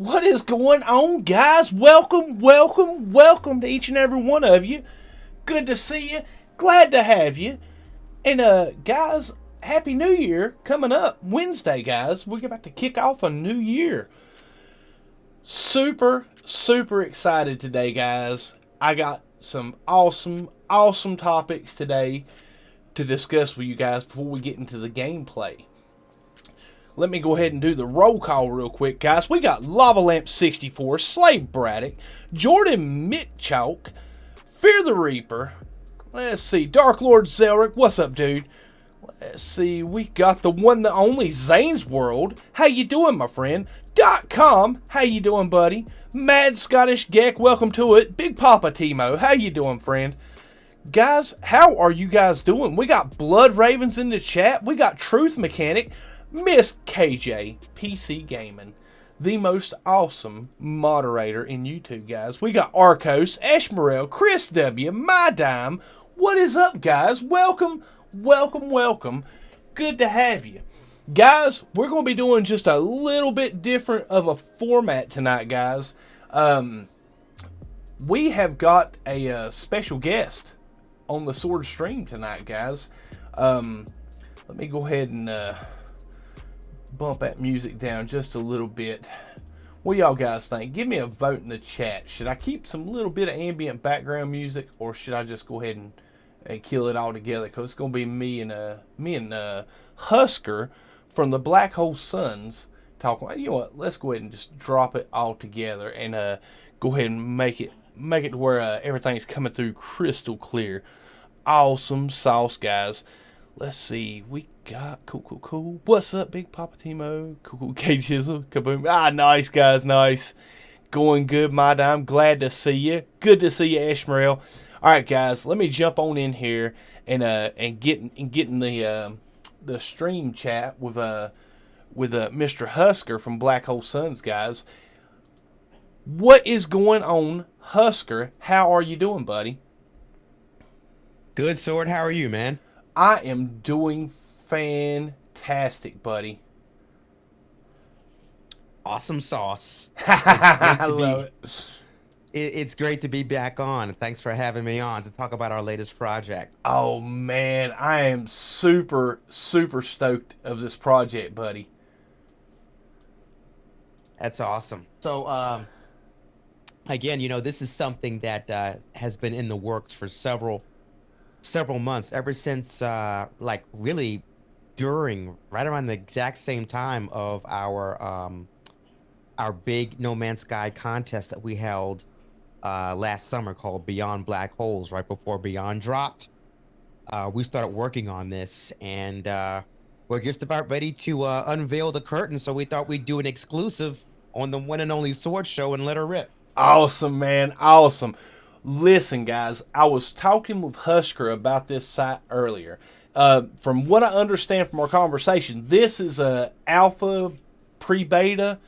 What is going on, guys? Welcome to each and every one of you. Good to see you. Glad to have you. And guys, Happy New Year coming up Wednesday, guys. We're about to kick off a new year. Super excited today, guys. I got some awesome topics today to discuss with you guys before we get into the gameplay. Let me go ahead and do the roll call real quick, guys. We got Lava Lamp 64, Slave Braddock, Jordan Mitchalk, Fear the Reaper. Let's see, Dark Lord Zelric. What's up, dude? Let's see, we got the one, the only Xaines World. How you doing, my friend? .com. How you doing, buddy? Mad Scottish Geck. Welcome to it. Big Papa Timo. How you doing, friend? Guys, how are you guys doing? We got Blood Ravens in the chat. We got Truth Mechanic. Miss KJ, PC Gaming, the most awesome moderator in YouTube, guys. We got Arcos, Ashmorel, Chris W, My Dime. What is up, guys? Welcome. Good to have you. Guys, we're going to be doing just a little bit different of a format tonight, guys. We have got a special guest on the Sword stream tonight, guys. Let me go ahead and bump that music down just a little bit. What y'all guys think? Give me a vote in the chat. Should I keep some little bit of ambient background music, or should I just go ahead and kill it all together? Because it's going to be me and Husker from the Black Hole Suns talking. You know what? Let's go ahead and just drop it all together and go ahead and make it to where everything's coming through crystal clear. Awesome sauce, guys. Let's see. We got cool. What's up, Big Papa Timo? Cool. K Chisel. Kaboom. Nice, guys. Nice. Going good, my dime. Glad to see you. Good to see you, Ashmorel. All right, guys. Let me jump on in here and get in the stream chat with Mr. Husker from Black Hole Suns, guys. What is going on, Husker? How are you doing, buddy? Good, Sword. How are you, man? I am doing fantastic, buddy. Awesome sauce. I love it. It's great to be back on. Thanks for having me on to talk about our latest project. Oh, man. I am super stoked of this project, buddy. That's awesome. So, again, this is something that has been in the works for several months, ever since really right around the exact same time of our big No Man's Sky contest that we held last summer, called Beyond Black Holes, right before Beyond dropped. We started working on this, and we're just about ready to unveil the curtain, so we thought we'd do an exclusive on the one and only Sword Show and let her rip. Awesome, man. Awesome. Listen, guys, I was talking with Husker about this site earlier. From what I understand from our conversation, this is a alpha pre-beta.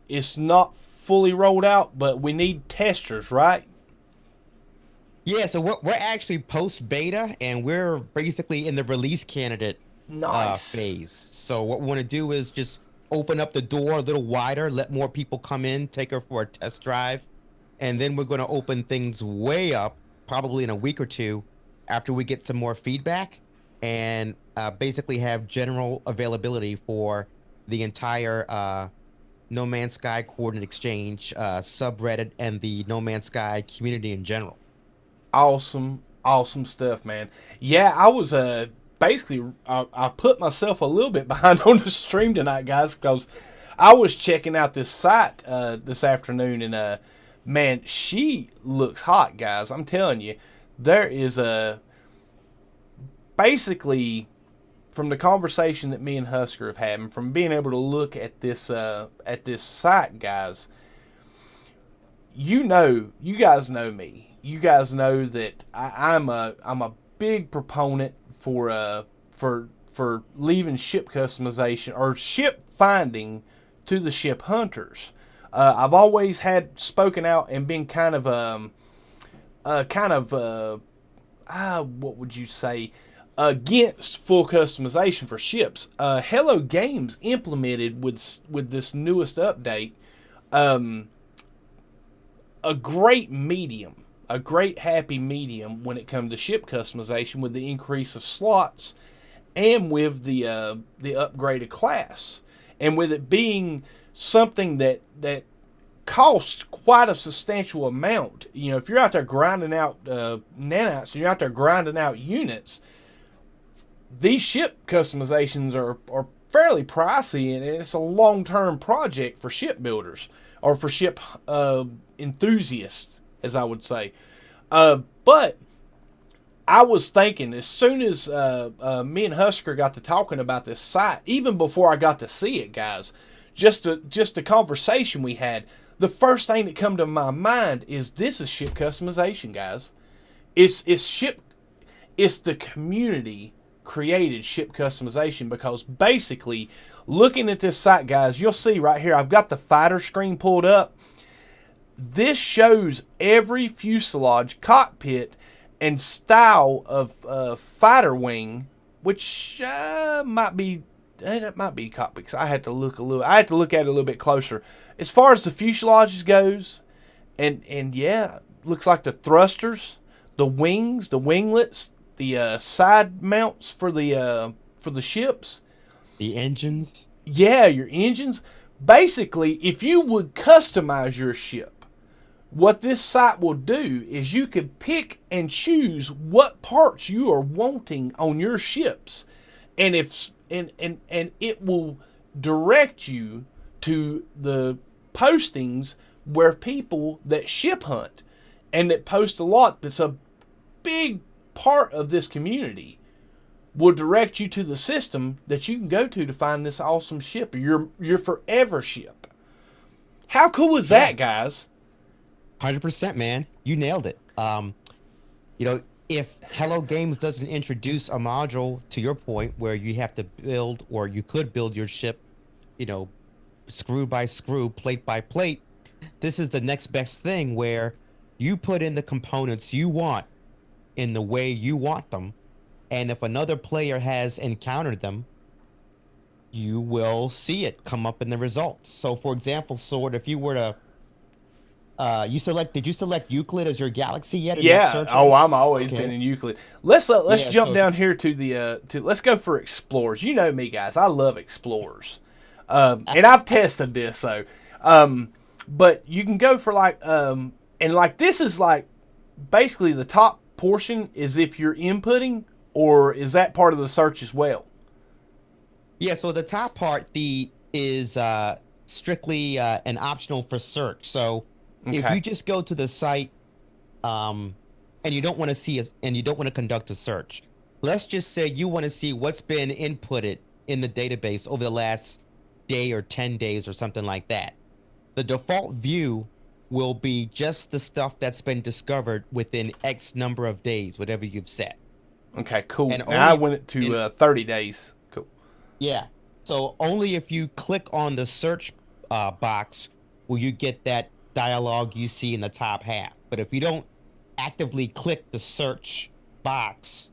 It's not fully rolled out, but we need testers, right? Yeah, so we're actually post-beta, and we're basically in the release candidate phase. So what we want to do is just open up the door a little wider, let more people come in, take her for a test drive. And then we're going to open things way up, probably in a week or two, after we get some more feedback, and basically have general availability for the entire No Man's Sky Coordinate Exchange subreddit and the No Man's Sky community in general. Awesome stuff, man. Yeah, I was basically I put myself a little bit behind on the stream tonight, guys, because I was checking out this site this afternoon, and man, she looks hot, guys. I'm telling you, there is basically, from the conversation that me and Husker have had, and from being able to look at this site, guys, you guys know me. You guys know that I'm a big proponent for leaving ship customization or ship finding to the ship hunters. I've always had spoken out and been kind of what would you say, against full customization for ships. Hello Games implemented with this newest update um, a great medium, a great happy medium when it comes to ship customization with the increase of slots and with the upgraded class, and with it being something that costs quite a substantial amount. You know, if you're out there grinding out nanites and you're out there grinding out units, these ship customizations are fairly pricey, and it's a long-term project for shipbuilders or for ship enthusiasts, as I would say. But I was thinking, as soon as me and Husker got to talking about this site, even before I got to see it, guys, just a conversation we had, the first thing that come to my mind is this is ship customization, guys. It's the community created ship customization, because basically, looking at this site, guys, you'll see right here, I've got the fighter screen pulled up. This shows every fuselage, cockpit, and style of fighter wing, which might be cockpits. I had to look at it a little bit closer. As far as the fuselages goes, and yeah, looks like the thrusters, the wings, the winglets, the side mounts for the ships, the engines. Yeah, your engines. Basically, if you would customize your ship, what this site will do is you can pick and choose what parts you are wanting on your ships, and it will direct you to the postings where people that ship hunt and that post a lot, that's a big part of this community, will direct you to the system that you can go to find this awesome ship, your forever ship. How cool is that, guys? 100%, man. You nailed it. If Hello Games doesn't introduce a module, to your point, where you have to build, or you could build your ship, screw by screw, plate by plate, this is the next best thing, where you put in the components you want in the way you want them, and if another player has encountered them, you will see it come up in the results. So, for example, Sword, if you were to did you select Euclid as your galaxy yet? Yeah. Oh, I'm always been in Euclid. Let's jump down here to let's go for explorers. You know me, guys. I love explorers, and I've tested this. So, but you can go for and this is basically the top portion is if you're inputting, or is that part of the search as well? Yeah. So the top part is strictly an optional for search. So. Okay. If you just go to the site, and you don't want to conduct a search, let's just say you want to see what's been inputted in the database over the last day or 10 days or something like that. The default view will be just the stuff that's been discovered within X number of days, whatever you've set. Okay, cool. And now I went it to 30 days. Cool. Yeah. So only if you click on the search box will you get that dialogue you see in the top half. But if you don't actively click the search box,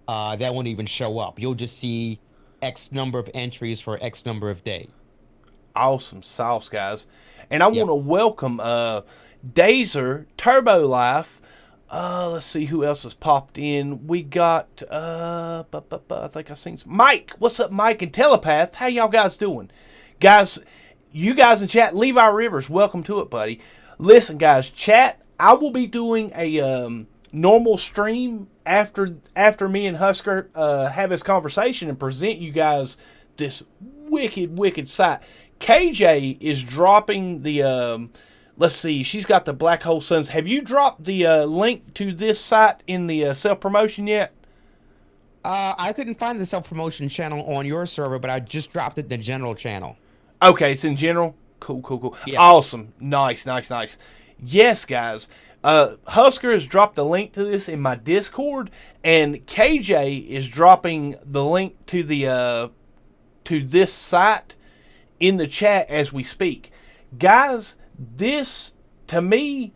that won't even show up. You'll just see X number of entries for X number of days. Awesome sauce, guys. And I want to welcome Dazer, Turbo Life. Let's see who else has popped in. We got I think I've seen some. Mike. What's up, Mike and Telepath? How y'all guys doing? Guys, you guys in chat, Levi Rivers, welcome to it, buddy. Listen, guys, chat, I will be doing a normal stream after me and Husker have this conversation and present you guys this wicked site. KJ is dropping the, let's see, she's got the Black Hole Suns. Have you dropped the link to this site in the self-promotion yet? I couldn't find the self-promotion channel on your server, but I just dropped it in the general channel. Okay, it's in general. Cool. Yeah. Awesome. Nice. Yes, guys. Husker has dropped a link to this in my Discord, and KJ is dropping the link to the to this site in the chat as we speak. Guys, this, to me,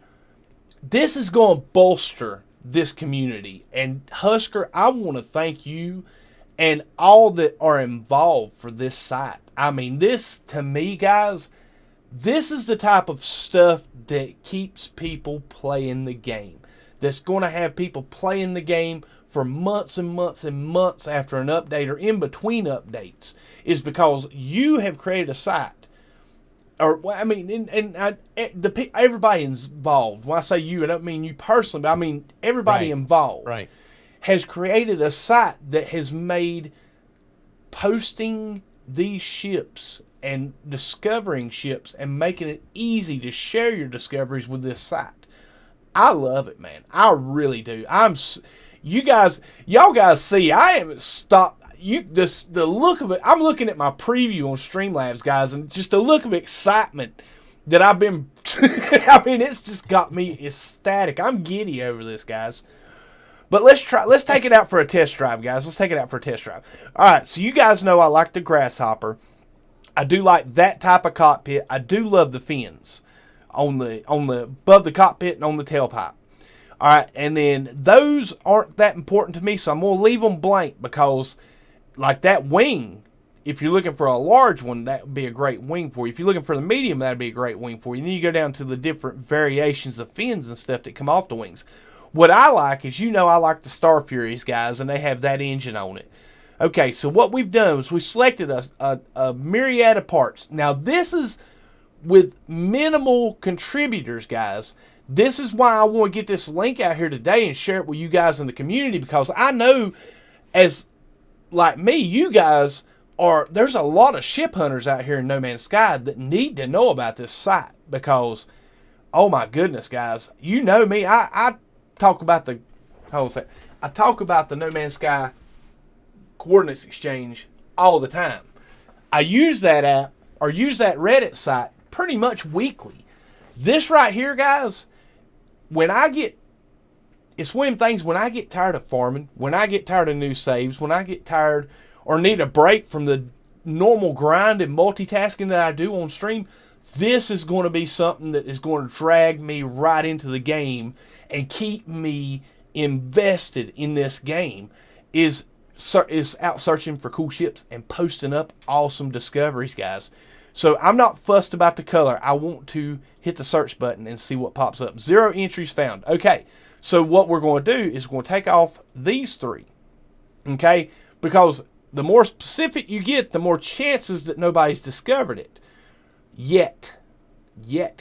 this is going to bolster this community. And Husker, I want to thank you and all that are involved for this site. I mean, this, to me, guys, This is the type of stuff that keeps people playing the game. That's going to have people playing the game for months and months and months after an update or in between updates, is because you have created a site. Or, I mean, everybody involved. When I say you, I don't mean you personally, but I mean everybody involved. Right. Has created a site that has made posting these ships and discovering ships and making it easy to share your discoveries with this site. I love it, man. I really do. Y'all guys see, I haven't stopped. The look of it. I'm looking at my preview on Streamlabs, guys, and just the look of excitement that I've been. I mean, it's just got me ecstatic. I'm giddy over this, guys. But let's take it out for a test drive, guys. Let's take it out for a test drive. All right, so you guys know I like the Grasshopper. I do like that type of cockpit. I do love the fins on the above the cockpit and on the tailpipe. All right, and then those aren't that important to me, so I'm gonna leave them blank because, like that wing, if you're looking for a large one, that would be a great wing for you. If you're looking for the medium, that'd be a great wing for you. And then you go down to the different variations of fins and stuff that come off the wings. What I like is, I like the Star Furies, guys, and they have that engine on it. Okay, so what we've done is we selected a myriad of parts. Now, this is with minimal contributors, guys. This is why I want to get this link out here today and share it with you guys in the community, because I know, as like me, you guys there's a lot of ship hunters out here in No Man's Sky that need to know about this site, because, oh my goodness, guys, you know me, I talk about the No Man's Sky coordinates exchange all the time. I use that app or use that Reddit site pretty much weekly. This right here, guys, when I get tired of farming, when I get tired of new saves, when I get tired or need a break from the normal grind and multitasking that I do on stream, this is going to be something that is going to drag me right into the game and keep me invested in this game, is out searching for cool ships and posting up awesome discoveries, guys. So I'm not fussed about the color. I want to hit the search button and see what pops up. 0 entries found. Okay, so what we're going to do is we're going to take off these 3. Okay, because the more specific you get, the more chances that nobody's discovered it. Yet,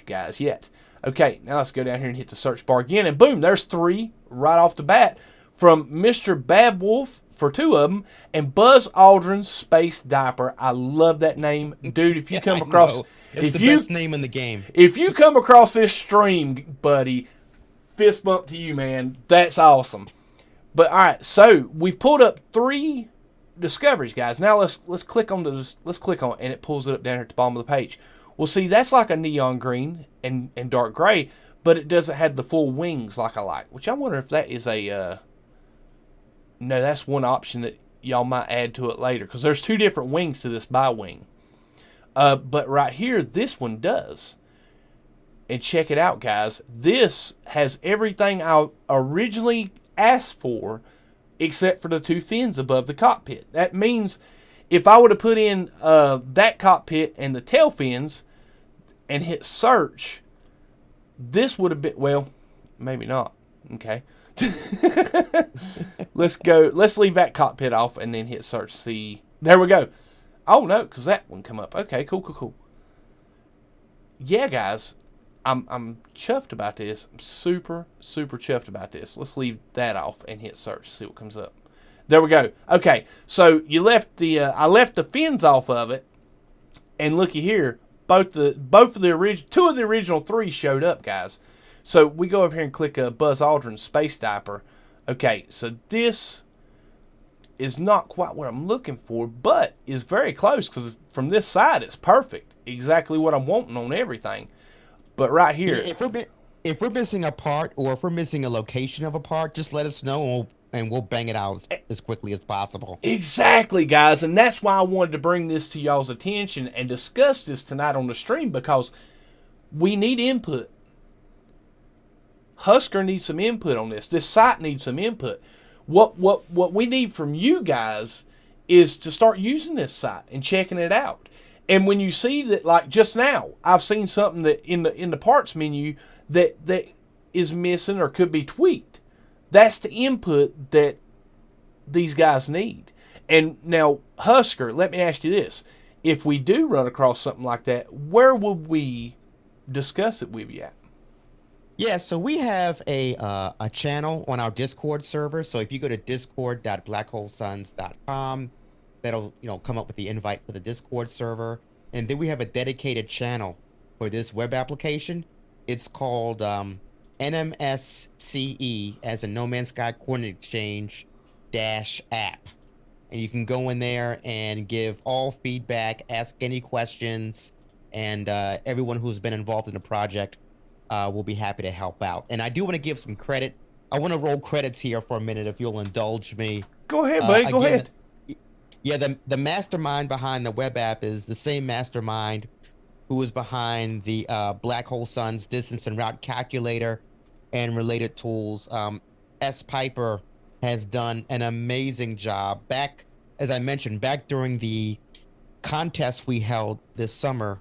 guys, yet. Okay, now let's go down here and hit the search bar again, and boom, there's 3 right off the bat from Mr. Bad Wolf for 2 of them, and Buzz Aldrin's Space Diaper. I love that name, dude. If you come across, it's the best name in the game. If you come across this stream, buddy, fist bump to you, man. That's awesome. But all right, so we've pulled up 3 discoveries, guys. Now let's click on let's click on it, and it pulls it up down here at the bottom of the page. Well, see, that's like a neon green and dark gray, but it doesn't have the full wings like I like. Which I wonder if that is a no, that's one option that y'all might add to it later, because there's 2 different wings to this bi-wing. But right here, this one does. And check it out, guys. This has everything I originally asked for, except for the 2 fins above the cockpit. That means if I would have put in that cockpit and the tail fins and hit search, this would have been, well, maybe not. Okay. Let's leave that cockpit off and then hit search. See, there we go. Oh no, because that one come up. Okay, cool. Yeah, guys, I'm chuffed about this. I'm super chuffed about this. Let's leave that off and hit search. See what comes up. There we go. Okay, so you left I left the fins off of it, and looky here, both of the original 2 of the original 3 showed up, guys. So we go over here and click Buzz Aldrin's Space Diaper. Okay, so this is not quite what I'm looking for, but is very close, because from this side it's perfect. Exactly what I'm wanting on everything. But right here, if we're missing a part, or if we're missing a location of a part, just let us know, and we'll bang it out as quickly as possible. Exactly, guys, and that's why I wanted to bring this to y'all's attention and discuss this tonight on the stream, because we need input. Husker needs some input on this. This site needs some input. What we need from you guys is to start using this site and checking it out. And when you see that, like just now, I've seen something that in the parts menu that is missing or could be tweaked. That's the input that these guys need. And now, Husker, let me ask you this: if we do run across something like that, where would we discuss it with you at? Yeah, so we have a channel on our Discord server. So if you go to discord.blackholesuns.com, that'll come up with the invite for the Discord server, and then we have a dedicated channel for this web application. It's called NMSCE, as in No Man's Sky Coordinate Exchange dash app, and you can go in there and give all feedback, ask any questions, and everyone who's been involved in the project will be happy to help out. And I do want to give some credit. I want to roll credits here for a minute, if you'll indulge me. Go ahead, buddy. Go ahead. Yeah, the mastermind behind the web app is the same mastermind who was behind the Black Hole Suns distance and route calculator and related tools. S. Piper has done an amazing job. Back, as I mentioned, back during the contest we held this summer,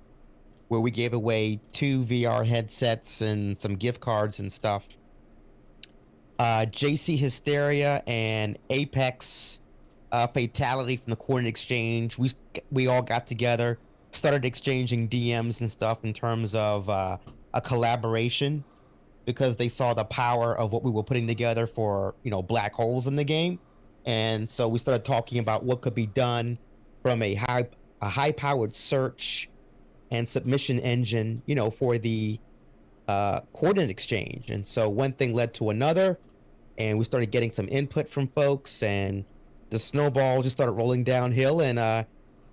where we gave away 2 VR headsets and some gift cards and stuff. JC Hysteria and Apex Fatality from the Coordinate Exchange, we all got together, started exchanging DMs and stuff in terms of a collaboration, because they saw the power of what we were putting together for black holes in the game. And so we started talking about what could be done from a high powered search and submission engine, for the coordinate exchange. And so one thing led to another, and we started getting some input from folks, and the snowball just started rolling downhill, and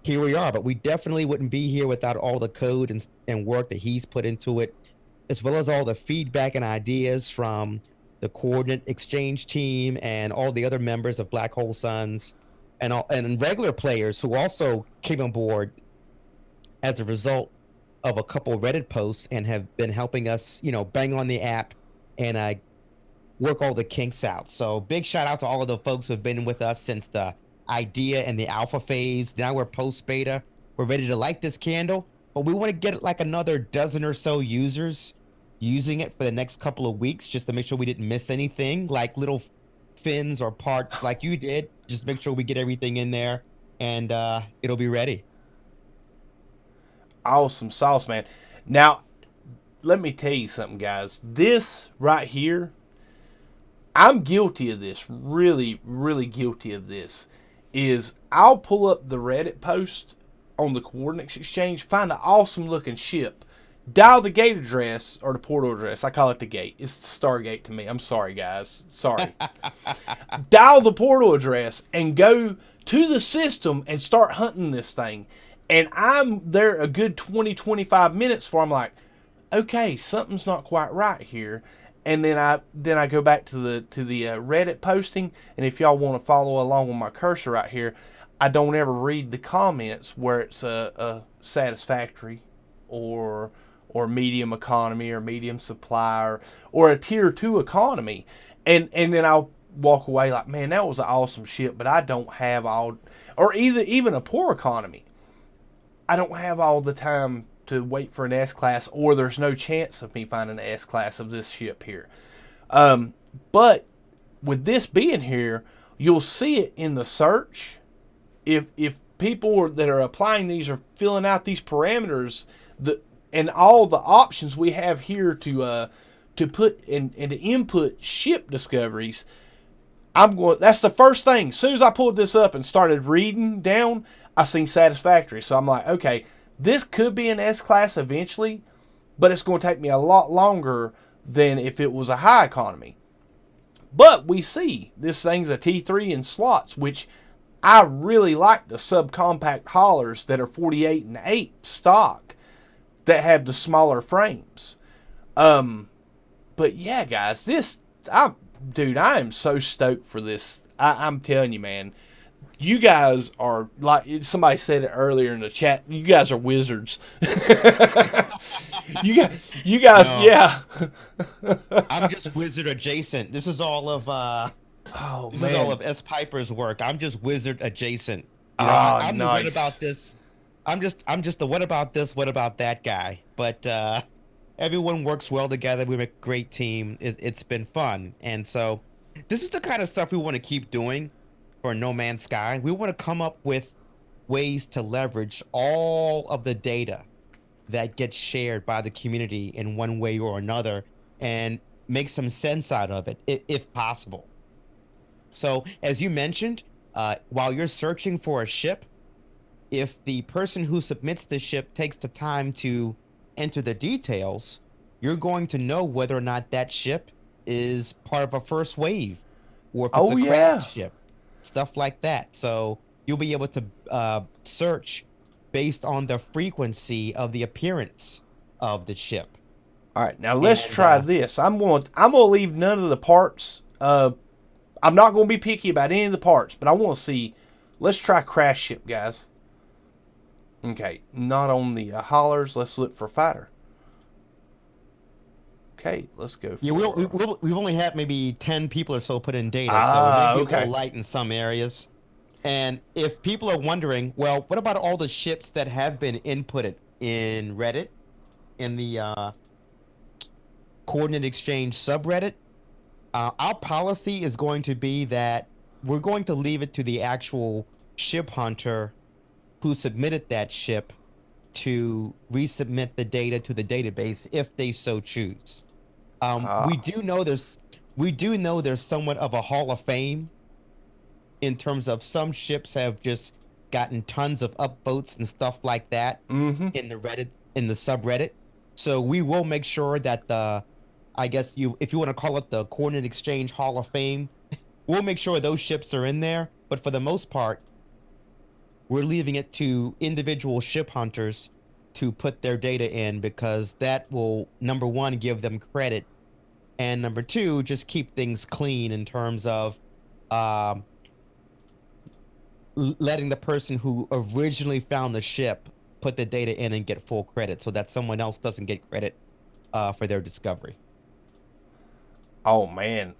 here we are. But we definitely wouldn't be here without all the code and work that he's put into it, as well as all the feedback and ideas from the coordinate exchange team and all the other members of Black Hole Suns, and regular players who also came on board as a result of a couple Reddit posts and have been helping us, bang on the app and work all the kinks out. So big shout out to all of the folks who have been with us since the idea and the alpha phase. Now we're post beta. We're ready to light this candle, but we want to get like another dozen or so users using it for the next couple of weeks, just to make sure we didn't miss anything, like little fins or parts like you did. Just make sure we get everything in there, and it'll be ready. Awesome sauce, man. Now, let me tell you something, guys. This right here, I'm guilty of this. Really, really guilty of this. Is I'll pull up the Reddit post on the Coordinates Exchange, find an awesome looking ship, dial the gate address or the portal address. I call it the gate. It's the Stargate to me. I'm sorry, guys. Sorry. Dial the portal address and go to the system and start hunting this thing. And I'm there a good 20, 25 minutes before I'm like, okay, something's not quite right here. And then I go back to the Reddit posting, and if y'all want to follow along with my cursor right here, I don't ever read the comments where it's a satisfactory or medium economy or medium supply or a tier 2 economy, and then I'll walk away like, man, that was an awesome ship, but I don't have all, or even a poor economy. I don't have all the time to wait for an S-class, or there's no chance of me finding an S-class of this ship here. But with this being here, you'll see it in the search. If people that are applying these are filling out these parameters, and all the options we have here to put and to input ship discoveries, that's the first thing. As soon as I pulled this up and started reading down, I seen satisfactory. So I'm like, okay, this could be an S-class eventually, but it's going to take me a lot longer than if it was a high economy. But we see this thing's a T3 in slots, which I really like the subcompact haulers that are 48 and 8 stock that have the smaller frames. But yeah, guys, I am so stoked for this. I'm telling you, man. You guys are, like somebody said it earlier in the chat, you guys are wizards. you guys, no. Yeah. I'm just wizard adjacent. This is all of is all of S. Piper's work. I'm just wizard adjacent. I'm nice. The one about this. I'm just the what about this, what about that guy. But everyone works well together. We make a great team. It's been fun, and so this is the kind of stuff we want to keep doing for No Man's Sky. We want to come up with ways to leverage all of the data that gets shared by the community in one way or another, and make some sense out of it, if possible. So, as you mentioned, while you're searching for a ship, if the person who submits the ship takes the time to enter the details, you're going to know whether or not that ship is part of a first wave, or if it's Oh a yeah. crash ship, stuff like that. So you'll be able to search based on the frequency of the appearance of the ship. All right, now let's And try this. I'm gonna leave none of the parts. I'm not gonna be picky about any of the parts, but I want to see. Let's try crash ship, guys. Okay, not on the hollers. Let's look for fighter. Okay, let's go. For, yeah, we've only had maybe 10 people or so put in data, so it may be a little light in some areas. And if people are wondering, well, what about all the ships that have been inputted in Reddit, in the coordinate exchange subreddit? Our policy is going to be that we're going to leave it to the actual ship hunter who submitted that ship to resubmit the data to the database if they so choose. We do know there's somewhat of a hall of fame in terms of some ships have just gotten tons of upvotes and stuff like that in the subreddit. So we will make sure that I guess if you want to call it the Coordinate Exchange Hall of Fame, we'll make sure those ships are in there. But for the most part, we're leaving it to individual ship hunters to put their data in, because that will, number one, give them credit, and number two, just keep things clean in terms of letting the person who originally found the ship put the data in and get full credit, so that someone else doesn't get credit for their discovery. Oh man,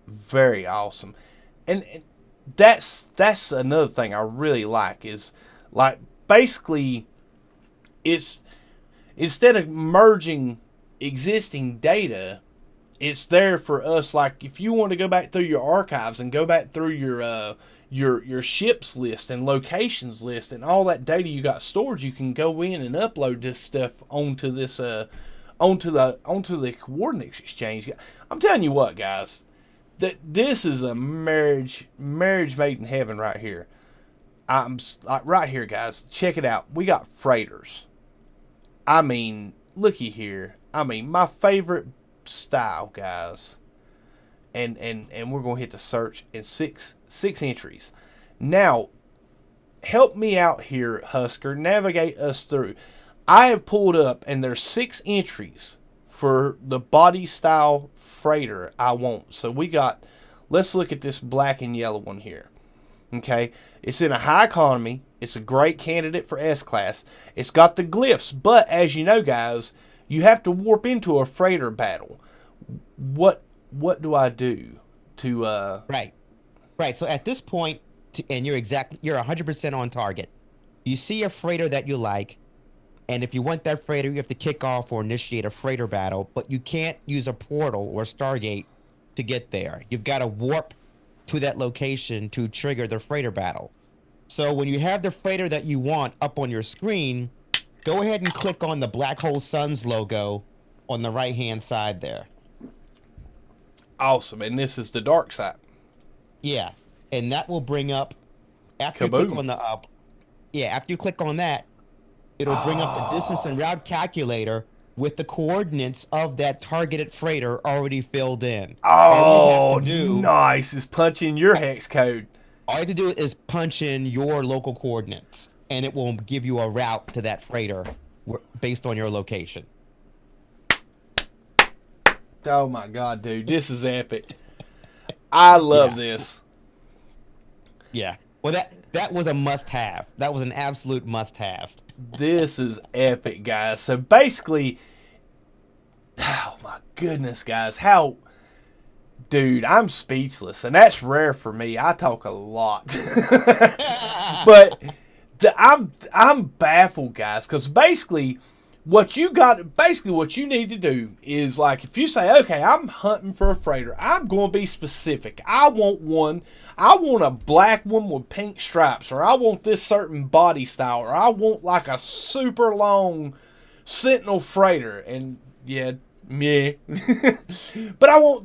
very awesome, and that's another thing I really like is like basically it's instead of merging existing data, it's there for us. Like if you want to go back through your archives and go back through your ships list and locations list and all that data you got stored, you can go in and upload this stuff onto this onto the coordinates exchange. I'm telling you what, guys, that this is a marriage made in heaven right here. I'm like right here, guys. Check it out. We got freighters. I mean, looky here. I mean, my favorite style, guys. And we're gonna hit the search in six entries. Now, help me out here, Husker. Navigate us through. I have pulled up, and there's 6 entries for the body style freighter I want. So we got. Let's look at this black and yellow one here. Okay, it's in a high economy. It's a great candidate for S-Class. It's got the glyphs, but as you know, guys, you have to warp into a freighter battle. What do I do to Right. So at this point, and you're 100% on target. You see a freighter that you like, and if you want that freighter, you have to kick off or initiate a freighter battle, but you can't use a portal or Stargate to get there. You've got to warp to that location to trigger the freighter battle. So when you have the freighter that you want up on your screen, go ahead and click on the Black Hole Suns logo on the right-hand side there. Awesome, and this is the dark side. Yeah, and that will bring up after you click on the after you click on that, it'll bring up the distance and route calculator with the coordinates of that targeted freighter already filled in. Oh, nice! Is punch in your hex code. All you have to do is punch in your local coordinates, and it will give you a route to that freighter based on your location. Oh my god, dude, this is epic. I love this. Yeah. Well, that was a must-have. That was an absolute must-have. This is epic, guys. So basically, oh my goodness, guys, dude, I'm speechless, and that's rare for me. I talk a lot. But I'm baffled, guys, because basically what you need to do is, like, if you say, okay, I'm hunting for a freighter, I'm going to be specific. I want a black one with pink stripes, or I want this certain body style, or I want like a super long Sentinel freighter, and yeah. But I want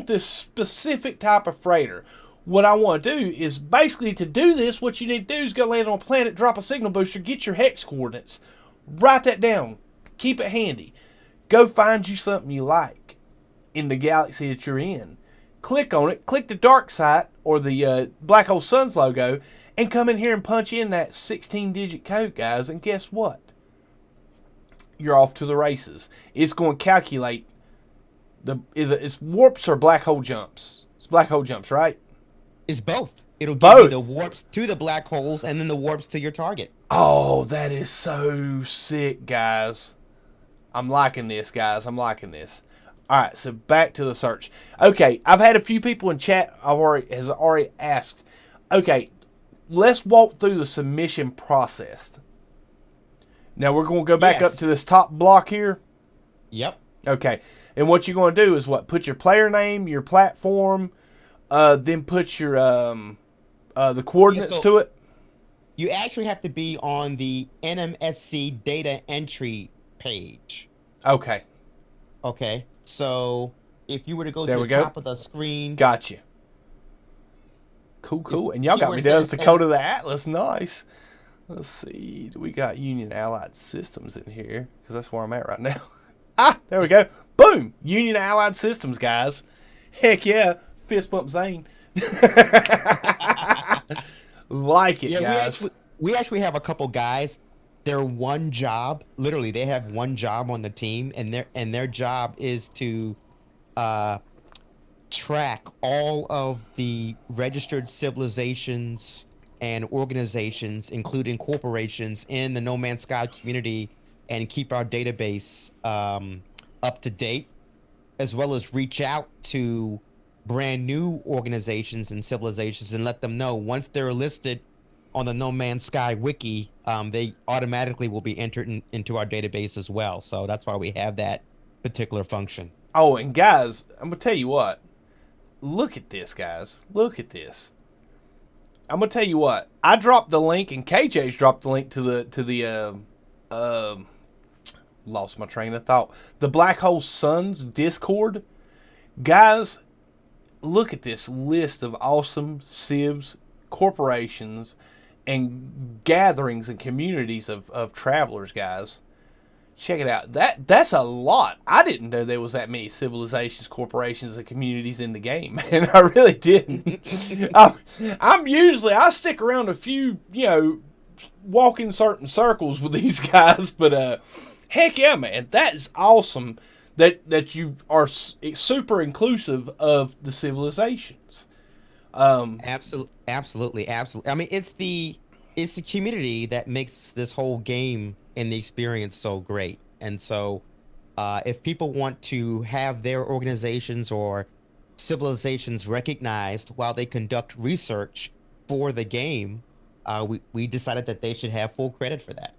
this specific type of freighter. What I want to do is, basically, to do this, what you need to do is go land on a planet, drop a signal booster, get your hex coordinates, write that down, keep it handy, go find you something you like in the galaxy that you're in, click on it, click the dark site or the Black Hole Suns logo, and come in here and punch in that 16-digit code, guys, and guess what? You're off to the races. It's going to calculate it's warps or black hole jumps. It's black hole jumps, right? It's both. It'll give you the warps to the black holes and then the warps to your target. Oh, that is so sick, guys. I'm liking this, guys. I'm liking this. All right, so back to the search. Okay, I've had a few people in chat has already asked. Okay, let's walk through the submission process. Now we're going to go back up to this top block here. Yep. Okay, and what you're going to do is what? Put your player name, your platform, then put your the coordinates to it. You actually have to be on the NMSC data entry page. Okay. Okay. So if you were to go to the top of the screen. Gotcha. Cool. And y'all got me down as the code of the Atlas. Nice. Let's see. We got Union Allied Systems in here, because that's where I'm at right now. There we go. Boom. Union Allied Systems, guys. Heck yeah. Fist bump Xaine. Like it, guys. We actually have a couple guys. Their one job, literally, they have one job on the team, and their job is to track all of the registered civilizations and organizations, including corporations, in the No Man's Sky community, and keep our database up to date, as well as reach out to brand new organizations and civilizations and let them know once they're listed on the No Man's Sky wiki, they automatically will be entered into our database as well. So that's why we have that particular function. Oh, and guys, I'm gonna tell you what. Look at this, guys. Look at this. I'm gonna tell you what. I dropped the link, and KJ's dropped the link to the lost my train of thought. The Black Hole Suns Discord, guys. Look at this list of awesome civs, corporations, and gatherings and communities of travelers, guys. Check it out. That's a lot. I didn't know there was that many civilizations, corporations, and communities in the game, and I really didn't. I stick around a few, walk in certain circles with these guys, but heck yeah, man, that is awesome that you are super inclusive of the civilizations. Absolutely. I mean, it's the community that makes this whole game and the experience so great. And so, if people want to have their organizations or civilizations recognized while they conduct research for the game, we decided that they should have full credit for that.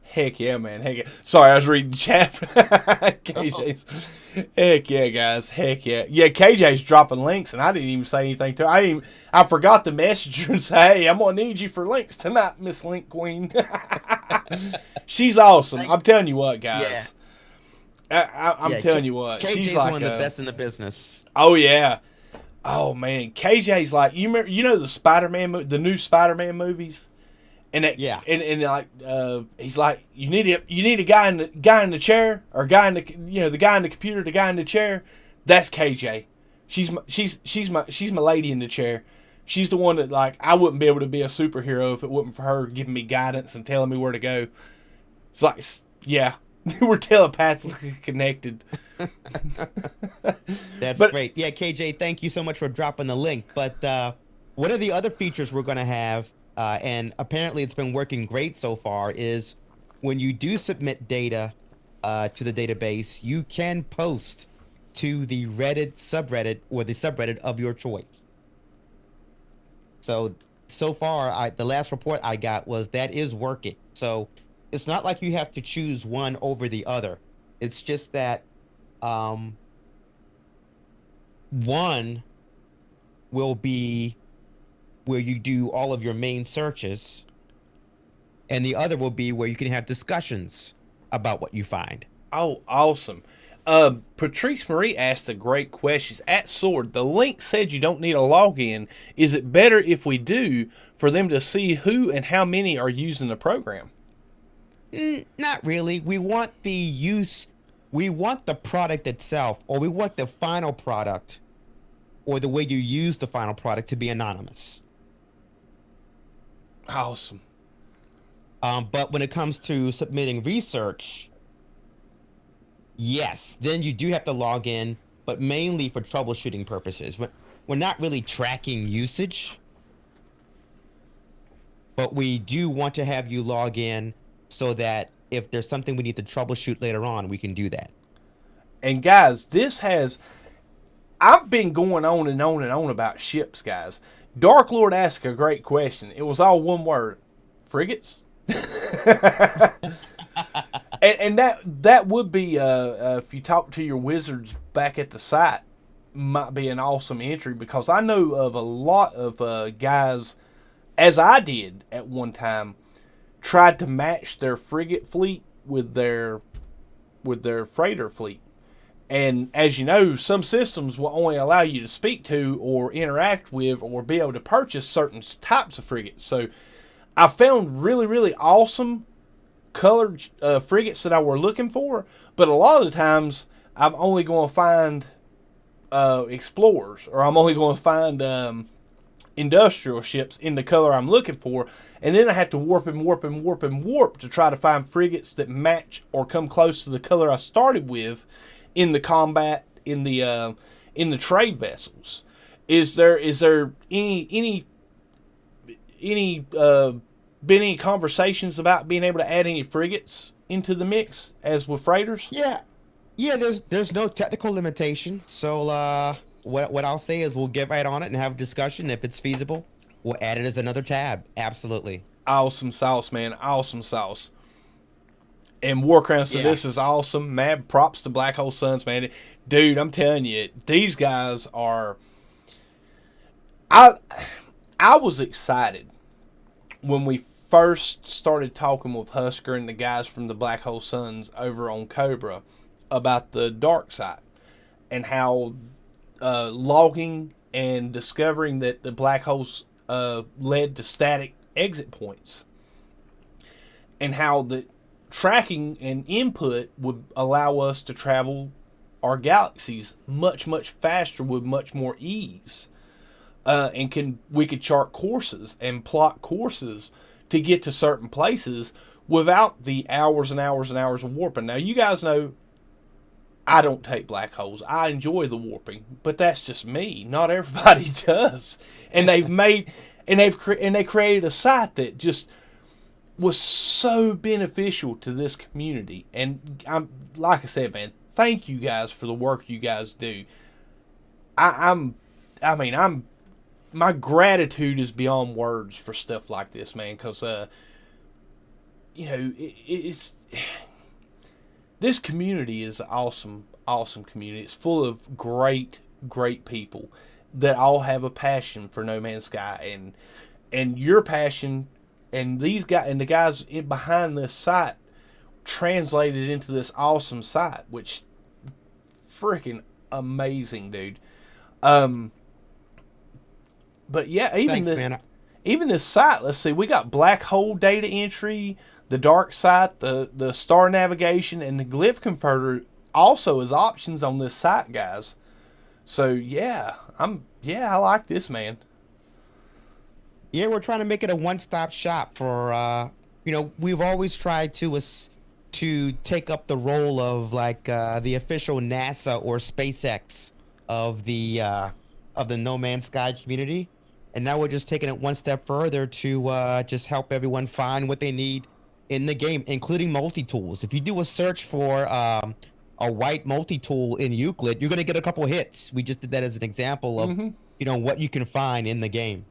Heck yeah, man. Heck yeah. Sorry, I was reading chat. KJ's. Heck yeah, guys. Heck yeah. Yeah, KJ's dropping links, and I didn't even say anything to her. I forgot to message her and say, hey, I'm going to need you for links tonight, Miss Link Queen. She's awesome. Thanks. I'm telling you what, guys. Yeah. I'm telling you what. KJ's like one of the best in the business. Oh, yeah. Oh, man. KJ's like, you know the Spider-Man, the new Spider-Man movies? And he's like, you need a guy in the chair, or a guy in the the guy in the computer, the guy in the chair. That's KJ. She's my lady in the chair. She's the one that, like, I wouldn't be able to be a superhero if it wasn't for her giving me guidance and telling me where to go. It's like, yeah, we're telepathically connected. That's great. Yeah, KJ, thank you so much for dropping the link. But one of the other features we're going to have, and apparently it's been working great so far, is when you do submit data to the database, you can post to the Reddit subreddit, or the subreddit of your choice. So so far, the last report I got was that is working. So it's not like you have to choose one over the other. It's just that um, one will be where you do all of your main searches, and the other will be where you can have discussions about what you find. Oh, awesome. Patrice Marie asked a great question. At Sword, the link said you don't need a login. Is it better if we do for them to see who and how many are using the program? Not really. We want the product itself, or we want the final product, or the way you use the final product to be anonymous. Awesome. But when it comes to submitting research, yes, then you do have to log in, but mainly for troubleshooting purposes. We're not really tracking usage, but we do want to have you log in so that if there's something we need to troubleshoot later on, we can do that. And guys, I've been going on and on and on about ships, guys. Dark Lord asked a great question. It was all one word: frigates. and that would be if you talk to your wizards back at the site, might be an awesome entry, because I know of a lot of guys, as I did at one time, tried to match their frigate fleet with their freighter fleet. And as you know, some systems will only allow you to speak to or interact with or be able to purchase certain types of frigates. So I found really, really awesome colored frigates that I were looking for, but a lot of the times I'm only going to find explorers, or I'm only going to find industrial ships in the color I'm looking for, and then I have to warp and warp and warp and warp to try to find frigates that match or come close to the color I started with in the combat, in the trade vessels. Is there any been any conversations about being able to add any frigates into the mix as with freighters? Yeah. There's no technical limitation. So what I'll say is we'll get right on it and have a discussion. If it's feasible, we'll add it as another tab. Absolutely. Awesome sauce, man. Awesome sauce. And Warcrown said, This is awesome. Mad props to Black Hole Suns, man. Dude, I'm telling you, these guys are... I was excited when we first started talking with Husker and the guys from the Black Hole Suns over on Cobra about the dark side, and how logging and discovering that the black holes led to static exit points, and how the tracking and input would allow us to travel our galaxies much, much faster with much more ease. And we could chart courses and plot courses to get to certain places without the hours and hours and hours of warping. Now, you guys know I don't take black holes. I enjoy the warping, but that's just me. Not everybody does. And they created a site that just was so beneficial to this community. And I'm, like I said, man, thank you guys for the work you guys do. My gratitude is beyond words for stuff like this, man, because it's this community is an awesome community. It's full of great people that all have a passion for No Man's Sky, and your passion and these guys and the guys behind this site translated into this awesome site, which freaking amazing, dude. But yeah, even this site, let's see, we got black hole data entry, the dark site, the star navigation, and the glyph converter also as options on this site, guys. So yeah, I like this, man. Yeah, we're trying to make it a one-stop shop for we've always tried to take up the role of like the official NASA or SpaceX of the No Man's Sky community. And now we're just taking it one step further to just help everyone find what they need in the game, including multi-tools. If you do a search for a white multi-tool in Euclid, you're going to get a couple hits. We just did that as an example of, what you can find in the game.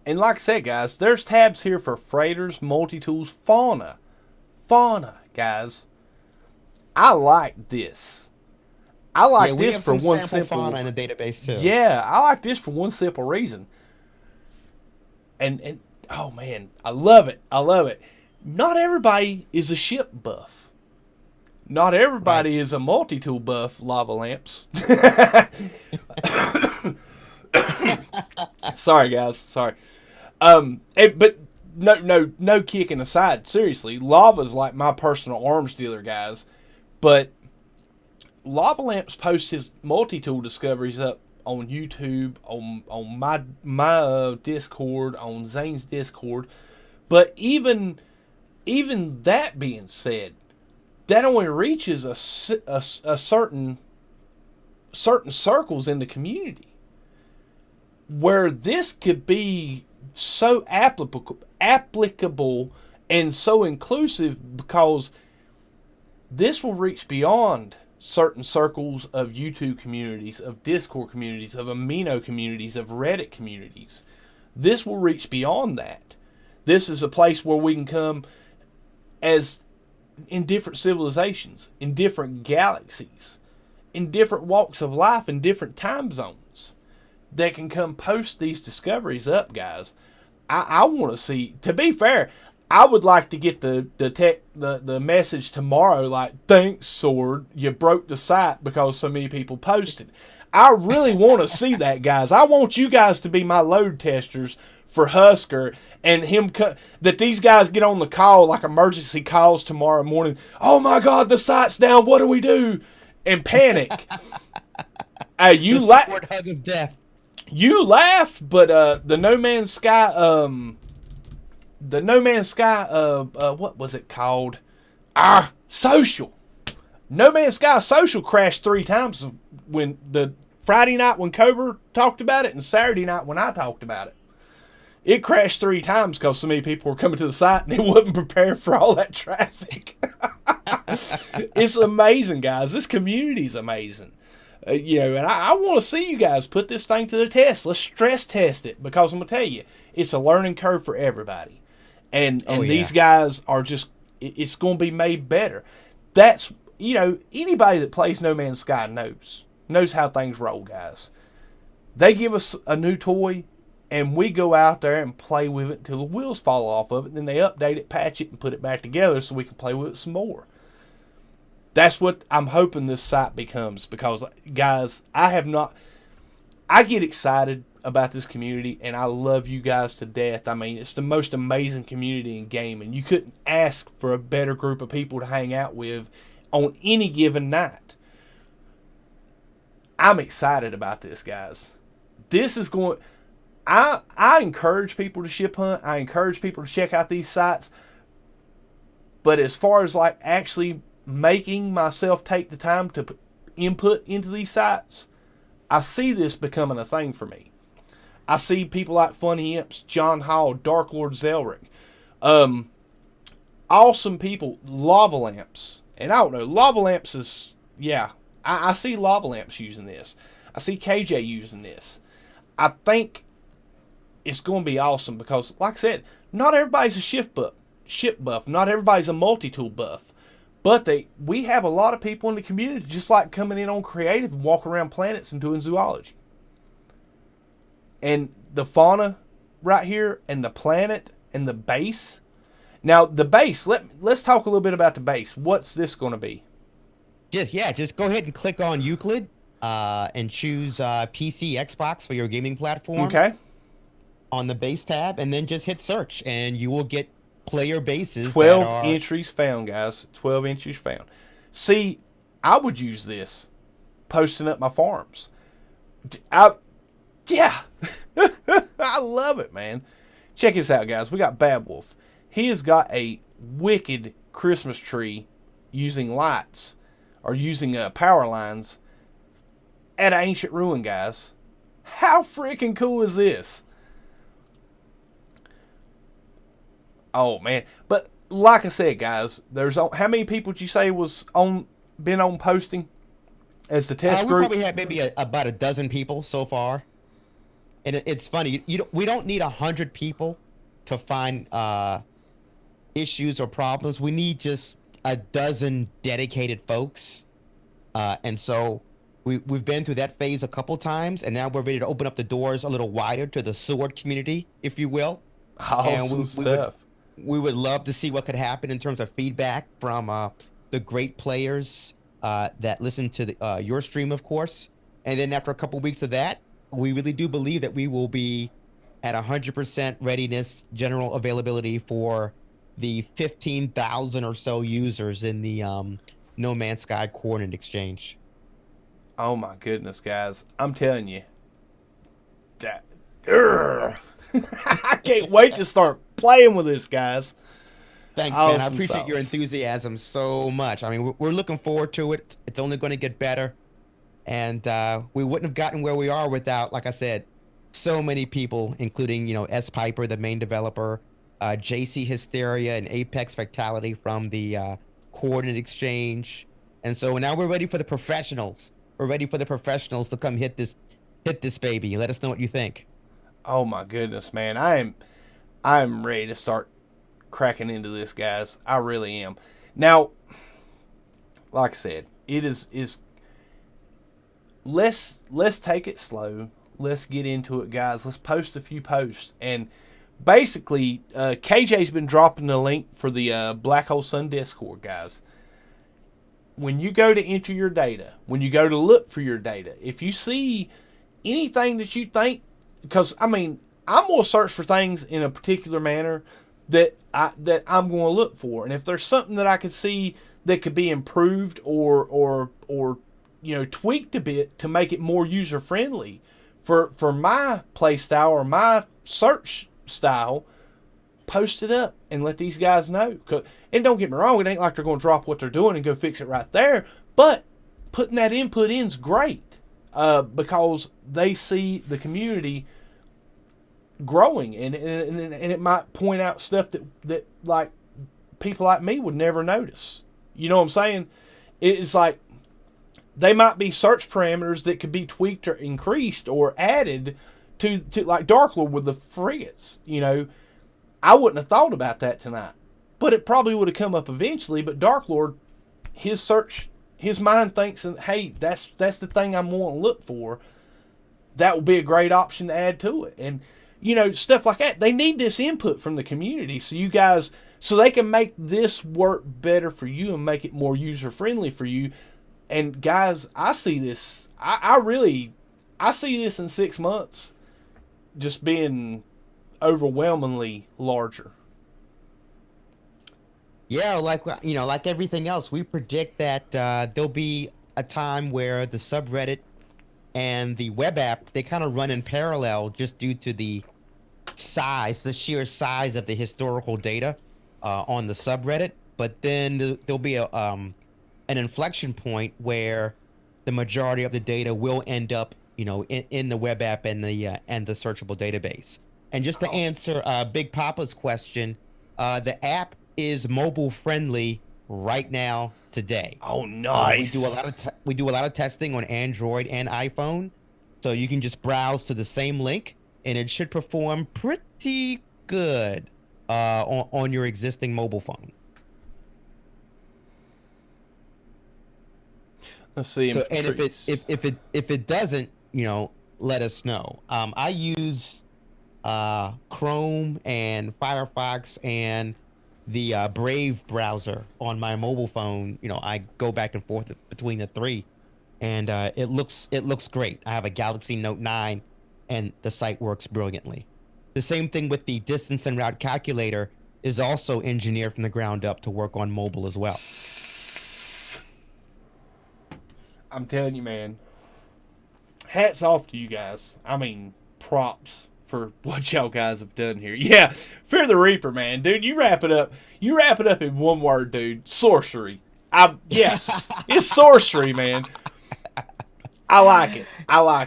And like I said, guys, there's tabs here for freighters, multi-tools, fauna. Fauna, guys. I like this. I like we this have for some one sample simple. fauna in the database too. Yeah, I like this for one simple reason. And oh man, I love it. I love it. Not everybody is a ship buff. Not everybody is a multi-tool buff, lava lamps. Sorry, guys. Sorry. But no kicking aside. Seriously, lava's like my personal arms dealer, guys. But Lava Lamps posts his multi-tool discoveries up on YouTube, on my Discord, on Xaine's Discord. But even that being said, that only reaches a certain circles in the community, where this could be so applicable and so inclusive, because this will reach beyond certain circles of YouTube communities, of Discord communities, of amino communities, of Reddit communities. This will reach beyond that. This is a place where we can come as in different civilizations, in different galaxies, in different walks of life, in different time zones, that can come post these discoveries up, guys. I want to see, to be fair, I would like to get the message tomorrow, like, thanks, Sword, you broke the site because so many people posted. I really want to see that, guys. I want you guys to be my load testers for Husker, and that these guys get on the call, like emergency calls tomorrow morning. Oh my God, the site's down. What do we do? And panic. The sword hug of death. You laugh, but the No Man's Sky, what was it called? Social. No Man's Sky Social crashed 3 times, when the Friday night when Cobra talked about it, and Saturday night when I talked about it. It crashed 3 times because so many people were coming to the site and they wasn't prepared for all that traffic. It's amazing, guys. This community's amazing. And I want to see you guys put this thing to the test. Let's stress test it, because I'm going to tell you, it's a learning curve for everybody. And these guys are just, it's going to be made better. That's, anybody that plays No Man's Sky knows how things roll, guys. They give us a new toy, and we go out there and play with it until the wheels fall off of it. And then they update it, patch it, and put it back together so we can play with it some more. That's what I'm hoping this site becomes, because, guys, I get excited about this community, and I love you guys to death. I mean, it's the most amazing community in gaming. You couldn't ask for a better group of people to hang out with on any given night. I'm excited about this, guys. This is going... I encourage people to ship hunt. I encourage people to check out these sites. But as far as like actually making myself take the time to put input into these sites, I see this becoming a thing for me. I see people like Funny Imps, John Hall, Dark Lord Zelric, awesome people, Lava Lamps. And I don't know, Lava Lamps is, I see Lava Lamps using this. I see KJ using this. I think it's going to be awesome because, like I said, not everybody's a ship buff. Not everybody's a multi-tool buff. But we have a lot of people in the community just like coming in on creative and walking around planets and doing zoology. And the fauna right here, and the planet, and the base. Now, the base, let's talk a little bit about the base. What's this going to be? Just go ahead and click on Euclid and choose PC, Xbox for your gaming platform. Okay. On the base tab, and then just hit search, and you will get player bases. 12 entries found, guys. 12 entries found. See, I would use this posting up my farms. I love it, man. Check this out, guys. We got Bad Wolf. He has got a wicked Christmas tree using lights, or using power lines at an ancient ruin, guys. How freaking cool is this? Oh man, but like I said, guys, there's how many people did you say been on posting as the test group? We probably had maybe about a dozen people so far. And it's funny. We don't need 100 people to find issues or problems. We need just a dozen dedicated folks. And so we've been through that phase a couple times, and now we're ready to open up the doors a little wider to the sword community, if you will. And Awesome stuff. we would love to see what could happen in terms of feedback from the great players that listen to your stream, of course. And then after a couple weeks of that, we really do believe that we will be at 100% readiness, general availability for the 15,000 or so users in the No Man's Sky coordinate exchange. Oh my goodness, guys! I'm telling you, that I can't wait to start playing with this, guys. Thanks, man. I Awesome appreciate your sauce. enthusiasm so much. I mean, we're looking forward to it. It's only going to get better. And we wouldn't have gotten where we are without, like I said, so many people, including, S. Piper, the main developer, JC Hysteria and Apex Fatality from the Coordinate Exchange. And so now we're ready for the professionals. We're ready for the professionals to come hit this baby. Let us know what you think. Oh my goodness, man! I'm ready to start cracking into this, guys. I really am. Now, like I said, it is let's take it slow. Let's get into it, guys. Let's post a few posts. And basically, KJ's been dropping the link for the Black Hole Sun Discord, guys. When you go to enter your data, when you go to look for your data, if you see anything that you think, because I mean, I'm going to search for things in a particular manner that I'm going to look for, and if there's something that I could see that could be improved or tweaked a bit to make it more user friendly for my play style or my search style, post it up and let these guys know. And don't get me wrong, it ain't like they're going to drop what they're doing and go fix it right there, but putting that input in is great, because they see the community growing, and it might point out stuff that like people like me would never notice. You know what I'm saying? It's like they might be search parameters that could be tweaked or increased or added to like Dark Lord with the frigates. I wouldn't have thought about that tonight, but it probably would have come up eventually. But Dark Lord, his mind thinks, hey, that's the thing I'm wanting to look for. That would be a great option to add to it. And stuff like that. They need this input from the community, so they can make this work better for you and make it more user friendly for you. And guys, I see this. I see this in 6 months, just being overwhelmingly larger. Yeah, like everything else, we predict that there'll be a time where the subreddit and the web app, they kind of run in parallel just due to the sheer size of the historical data on the subreddit. But then there'll be an inflection point where the majority of the data will end up, in the web app and the searchable database. And just to answer Big Papa's question, the app is mobile friendly right now today. Oh, nice. We do a lot of testing on Android and iPhone, so you can just browse to the same link, and it should perform pretty good on your existing mobile phone. Let's see. So, and if it doesn't, let us know. I use Chrome and Firefox and the Brave browser on my mobile phone. I go back and forth between the three, and it looks great. I have a Galaxy Note 9, and the site works brilliantly. The same thing with the distance and route calculator is also engineered from the ground up to work on mobile as well. I'm telling you, man. Hats off to you guys. I mean, props for what y'all guys have done here. Yeah, Fear the Reaper, man. Dude, you wrap it up. You wrap it up in one word, dude. Sorcery. Yes, it's sorcery, man. I like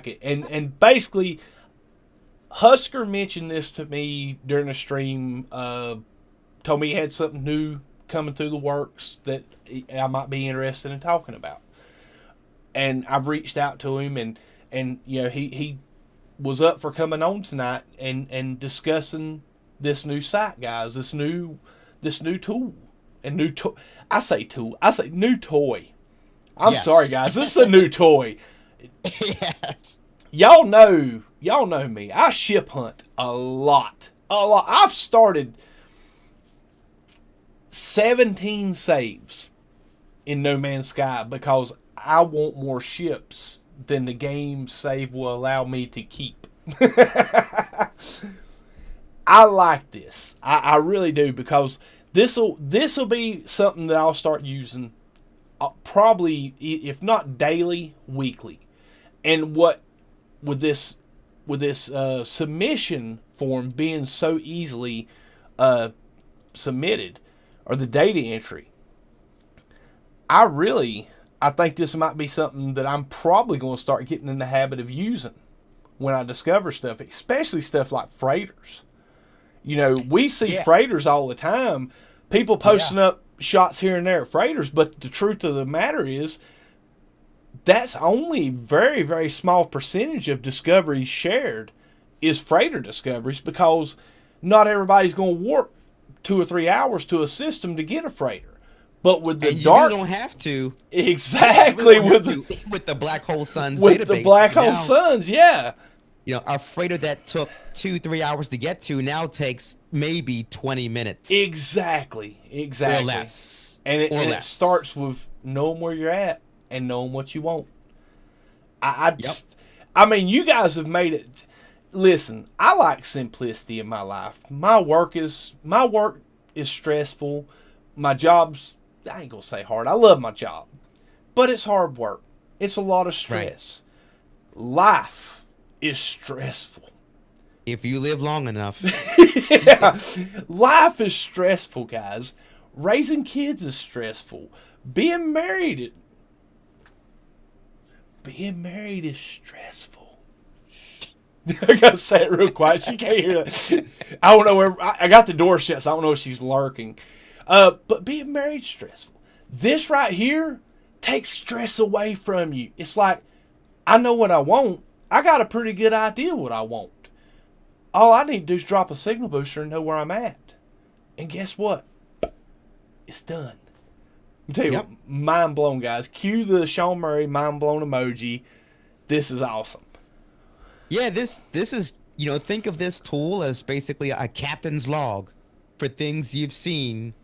it. And basically, Husker mentioned this to me during a stream. Told me he had something new coming through the works that I might be interested in talking about. And I've reached out to him, and he was up for coming on tonight and discussing this new site, guys. This new tool and I say tool. I say new toy. I'm sorry, guys. This is a new toy. Yes. Y'all know me. I ship hunt a lot. I've started 17 saves in No Man's Sky because I want more ships than the game save will allow me to keep. I like this. I really do, because this'll be something that I'll start using probably, if not daily, weekly. And what with this submission form being so easily submitted, or the data entry, I think this might be something that I'm probably going to start getting in the habit of using when I discover stuff, especially stuff like freighters. You know, we see freighters all the time, people posting up shots here and there at freighters, but the truth of the matter is that's only very, very small percentage of discoveries shared is freighter discoveries, because not everybody's going to warp 2 or 3 hours to a system to get a freighter. But with the dark, you don't have to. Exactly. With the Black Hole Suns with database. the Black Hole Suns, yeah. You know, a freighter that took 2-3 hours to get to now takes maybe 20 minutes. Exactly. Or less. And it starts with knowing where you're at and knowing what you want. I mean, you guys have made it. Listen, I like simplicity in my life. My work is stressful. My job's, I ain't gonna say hard. I love my job, but it's hard work. It's a lot of stress. Right. Life is stressful. If you live long enough. Yeah. Life is stressful, guys. Raising kids is stressful. Being married is stressful. I gotta say it real quiet. She can't hear that. I don't know where. I got the door shut, so I don't know if she's lurking. But being married is stressful. This right here takes stress away from you. It's like, I know what I want. I got a pretty good idea what I want. All I need to do is drop a signal booster and know where I'm at. And guess what? It's done. I'll tell you what, mind blown, guys. Cue the Sean Murray mind blown emoji. This is awesome. Yeah, this is, you know, think of this tool as basically a captain's log for things you've seen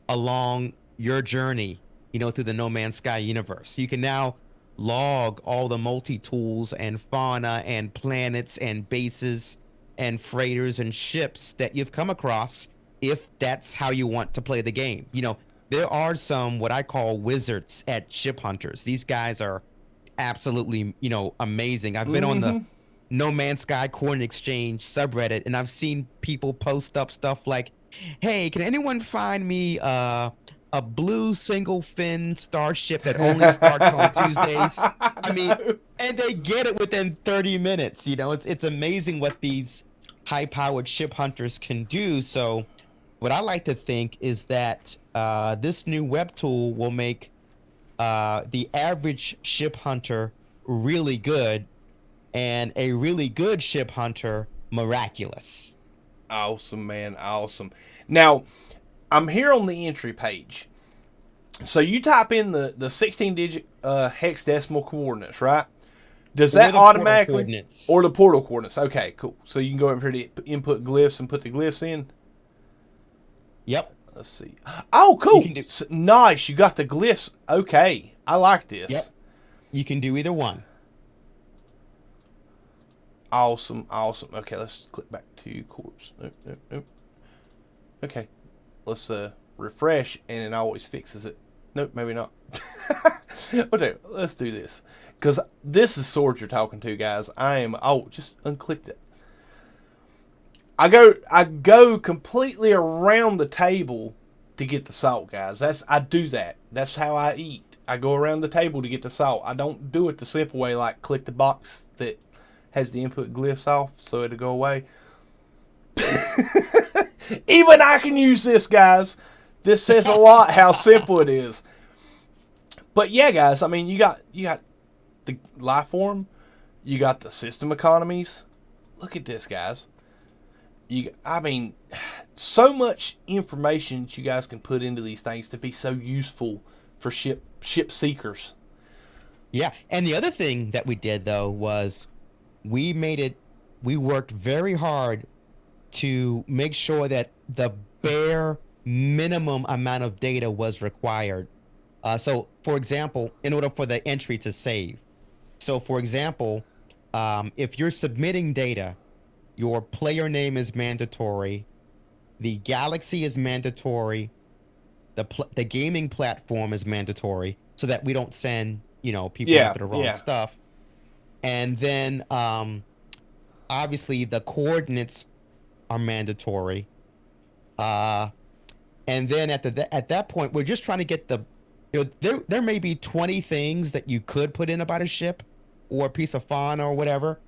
along your journey, you know, through the No Man's Sky universe. You can now log all the multi-tools and fauna and planets and bases and freighters and ships that you've come across, if that's how you want to play the game. You know, there are some what I call wizards at ship hunters. These guys are absolutely, you know, amazing. I've been on the No Man's Sky Coordinate Exchange subreddit, and I've seen people post up stuff like, hey, can anyone find me a blue single fin starship that only starts on Tuesdays? I mean, and they get it within 30 minutes. You know, it's amazing what these high-powered ship hunters can do. So what I like to think is that this new web tool will make the average ship hunter really good, and a really good ship hunter miraculous. Awesome, man. Awesome. Now, I'm here on the entry page. So you type in the 16-digit hexadecimal coordinates, right? Does that automatically... Or the portal coordinates. Okay, cool. So you can go over here to input glyphs and put the glyphs in? Yep. Let's see. Oh, cool. Nice. You got the glyphs. Okay. I like this. Yep. You can do either one. Awesome. Awesome. Okay, let's click back to course. Nope. Okay. Let's refresh, and it always fixes it. Nope, maybe not. Okay, let's do this. Because this is Sword you're talking to, guys. Just unclicked it. I go completely around the table to get the salt, guys. I do that. That's how I eat. I go around the table to get the salt. I don't do it the simple way, like click the box that has the input glyphs off so it'll go away. Even I can use this, guys. This says a lot how simple it is. But yeah, guys, I mean, you got the life form, you got the system economies, look at this, guys. I mean, so much information that you guys can put into these things to be so useful for ship seekers. Yeah, and the other thing that we did though was we worked very hard to make sure that the bare minimum amount of data was required. So, for example, in order for the entry to save. So, for example, if you're submitting data, your player name is mandatory, the galaxy is mandatory, the gaming platform is mandatory, so that we don't send people after the wrong stuff. And then obviously the coordinates are mandatory. And then at that point, we're just trying to get there may be 20 things that you could put in about a ship or a piece of fauna or whatever,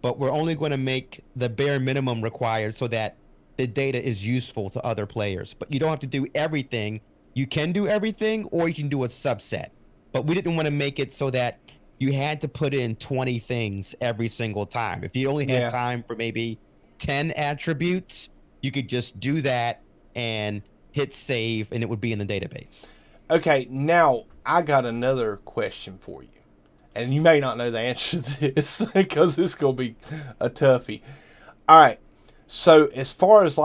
but we're only going to make the bare minimum required so that the data is useful to other players. But you don't have to do everything. You can do everything, or you can do a subset. But we didn't want to make it so that you had to put in 20 things every single time. If you only had time for maybe 10 attributes, you could just do that and hit save, and it would be in the database. Okay, now I got another question for you. And you may not know the answer to this because it's going to be a toughie. All right. So as far as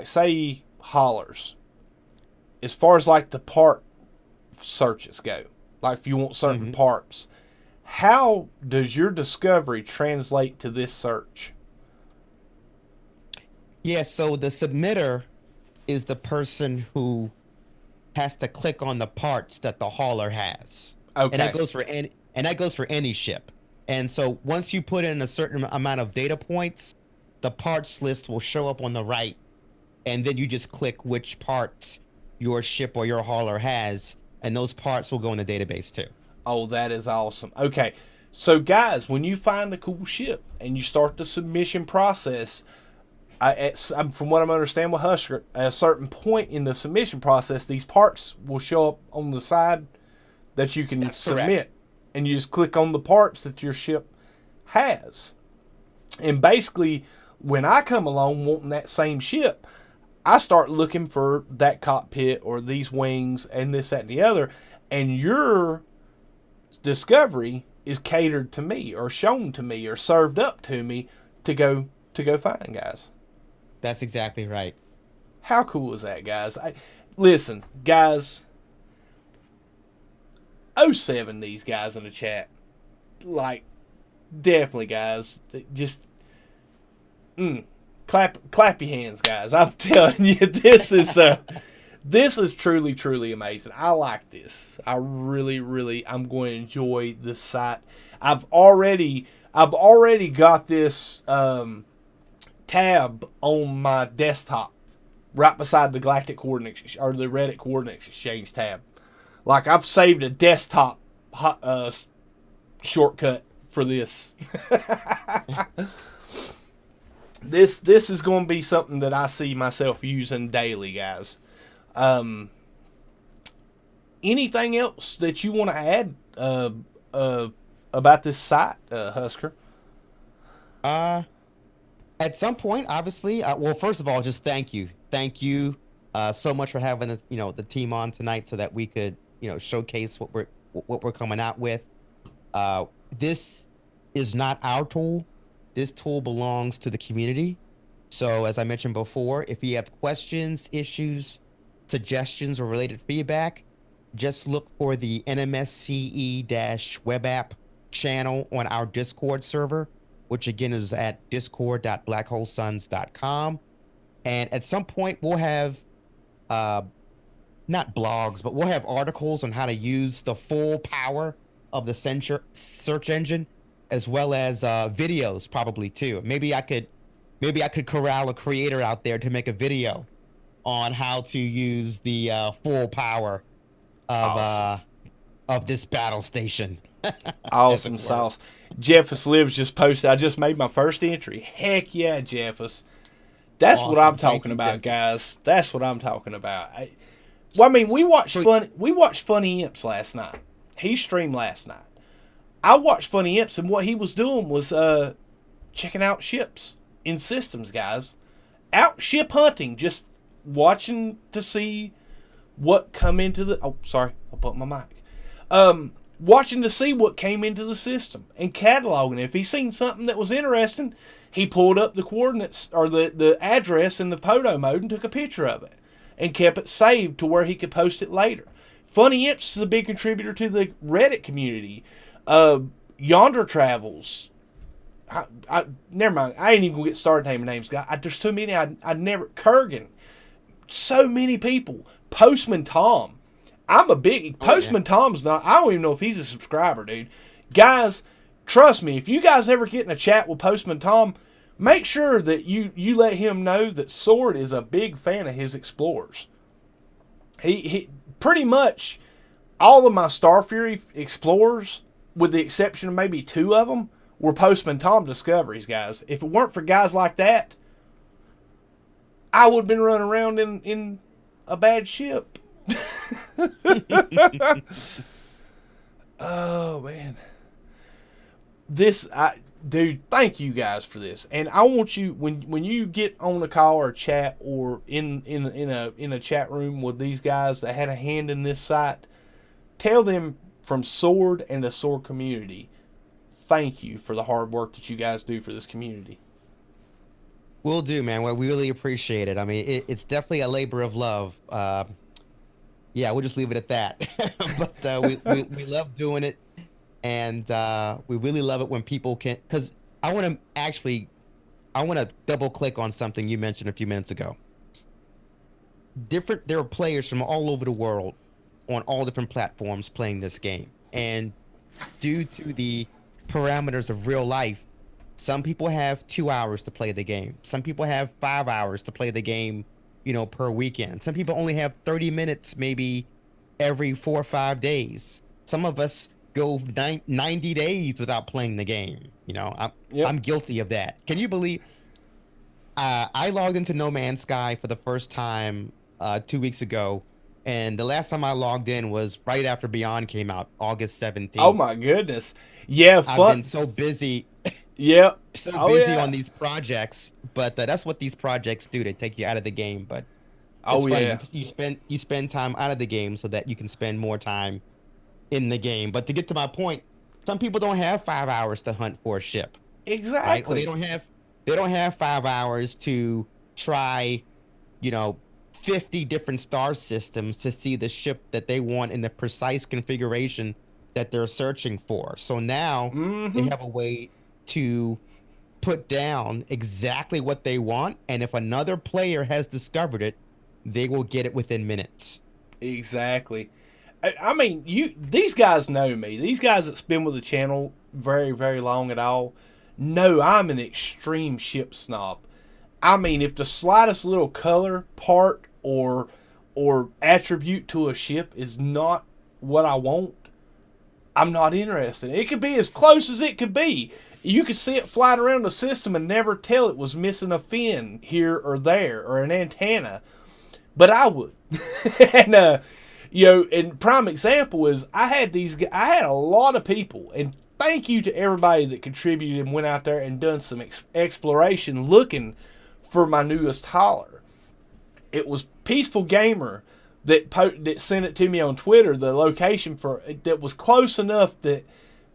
say hollers, as far as the part searches go, like if you want certain parts, how does your discovery translate to this search? Yeah, so the submitter is the person who has to click on the parts that the hauler has. Okay. And that goes for any ship. And so once you put in a certain amount of data points, the parts list will show up on the right, and then you just click which parts your ship or your hauler has, and those parts will go in the database too. Oh, that is awesome. Okay, so guys, when you find a cool ship and you start the submission process, from what I'm understanding with Husker, at a certain point in the submission process, these parts will show up on the side that you can submit. Correct. And you just click on the parts that your ship has. And basically, when I come along wanting that same ship, I start looking for that cockpit or these wings and this, that, and the other. And your discovery is catered to me or shown to me or served up to me to go find, guys. That's exactly right. How cool is that, guys? Listen, guys, 07 these guys in the chat. Like, definitely, guys. Just clap your hands, guys. I'm telling you, this is truly, truly amazing. I like this. I really, really, I'm going to enjoy the site. I've already got this tab on my desktop, right beside the galactic coordinates or the Reddit coordinates exchange tab. Like, I've saved a desktop shortcut for this. This is going to be something that I see myself using daily, guys. Anything else that you want to add about this site, Husker? At some point, obviously. Well, first of all, just thank you so much for having us, the team on tonight, so that we could showcase what we're coming out with. This is not our tool. This tool belongs to the community. So as I mentioned before, if you have questions, issues, suggestions, or related feedback, just look for the NMSCE-web app channel on our Discord server, which again is at discord.blackholesuns.com. And at some point we'll have not blogs, but we'll have articles on how to use the full power of the search engine, as well as videos probably too. Maybe I could corral a creator out there to make a video on how to use the full power of this battle station. Awesome sauce. Jeffus Lives just posted, I just made my first entry. Heck yeah, Jeffus. That's awesome. What I'm talking about, guys. That's what I'm talking about. We watched Funny Imps last night. He streamed last night. I watched Funny Imps, and what he was doing was checking out ships in systems, guys. Out ship hunting, just watching to see what come into the... Oh, sorry, I bumped my mic. Watching to see what came into the system and cataloging. If he seen something that was interesting, he pulled up the coordinates or the address in the photo mode and took a picture of it and kept it saved to where he could post it later. Funny Imps is a big contributor to the Reddit community. Yonder Travels. Never mind. I ain't even gonna get started naming names, guys. There's too many. I never. Kurgan. So many people. Postman Tom. I'm a big Postman Tom's not. I don't even know if he's a subscriber, dude. Guys, trust me. If you guys ever get in a chat with Postman Tom, make sure that you let him know that Sword is a big fan of his explorers. He pretty much all of my Star Fury explorers, with the exception of maybe 2 of them, were Postman Tom discoveries, guys. If it weren't for guys like that, I would have been running around in a bad ship. Oh, man. Dude, thank you guys for this. And I want you, when you get on a call or a chat or in a chat room with these guys that had a hand in this site, tell them from Sword and the Sword community, thank you for the hard work that you guys do for this community. Will do, man. Well, we really appreciate it. I mean, it's definitely a labor of love. Yeah, we'll just leave it at that. But we love doing it, and we really love it when people can. Because I want to double click on something you mentioned a few minutes ago. There are players from all over the world on all different platforms playing this game, and due to the parameters of real life, some people have 2 hours to play the game. Some people have 5 hours to play the game, per weekend. Some people only have 30 minutes, maybe every 4 or 5 days. Some of us go 90 days without playing the game. I'm guilty of that. Can you believe I logged into No Man's Sky for the first time 2 weeks ago, and the last time I logged in was right after Beyond came out, August 17th. Oh my goodness. Yeah, fun. I've been so busy. Yep. Busy on these projects, but that's what these projects do. They take you out of the game, but you spend time out of the game so that you can spend more time in the game. But to get to my point, some people don't have 5 hours to hunt for a ship. Exactly. Right? Or they don't have 5 hours to try, 50 different star systems to see the ship that they want in the precise configuration that they're searching for. So now they have a way to put down exactly what they want, and if another player has discovered it, they will get it within minutes. Exactly. I mean, these guys know me. These guys that's been with the channel very, very long at all know I'm an extreme ship snob. I mean, if the slightest little color, part, or attribute to a ship is not what I want, I'm not interested. It could be as close as it could be. You could see it flying around the system and never tell it was missing a fin here or there or an antenna. But I would. And, and prime example is I had a lot of people, and thank you to everybody that contributed and went out there and done some exploration looking for my newest holler. It was Peaceful Gamer that sent it to me on Twitter, the location for it, that was close enough that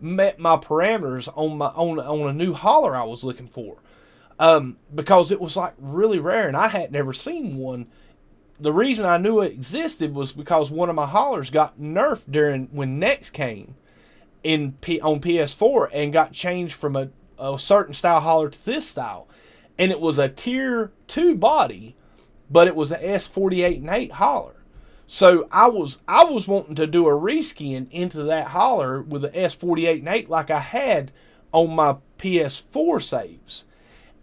met my parameters on a new holler I was looking for, because it was like really rare and I had never seen one. The reason I knew it existed was because one of my hollers got nerfed when Next came on PS4 and got changed from a certain style holler to this style, and it was a tier 2 body, but it was a S48 and 8 holler. So I was wanting to do a reskin into that holler with the S48 and 8 like I had on my PS4 saves.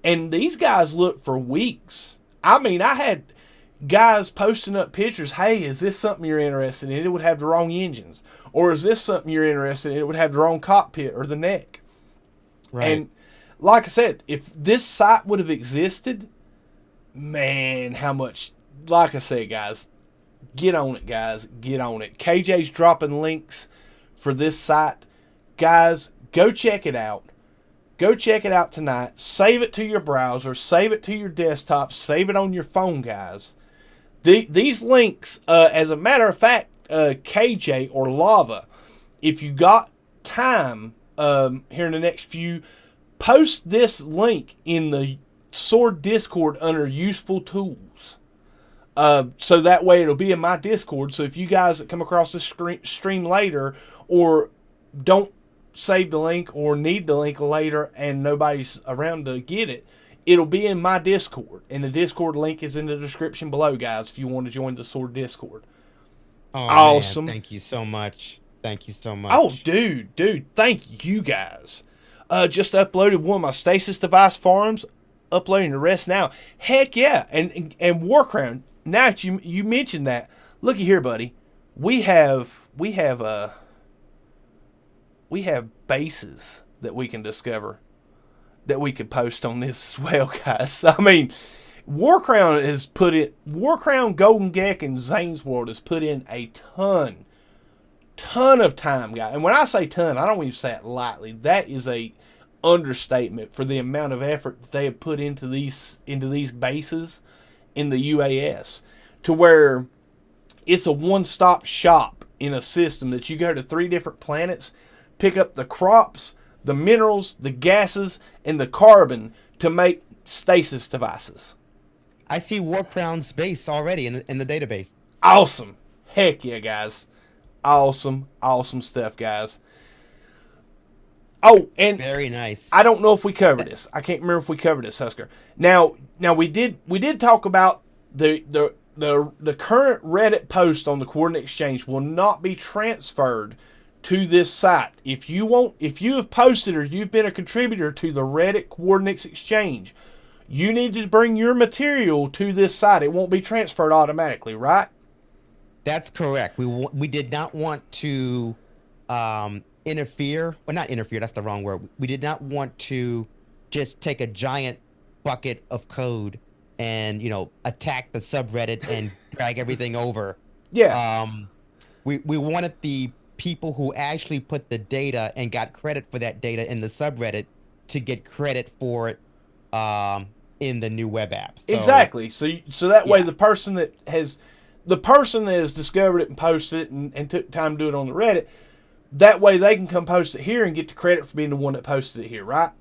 And these guys looked for weeks. I mean, I had guys posting up pictures, hey, is this something you're interested in? It would have the wrong engines. Or is this something you're interested in? It would have the wrong cockpit or the neck. Right. And like I said, if this site would have existed, man, how much, like I said, guys, get on it, guys. Get on it. KJ's dropping links for this site. Guys, go check it out. Go check it out tonight. Save it to your browser. Save it to your desktop. Save it on your phone, guys. These links, as a matter of fact, KJ or Lava, if you got time here in the next few, post this link in the Sword Discord under Useful Tools. So that way it'll be in my Discord. So if you guys that come across this stream later or don't save the link or need the link later and nobody's around to get it, it'll be in my Discord. And the Discord link is in the description below, guys, if you want to join the Sword Discord. Oh, awesome. Man, thank you so much. Thank you so much. Oh, dude, thank you guys. Just uploaded one of my stasis device farms. Uploading the rest now. Heck yeah. And Warcrown, now that you mentioned that, looky here, buddy. We have bases that we can discover that we could post on this as well, guys. I mean, Warcrown, Golden Gek, and Xaines World has put in a ton of time, guys. And when I say ton, I don't even say it lightly. That is a understatement for the amount of effort that they have put into these bases in the UAS, to where it's a one-stop shop in a system that you go to 3 different planets, pick up the crops, the minerals, the gases, and the carbon to make stasis devices. I see Warcrown's base already in the database. Awesome. Heck yeah, guys. Awesome stuff, guys. Oh, and very nice. I don't know if we covered this. I can't remember if we covered this, Husker. Now we did talk about the current Reddit post on the Coordinate Exchange will not be transferred to this site. If you have posted or you've been a contributor to the Reddit Coordinates Exchange, you need to bring your material to this site. It won't be transferred automatically, right? That's correct. We did not want to interfere. Well, not interfere. That's the wrong word. We did not want to just take a giant bucket of code and attack the subreddit and drag everything over. Yeah. We wanted the people who actually put the data and got credit for that data in the subreddit to get credit for it in the new web app. So, exactly. So that way the person that has discovered it and posted it and took time to do it on the Reddit, that way they can come post it here and get the credit for being the one that posted it here, right?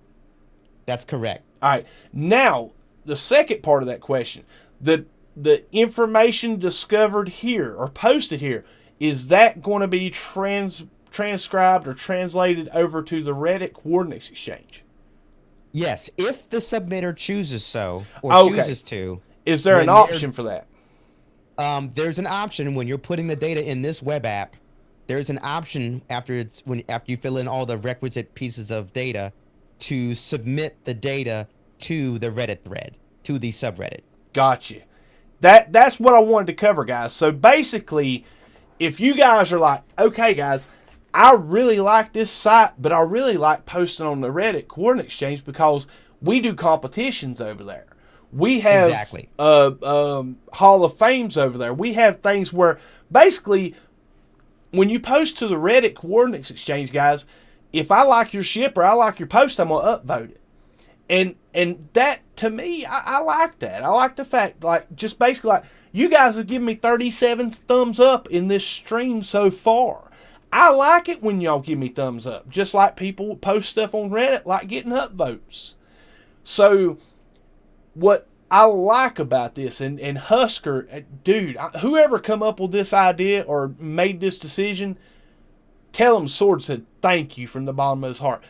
That's correct. All right. Now, the second part of that question, the information discovered here or posted here, is that going to be transcribed or translated over to the Reddit Coordinates Exchange? Yes, if the submitter chooses so or chooses to. Is there an option for that? There's an option when you're putting the data in this web app. There's an option after you fill in all the requisite pieces of data to submit the data to the Reddit thread, to the subreddit. Gotcha. That's what I wanted to cover, guys. So basically, if you guys are like, okay, guys, I really like this site, but I really like posting on the Reddit Coordinate Exchange because we do competitions over there. We have Hall of Fames over there. We have things where basically when you post to the Reddit Coordinates Exchange, guys, if I like your ship or I like your post, I'm going to upvote it. And that, to me, I like that. I like the fact, just basically you guys have given me 37 thumbs up in this stream so far. I like it when y'all give me thumbs up. Just like people post stuff on Reddit, like getting upvotes. So, what I like about this, and Husker, dude, whoever come up with this idea or made this decision, tell them Sword said thank you from the bottom of his heart.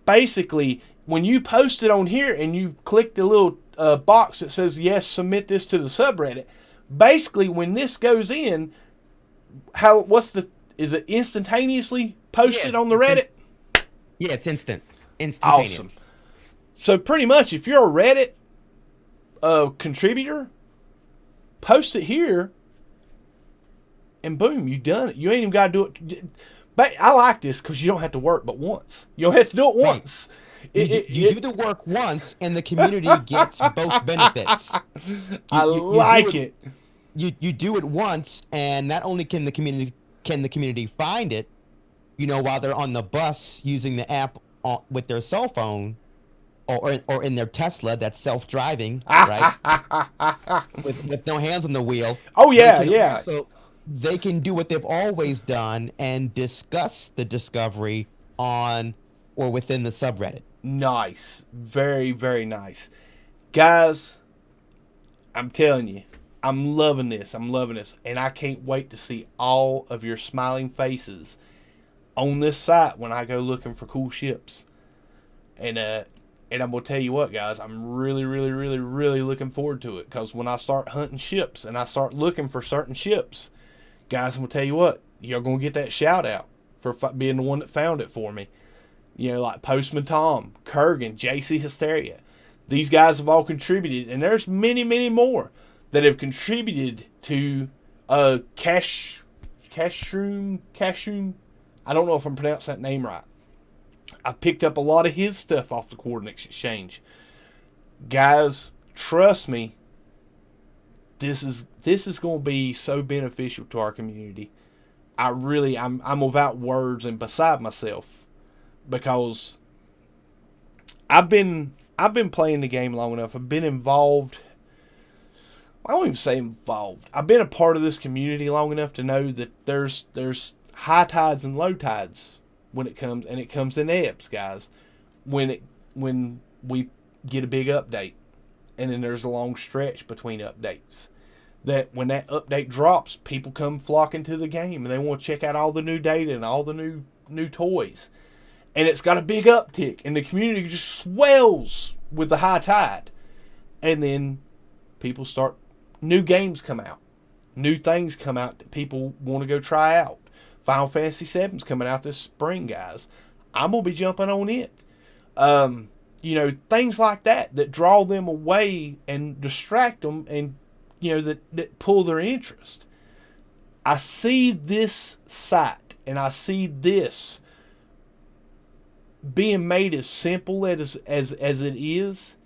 Basically, when you post it on here and you click the little box that says, yes, submit this to the subreddit, basically when this goes in, is it instantaneously posted on the Reddit? Yeah, it's instantaneous. Awesome. So pretty much if you're a Reddit contributor, post it here and boom, you done it. You ain't even got to do it. But I like this because you don't have to work but once. You don't have to do it once. You do the work once and the community gets both benefits. I like it. You do it once and not only can the community find it, while they're on the bus using the app with their cell phone, or in their Tesla that's self-driving, right? With no hands on the wheel. Oh They yeah, can yeah. also they can do what they've always done and discuss the discovery on or within the subreddit. Nice. Very, very nice. Guys, I'm telling you, I'm loving this. I'm loving this. And I can't wait to see all of your smiling faces on this site when I go looking for cool ships. And I'm gonna tell you what, guys, I'm really, really, really, really looking forward to it. Because when I start hunting ships and I start looking for certain ships, guys, I'm gonna tell you what, you're gonna get that shout out for being the one that found it for me. You know, like Postman Tom, Kurgan, JC Hysteria. These guys have all contributed, and there's many, many more that have contributed to Cashroom. I don't know if I'm pronouncing that name right. I picked up a lot of his stuff off the Coordinates Exchange. Guys, trust me, this is going to be so beneficial to our community. I'm without words and beside myself because I've been playing the game long enough. I've been involved. I won't even say involved. I've been a part of this community long enough to know that there's high tides and low tides when it comes, and it comes in ebbs, guys. When we get a big update, and then there's a long stretch between updates. That when that update drops, people come flocking to the game and they want to check out all the new data and all the new toys. And it's got a big uptick, and the community just swells with the high tide. And then new games come out, new things come out that people want to go try out. Final Fantasy VII's coming out this spring, guys. I'm gonna be jumping on it. Things like that draw them away and distract them, and that pull their interest. I see this site, and I see this being made as simple as it is,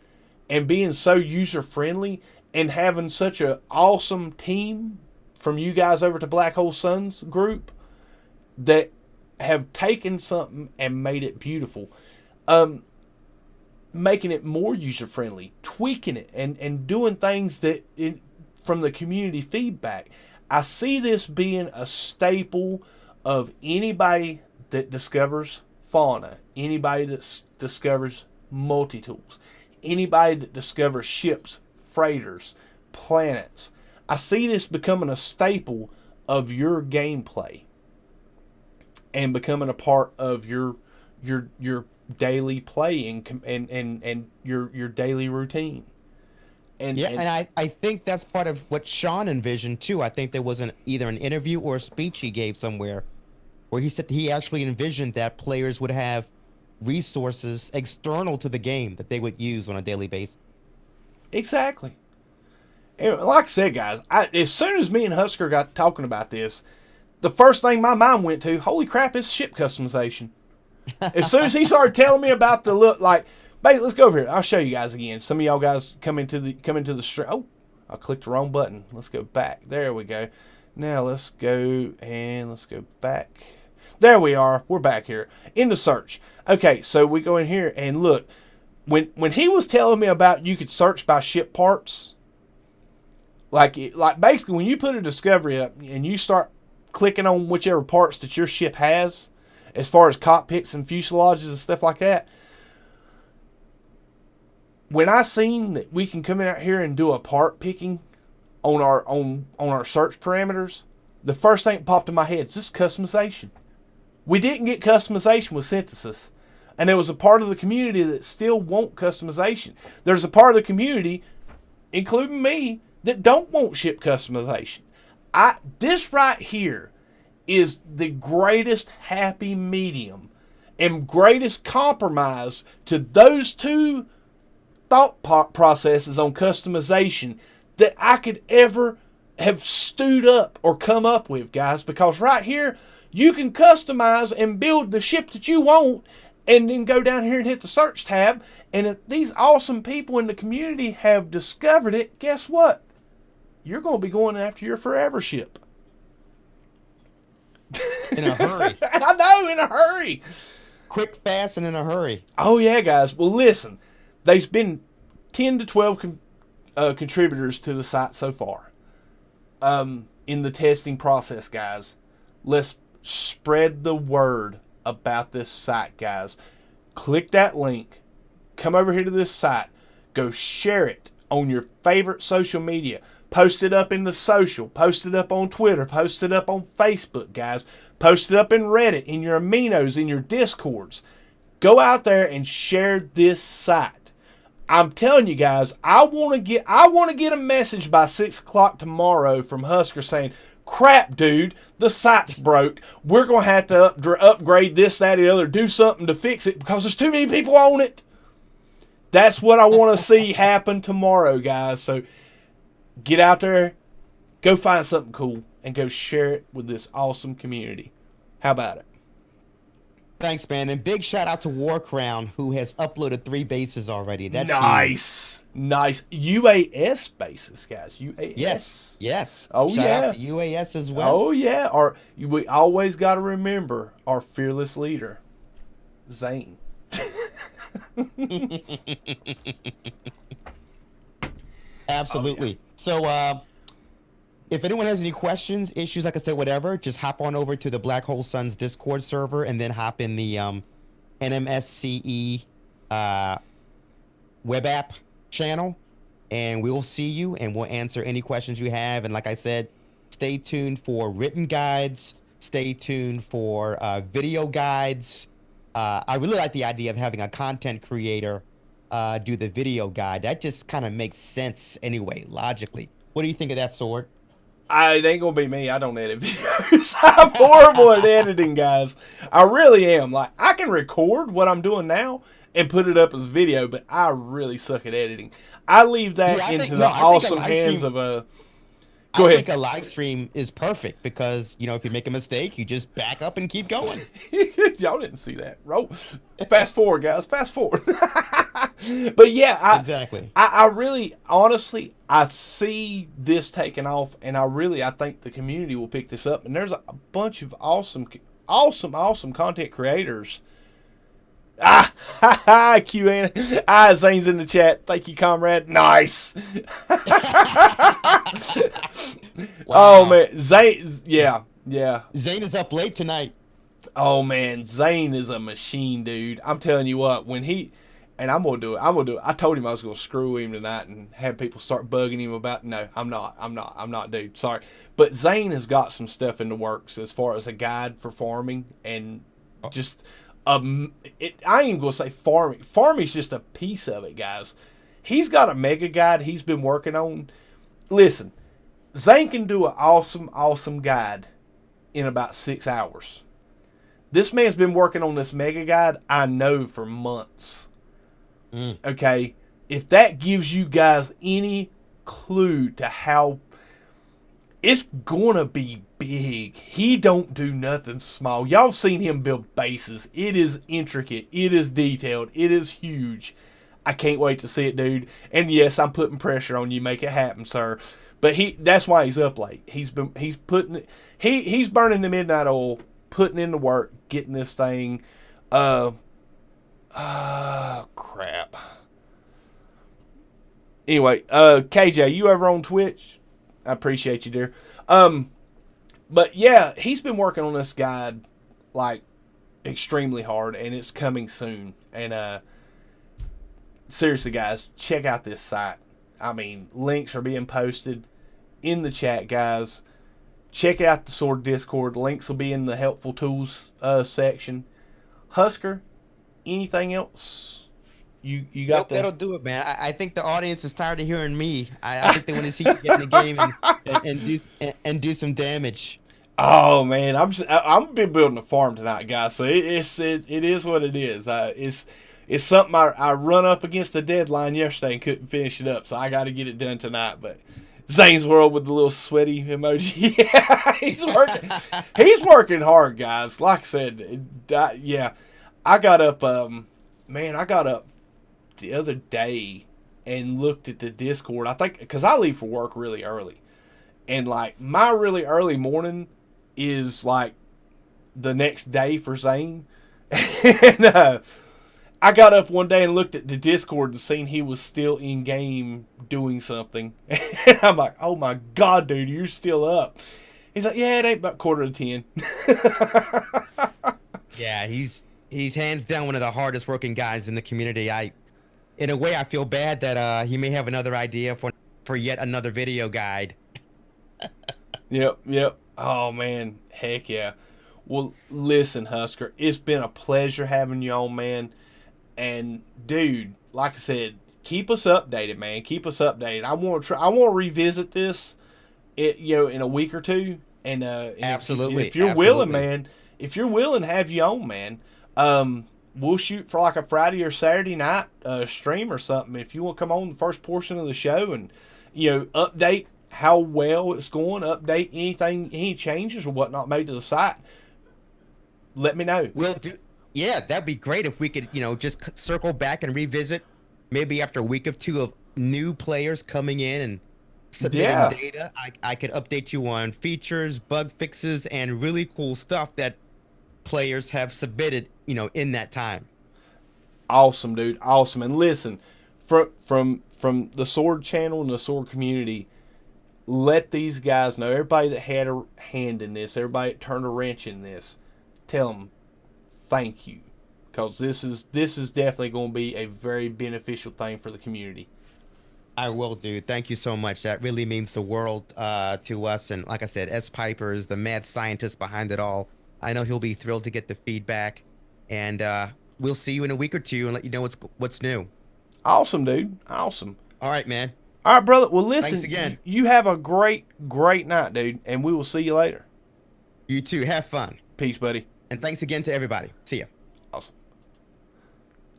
and being so user friendly, and having such an awesome team from you guys over to Black Hole Suns group that have taken something and made it beautiful, making it more user friendly, tweaking it, and doing things from the community feedback. I see this being a staple of anybody that discovers fauna, anybody that discovers multi-tools, anybody that discovers ships, freighters, planets. I see this becoming a staple of your gameplay and becoming a part of your daily play and your daily routine. And I think that's part of what Sean envisioned too. I think there was either an interview or a speech he gave somewhere where he said he actually envisioned that players would have resources external to the game that they would use on a daily basis. Exactly. And like I said, guys, as soon as me and Husker got talking about this, the first thing my mind went to, holy crap, is ship customization. As soon as he started telling me about the look, like, babe, let's go over here. I'll show you guys again. Some of y'all guys come into the stream. Oh, I clicked the wrong button. Let's go back. There we go. Now let's go back. There we are. We're back here in the search. Okay, so we go in here and look. When he was telling me about you could search by ship parts, like basically when you put a discovery up and you start clicking on whichever parts that your ship has, as far as cockpits and fuselages and stuff like that. When I seen that we can come in out here and do a part picking on our search parameters, the first thing that popped in my head is this customization. We didn't get customization with synthesis, and there was a part of the community that still want customization. There's a part of the community, including me, that don't want ship customization. This right here is the greatest happy medium and greatest compromise to those two thought processes on customization that I could ever have stewed up or come up with, guys. Because right here, you can customize and build the ship that you want, and then go down here and hit the search tab. And if these awesome people in the community have discovered it, guess what? You're going to be going after your forever ship. In a hurry. I know, in a hurry. Quick, fast, and in a hurry. Oh, yeah, guys. Well, listen. there's been 10 to 12 contributors to the site so far. In the testing process, guys. Let's spread the word about this site, guys. Click that link. Come over here to this site. Go share it on your favorite social media. Post it up in the social. Post it up on Twitter. Post it up on Facebook, guys. Post it up in Reddit, in your aminos, in your Discords. Go out there and share this site. I'm telling you guys, I want to get a message by 6 o'clock tomorrow from Husker saying, crap, dude, the site's broke. We're going to have to upgrade this, that, and the other, do something to fix it because there's too many people on it. That's what I want to see happen tomorrow, guys. So get out there, go find something cool, and go share it with this awesome community. How about it? Thanks, man. And big shout out to War Crown, who has uploaded 3 bases already. That's nice. Huge. Nice. UAS bases, guys. UAS. Yes. Oh, shout out to UAS as well. Oh, yeah. We always got to remember our fearless leader, Xaine. Absolutely. So, if anyone has any questions, issues, like I said, whatever, just hop on over to the Black Hole Suns Discord server and then hop in the NMSCE web app channel, and we will see you and we'll answer any questions you have. And like I said, stay tuned for written guides. Stay tuned for video guides. I really like the idea of having a content creator do the video guide. That just kind of makes sense anyway, logically. What do you think of that, Sword? It ain't gonna be me. I don't edit videos. I'm horrible at editing, guys. I really am. Like, I can record what I'm doing now and put it up as video, but I really suck at editing. I leave that into the awesome hands of a... Go ahead. I think a live stream is perfect because, you know, if you make a mistake, you just back up and keep going. Y'all didn't see that. Roll. Fast forward, guys. Fast forward. But yeah, exactly. I really, honestly, I see this taking off, and I think the community will pick this up. And there's a bunch of awesome content creators. Q&A. Xaines in the chat. Thank you, comrade. Nice. Wow. Oh man, Xaine. Yeah. Xaine is up late tonight. Oh man, Xaine is a machine, dude. I'm telling you what. I'm gonna do it. I told him I was gonna screw him tonight and have people start bugging him about. No, I'm not, dude. Sorry, but Xaine has got some stuff in the works as far as a guide for farming and just. I ain't gonna say farming. Farming's just a piece of it, guys. He's got a mega guide he's been working on. Listen, Xaine can do an awesome guide in about 6 hours. This man's been working on this mega guide, I know, for months. Okay? If that gives you guys any clue to how it's gonna be big. He don't do nothing small. Y'all seen him build bases. It is intricate. It is detailed. It is huge. I can't wait to see it, dude. And yes, I'm putting pressure on you. Make it happen, sir. But that's why he's up late. He's burning the midnight oil, putting in the work, getting this thing. Crap. Anyway, KJ, you ever on Twitch? I appreciate you, dear. But yeah, he's been working on this guide like extremely hard, and it's coming soon. And seriously, guys, check out this site. I mean, links are being posted in the chat, guys. Check out the Sword Discord. Links will be in the helpful tools section. Husker, anything else? You got that? That'll do it, man. I think the audience is tired of hearing me. I think they want to see you get in the game and do some damage. Oh man, I'm been building a farm tonight, guys. So it is what it is. It's something I run up against the deadline yesterday and couldn't finish it up, so I got to get it done tonight. But Zaine's World with the little sweaty emoji. Yeah, he's working. He's working hard, guys. Like I said, yeah, I got up. I got up the other day and looked at the Discord. I think because I leave for work really early, and like my really early morning is like the next day for Xaine, and I got up one day and looked at the Discord and seen he was still in game doing something. And I'm like, oh my God, dude, you're still up. He's like, yeah, it ain't about 9:45. Yeah, he's hands down one of the hardest working guys in the community. In a way, I feel bad that he may have another idea for yet another video guide. Yep. Oh, man. Heck yeah. Well, listen, Husker, it's been a pleasure having you on, man. And, dude, like I said, keep us updated, man. Keep us updated. I want to revisit this, in a week or two. And Absolutely. if you're willing, man, have you on, man. We'll shoot for like a Friday or Saturday night stream or something. If you want to come on the first portion of the show and, update how well it's going, update any changes or whatnot made to the site, let me know. We'll do. Yeah, that'd be great if we could, just circle back and revisit maybe after a week or two of new players coming in and submitting data. I could update you on features, bug fixes, and really cool stuff that players have submitted, in that time. Awesome, dude. Awesome. And listen, from the Sword channel and the Sword community, let these guys know, everybody that had a hand in this, everybody that turned a wrench in this, tell them thank you, because this is definitely going to be a very beneficial thing for the community. I will do. Thank you so much. That really means the world to us. And like I said, S. Piper is the mad scientist behind it all. I know he'll be thrilled to get the feedback, and we'll see you in a week or two and let you know what's new. Awesome, dude. Awesome. All right, man. All right, brother. Well, listen. Thanks again. You have a great night, dude, and we will see you later. You too. Have fun. Peace, buddy. And thanks again to everybody. See ya. Awesome.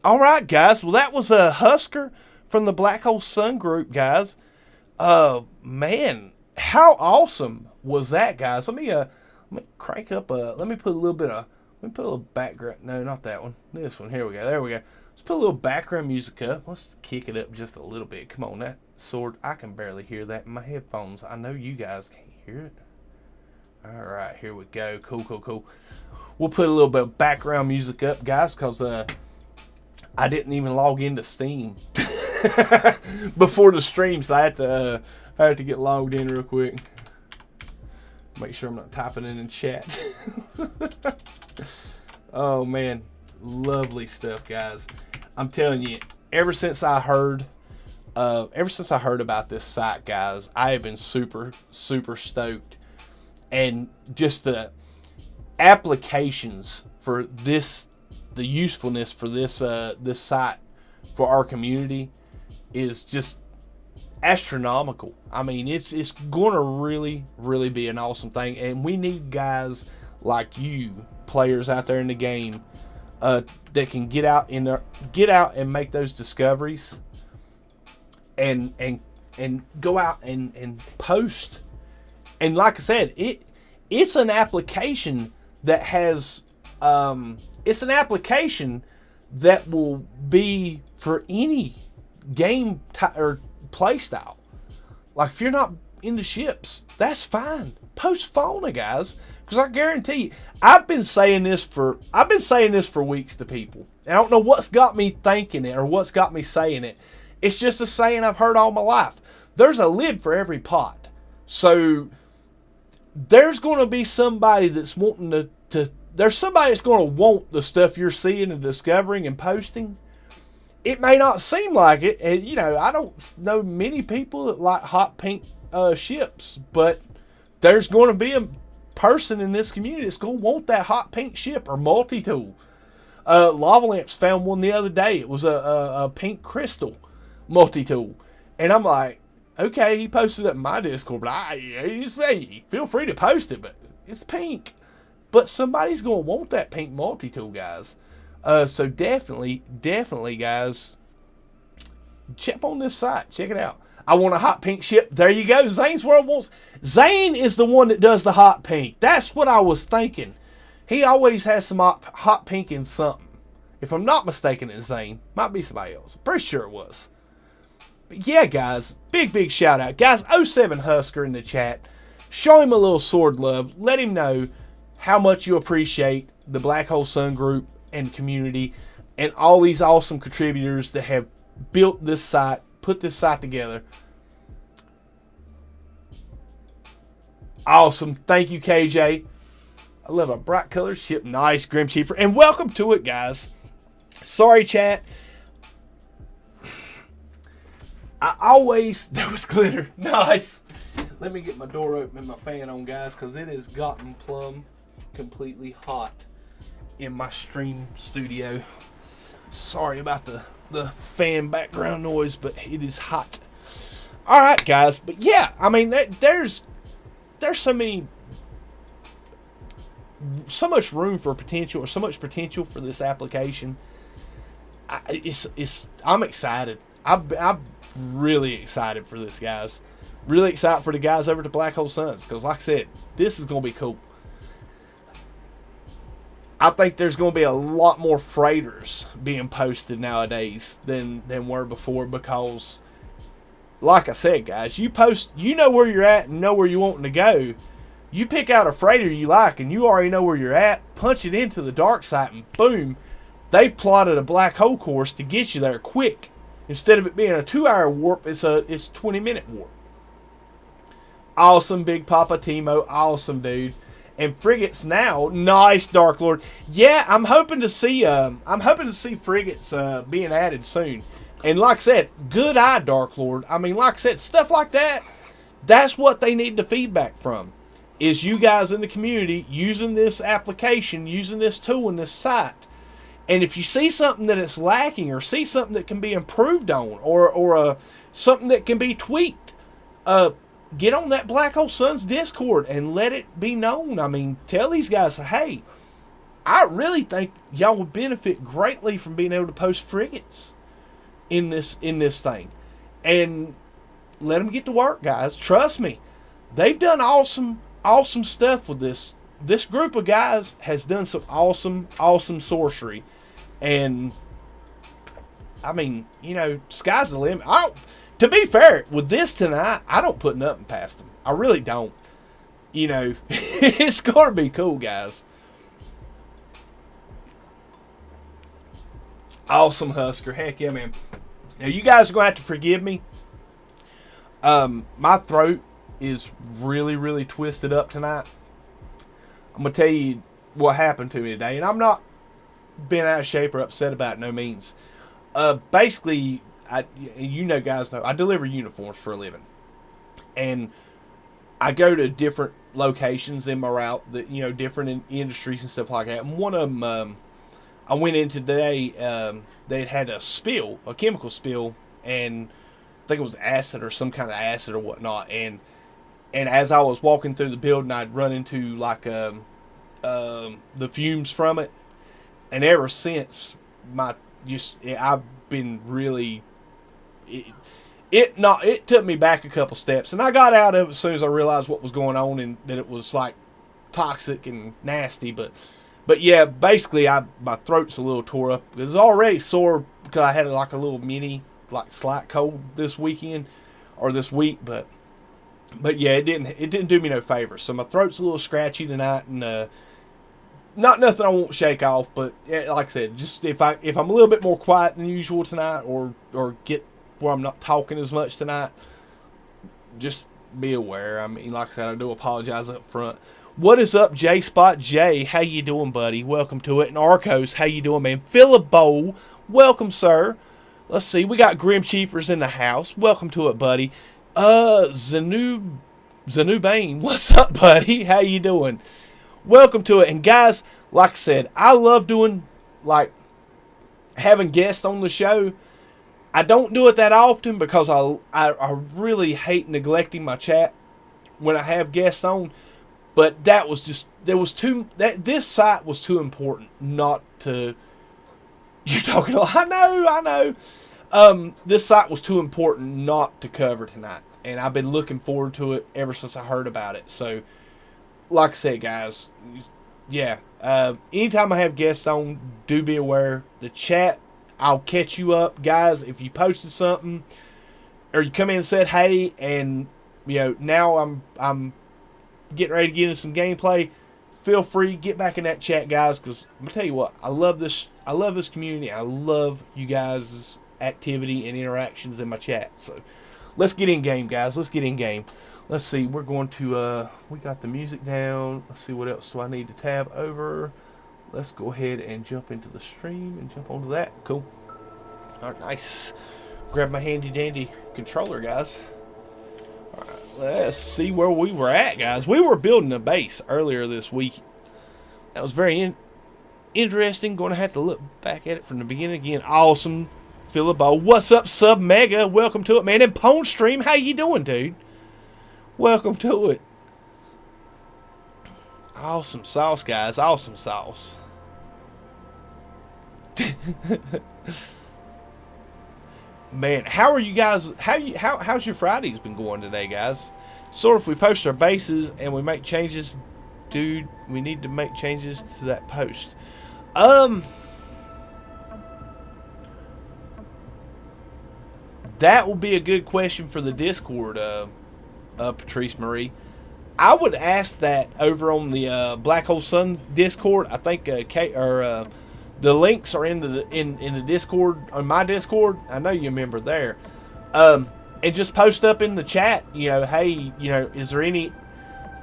All right, guys. Well, that was a Husker from the Black Hole Sun group, guys. Man, how awesome was that, guys? Let me crank up. Let me put a little background. No, not that one. This one. Here we go. There we go. Let's put a little background music up. Let's kick it up just a little bit. Come on, that sword. I can barely hear that in my headphones. I know you guys can't hear it. All right, here we go. Cool. We'll put a little bit of background music up, guys, because I didn't even log into Steam before the stream, so I had to get logged in real quick. Make sure I'm not typing it in chat. Oh man, lovely stuff, guys. I'm telling you, ever since I heard about this site, guys, I have been super stoked. And just the applications for this, the usefulness for this site for our community is just astronomical. I mean, it's going to really be an awesome thing, and we need guys like you, players out there in the game, that can get out and make those discoveries, and go out and post. And like I said, it's an application that has it's an application that will be for any game or play style. Like if you're not into ships, that's fine. Post Fauna, guys, because I guarantee you, I've been saying this for weeks to people. I don't know what's got me thinking it or what's got me saying it. It's just a saying I've heard all my life. There's a lid for every pot. So there's going to be somebody that's wanting there's somebody that's going to want the stuff you're seeing and discovering and posting. It may not seem like it, and I don't know many people that like hot pink ships, but there's going to be a person in this community that's going to want that hot pink ship or multi-tool. Lava Lamps found one the other day. It was a pink crystal multi-tool, and I'm like, okay, he posted it in my Discord, but you say feel free to post it, but it's pink. But somebody's going to want that pink multi-tool, guys. So definitely, guys, check on this site. Check it out. I want a hot pink ship. There you go. Xaine's World wants. Xaine is the one that does the hot pink. That's what I was thinking. He always has some hot pink in something. If I'm not mistaken, it's Xaine. Might be somebody else. I'm pretty sure it was. But yeah, guys, big shout out. Guys, 07 Husker in the chat. Show him a little sword love. Let him know how much you appreciate the Black Hole Sun group and community. and all these awesome contributors that have built this site, put this site together. Awesome. Thank you, KJ. I love a bright colored ship. Nice, Grim Cheaper. And welcome to it, guys. Sorry, chat. There was glitter. Nice. Let me get my door open and my fan on, guys, because it has gotten plumb completely hot in my stream studio. Sorry about the fan background noise, but it is hot. All right, guys. But yeah, I mean, there's so much room for potential, or so much potential for this application. I'm excited. I'm really excited for this, guys. Really excited for the guys over at Black Hole Suns, because like I said, this is going to be cool. I think there's going to be a lot more freighters being posted nowadays than were before, because like I said, guys, you post, you know where you're at and know where you're wanting to go. You pick out a freighter you like and you already know where you're at, punch it into the dark side, and boom, they've plotted a black hole course to get you there quick. Instead of it being a 2-hour warp, it's a 20-minute warp. Awesome, Big Papa Timo. Awesome, dude. And frigates now. Nice, Dark Lord. Yeah, I'm hoping to see frigates being added soon. And like I said, good eye, Dark Lord. I mean, like I said, stuff like that, that's what they need the feedback from. Is you guys in the community using this application, using this tool and this site. And if you see something that is lacking, or see something that can be improved on, or something that can be tweaked, get on that Black Hole Suns Discord and let it be known. I mean, tell these guys, hey, I really think y'all would benefit greatly from being able to post frigates in this thing. And let them get to work, guys. Trust me. They've done awesome stuff with this. This group of guys has done some awesome sorcery. And I mean, you know, sky's the limit. To be fair, with this tonight, I don't put nothing past them. I really don't. You know, it's going to be cool, guys. Awesome, Husker. Heck yeah, man. Now, you guys are going to have to forgive me. My throat is really, really twisted up tonight. I'm going to tell you what happened to me today. And I'm not being out of shape or upset about it, no means. Basically, guys know, I deliver uniforms for a living. And I go to different locations in my route that, you know, different industries and stuff like that. And one of them, I went in today, they had a spill, a chemical spill, and I think it was acid or some kind of acid or whatnot. And as I was walking through the building, I'd run into like the fumes from it. And ever since, I've been really, it took me back a couple steps, and I got out of it as soon as I realized what was going on and that it was like toxic and nasty. But yeah, basically, my throat's a little tore up. It was already sore because I had like a little mini, like slight cold this weekend or this week, but yeah, it didn't do me no favors. So my throat's a little scratchy tonight, and not nothing I won't shake off. But yeah, like I said, just if I'm a little bit more quiet than usual tonight, or get where I'm not talking as much tonight, just be aware. I mean, like I said, I do apologize up front. What is up, J Spot J? How you doing, buddy? Welcome to it. And Arcos, how you doing, man? Philip Bowl, welcome, sir. Let's see, we got Grim Chiefers in the house. Welcome to it, buddy. Zanu Bane, what's up, buddy? How you doing? Welcome to it. And guys, like I said, I love doing, like, having guests on the show. I don't do it that often because I really hate neglecting my chat when I have guests on. But that was just, this site was too important not to, you're talking, I know. This site was too important not to cover tonight. And I've been looking forward to it ever since I heard about it. So, like I said, guys, yeah. Anytime I have guests on, do be aware. The chat, I'll catch you up, guys. If you posted something, or you come in and said, hey, and, you know, now I'm getting ready to get into some gameplay, feel free, get back in that chat, guys, because I'm going to tell you what, I love this I love this community. I love you guys' activity and interactions in my chat. So let's get in game, guys. Let's get in game. Let's see. We're going to, we got the music down. Let's see what else do I need to tab over. Let's go ahead and jump into the stream and jump onto that. Cool. All right, nice. Grab my handy dandy controller, guys. All right, let's see where we were at, guys. We were building a base earlier this week. That was very interesting. Going to have to look back at it from the beginning again. Awesome. Philippo. What's up, Sub Mega? Welcome to it, man. And Pone Stream, how you doing, dude? Welcome to it. Awesome sauce, guys. Awesome sauce. Man, how are you guys? How's your Fridays been going today, guys? So if we post our bases and we make changes, dude, we need to make changes to that post. That will be a good question for the Discord, Patrice Marie. I would ask that over on the Black Hole Sun Discord. I think the links are in the Discord, on my Discord. I know you remember there. And just post up in the chat, you know, hey, you know, is there any,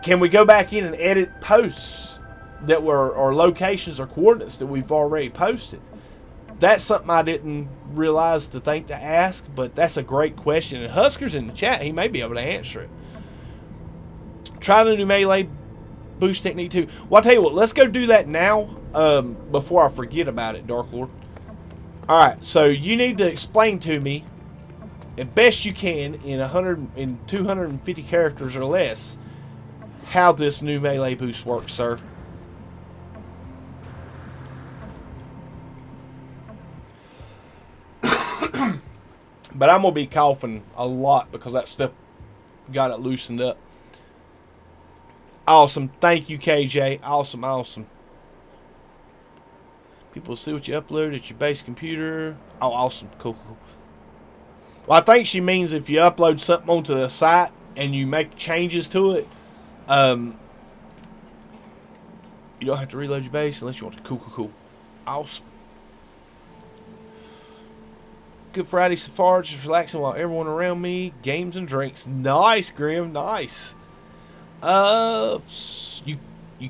can we go back in and edit posts that were, or locations or coordinates that we've already posted? That's something I didn't realize to think to ask, but that's a great question. And Husker's in the chat, he may be able to answer it. Try the new melee boost technique too. Well, I'll tell you what, let's go do that now, before I forget about it, Dark Lord. Alright, so you need to explain to me, as best you can, in 250 characters or less, how this new melee boost works, sir. But I'm going to be coughing a lot because that stuff got it loosened up. Awesome. Thank you, KJ. Awesome, awesome. People see what you upload at your base computer. Oh, awesome. Cool, cool. Well, I think she means if you upload something onto the site and you make changes to it, you don't have to reload your base unless you want to. Cool, cool, cool. Awesome. Good Friday so far, just relaxing while everyone around me games and drinks. Nice, Grim, nice. You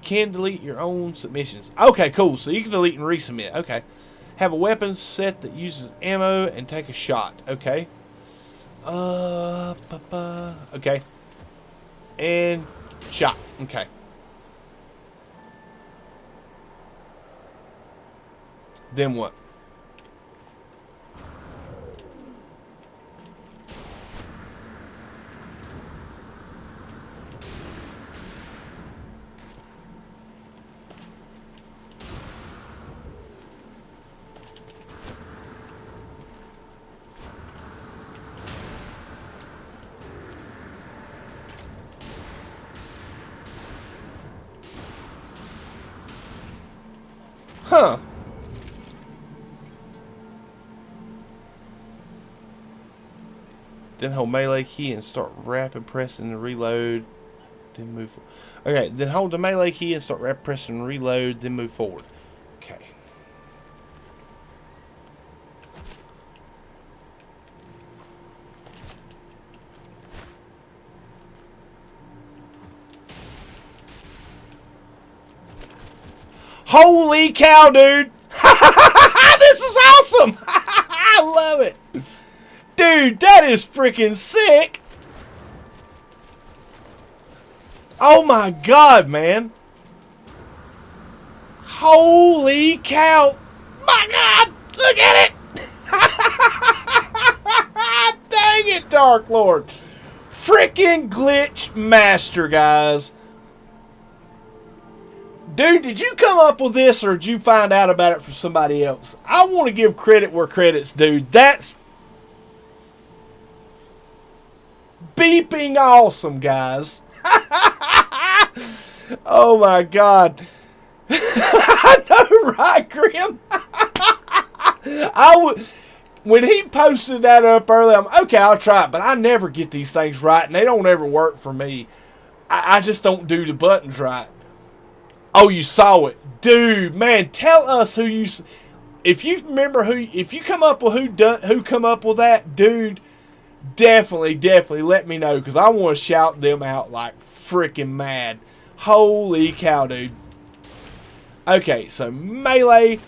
can delete your own submissions. Okay, cool. So you can delete and resubmit. Okay. Have a weapon set that uses ammo and take a shot. Okay. Okay. And shot. Okay. Then what? Huh. Then hold melee key and start rapid pressing and reload. Then move forward. Okay, then hold the melee key and start rapid pressing and reload. Then move forward. Okay. Holy cow, dude! This is awesome! I love it! Dude, that is freaking sick! Oh my god, man! Holy cow! My god! Look at it! Dang it, Dark Lord! Freaking glitch master, guys! Dude, did you come up with this or did you find out about it from somebody else? I want to give credit where credit's due. That's beeping awesome, guys. Oh my god. I know, right, Grim? When he posted that up earlier, okay, I'll try it, but I never get these things right, and they don't ever work for me. I just don't do the buttons right. Oh, you saw it. Dude, man, tell us who you... If you remember if you come up with who come up with that, dude, definitely let me know, because I want to shout them out like freaking mad. Holy cow, dude. Okay, so melee.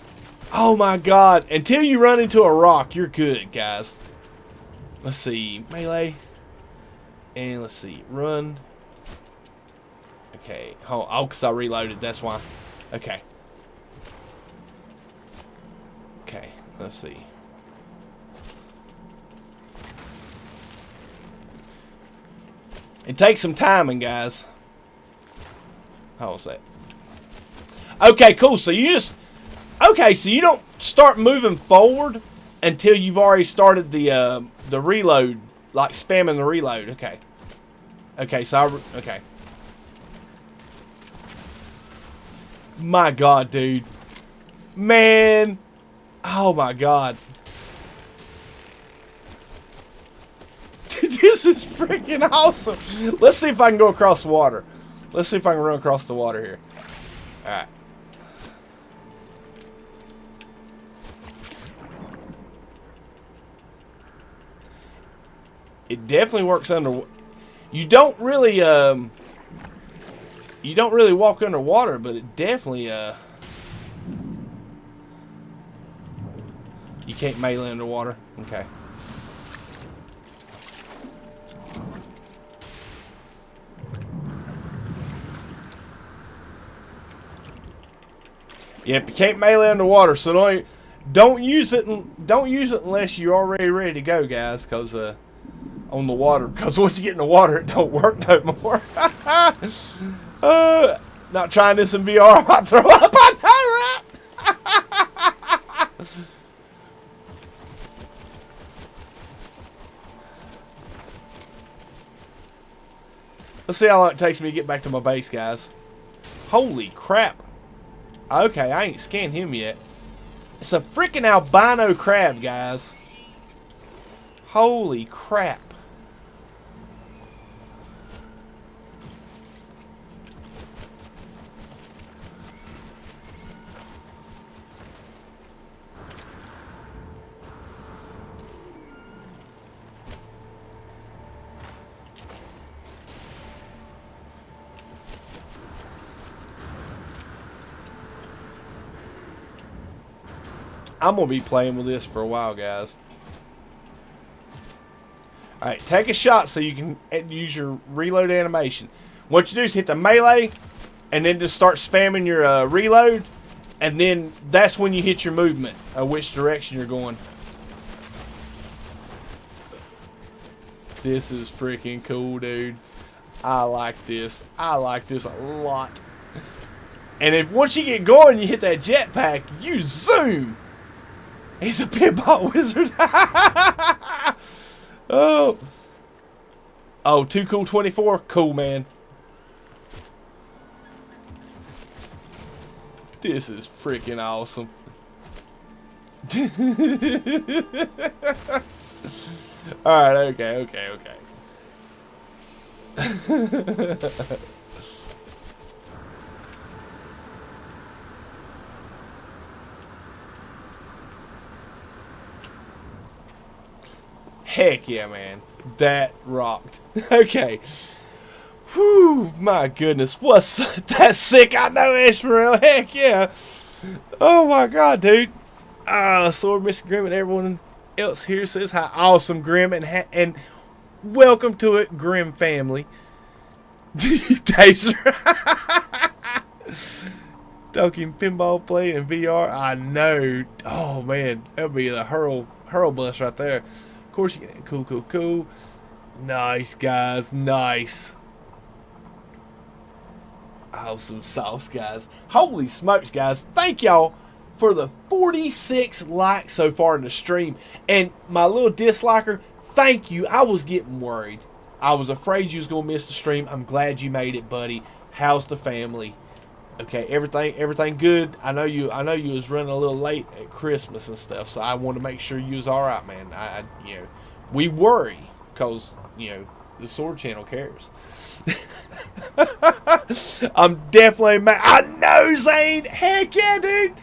Oh my god. Until you run into a rock, you're good, guys. Let's see. Melee. And let's see. Run. Okay. Oh, because I reloaded. That's why. Okay. Okay. Let's see. It takes some timing, guys. How was that? Okay, cool. So you just... Okay, so you don't start moving forward until you've already started the reload. Like spamming the reload. Okay. Okay, so okay. My god, dude. Man. Oh my god. This is freaking awesome. Let's see if I can go across the water. Let's see if I can run across the water here. Alright. It definitely works under... You don't really walk underwater, but it definitely you can't melee underwater. Okay. Yep, you can't melee underwater, so don't use it unless you're already ready to go, guys, because on the water, because once you get in the water, it don't work no more. Not trying this in VR, I might throw up. I know, right? Let's see how long it takes me to get back to my base, guys. Holy crap. Okay, I ain't scanned him yet. It's a freaking albino crab, guys. Holy crap. I'm going to be playing with this for a while, guys. Alright, take a shot so you can use your reload animation. What you do is hit the melee, and then just start spamming your reload, and then that's when you hit your movement, which direction you're going. This is freaking cool, dude. I like this. I like this a lot. And if once you get going, you hit that jetpack, you zoom. He's a pinball wizard. Oh. Oh, Too Cool 24? Cool, man. This is freaking awesome. Alright, okay. Heck yeah, man. That rocked. Okay. Whew, my goodness. What's that sick? I know it's for real. Heck yeah. Oh my god, dude. Sword Mr. Grim and everyone else here says how awesome, Grim, and welcome to it, Grim family. Taser. Talking pinball play in VR. I know. Oh man, that'll be the hurl bus right there. Of course you get cool. Nice, guys. Nice. Awesome sauce, guys. Holy smokes, guys. Thank y'all for the 46 likes so far in the stream. And my little disliker, thank you. I was getting worried. I was afraid you was going to miss the stream. I'm glad you made it, buddy. How's the family? Okay, everything good. I know you was running a little late at Christmas and stuff, so I want to make sure you was all right, man. You know, we worry because the Sword Channel cares. I'm definitely mad. I know, Xaine. Heck yeah, dude.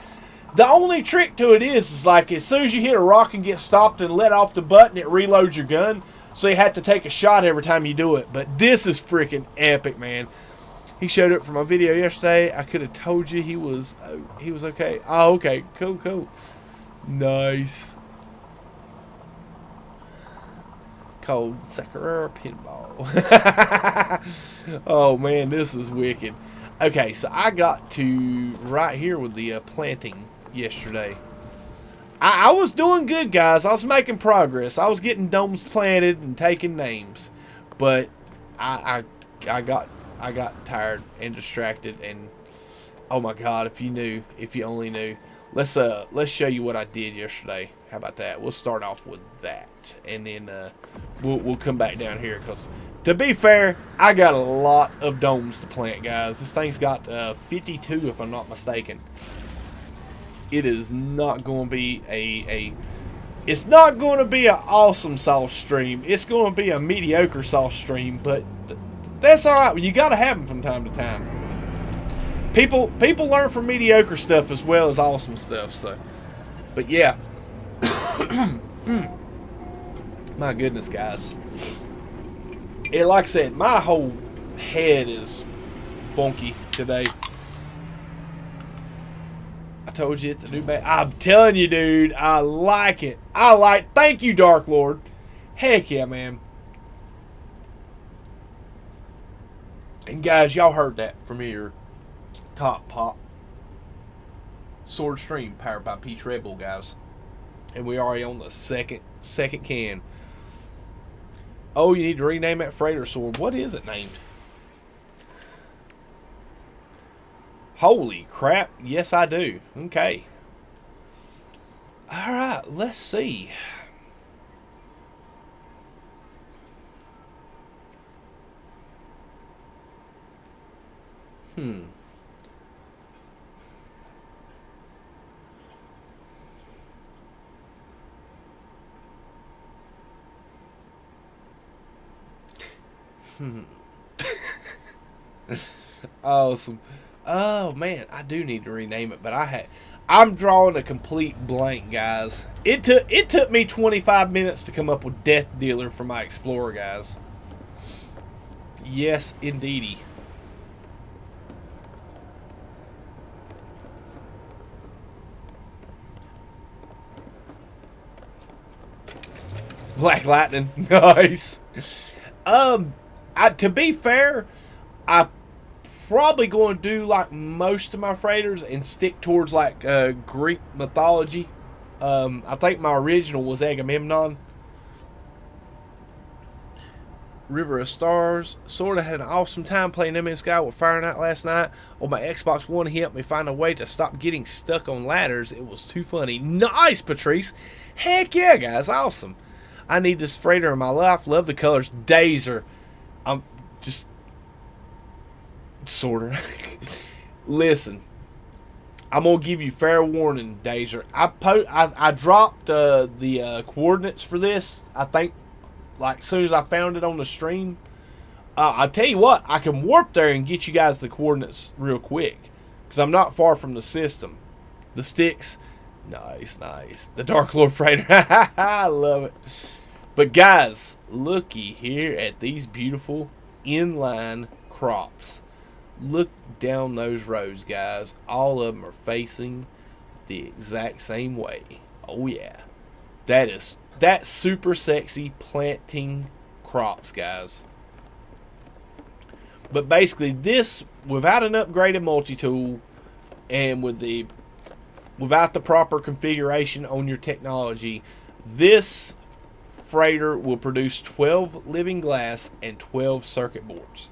The only trick to it is like as soon as you hit a rock and get stopped and let off the button, it reloads your gun. So you have to take a shot every time you do it. But this is freaking epic, man. He showed up for my video yesterday. I could have told you he was okay. Oh, okay. Cool. Nice. Called Sakura Pinball. Oh, man, this is wicked. Okay, so I got to right here with the planting yesterday. I was doing good, guys. I was making progress. I was getting domes planted and taking names. But I got tired and distracted, and oh my god, if you only knew. Let's show you what I did yesterday. How about that? We'll start off with that, and then we'll come back down here, because to be fair, I got a lot of domes to plant, guys. This thing's got 52 if I'm not mistaken. It is not going to be it's not going to be an awesome sauce stream. It's going to be a mediocre sauce stream, but that's all right. You got to have them from time to time. People learn from mediocre stuff as well as awesome stuff. So, but yeah, my goodness, guys. Like I said, my whole head is funky today. I told you it's a new bag. I'm telling you, dude, I like it. Thank you, Dark Lord. Heck yeah, man. And guys, y'all heard that from your top pop sword stream powered by Peach Red Bull, guys. And we already on the second can. Oh, you need to rename that freighter sword. What is it named? Holy crap. Yes, I do. Okay. All right, let's see. Awesome. Oh man, I do need to rename it, but I'm drawing a complete blank, guys. It took me 25 minutes to come up with Death Dealer for my Explorer, guys. Yes, indeedy. Black Lightning. Nice. To be fair, I probably going to do like most of my freighters and stick towards like Greek mythology. I think my original was Agamemnon. River of Stars. Sort of had an awesome time playing NMS Guy with Fire Night last night on my Xbox One. He helped me find a way to stop getting stuck on ladders. It was too funny. Nice, Patrice. Heck yeah, guys. Awesome. I need this freighter in my life. Love the colors. Dazer. I'm just sort of. Listen, I'm gonna give you fair warning, Dazer. I dropped the coordinates for this. I think like as soon as I found it on the stream. I'll tell you what, I can warp there and get you guys the coordinates real quick, because I'm not far from the system. The sticks, nice. The Dark Lord Freighter, I love it. But guys, looky here at these beautiful inline crops. Look down those rows, guys. All of them are facing the exact same way. Oh yeah, that's super sexy planting crops, guys. But basically, this without an upgraded multi-tool and without the proper configuration on your technology, this freighter will produce 12 living glass and 12 circuit boards,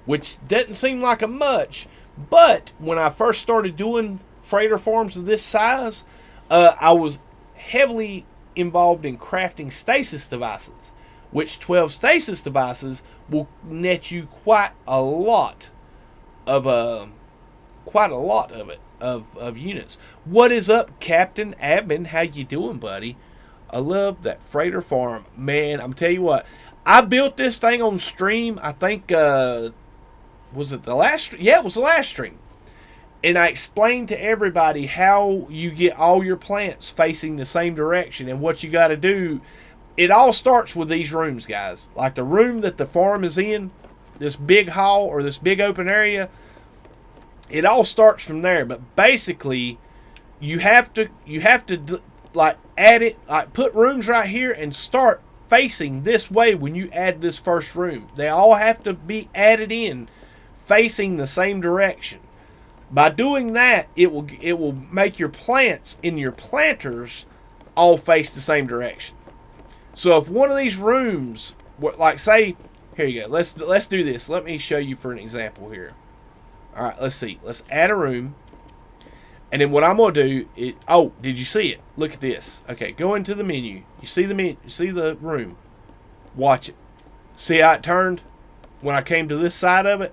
which doesn't seem like a much, but when I first started doing freighter farms of this size, I was heavily involved in crafting stasis devices, which 12 stasis devices will net you quite a lot of units. What is up, Captain Admin? How you doing, buddy? I love that freighter farm, man. I'm telling you what, I built this thing on stream. I think was it the last? Yeah, it was the last stream. And I explained to everybody how you get all your plants facing the same direction and what you got to do. It all starts with these rooms, guys. Like the room that the farm is in, this big hall or this big open area, it all starts from there. But basically, you have to like add it, like put rooms right here and start facing this way when you add this first room. They all have to be added in facing the same direction. By doing that, it will make your plants in your planters all face the same direction. So if one of these rooms, like say, here you go. Let's do this. Let me show you for an example here. All right, let's see. Let's add a room, and then what I'm gonna do is, oh, did you see it? Look at this. Okay, go into the menu. You see the menu? You see the room? Watch it. See how it turned when I came to this side of it?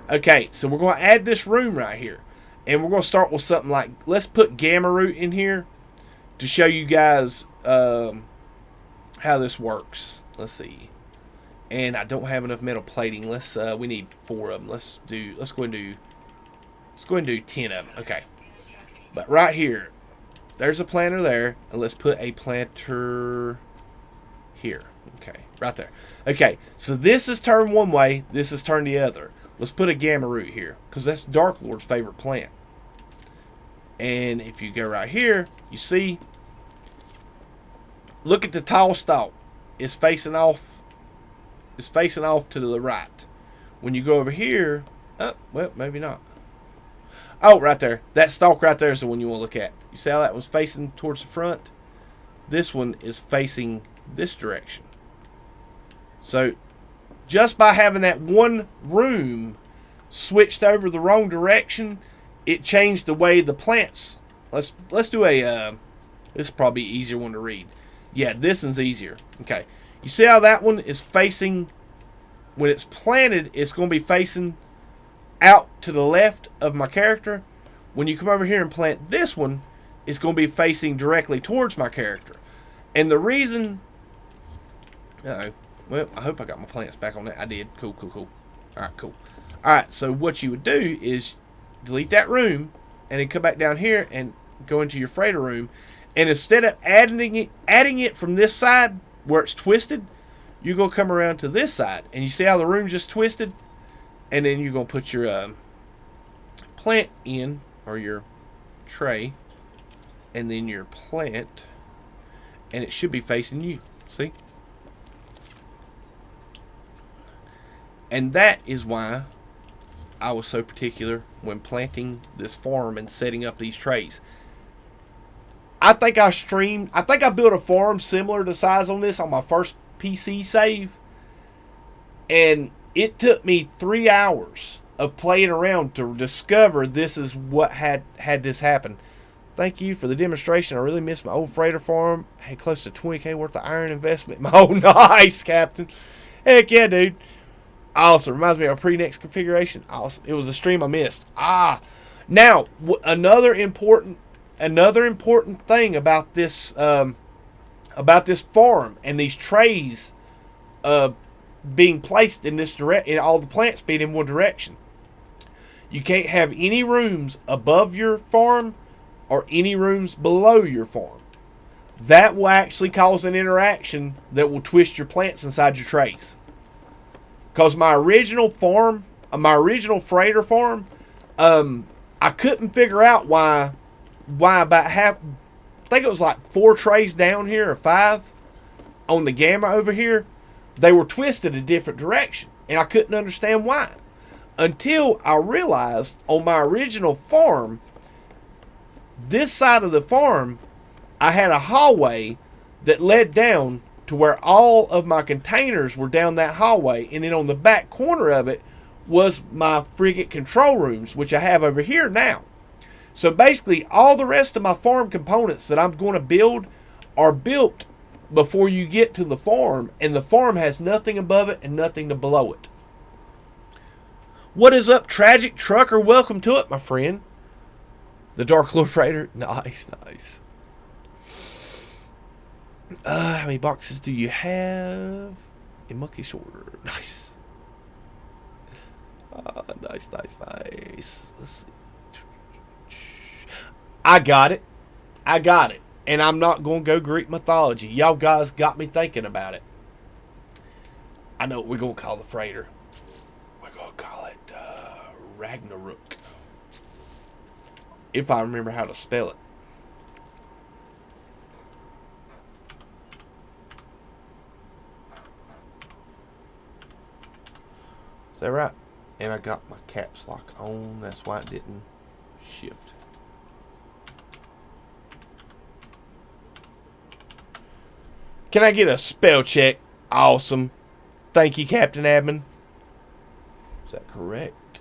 Okay, so we're going to add this room right here. And we're going to start with something like, let's put gamma root in here to show you guys how this works. Let's see. And I don't have enough metal plating. We need 4 of them. Let's go and do 10 of them. Okay. But right here, there's a planter there. And let's put a planter here. Okay, right there. Okay, so this is turned one way. This is turned the other. Let's put a gamma root here, because that's Dark Lord's favorite plant. And if you go right here, you see, look at the tall stalk. It's facing off to the right. When you go over here, oh, well, maybe not. Oh, right there. That stalk right there is the one you want to look at. You see how that one's facing towards the front? This one is facing this direction. So just by having that one room switched over the wrong direction, it changed the way the plants. Let's do a this is probably an easier one to read. Yeah, this one's easier. Okay, you see how that one is facing, when it's planted, it's going to be facing out to the left of my character. When you come over here and plant this one, it's going to be facing directly towards my character. And the reason, well, I hope I got my plants back on that. I did. Cool. All right, cool. All right, so what you would do is delete that room and then come back down here and go into your freighter room. And instead of adding it from this side where it's twisted, you're going to come around to this side. And you see how the room just twisted? And then you're going to put your plant in, or your tray, and then your plant. And it should be facing you. See? And that is why I was so particular when planting this farm and setting up these trays. I think I built a farm similar to size on this on my first PC save. And it took me 3 hours of playing around to discover this is what had this happen. Thank you for the demonstration. I really missed my old freighter farm. Had close to 20K worth of iron investment. Oh, nice, Captain. Heck yeah, dude. Awesome. Reminds me of a pre-next configuration. Awesome. It was a stream I missed. Now another important thing about this farm and these trays being placed in this and all the plants being in one direction. You can't have any rooms above your farm or any rooms below your farm. That will actually cause an interaction that will twist your plants inside your trays. Because my original freighter farm, I couldn't figure out why about half, I think it was like 4 trays down here or 5 on the gamma over here, they were twisted a different direction. And I couldn't understand why. Until I realized on my original farm, this side of the farm, I had a hallway that led down to where all of my containers were down that hallway, and then on the back corner of it was my frigate control rooms, which I have over here now. So basically, all the rest of my farm components that I'm going to build are built before you get to the farm, and the farm has nothing above it and nothing below it. What is up, Tragic Trucker? Welcome to it, my friend. The Dark Lord Freighter. Nice. How many boxes do you have? A monkey sorter. Nice. Nice. Let's see. I got it. I got it. And I'm not going to go Greek mythology. Y'all guys got me thinking about it. I know what we're going to call the freighter. We're going to call it Ragnarok. If I remember how to spell it. Is that right? And I got my caps lock on. That's why it didn't shift. Can I get a spell check? Awesome. Thank you, Captain Admin. Is that correct?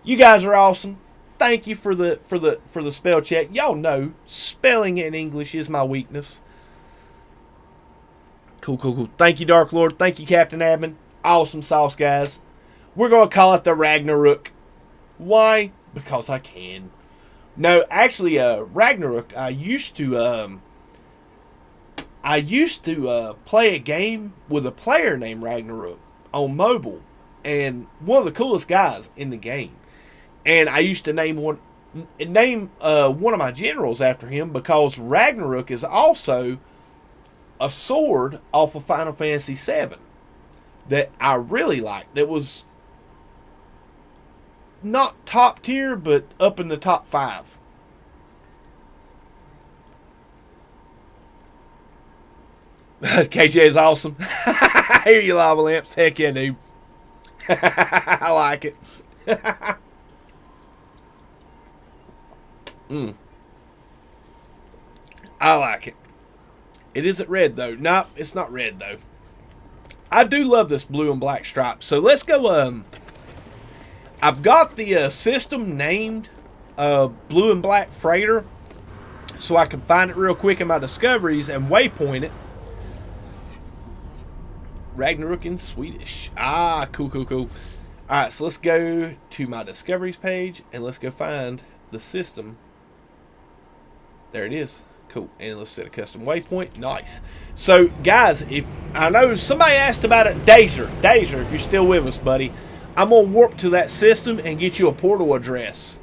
You guys are awesome. Thank you for the spell check. Y'all know spelling in English is my weakness. Cool. Thank you, Dark Lord. Thank you, Captain Admin. Awesome sauce, guys. We're going to call it the Ragnarok. Why? Because I can. No, actually, Ragnarok, I used to play a game with a player named Ragnarok on mobile. And one of the coolest guys in the game. And I used to name one of my generals after him because Ragnarok is also a sword off of Final Fantasy VII that I really liked. That was not top tier, but up in the top 5. KJ is awesome. I hear you, Lava Lamps. Heck yeah, dude. I like it. I like it. It isn't red, though. No, it's not red, though. I do love this blue and black stripe. So let's go. I've got the system named Blue and Black Freighter. So I can find it real quick in my discoveries and waypoint it. Ragnarok in Swedish. Ah, cool. Alright, so let's go to my discoveries page and let's go find the system. There it is. Cool. And let's set a custom waypoint. Nice. So, guys, if I know somebody asked about it, Dazer, if you're still with us, buddy, I'm going to warp to that system and get you a portal address.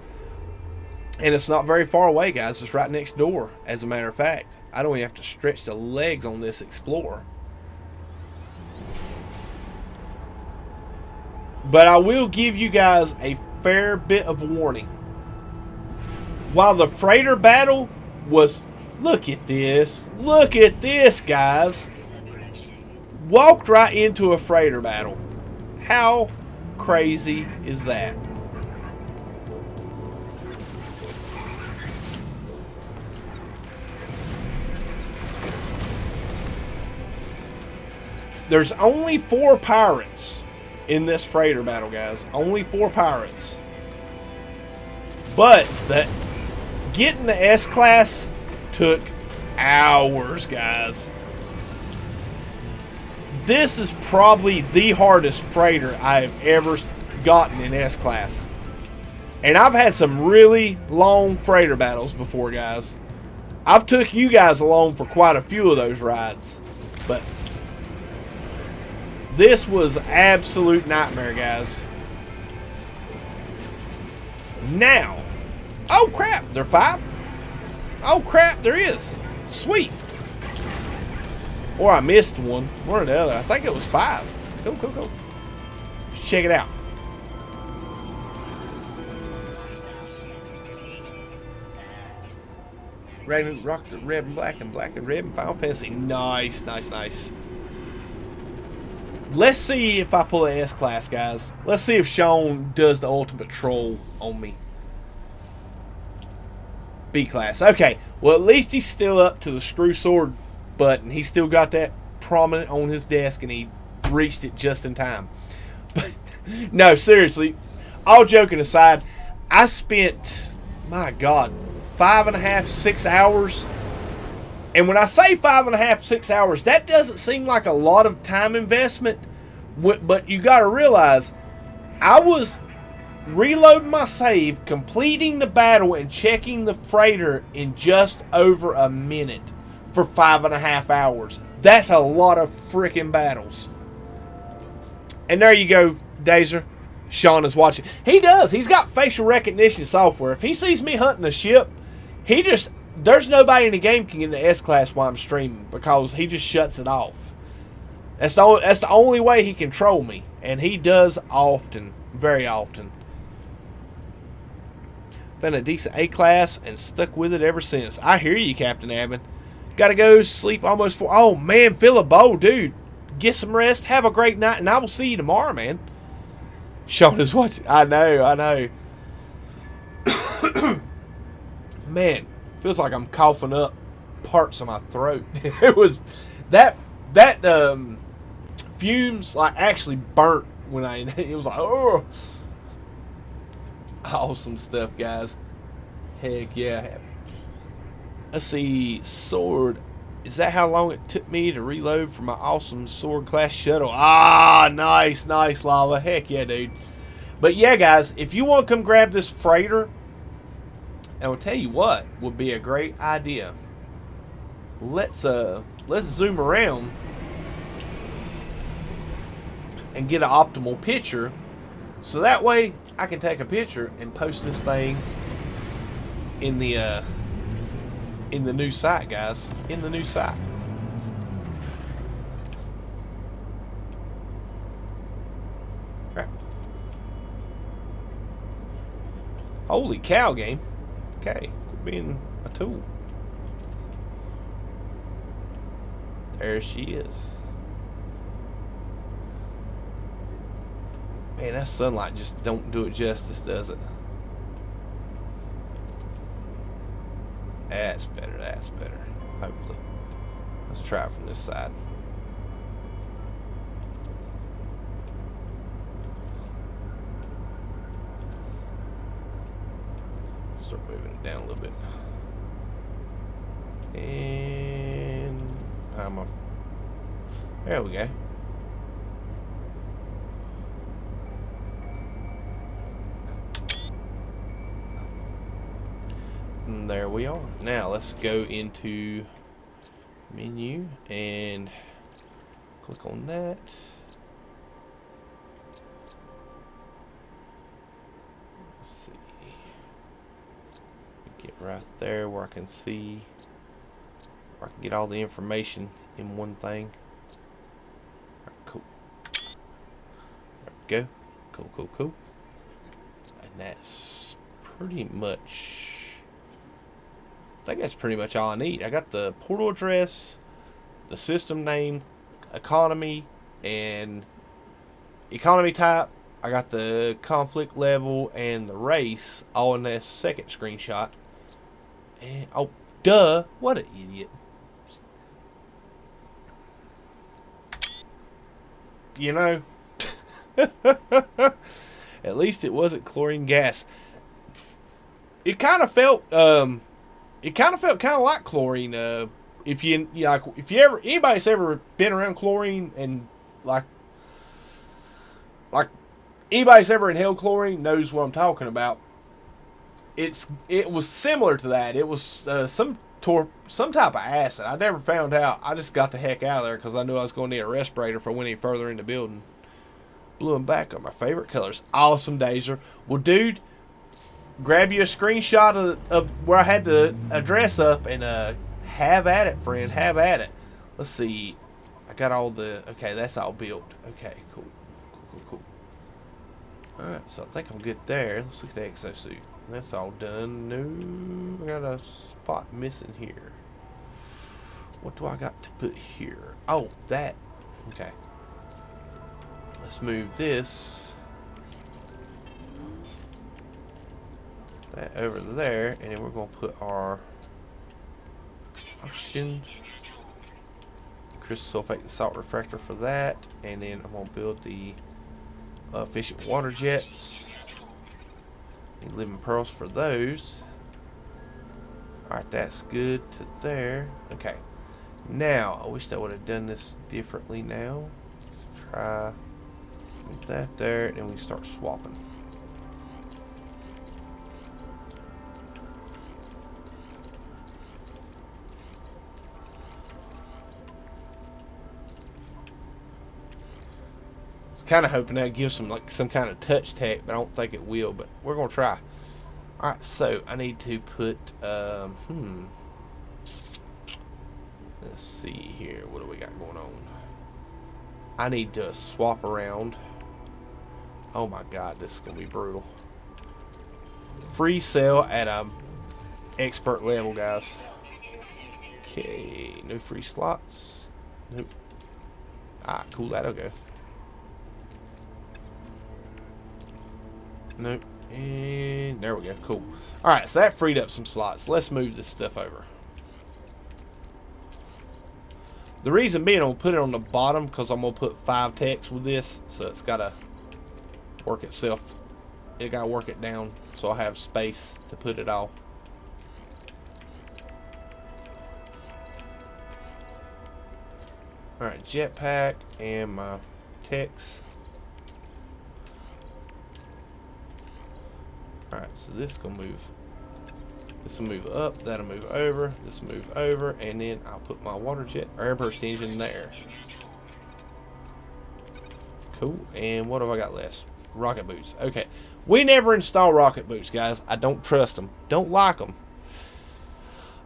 And it's not very far away, guys. It's right next door, as a matter of fact. I don't even have to stretch the legs on this Explorer. But I will give you guys a fair bit of warning. While the freighter battle was... Look at this. Look at this, guys. Walked right into a freighter battle. How crazy is that? There's only 4 pirates in this freighter battle, guys. Only 4 pirates. But getting the S-Class took hours, guys. This is probably the hardest freighter I've ever gotten in S-Class. And I've had some really long freighter battles before, guys. I've took you guys along for quite a few of those rides. But this was absolute nightmare, guys. Now. Oh, crap. There are 5? Oh, crap. There is. Sweet. Or I missed one. One or the other. I think it was 5. Cool. Let's check it out. Rock the red and black and red and Final Fantasy. Nice. Let's see if I pull an S-Class, guys. Let's see if Sean does the ultimate troll on me. B-Class. Okay. Well, at least he's still up to the screw sword button. He's still got that prominent on his desk, and he reached it just in time. But, no, seriously. All joking aside, I spent, my God, 5.5, 6 hours. And when I say 5.5, 6 hours, that doesn't seem like a lot of time investment. But you got to realize, I was reloading my save, completing the battle, and checking the freighter in just over a minute for 5.5 hours. That's a lot of freaking battles. And there you go, Dazer. Sean is watching. He does. He's got facial recognition software. If he sees me hunting a ship, he just, there's nobody in the game can get in the S class while I'm streaming because he just shuts it off. That's the only way he can troll me, and he does often, very often. Found a decent A class and stuck with it ever since. I hear you, Captain Abbott. Got to go sleep almost 4. Oh man, fill a bowl, dude. Get some rest. Have a great night, and I will see you tomorrow, man. Sean is watching. I know. Man, feels like I'm coughing up parts of my throat. It was that fumes like actually burnt when it was like, oh, awesome stuff, guys. Heck yeah. Let's see, sword. Is that how long it took me to reload for my awesome sword class shuttle? Ah, nice, Lava. Heck yeah, dude. But yeah, guys, if you want to come grab this freighter, and I'll tell you what would be a great idea. Let's zoom around and get an optimal picture, so that way I can take a picture and post this thing in the new site, guys. In the new site. Crap. Holy cow, game. Okay, quit being a tool. There she is. Man, that sunlight just don't do it justice, does it? That's better, hopefully. Let's try it from this side. Start moving it down a little bit. And there we go. And there we are. Now let's go into menu and click on that. Let's see. Get right there where I can see, where I can get all the information in one thing. All right, cool. There we go. Cool. And that's pretty much, I think that's pretty much all I need. I got the portal address, the system name, economy, and economy type. I got the conflict level and the race all in that second screenshot. And oh, duh! What an idiot. You know, at least it wasn't chlorine gas. It kind of felt like chlorine. If anybody's ever been around chlorine and like anybody's ever inhaled chlorine knows what I'm talking about. It was similar to that. It was some type of acid. I never found out. I just got the heck out of there because I knew I was going to need a respirator if I went any further in the building. Blue and black are my favorite colors. Awesome, Dazer. Well, dude, grab you a screenshot of where I had the address up and have at it, friend. Have at it. Let's see. I got all the... Okay, that's all built. Okay, cool. Alright, so I think I'm good there. Let's look at the exosuit. That's all done. No, I got a spot missing here. What do I got to put here? Oh, that. Okay. Let's move this. That over there, and then we're going to put our oxygen, crystal sulfate and salt refractor for that, and then I'm going to build the efficient water jets. Need living pearls for those. Alright, that's good to there. Okay. Now, I wish I would have done this differently now. Let's try with that there, and we start swapping. kind of hoping that gives some like some kind of touch tech, but I don't think it will. But we're gonna try. All right, so I need to put. Let's see here. What do we got going on? I need to swap around. Oh my God, this is gonna be brutal. Free sale at a expert level, guys. Okay, no free slots. Nope. Ah, cool. That'll go. Nope. And there we go. Cool. All right, so that freed up some slots. Let's move this stuff over. The reason being, I'm gonna put it on the bottom because I'm gonna put 5 techs with this, so it's gotta work itself. It gotta work it down, so I have space to put it all. All right, jetpack and my techs. All right, so this gonna move. This will move up. That'll move over. This will move over, and then I'll put my water jet or airburst engine there. Cool. And what have I got left? Rocket boots. Okay. We never install rocket boots, guys. I don't trust them. Don't like them.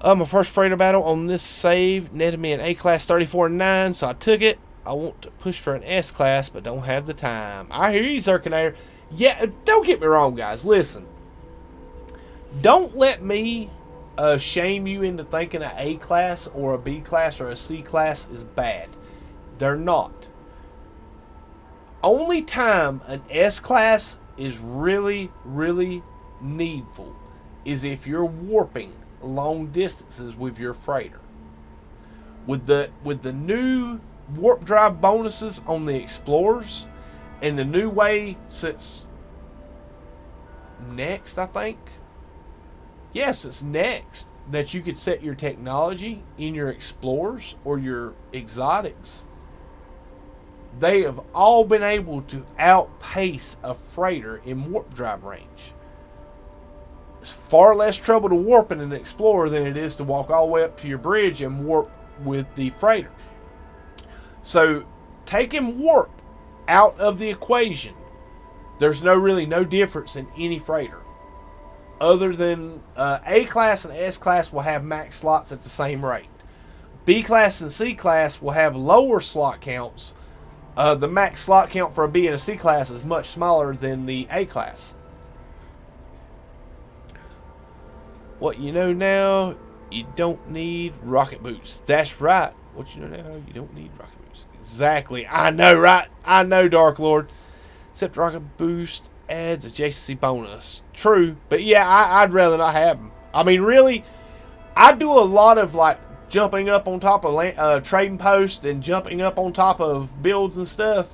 My first freighter battle on this save netted me an A-class 34.9, so I took it. I want to push for an S-class, but don't have the time. I hear you, Zirconator. Yeah, don't get me wrong, guys. Listen. Don't let me shame you into thinking an A-class or a B-class or a C-class is bad. They're not. Only time an S-class is really, really needful is if you're warping long distances with your freighter. With the new warp drive bonuses on the Explorers and the new way since next, I think. Yes, it's next that you could set your technology in your Explorers or your Exotics. They have all been able to outpace a freighter in warp drive range. It's far less trouble to warp in an Explorer than it is to walk all the way up to your bridge and warp with the freighter. So, taking warp out of the equation, there's really no difference in any freighter. Other than A-class and S-class will have max slots at the same rate. B-class and C-class will have lower slot counts. The max slot count for a B and a C class is much smaller than the A class. What you know now, you don't need rocket boots. That's right. What you know now, you don't need rocket boots. Exactly. I know, right? I know, Dark Lord. Except rocket boost adds adjacency bonus. True, but yeah, I'd rather not have them. I mean, really, I do a lot of like jumping up on top of trading posts and jumping up on top of builds and stuff.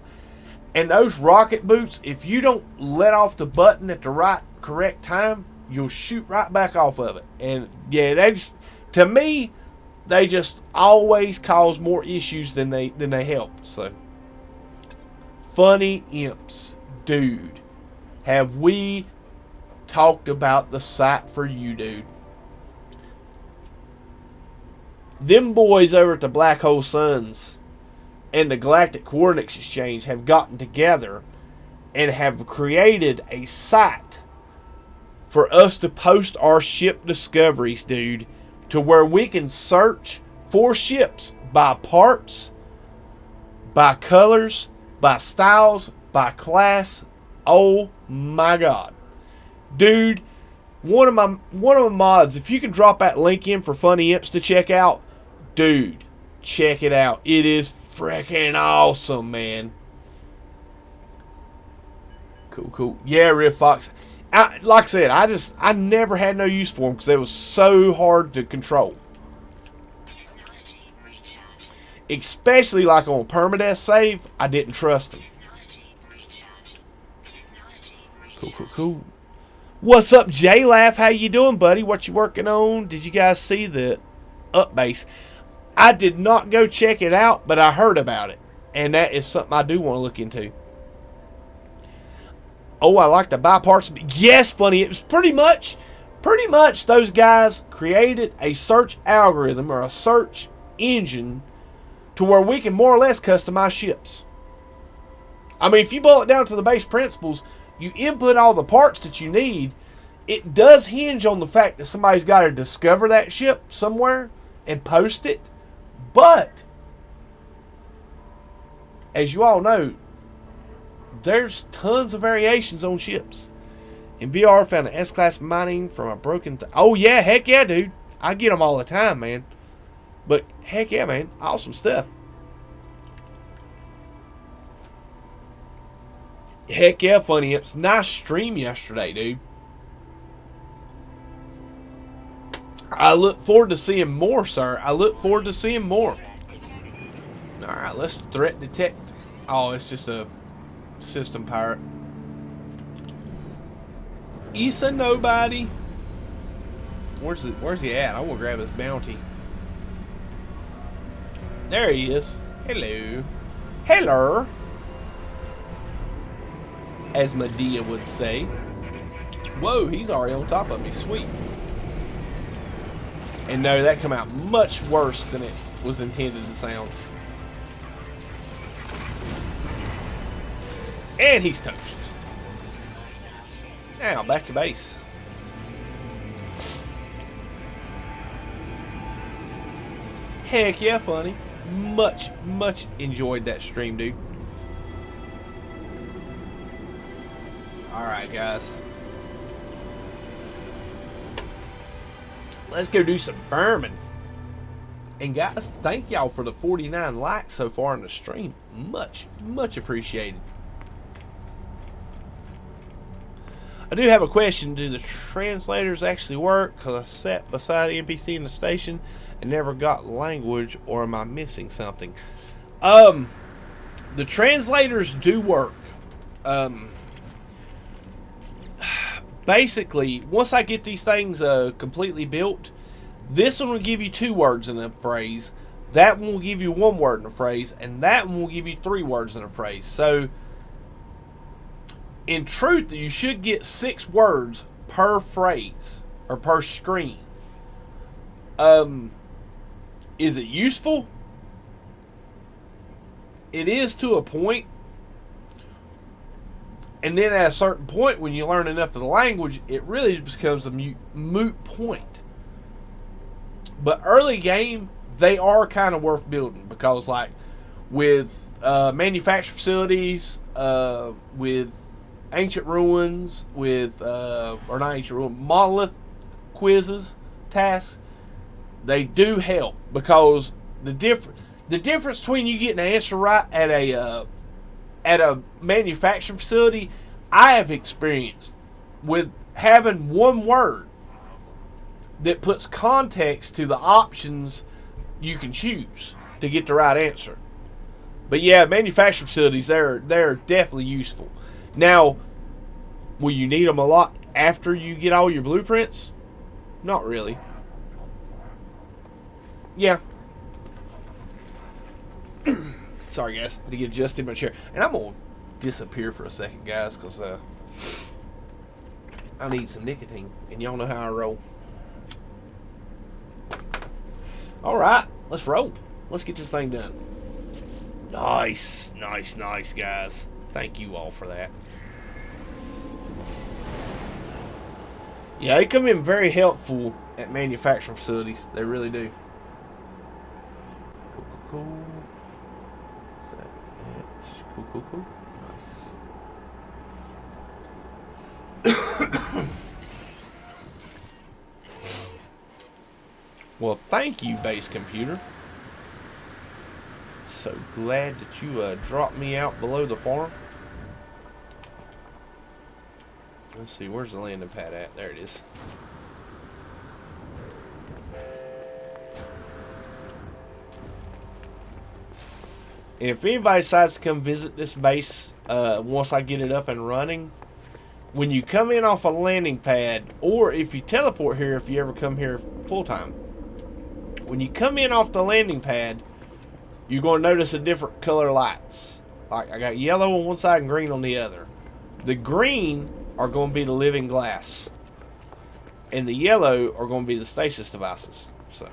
And those rocket boots, if you don't let off the button at the right correct time, you'll shoot right back off of it. And yeah, to me, they just always cause more issues than they help. So, funny imps, dude. Have we talked about the site for you, dude? Them boys over at the Black Hole Suns and the Galactic Coordinates Exchange have gotten together and have created a site for us to post our ship discoveries, dude, to where we can search for ships by parts, by colors, by styles, by class. Oh my God. Dude, one of my mods, if you can drop that link in for Funny Imps to check out, dude, check it out. It is freaking awesome, man. Cool. Yeah, Riff Fox. Like I said, I never had no use for them because they was so hard to control. Especially like on a permadeath save, I didn't trust them. Cool. What's up, J-Laugh? How you doing, buddy? What you working on? Did you guys see the upbase? I did not go check it out, but I heard about it. And that is something I do want to look into. Oh, I like the buy parts. Yes, funny. It was pretty much those guys created a search algorithm or a search engine to where we can more or less customize ships. I mean, if you boil it down to the base principles, you input all the parts that you need. It does hinge on the fact that somebody's got to discover that ship somewhere and post it. But, as you all know, there's tons of variations on ships. In VR, found an S-Class mining from a broken... oh, yeah, heck yeah, dude. I get them all the time, man. But, heck yeah, man. Awesome stuff. Heck yeah, Funny Imps. Nice stream yesterday, dude. I look forward to seeing more, sir. I look forward to seeing more. Alright, let's threat detect. Oh, it's just a system pirate. Issa nobody. Where's he at? I want to grab his bounty. There he is. Hello. Hello. As Medea would say. Whoa, he's already on top of me. Sweet. And no, that come out much worse than it was intended to sound. And he's toast. Now, back to base. Heck yeah, Funny. Much enjoyed that stream, dude. Alright, guys. Let's go do some farming. And guys, thank y'all for the 49 likes so far on the stream. Much appreciated. I do have a question. Do the translators actually work? Because I sat beside an NPC in the station and never got language, or am I missing something? The translators do work. Basically, once I get these things completely built, this one will give you 2 words in a phrase, that one will give you 1 word in a phrase, and that one will give you 3 words in a phrase. So, in truth, you should get 6 words per phrase, or per screen. Is it useful? It is to a point. And then at a certain point, when you learn enough of the language, it really becomes a moot point. But early game, they are kind of worth building. Because like with manufacturing facilities, with ancient ruins, with, or not ancient ruins, monolith quizzes, tasks, they do help. Because the difference between you getting an answer right at a manufacturing facility, I have experienced with having 1 word that puts context to the options you can choose to get the right answer. But yeah, manufacturing facilities, they're definitely useful. Now, will you need them a lot after you get all your blueprints? Not really. Yeah. Sorry, guys. To get adjusted in my chair. And I'm going to disappear for a second, guys, because I need some nicotine. And y'all know how I roll. Alright. Let's roll. Let's get this thing done. Nice, guys. Thank you all for that. Yeah, they come in very helpful at manufacturing facilities. They really do. Cool. Cool. Nice. Well, thank you, base computer. So glad that you dropped me out below the farm. Let's see, where's the landing pad at? There it is. If anybody decides to come visit this base once I get it up and running, when you come in off a landing pad, or if you teleport here, if you ever come here full time, when you come in off the landing pad, you're going to notice a different color lights. Like I got yellow on one side and green on the other. The green are going to be the living glass, and the yellow are going to be the stasis devices. So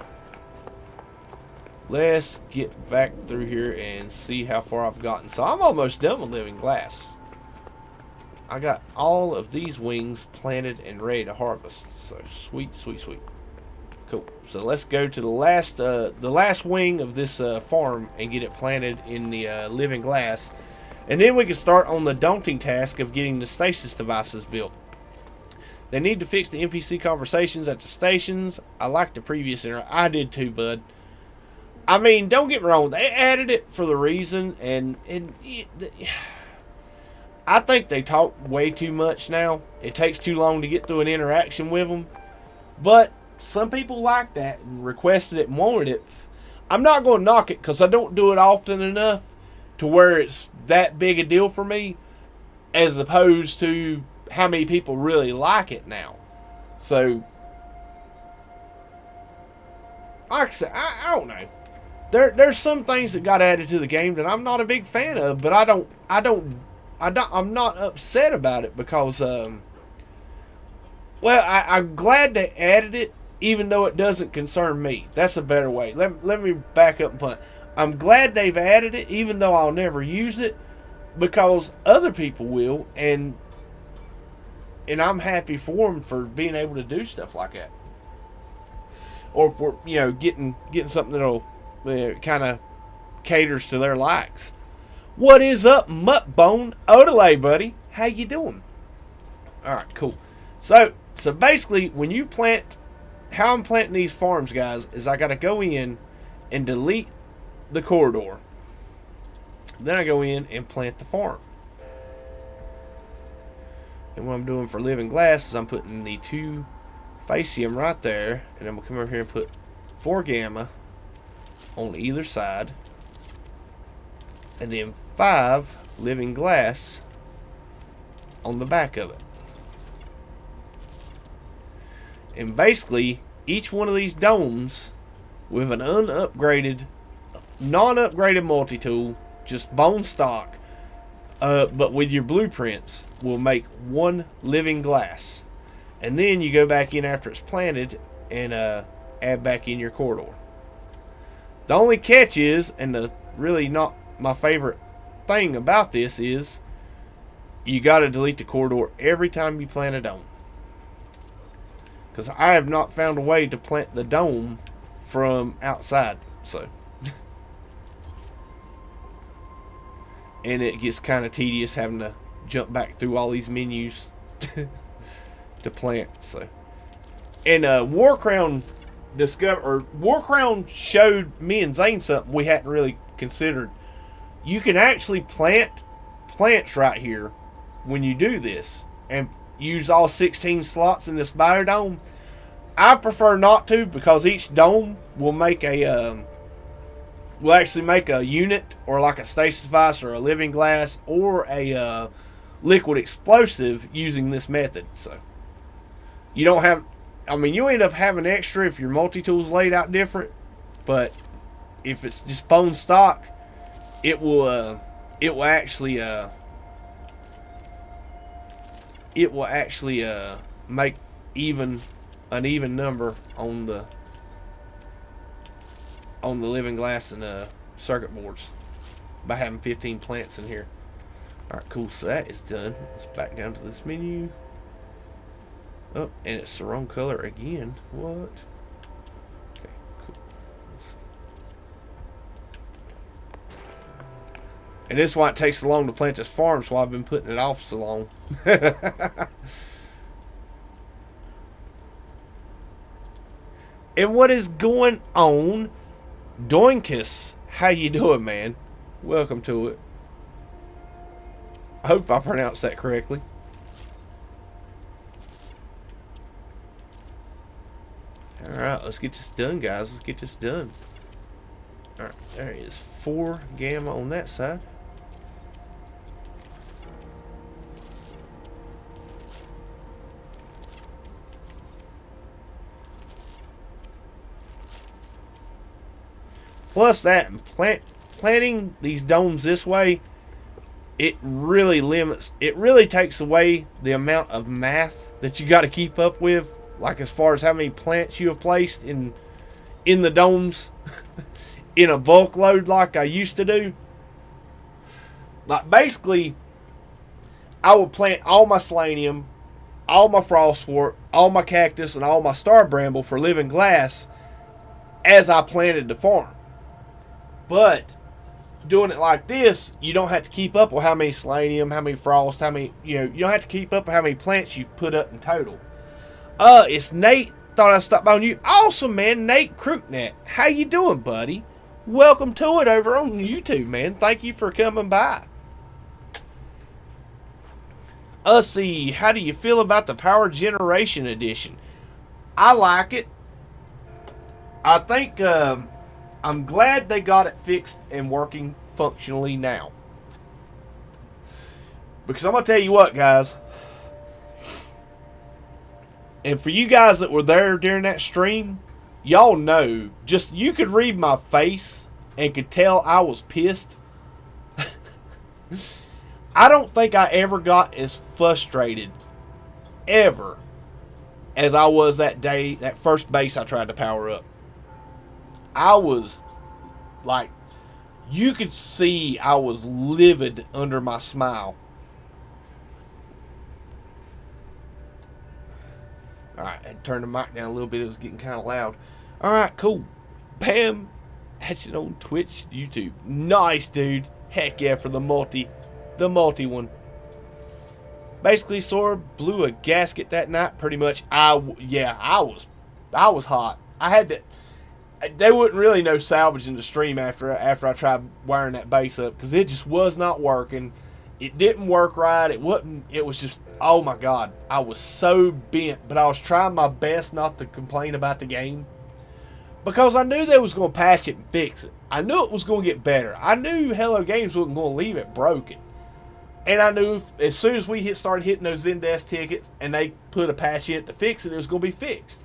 let's get back through here and see how far I've gotten. So I'm almost done with living glass. I got all of these wings planted and ready to harvest. So sweet, sweet, sweet. Cool. So let's go to the last wing of this farm and get it planted in the living glass. And then we can start on the daunting task of getting the stasis devices built. They need to fix the NPC conversations at the stations. I liked the previous intro. I did too, bud. I mean, don't get me wrong. They added it for the reason, and I think they talk way too much now. It takes too long to get through an interaction with them. But some people like that and requested it and wanted it. I'm not going to knock it because I don't do it often enough to where it's that big a deal for me, as opposed to how many people really like it now. So, like I said, I don't know. There's some things that got added to the game that I'm not a big fan of, but I'm not upset about it because, well, I'm glad they added it, even though it doesn't concern me. That's a better way. Let me back up and punt. I'm glad they've added it, even though I'll never use it, because other people will, and I'm happy for them for being able to do stuff like that, or for getting something that'll kind of caters to their likes. What is up, Muttbone? Odelay, buddy. How you doing? All right, cool. So basically, when you plant, how I'm planting these farms, guys, is I got to go in and delete the corridor. Then I go in and plant the farm. And what I'm doing for living glass is I'm putting the 2 facium right there, and I'm gonna come over here and put 4 gamma on either side, and then 5 living glass on the back of it. And basically, each one of these domes with an non-upgraded multi-tool, just bone stock, but with your blueprints, will make 1 living glass. And then you go back in after it's planted and add back in your corridor. The only catch is, and the really not my favorite thing about this is, you got to delete the corridor every time you plant a dome. Because I have not found a way to plant the dome from outside. So, and it gets kind of tedious having to jump back through all these menus to plant. So, and Warcrown showed me and Xaine something we hadn't really considered. You can actually plant plants right here when you do this, and use all 16 slots in this biodome. I prefer not to, because each dome will make a will actually make a unit, or like a stasis device, or a living glass, or a liquid explosive using this method. So you don't have, I mean, you end up having extra if your multi-tool's laid out different, but if it's just bone stock, it will actually make an even number on the living glass and circuit boards by having 15 plants in here. Alright, cool. So that is done. Let's back down to this menu. Oh, and it's the wrong color again. What? Okay, cool. Let's see. And this is why it takes so long to plant this farm, so I've been putting it off so long. And what is going on? Doinkus, how you doing, man? Welcome to it. I hope I pronounced that correctly. Alright, let's get this done, guys. Let's get this done. Alright, there is 4 gamma on that side. Plus that, planting these domes this way, it really takes away the amount of math that you got to keep up with, like as far as how many plants you have placed in the domes. in a bulk load like I used to do. Like, basically, I would plant all my selenium, all my frostwort, all my cactus, and all my star bramble for living glass as I planted the farm. But doing it like this, you don't have to keep up with how many selenium, how many frost, how many, you don't have to keep up with how many plants you've put up in total. It's Nate. Thought I'd stop by on you. Awesome, man. Nate Crooknet. How you doing, buddy? Welcome to it over on YouTube, man. Thank you for coming by. See, how do you feel about the Power Generation Edition? I like it. I think I'm glad they got it fixed and working functionally now. Because I'm going to tell you what, guys. And for you guys that were there during that stream, y'all know, just you could read my face and could tell I was pissed. I don't think I ever got as frustrated ever as I was that day, that first base I tried to power up. I was like, you could see I was livid under my smile. Alright, I had to turn the mic down a little bit. It was getting kind of loud. Alright, cool. Bam. That's it on Twitch, YouTube. Nice, dude. Heck yeah, for the multi one. Basically, Sora blew a gasket that night, pretty much. I was hot. I had to... They wouldn't really know salvaging the stream after I tried wiring that base up, because it just was not working. It didn't work right. It was just, oh my God. I was so bent, but I was trying my best not to complain about the game, because I knew they was going to patch it and fix it. I knew it was going to get better. I knew Hello Games wasn't going to leave it broken. And I knew as soon as we started hitting those Zendesk tickets and they put a patch in it to fix it, it was going to be fixed.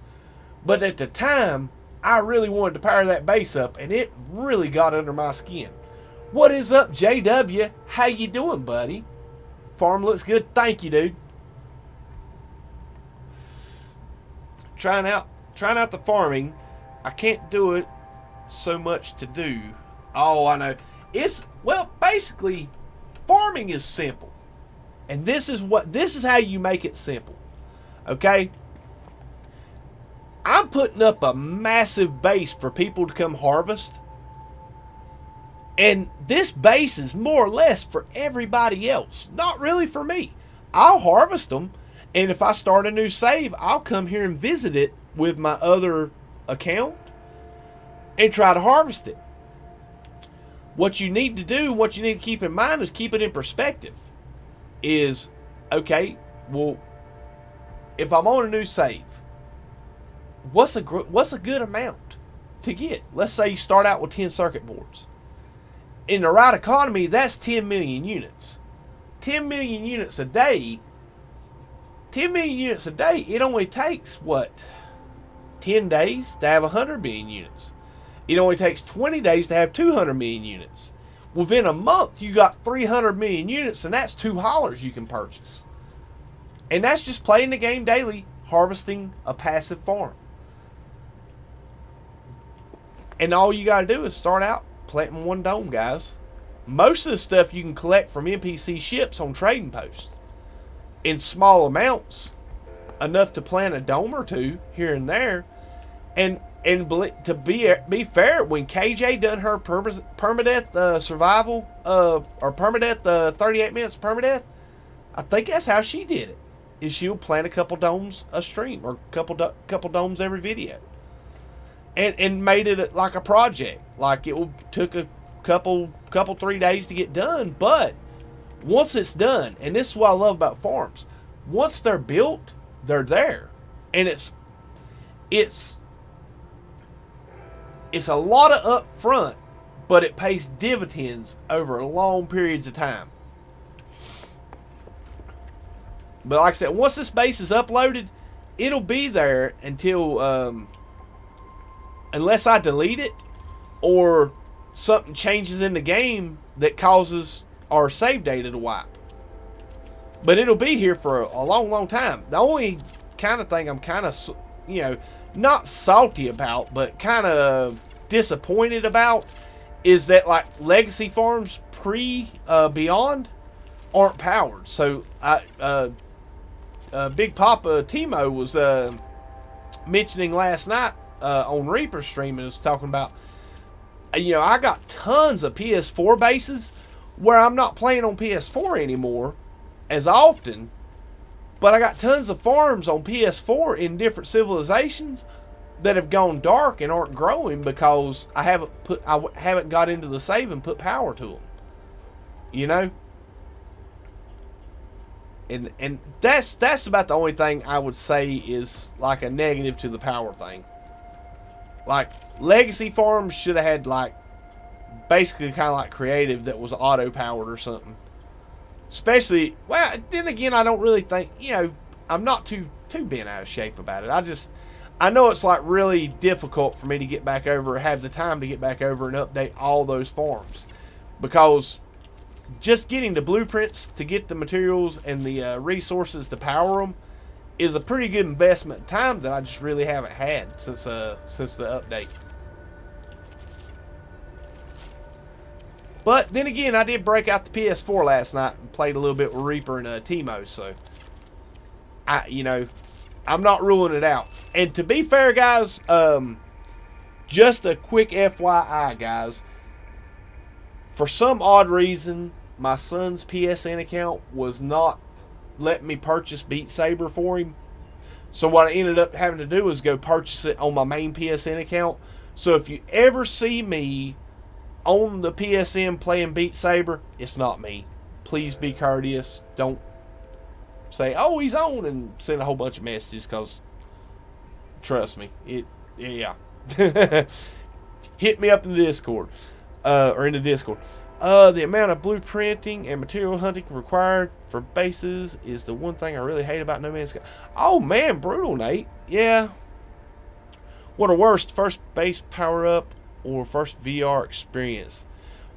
But at the time, I really wanted to power that base up, and it really got under my skin. What is up, JW? How you doing, buddy? Farm looks good. Thank you, dude. Trying out the farming. I can't do it. So much to do. Oh, I know. Basically, farming is simple. And this is how you make it simple. Okay? I'm putting up a massive base for people to come harvest. And this base is more or less for everybody else. Not really for me. I'll harvest them. And if I start a new save, I'll come here and visit it with my other account and try to harvest it. What you need to do, what you need to keep in mind is keep it in perspective. Is, okay, well, if I'm on a new save, what's a good amount to get? Let's say you start out with 10 circuit boards. In the right economy, that's 10 million units. 10 million units a day. 10 million units a day, it only takes, what, 10 days to have 100 million units. It only takes 20 days to have 200 million units. Within a month, you got 300 million units, and that's 2 haulers you can purchase. And that's just playing the game daily, harvesting a passive farm. And all you got to do is start out planting one dome, guys. Most of the stuff you can collect from NPC ships on trading posts in small amounts, enough to plant a dome or two here and there. And to be fair, when KJ done her permadeath survival or permadeath 38 minutes permadeath, I think that's how she did it. Is she'll plant a couple domes a stream, or couple domes every video. And made it like a project. Like, it took a couple 3 days to get done. But once it's done, and this is what I love about farms, once they're built, they're there. And it's a lot of upfront, but it pays dividends over long periods of time. But like I said, once this base is uploaded, it'll be there until... unless I delete it or something changes in the game that causes our save data to wipe. But it'll be here for a long, long time. The only kind of thing I'm kind of, not salty about, but kind of disappointed about, is that like legacy farms beyond aren't powered. So Big Papa Timo was mentioning last night on Reaper stream, and was talking about, I got tons of PS4 bases where I'm not playing on PS4 anymore as often, but I got tons of farms on PS4 in different civilizations that have gone dark and aren't growing because I haven't got into the save and put power to them. And that's about the only thing I would say is like a negative to the power thing. Like legacy farms should have had like basically kind of like creative that was auto powered or something. Especially, well, then again, I don't really think, I'm not too bent out of shape about it. I know it's like really difficult for me to get back over or have the time to get back over and update all those farms, because just getting the blueprints to get the materials and the resources to power them is a pretty good investment in time that I just really haven't had since the update. But then again, I did break out the PS4 last night and played a little bit with Reaper and Timo, so I'm not ruling it out. And to be fair, guys, just a quick FYI, guys. For some odd reason, my son's PSN account was not letting me purchase Beat Saber for him. So what I ended up having to do was go purchase it on my main PSN account. So if you ever see me on the PSN playing Beat Saber, it's not me. Please be courteous. Don't say, oh, he's on, and send a whole bunch of messages, because trust me, yeah. Hit me up in the Discord, the amount of blueprinting and material hunting required for bases is the one thing I really hate about No Man's Sky. Oh man, brutal, Nate. Yeah. What are worst, first base power up or first VR experience?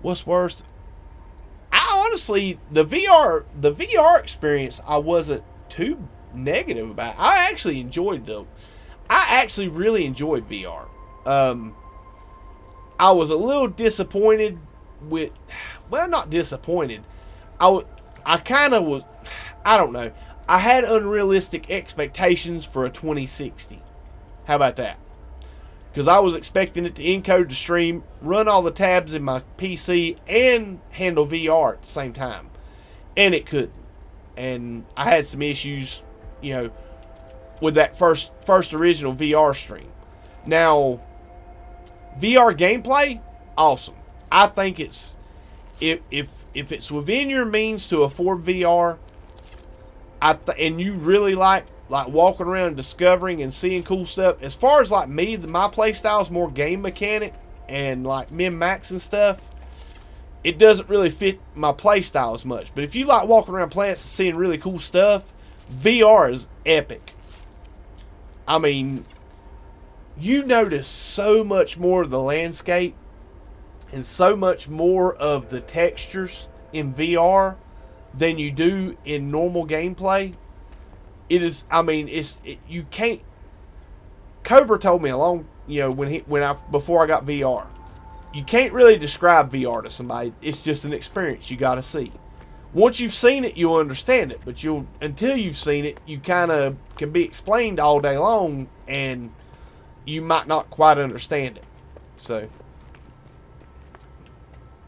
What's worst? Honestly, the VR experience I wasn't too negative about. I actually really enjoyed VR. I was a little disappointed with, well, not disappointed. I kind of was, I don't know. I had unrealistic expectations for a 2060. How about that? Because I was expecting it to encode the stream, run all the tabs in my PC, and handle VR at the same time. And it couldn't. And I had some issues, with that first original VR stream. Now, VR gameplay, awesome. I think it's, if it's within your means to afford VR, and you really like walking around and discovering and seeing cool stuff. As far as like me, my play style is more game mechanic and like min-max and stuff. It doesn't really fit my play style as much. But if you like walking around planets and seeing really cool stuff, VR is epic. I mean, you notice so much more of the landscape and so much more of the textures in VR than you do in normal gameplay. It is, I mean, you can't. Cobra told me before I got VR, you can't really describe VR to somebody. It's just an experience you got to see. Once you've seen it, you'll understand it. But until you've seen it, you kind of can be explained all day long, and you might not quite understand it. So,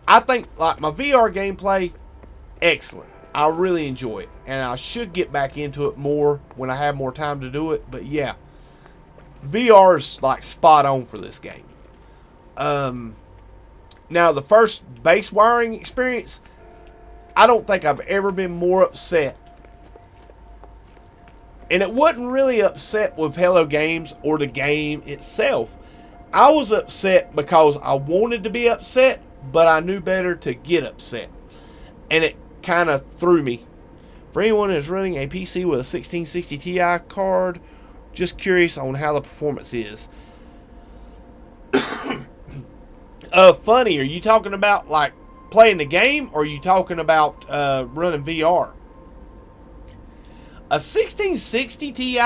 I think like my VR gameplay, excellent. I really enjoy it, and I should get back into it more when I have more time to do it. But yeah, VR is like spot on for this game. Now the first base wiring experience, I don't think I've ever been more upset. And it wasn't really upset with Hello Games or the game itself. I was upset because I wanted to be upset, but I knew better to get upset. And it kind of threw me. For anyone who's running a PC with a 1660 Ti card, just curious on how the performance is. Funny, are you talking about like playing the game, or are you talking about running VR? A 1660 Ti?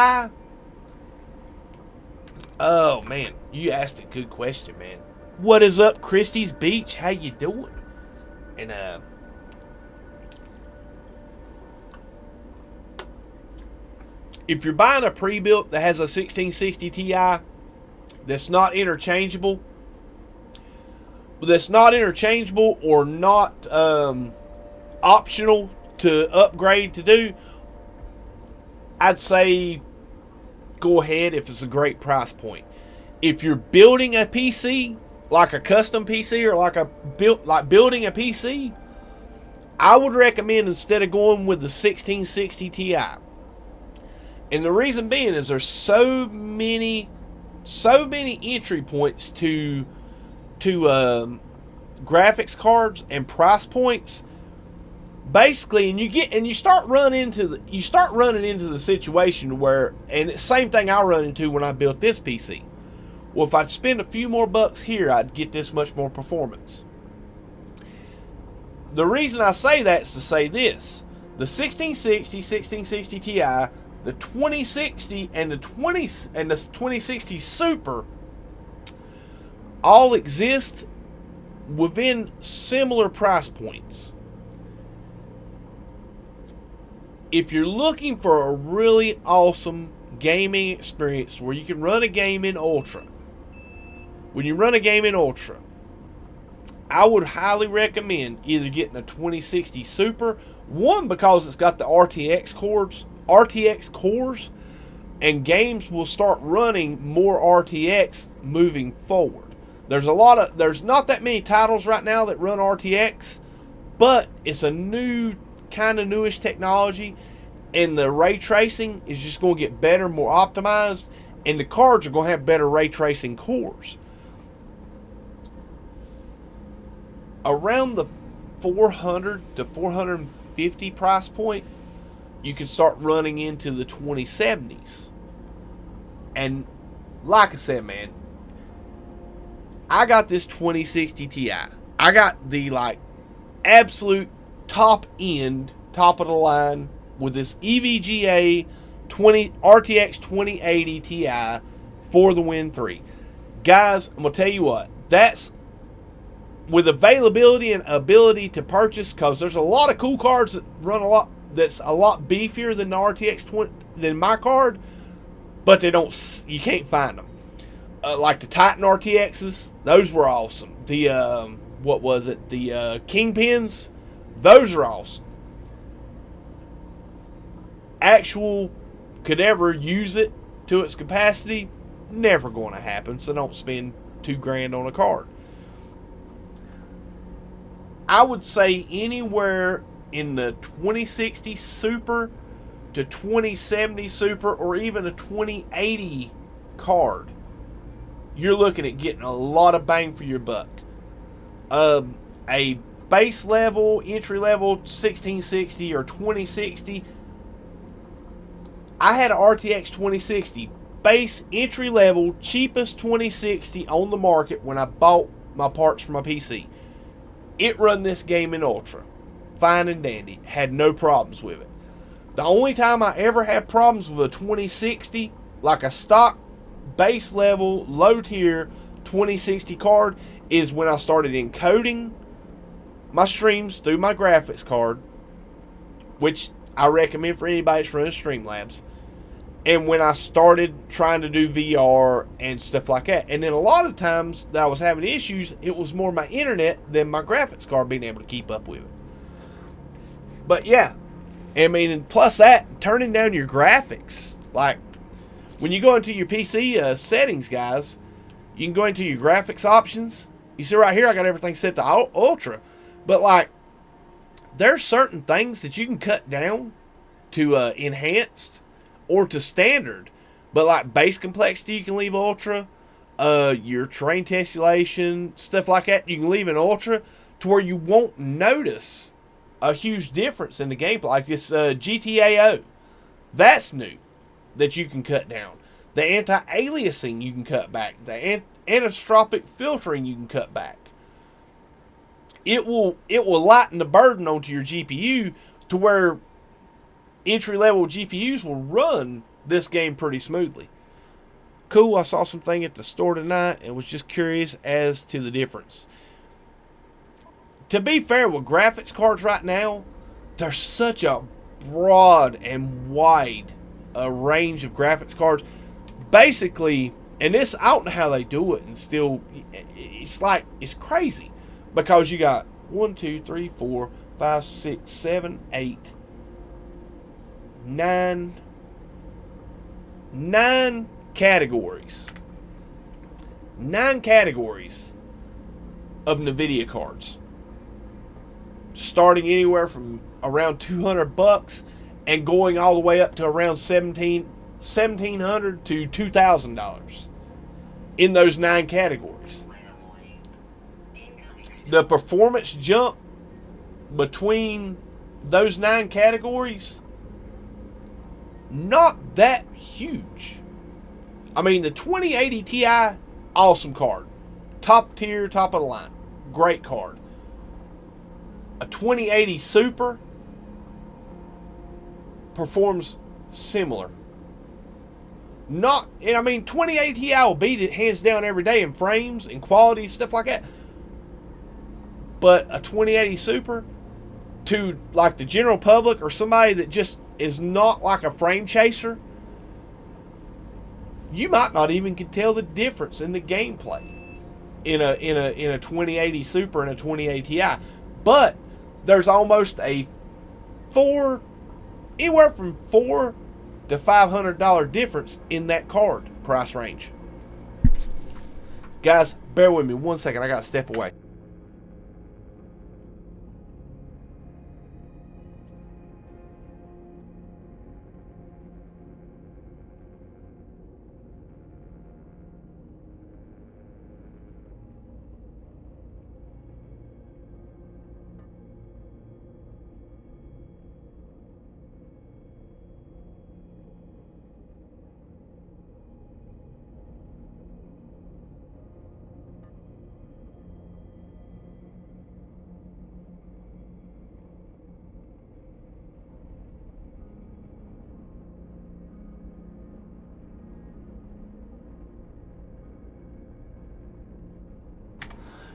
Oh man, you asked a good question, man. What is up, Christie's Beach? How you doing? And if you're buying a pre-built that has a 1660 Ti that's not interchangeable, or not optional to upgrade to do, I'd say go ahead if it's a great price point. If you're building a PC, like a custom PC or like building a PC, I would recommend instead of going with the 1660 Ti. And the reason being is there's so many entry points to graphics cards and price points. Basically, and you start running into the situation where, and it's the same thing I run into when I built this PC. Well, if I'd spend a few more bucks here, I'd get this much more performance. The reason I say that is to say this: the 1660 Ti, the 2060, and the 2060 Super all exist within similar price points. If you're looking for a really awesome gaming experience where you can run a game in Ultra, I would highly recommend either getting a 2060 Super, one because it's got the RTX cores, and games will start running more RTX moving forward. There's not that many titles right now that run RTX, but it's a newish technology, and the ray tracing is just going to get better, more optimized, and the cards are going to have better ray tracing cores. Around the 400 to 450 price point, you can start running into the 2070s. And like I said, man, I got this 2060 Ti. I got the absolute top of the line with this EVGA RTX 2080 Ti for the Win 3. Guys, I'm going to tell you what, that's with availability and ability to purchase, because there's a lot of cool cards that run that's a lot beefier than the RTX than my card, but you can't find them. Like the Titan RTXs, those were awesome. The the Kingpins, those are awesome. Could ever use it to its capacity? Never going to happen, so don't spend $2,000 on a card. I would say anywhere in the 2060 Super to 2070 Super, or even a 2080 card, you're looking at getting a lot of bang for your buck. A base level, entry level 1660 or 2060. I had an RTX 2060, base, entry level, cheapest 2060 on the market when I bought my parts for my PC. It run this game in Ultra, fine and dandy, had no problems with it. The only time I ever had problems with a 2060, like a stock base level, low tier 2060 card, is when I started encoding my streams through my graphics card, which I recommend for anybody that's running Streamlabs, and when I started trying to do VR and stuff like that. And then a lot of times that I was having issues, it was more my internet than my graphics card being able to keep up with it. But yeah, I mean, and plus that, turning down your graphics. Like, when you go into your PC settings, guys, you can go into your graphics options. You see right here, I got everything set to Ultra. But like, there's certain things that you can cut down to enhanced or to standard. But like base complexity, you can leave Ultra. Your terrain tessellation, stuff like that, you can leave in Ultra to where you won't notice a huge difference in the gameplay. Like this GTAO, that's new, that you can cut down. The anti-aliasing you can cut back. The anisotropic filtering you can cut back. It will lighten the burden onto your GPU to where entry-level GPUs will run this game pretty smoothly. cool. I saw something at the store tonight and was just curious as to the difference. To be fair, with graphics cards right now, there's such a broad and wide range of graphics cards. Basically, and this, I don't know how they do it, and still, it's like, it's crazy. Because you got 1, 2, 3, 4, 5, 6, 7, 8, 9 categories. 9 categories of NVIDIA cards. Starting anywhere from around $200 and going all the way up to around $1,700 to $2,000 in those 9 categories. The performance jump between those 9 categories, not that huge. I mean, the 2080 Ti, awesome card. Top tier, top of the line. Great card. A 2080 Super performs similar. Not, and I mean, 2080 Ti will beat it hands down every day in frames and quality, stuff like that. But a 2080 Super, to like the general public or somebody that just is not like a frame chaser, you might not even can tell the difference in the gameplay in a 2080 Super and a 2080 Ti. But there's almost a anywhere from $400 to $500 difference in that card price range. Guys, bear with me 1 second. I gotta step away.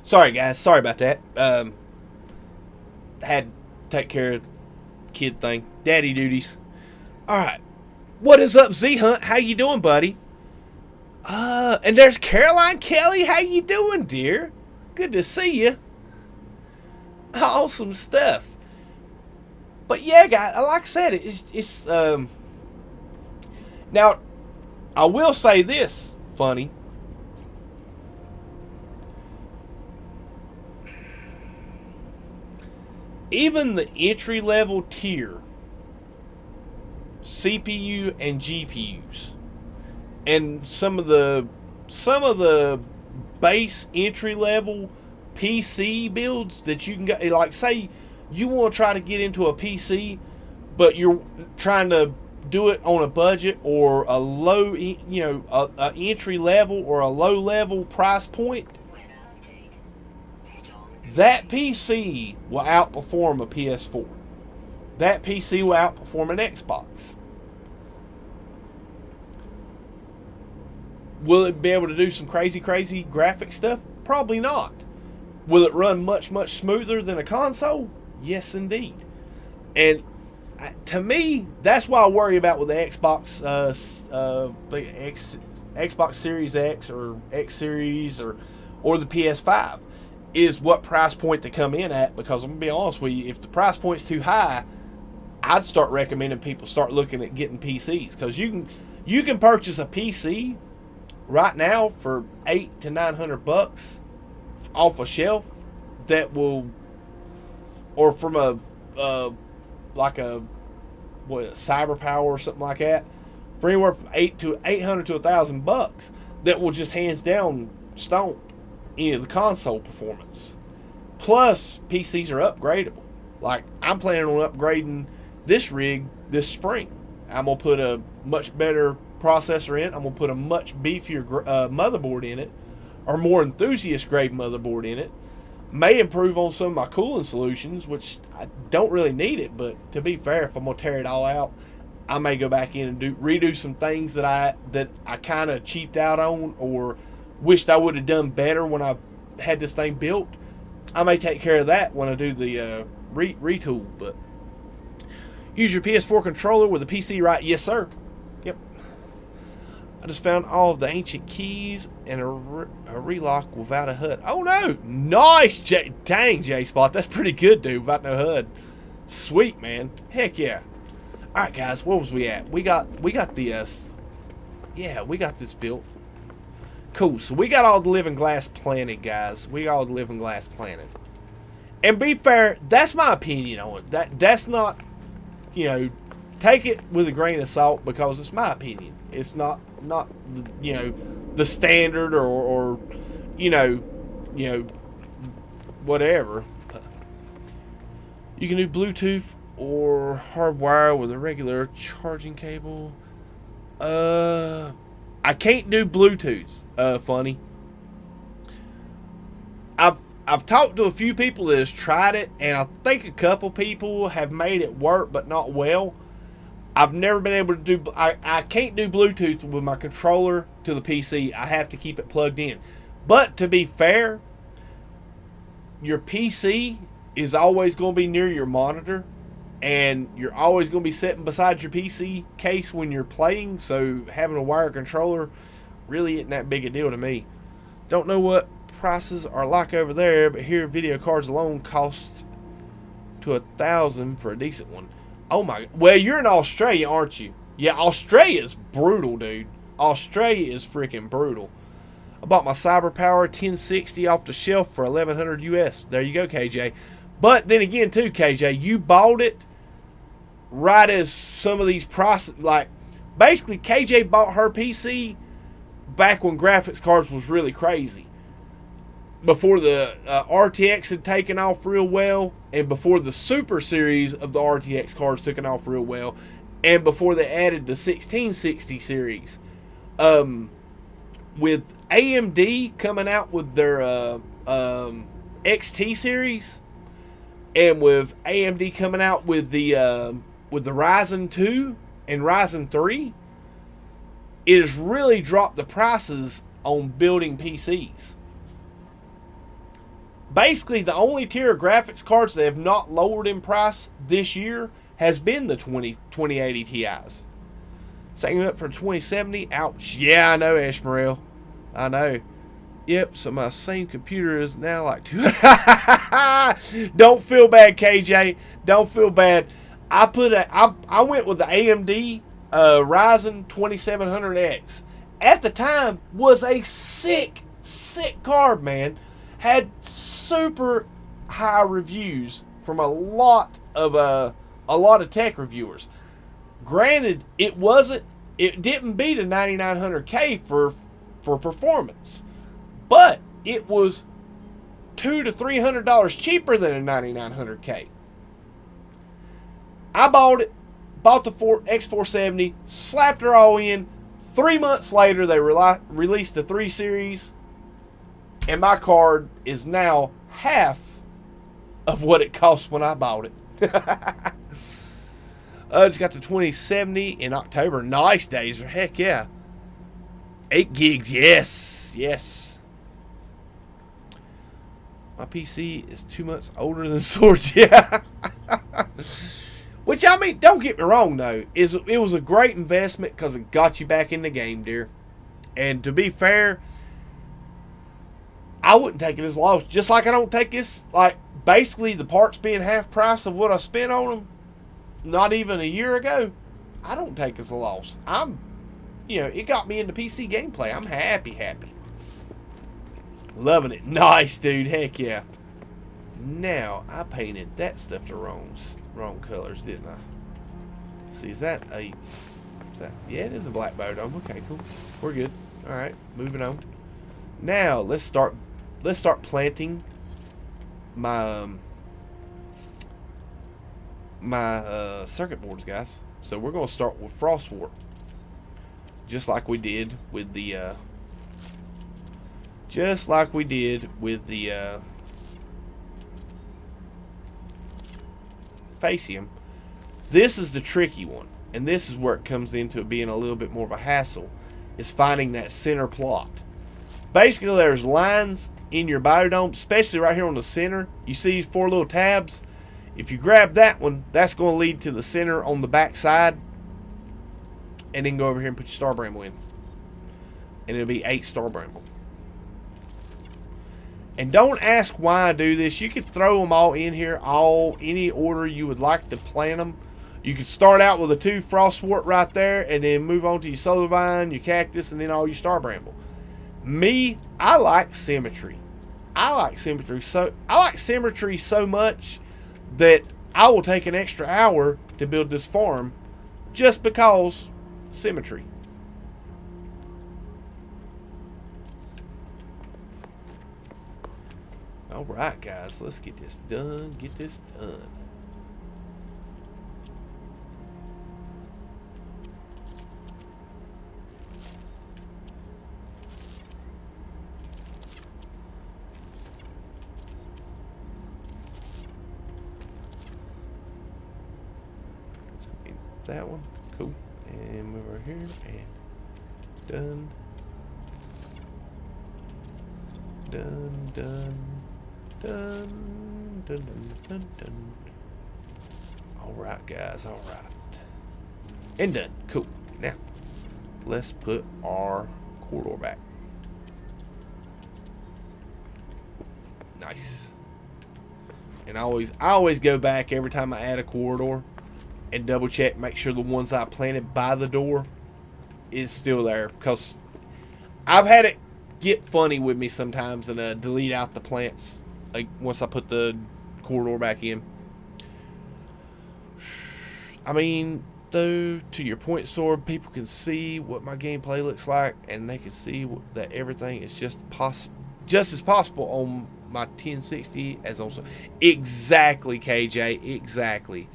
Sorry, guys. Sorry about that. Had to take care of kid thing. Daddy duties. Alright. What is up, Z Hunt? How you doing, buddy? And there's Caroline Kelly. How you doing, dear? Good to see you. Awesome stuff. But yeah, guys, like I said, it's now, I will say this, funny. Even the entry-level tier CPU and GPUs, and some of the base entry-level PC builds that you can get, like say you want to try to get into a PC, but you're trying to do it on a budget or a low, a entry level or a low level price point. That PC will outperform a PS4. That PC will outperform an Xbox. Will it be able to do some crazy graphic stuff? Probably not. Will it run much smoother than a console? Yes, indeed. And to me, that's what I worry about with the Xbox, Xbox Series X or X Series or the PS5. Is what price point to come in at, because I'm gonna be honest with you, if the price point's too high, I'd start recommending people start looking at getting PCs, because you can purchase a PC right now for $800 to $900 off a shelf that will, or from a Cyber Power or something like that, for anywhere from $800 to $1,000 that will just hands down stomp any of the console performance. Plus, PCs are upgradable. Like, I'm planning on upgrading this rig this spring. I'm going to put a much better processor in. I'm going to put a much beefier motherboard in it, or more enthusiast grade motherboard in it. May improve on some of my cooling solutions, which I don't really need it, but to be fair, if I'm going to tear it all out, I may go back in and redo some things that I kind of cheaped out on or wished I would have done better when I had this thing built. I may take care of that when I do the retool. But use your PS4 controller with a PC, right? Yes, sir. Yep. I just found all of the ancient keys and a relock without a HUD. Oh no! Nice, dang, J-Spot. That's pretty good, dude. Without no HUD. Sweet, man. Heck yeah. All right, guys. Where was we at? We got the yeah, we got this built. Cool. So we got all the living glass planted, guys. We got all the living glass planted. And be fair, that's my opinion on it. That's not, you know, take it with a grain of salt because it's my opinion. It's not you know, the standard or you know whatever. You can do Bluetooth or hardwire with a regular charging cable. I can't do Bluetooth. Funny. I've talked to a few people that has tried it, and I think a couple people have made it work, but not well. I've never been able to do. I can't do Bluetooth with my controller to the PC. I have to keep it plugged in. But to be fair, your PC is always going to be near your monitor, and you're always going to be sitting beside your PC case when you're playing. So having a wire controller really isn't that big a deal to me. Don't know what prices are like over there, but here video cards alone cost to $1,000 for a decent one. Oh my, well, you're in Australia, aren't you? Yeah, Australia is brutal, dude. Australia is freaking brutal. I bought my CyberPower 1060 off the shelf for $1,100 US. There you go, KJ. But then again, too, KJ, you bought it right as some of these prices, like, basically, KJ bought her PC back when graphics cards was really crazy. Before the RTX had taken off real well, and before the Super series of the RTX cards took off real well, and before they added the 1660 series. With AMD coming out with their XT series, and with AMD coming out with the Ryzen 2 and Ryzen 3, it has really dropped the prices on building PCs. Basically, the only tier of graphics cards that have not lowered in price this year has been the 2080 Ti's. Same up for 2070. Ouch. Yeah, I know, Ashmarel. I know. Yep, so my same computer is now like two. Don't feel bad, KJ. Don't feel bad. I went with the AMD Ryzen 2700X. At the time, was a sick card, man. Had super high reviews from a lot of tech reviewers. Granted, it didn't beat a 9900K for performance, but it was $200 to $300 cheaper than a 9900K. I bought the X470, slapped her all in. 3 months later, they released the 3 Series, and my card is now half of what it cost when I bought it. It's got the 2070 in October. Nice, days. Heck yeah. 8 gigs. Yes. My PC is 2 months older than Swords. Yeah. Which, I mean, don't get me wrong, though. It was a great investment because it got you back in the game, dear. And to be fair, I wouldn't take it as a loss. Just like I don't take this, like, basically the parts being half price of what I spent on them not even a year ago, I don't take as a loss. It got me into PC gameplay. I'm happy. Loving it. Nice, dude. Heck yeah. Now, I painted that stuff the wrong colors, didn't I? See, yeah, it is a black bow dome. Okay, cool. We're good. All right, moving on. Now, let's start planting my circuit boards, guys. So we're going to start with frostwort, just like we did with the Facium. This is the tricky one. and this is where it comes into it being a little bit more of a hassle, is finding that center plot. Basically, there's lines in your biodome, especially right here on the center. You see these 4 little tabs? If you grab that one, that's going to lead to the center on the back side. And then go over here and put your star bramble in. And it'll be 8 star bramble. And don't ask why I do this. You could throw them all in here, any order you would like to plant them. You could start out with a 2 frostwort right there, and then move on to your solar vine, your cactus, and then all your star bramble. Me, I like symmetry. I like symmetry so much that I will take an extra hour to build this farm just because symmetry. All right, guys, let's get this done. Get this done. That one, cool, and move over here, and done, done, done, done, done, done, done, done. All right, guys, all right, and done. Cool. Now, let's put our corridor back. Nice. And I always go back every time I add a corridor and double check, make sure the ones I planted by the door is still there, because I've had it get funny with me sometimes and delete out the plants like once I put the corridor back in. I mean, though, to your point, Sword, people can see what my gameplay looks like, and they can see that everything is just as possible on my 1060 as also. Exactly, KJ, exactly.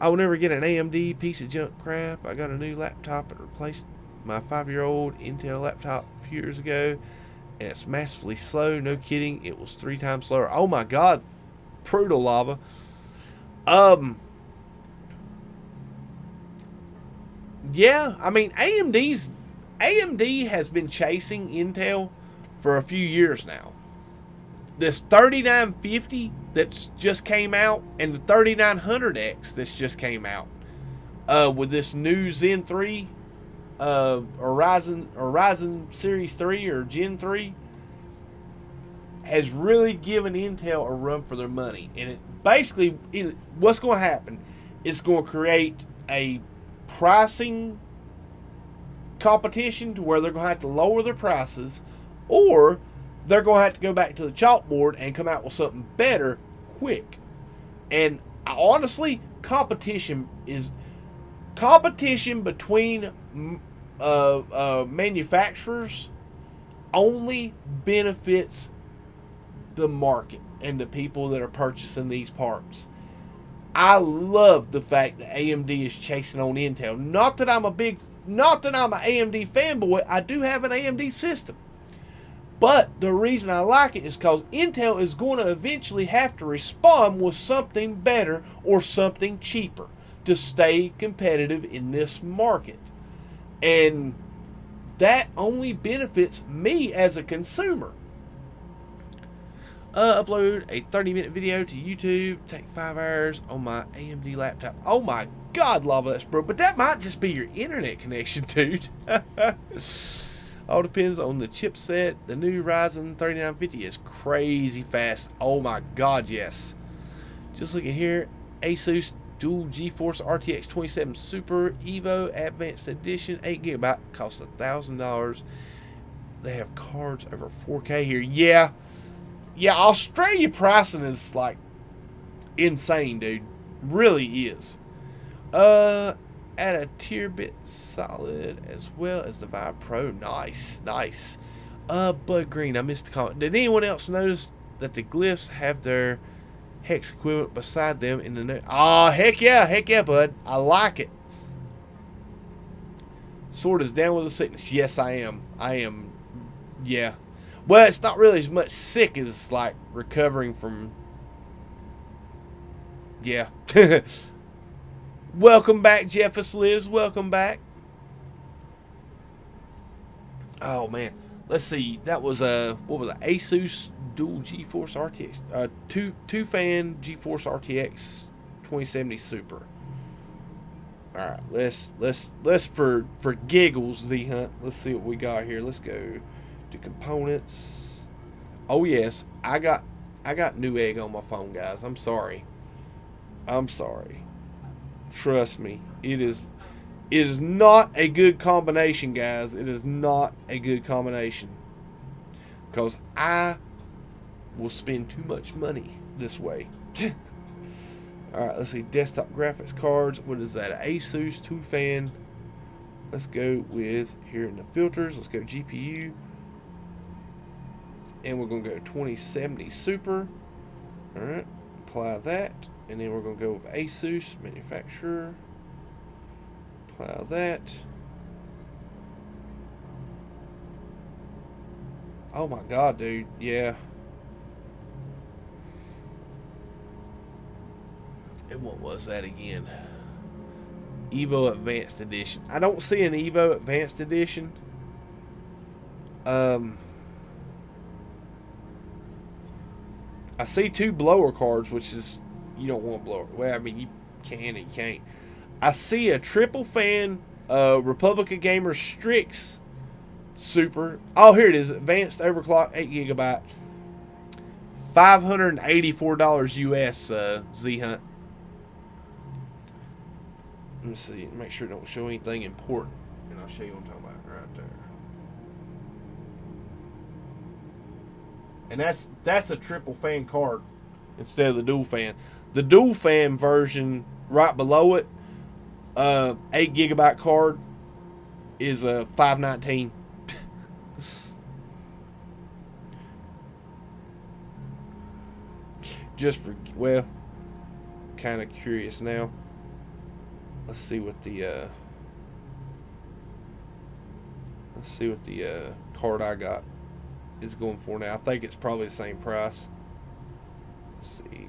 I will never get an AMD piece of junk crap. I got a new laptop and replaced my 5-year-old Intel laptop a few years ago, and it's massively slow. No kidding, it was 3 times slower. Oh my god, brutal lava. Yeah, I mean, AMD has been chasing Intel for a few years now. This 3950 that's just came out, and the 3900X that's just came out, with this new Zen 3, Ryzen Series 3 or Gen 3, has really given Intel a run for their money. And what's going to happen is going to create a pricing competition to where they're going to have to lower their prices, or they're going to have to go back to the chalkboard and come out with something better quick. And honestly, competition between manufacturers only benefits the market and the people that are purchasing these parts. I love the fact that AMD is chasing on Intel. Not that I'm an AMD fanboy. I do have an AMD system. But the reason I like it is because Intel is going to eventually have to respond with something better or something cheaper to stay competitive in this market. And that only benefits me as a consumer. Upload a 30-minute video to YouTube. Take 5 hours on my AMD laptop. Oh my god, Lava, that's bro. But that might just be your internet connection, dude. All depends on the chipset. The new Ryzen 3950 is crazy fast. Oh my god, yes. Just looking here, Asus Dual GeForce RTX 27 Super Evo Advanced Edition, 8GB, costs $1,000. They have cards over 4K here. Yeah, Australia pricing is like insane, dude. Really is. Add a tier bit solid as well as the Vibe Pro. Nice. Bud Green, I missed the comment. Did anyone else notice that the glyphs have their hex equivalent beside them in the note? Oh, heck yeah, bud. I like it. Sword is down with the sickness. Yes, I am. Yeah. Well, it's not really as much sick as like recovering from. Yeah. Welcome back, Jeffus Lives. Welcome back. Oh man, let's see. That was a what was it? Asus dual GeForce RTX, two fan GeForce RTX 2070 Super. All right, let's for giggles, Z Hunt. Let's see what we got here. Let's go to components. Oh yes, I got Newegg on my phone, guys. I'm sorry. Trust me, it is not a good combination, guys. It is not a good combination because I will spend too much money this way. All right, let's see. Desktop graphics cards. What is that? Asus 2-fan. Let's go with here in the filters. Let's go GPU. And we're going to go 2070 Super. All right, apply that. And then we're going to go with Asus manufacturer. Apply that. Oh my god, dude. Yeah. And what was that again? Evo Advanced Edition. I don't see an Evo Advanced Edition. I see 2 blower cards, which is, you don't want blower. Well, I mean, you can and you can't. I see a triple fan Republic of Gamers Strix Super. Oh, here it is. Advanced overclock, 8 GB. $584 US, Z Hunt. Let me see. Make sure it don't show anything important. And I'll show you what I'm talking about right there. And that's a triple fan card instead of the dual fan. The dual fan version right below it, 8 GB card is a $519. Just for, well, kind of curious now. Let's see what the card I got is going for now. I think it's probably the same price. Let's see.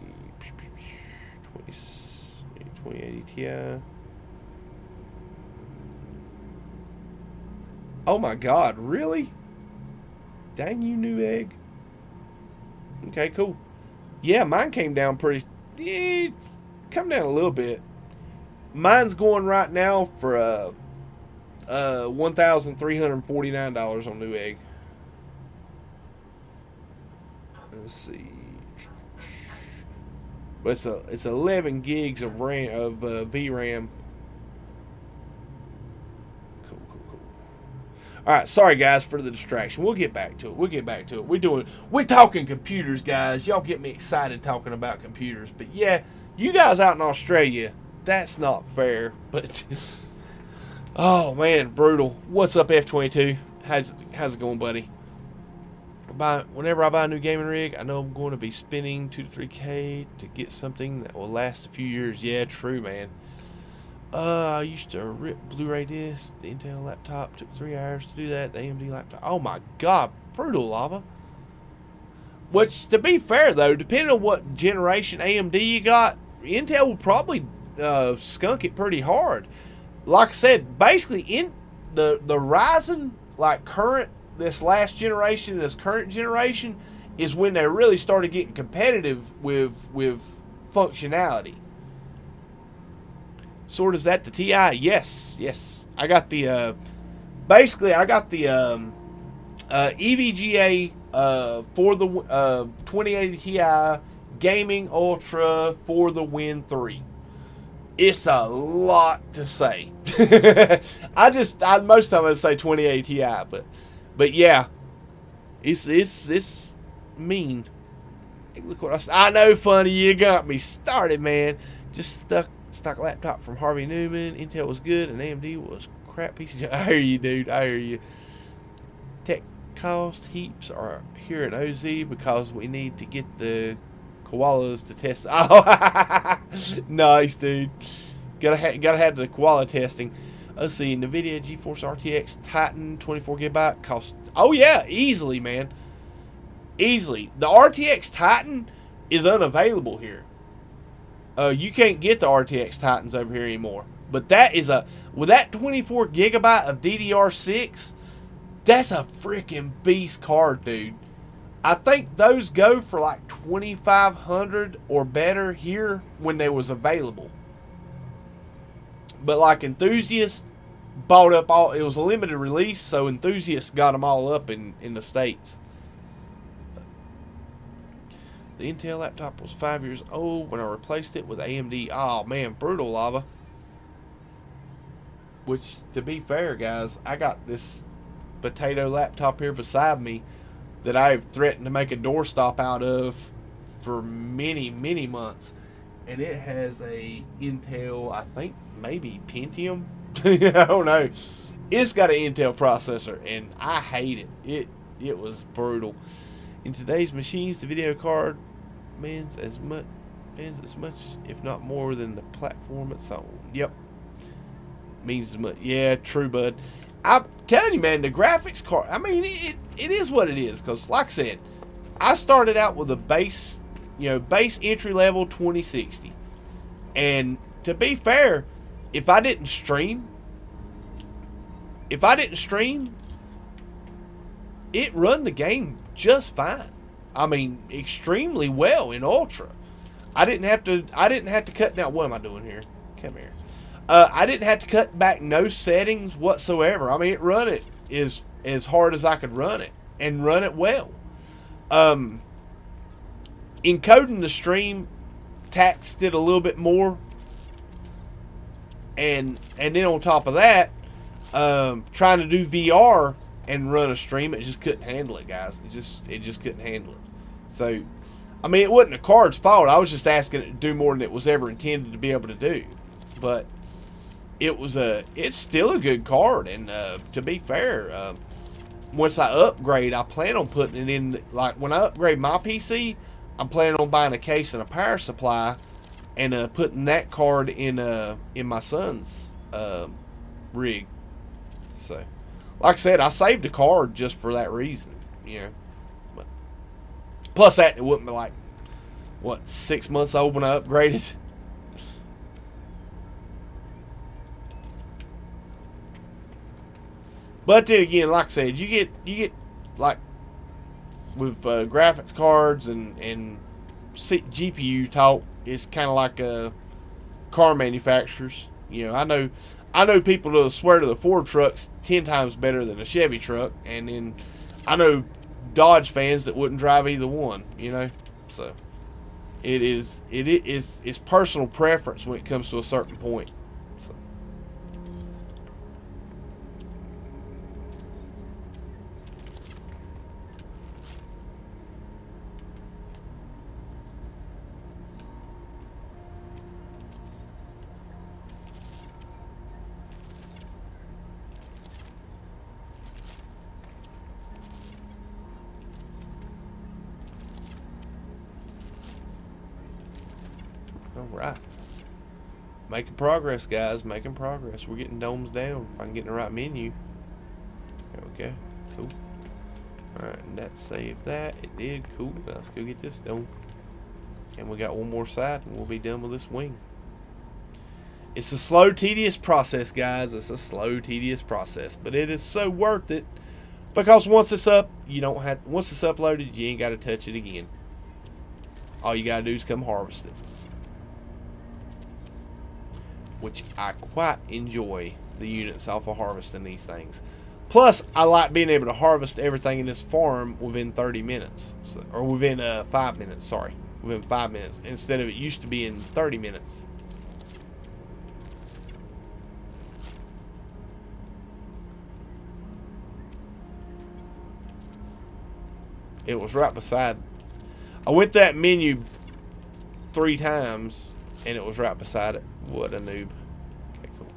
2080 Ti. Oh my god, really? Dang you, Newegg. Okay, cool. Yeah, mine came down pretty... come down a little bit. Mine's going right now for $1,349 on Newegg. Let's see. But it's 11 gigs of RAM of VRAM. Cool. All right, sorry guys for the distraction. We'll get back to it. We're talking computers, guys. Y'all get me excited talking about computers. But yeah, you guys out in Australia, that's not fair. But oh man, brutal. What's up, F22? How's it going, buddy? Whenever I buy a new gaming rig, I know I'm going to be spending $2 to $3K to get something that will last a few years. Yeah, true, man. I used to rip Blu-ray discs. The Intel laptop took 3 hours to do that. The AMD laptop. Oh my god, brutal, lava. Which, to be fair though, depending on what generation AMD you got, Intel will probably skunk it pretty hard. Like I said, basically in the Ryzen, like this last generation, this current generation, is when they really started getting competitive with functionality. So does that the TI? Yes. I got the basically I got the EVGA for the 2080 Ti Gaming Ultra for the Win 3. It's a lot to say. I most of the time I'd say 2080 Ti, but yeah, it's mean. Hey, look what I know, funny. You got me started, man. Just stock laptop from Harvey Newman. Intel was good, and AMD was crap piece of. I hear you, dude. I hear you. Tech cost heaps are here at OZ because we need to get the koalas to test. Oh, nice, dude. Gotta have the koala testing. Let's see, NVIDIA GeForce RTX Titan 24 GB cost. Oh yeah, easily, man. Easily. The RTX Titan is unavailable here. You can't get the RTX Titans over here anymore. But that is with that 24 gigabyte of DDR6, that's a freaking beast card, dude. I think those go for like 2,500 or better here when they was available. But like Enthusiast bought up all, it was a limited release, so Enthusiast got them all up in the States. The Intel laptop was 5 years old when I replaced it with AMD. Oh man, brutal, lava. Which, to be fair, guys, I got this potato laptop here beside me that I've threatened to make a doorstop out of for many, many months. And it has a Intel, I think, maybe Pentium? I don't know. It's got an Intel processor, and I hate it. It was brutal. In today's machines, the video card means as much, if not more, than the platform it's on. Yep. Means as much. Yeah, true, bud. I'm telling you, man, the graphics card, I mean, it is what it is. Because, like I said, I started out with a base, base entry level 2060. And to be fair, if I didn't stream, it run the game just fine. I mean, extremely well in Ultra. I didn't have to cut down. What am I doing here? Come here. I didn't have to cut back no settings whatsoever. I mean, it run it as hard as I could run it and run it well. Encoding the stream taxed it a little bit more, and then on top of that, trying to do VR and run a stream, it just couldn't handle it, guys. It just couldn't handle it. So, I mean, it wasn't the card's fault. I was just asking it to do more than it was ever intended to be able to do. But it's still a good card, and to be fair, once I upgrade, I plan on putting it in. Like when I upgrade my PC, I'm planning on buying a case and a power supply, and putting that card in my son's rig. So, like I said, I saved a card just for that reason, But plus that, it wouldn't be like, 6 months old when I upgraded. But then again, like I said, you get like with graphics cards and GPU talk, it's kind of like car manufacturers. I know people that'll swear to the Ford truck's 10 times better than a Chevy truck, and then I know Dodge fans that wouldn't drive either one. So it's personal preference when it comes to a certain point. So. Alright. Making progress, guys. Making progress. We're getting domes down. If I can get in the right menu. There we go. Cool. Alright, and that saved that. It did. Cool. Let's go get this dome. And we got one more side, and we'll be done with this wing. It's a slow, tedious process, guys. It's a slow, tedious process. But it is so worth it. Because once it's up, once it's uploaded, you ain't got to touch it again. All you got to do is come harvest it. Which I quite enjoy the units off of harvesting these things. Plus, I like being able to harvest everything in this farm within 30 minutes. Or within 5 minutes, sorry. Within 5 minutes. Instead of it used to be in 30 minutes. It was right beside. I went that menu 3 times, and it was right beside it. What a noob. Okay, cool.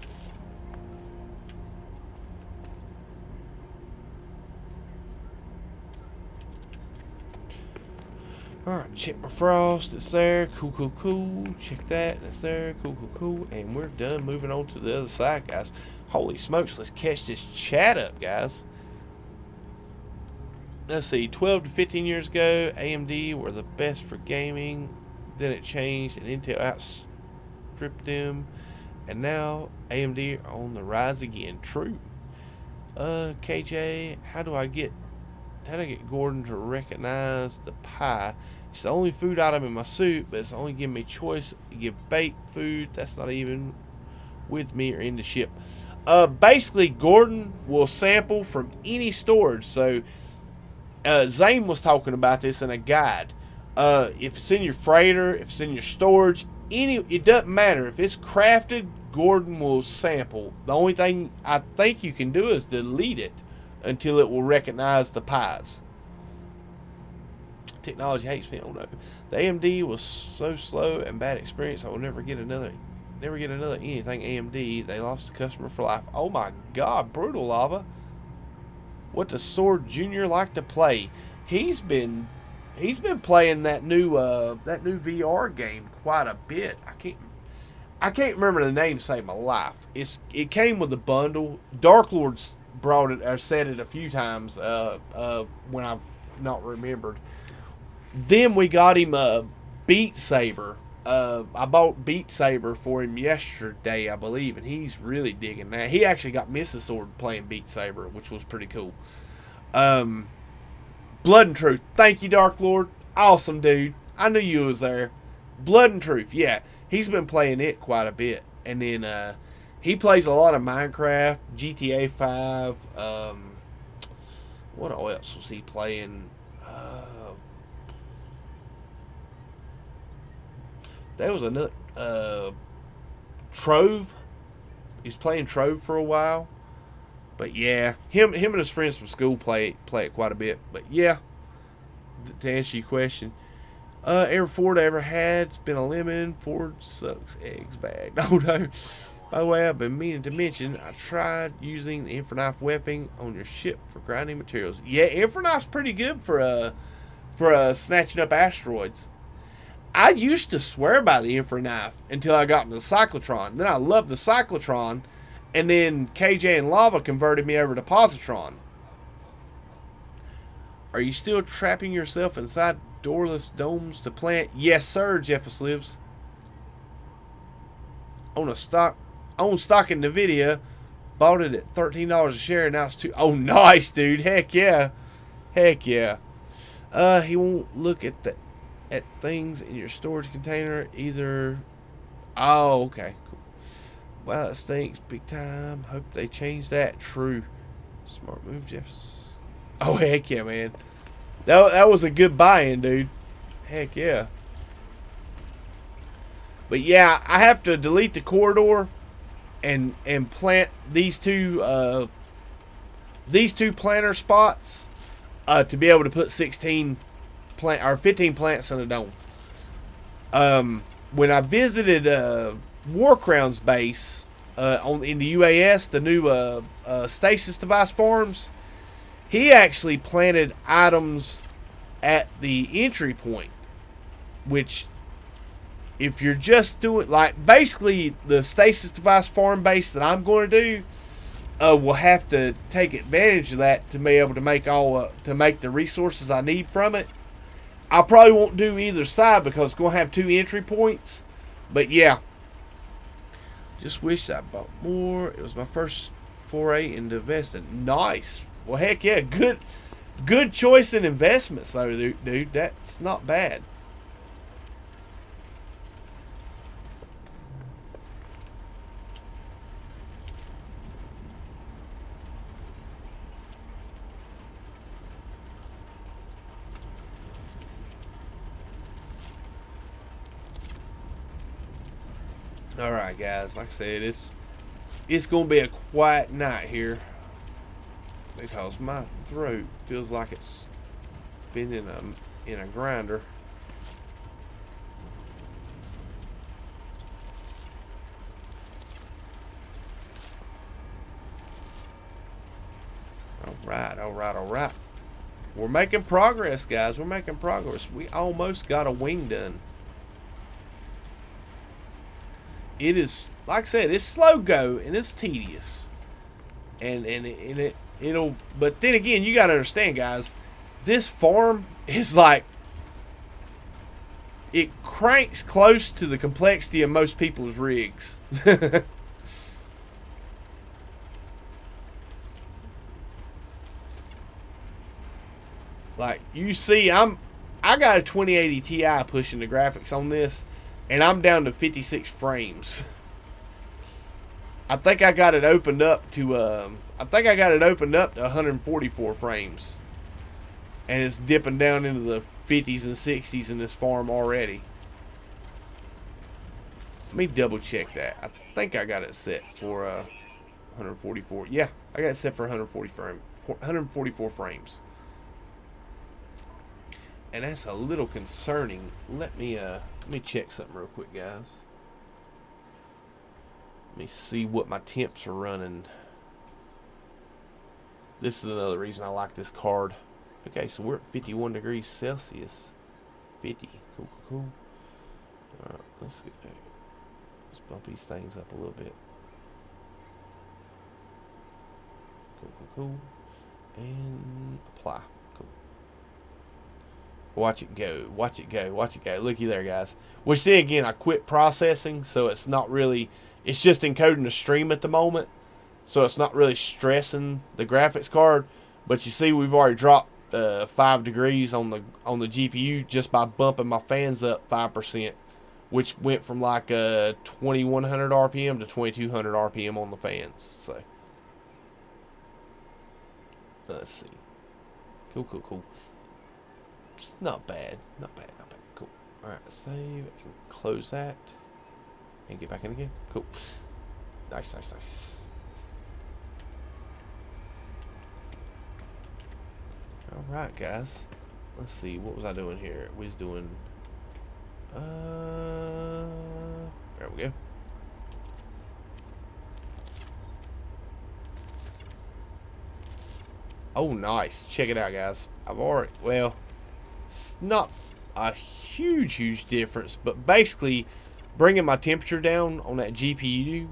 Alright, check my frost. It's there. Cool, cool, cool. Check that. It's there. Cool, cool, cool. And we're done. Moving on to the other side, guys. Holy smokes. Let's catch this chat up, guys. Let's see. 12 to 15 years ago, AMD were the best for gaming. Then it changed, and Intel outstripped them, and now AMD are on the rise again. True. KJ, how do I get Gordon to recognize the pie? It's the only food item in my soup, but it's only giving me choice to give baked food. That's not even with me or in the ship. Basically, Gordon will sample from any storage. So, Xaine was talking about this in a guide. If it's in your freighter, if it's in your storage, it doesn't matter. If it's crafted, Gordon will sample. The only thing I think you can do is delete it until it will recognize the pies. Technology hates me. I don't know. The AMD was so slow and bad experience. I will never get another anything AMD. They lost the customer for life. Oh my God, brutal lava. What does Sword Junior like to play? He's been playing that new VR game quite a bit. I can't remember the name to save my life. It came with the bundle. Dark Lord's brought it or said it a few times when I've not remembered. Then we got him a Beat Saber. I bought Beat Saber for him yesterday, I believe, and he's really digging that. He actually got Mrs. Sword playing Beat Saber, which was pretty cool. Blood and Truth. Thank you, Dark Lord. Awesome, dude. I knew you was there. Blood and Truth. Yeah, he's been playing it quite a bit. And then he plays a lot of Minecraft, GTA 5. What else was he playing? There was another Trove. He's playing Trove for a while. But yeah, him and his friends from school play it quite a bit. But yeah, to answer your question, every Ford I ever had's been a lemon. Ford sucks eggs bad. No. By the way, I've been meaning to mention I tried using the Infernite weapon on your ship for grinding materials. Yeah, Infernite's pretty good for snatching up asteroids. I used to swear by the Infernite until I got into the Cyclotron. Then I loved the Cyclotron. And then KJ and Lava converted me over to Positron. Are you still trapping yourself inside doorless domes to plant? Yes, sir, Jeffus lives. Own stock in NVIDIA. Bought it at $13 a share. Now it's $2. Oh, nice, dude. Heck yeah. Heck yeah. He won't look at things in your storage container either. Oh, okay. Cool. Wow, that stinks big time. Hope they change that. True. Smart move, Jeff. Oh, heck yeah, man. That was a good buy-in, dude. Heck yeah. But yeah, I have to delete the corridor and plant these two planter spots to be able to put 15 plants in a dome. When I visited Warcrown's base in the UAS, the new stasis device farms, he actually planted items at the entry point, which if you're just doing like basically the stasis device farm base that I'm going to do, will have to take advantage of that to be able to make the resources I need from it. I probably won't do either side because it's going to have 2 entry points. But yeah, just wish I bought more. It was my first foray into investing. Nice. Well, heck yeah, good choice in investments though, dude. That's not bad. Alright guys, like I said, it's gonna be a quiet night here because my throat feels like it's been in a grinder. Alright. We're making progress, guys. We're making progress. We almost got a wing done. It is, like I said, it's slow go and it's tedious, and it'll. But then again, you gotta understand, guys. This farm is like it cranks close to the complexity of most people's rigs. Like you see, I got a 2080 Ti pushing the graphics on this, and I'm down to 56 frames. I think I got it opened up to 144 frames, and it's dipping down into the 50s and 60s in this farm already. Let me double check that. I think I got it set for 144. Yeah, I got it set for 144 frames. And that's a little concerning. Let me check something real quick, guys. Let me see what my temps are running. This is another reason I like this card. Okay, so we're at 51 degrees Celsius. 50. Cool, cool, cool. Alright, let's bump these things up a little bit. Cool, cool, cool. And apply. Cool. Watch it go. Watch it go. Watch it go. Looky there, guys. Which then again, I quit processing, so it's not really... It's just encoding the stream at the moment, so it's not really stressing the graphics card. But you see, we've already dropped 5 degrees on the GPU just by bumping my fans up 5%, which went from like 2100 RPM to 2200 RPM on the fans. So let's see. Cool, cool, cool. It's not bad, not bad, not bad. Cool. All right, save. I can close that. And get back in again. Cool. Nice, nice, nice. Alright, guys. Let's see. What was I doing here? We was doing... there we go. Oh, nice. Check it out, guys. I've already... Well, it's not a huge difference, but basically... Bringing my temperature down on that GPU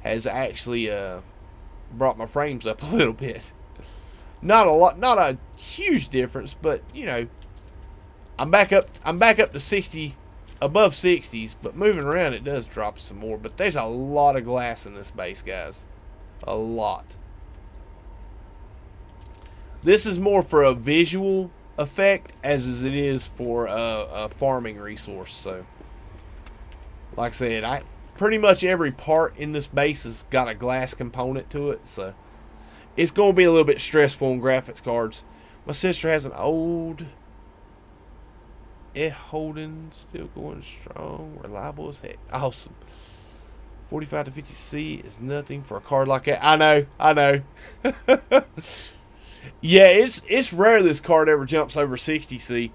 has actually brought my frames up a little bit. Not a lot, not a huge difference, but you know, I'm back up to 60, above 60s, but moving around it does drop some more. But there's a lot of glass in this base, guys, a lot. This is more for a visual effect as it is for a farming resource. So. Like I said, pretty much every part in this base has got a glass component to it, so it's going to be a little bit stressful on graphics cards. My sister has an old Holden, still going strong, reliable as heck. Awesome. 45 to 50C is nothing for a card like that. I know. Yeah, it's rare this card ever jumps over 60C.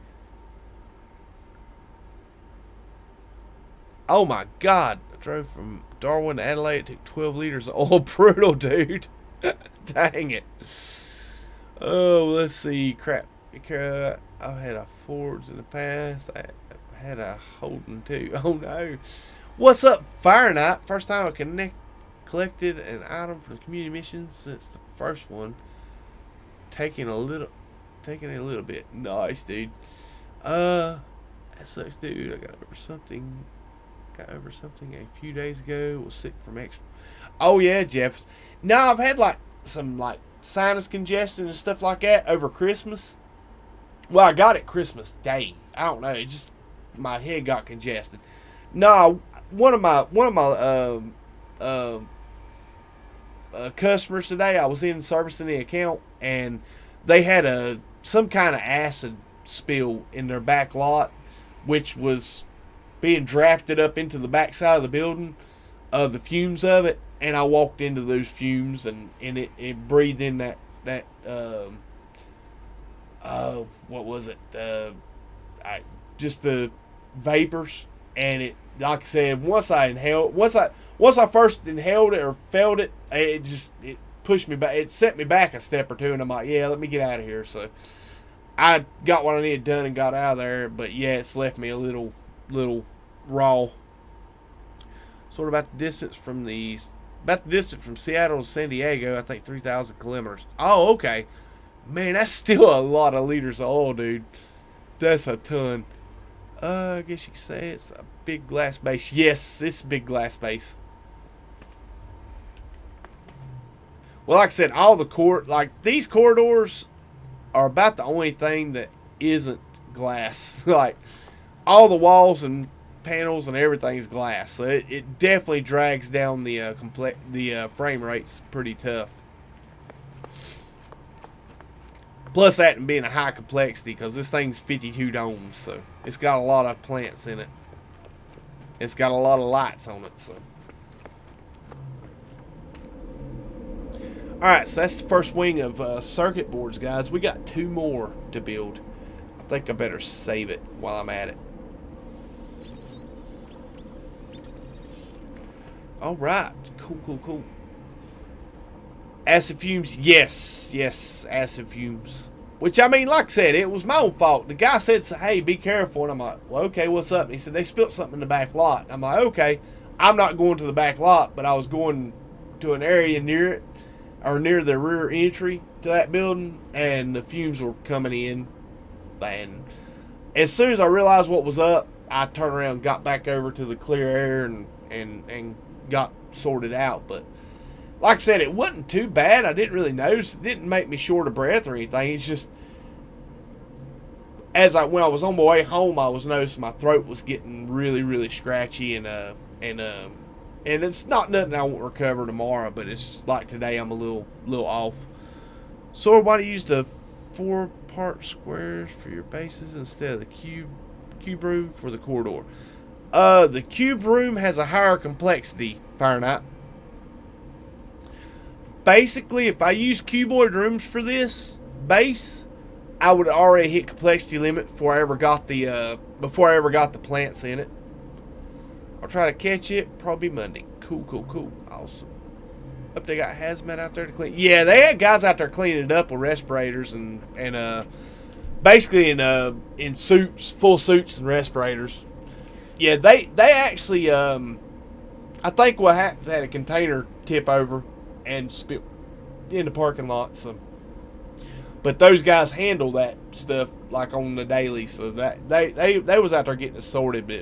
Oh my God! I drove from Darwin to Adelaide. It took 12 liters of oil. Brutal, dude. Dang it. Oh, let's see. Crap. I've had a Fords in the past. I had a Holden too. Oh no. What's up, Fire Knight? First time I collected an item for the community mission since the first one. Taking a little bit. Nice, dude. That sucks, dude. I got over something a few days ago. Was sick from extra. Oh yeah, Jeff. No, I've had some sinus congestion and stuff like that over Christmas. Well, I got it Christmas Day. I don't know. It just my head got congested. No, one of my customers today. I was in servicing the account and they had some kind of acid spill in their back lot, which was being drafted up into the back side of the building, the fumes of it, and I walked into those fumes and it breathed in that what was it? Just the vapors, and it, like I said, once I first inhaled it or felt it, it pushed me back. It set me back a step or two, and I'm like, yeah, let me get out of here. So I got what I needed done and got out of there, but yeah, it's left me a little raw. Sort of about the distance from Seattle to San Diego, I think 3,000 kilometers. Oh, okay. Man, that's still a lot of liters of oil, dude. That's a ton. I guess you could say it's a big glass base. Yes, it's a big glass base. Well, like I said, all the like these corridors are about the only thing that isn't glass. Like all the walls and panels and everything is glass. So it definitely drags down the frame rates pretty tough. Plus that and being a high complexity, because this thing's 52 domes, so it's got a lot of plants in it. It's got a lot of lights on it, so. Alright, so that's the first wing of circuit boards, guys. We got 2 more to build. I think I better save it while I'm at it. Alright, cool. Acid fumes, yes, acid fumes. Which, I mean, like I said, it was my own fault. The guy said, hey, be careful. And I'm like, well, okay, what's up? And he said, they spilled something in the back lot. I'm like, okay, I'm not going to the back lot, but I was going to an area near it, or near the rear entry to that building, and the fumes were coming in. And as soon as I realized what was up, I turned around and got back over to the clear air and got sorted out. But like I said, it wasn't too bad. I didn't really notice. It didn't make me short of breath or anything. It's just when I was on my way home, I was noticing my throat was getting really scratchy, and it's not nothing I won't recover tomorrow. But it's like today I'm a little off. So why do you use the 4-part squares for your bases instead of the cube room for the corridor? The cube room has a higher complexity, Fahrenheit. Basically, if I use cuboid rooms for this base, I would already hit complexity limit before I ever got the plants in it. I'll try to catch it probably Monday. Cool. Awesome. Up they got hazmat out there to clean. Yeah, they had guys out there cleaning it up with respirators and basically in suits, full suits and respirators. Yeah, they actually I think what happened, they had a container tip over and spill in the parking lot. So, but those guys handle that stuff like on the daily, so that they was out there getting it sorted. But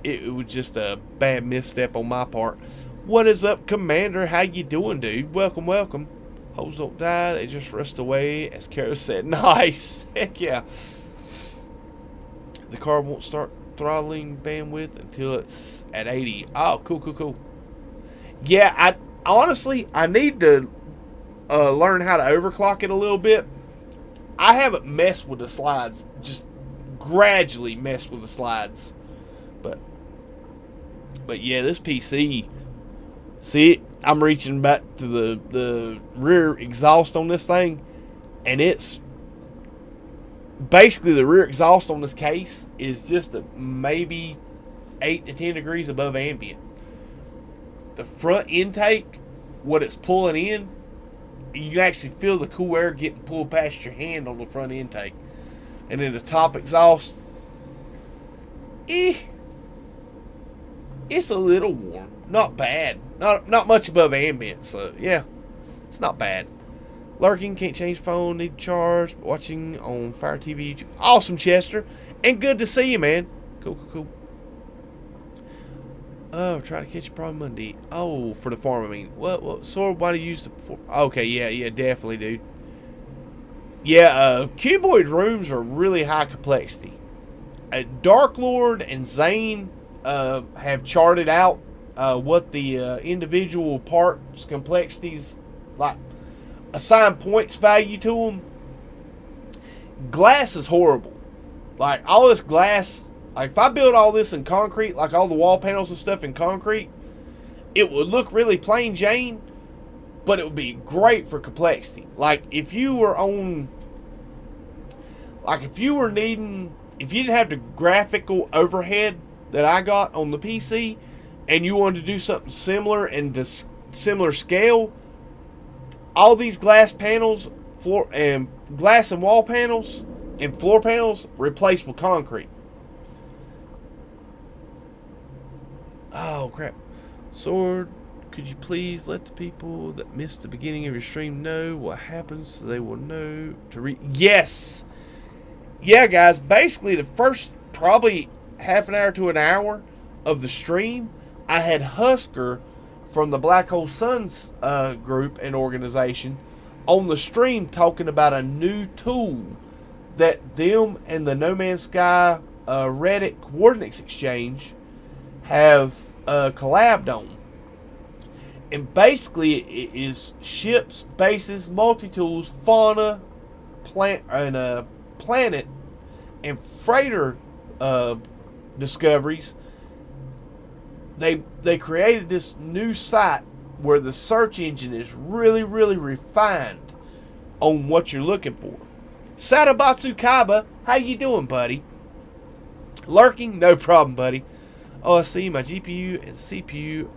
it was just a bad misstep on my part. What is up, Commander? How you doing, dude? Welcome. Holes don't die; they just rust away, as Kara said. Nice, heck yeah. The car won't start throttling bandwidth until it's at 80. Oh, cool. Yeah, I need to learn how to overclock it a little bit. I haven't messed with the slides, just gradually messed with the slides. But yeah, this PC, see, I'm reaching back to the rear exhaust on this thing, and it's basically the rear exhaust on this case is just maybe 8 to 10 degrees above ambient. The front intake, what it's pulling in, you can actually feel the cool air getting pulled past your hand on the front intake. And then the top exhaust, it's a little warm. Not bad. Not much above ambient, so yeah, it's not bad. Lurking, can't change phone, need to charge, watching on Fire TV, YouTube. Awesome, Chester. And good to see you, man. Cool. Oh, try to catch you probably Monday. Oh, for the farm, I mean. What sort why do you use the... Okay, yeah, definitely, dude. Yeah, cuboid rooms are really high complexity. Dark Lord and Xaine have charted out what the individual parts complexities, like, assign points value to them. Glass is horrible. Like, all this glass... Like, if I build all this in concrete, like all the wall panels and stuff in concrete, it would look really plain Jane, but it would be great for complexity. Like, if you were needing, if you didn't have the graphical overhead that I got on the PC, and you wanted to do something similar and to similar scale, all these glass panels, glass and wall panels, and floor panels replaced with concrete. Oh, crap. Sword, could you please let the people that missed the beginning of your stream know what happens so they will know to read? Yes! yeah, guys, basically the first probably half an hour to an hour of the stream, I had Husker from the Black Hole Suns group and organization on the stream talking about a new tool that them and the No Man's Sky Reddit Coordinates Exchange have collabed on. And basically, it is ships, bases, multi tools, fauna, planet, and freighter discoveries. They created this new site where the search engine is really refined on what you're looking for. Sadabatsu Kaba, how you doing, buddy? Lurking, no problem, buddy. Oh, I see my GPU and CPU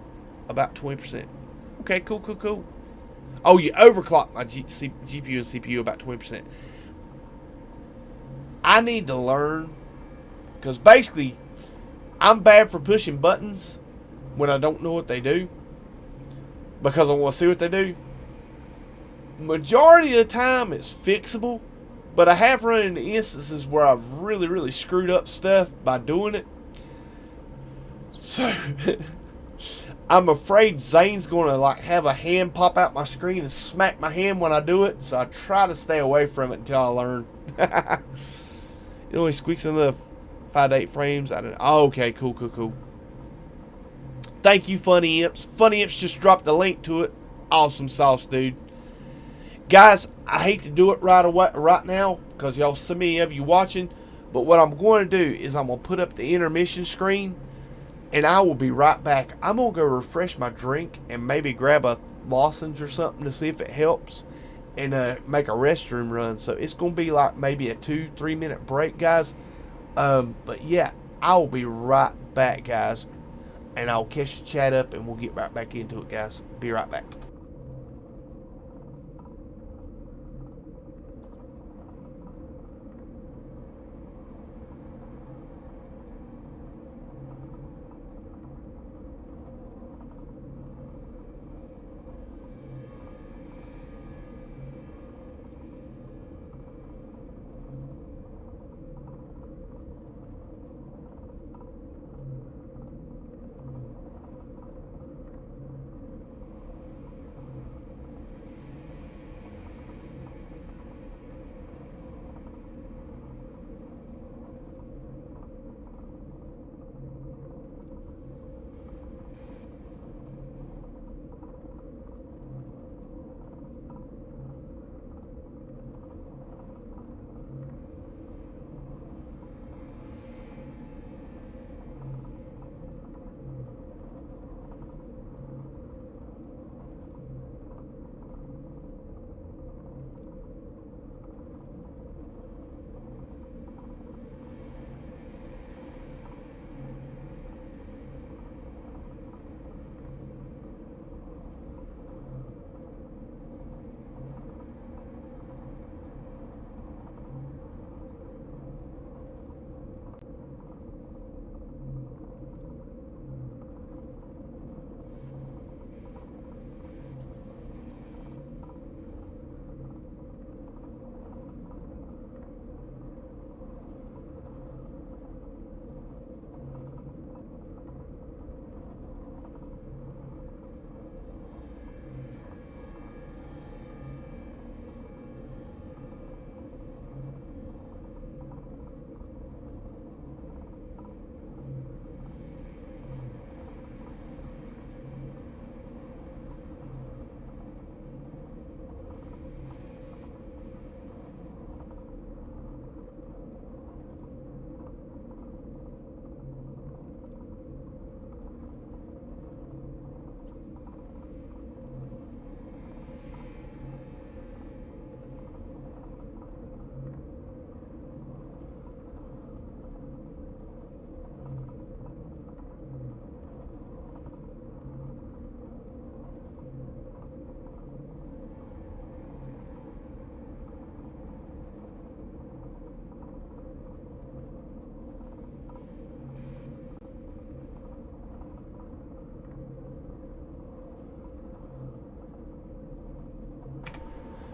about 20%. Okay, cool. Oh, you overclocked my GPU and CPU about 20%. I need to learn, because basically, I'm bad for pushing buttons when I don't know what they do, because I want to see what they do. Majority of the time, it's fixable, but I have run into instances where I've really screwed up stuff by doing it. So, I'm afraid Xaine's going to like have a hand pop out my screen and smack my hand when I do it, so I try to stay away from it until I learn. It only squeaks in the 5 to 8 frames. I don't. Oh, okay, cool. Thank you, Funny Imps. Funny Imps just dropped the link to it. Awesome sauce, dude. Guys, I hate to do it right now because y'all so many of you watching, but what I'm going to do is I'm going to put up the intermission screen, and I will be right back. I'm going to go refresh my drink and maybe grab a lozenge or something to see if it helps, and make a restroom run. So it's going to be like maybe a 2-3 minute break, guys. But yeah, I'll be right back, guys, and I'll catch the chat up and we'll get right back into it, guys. Be right back.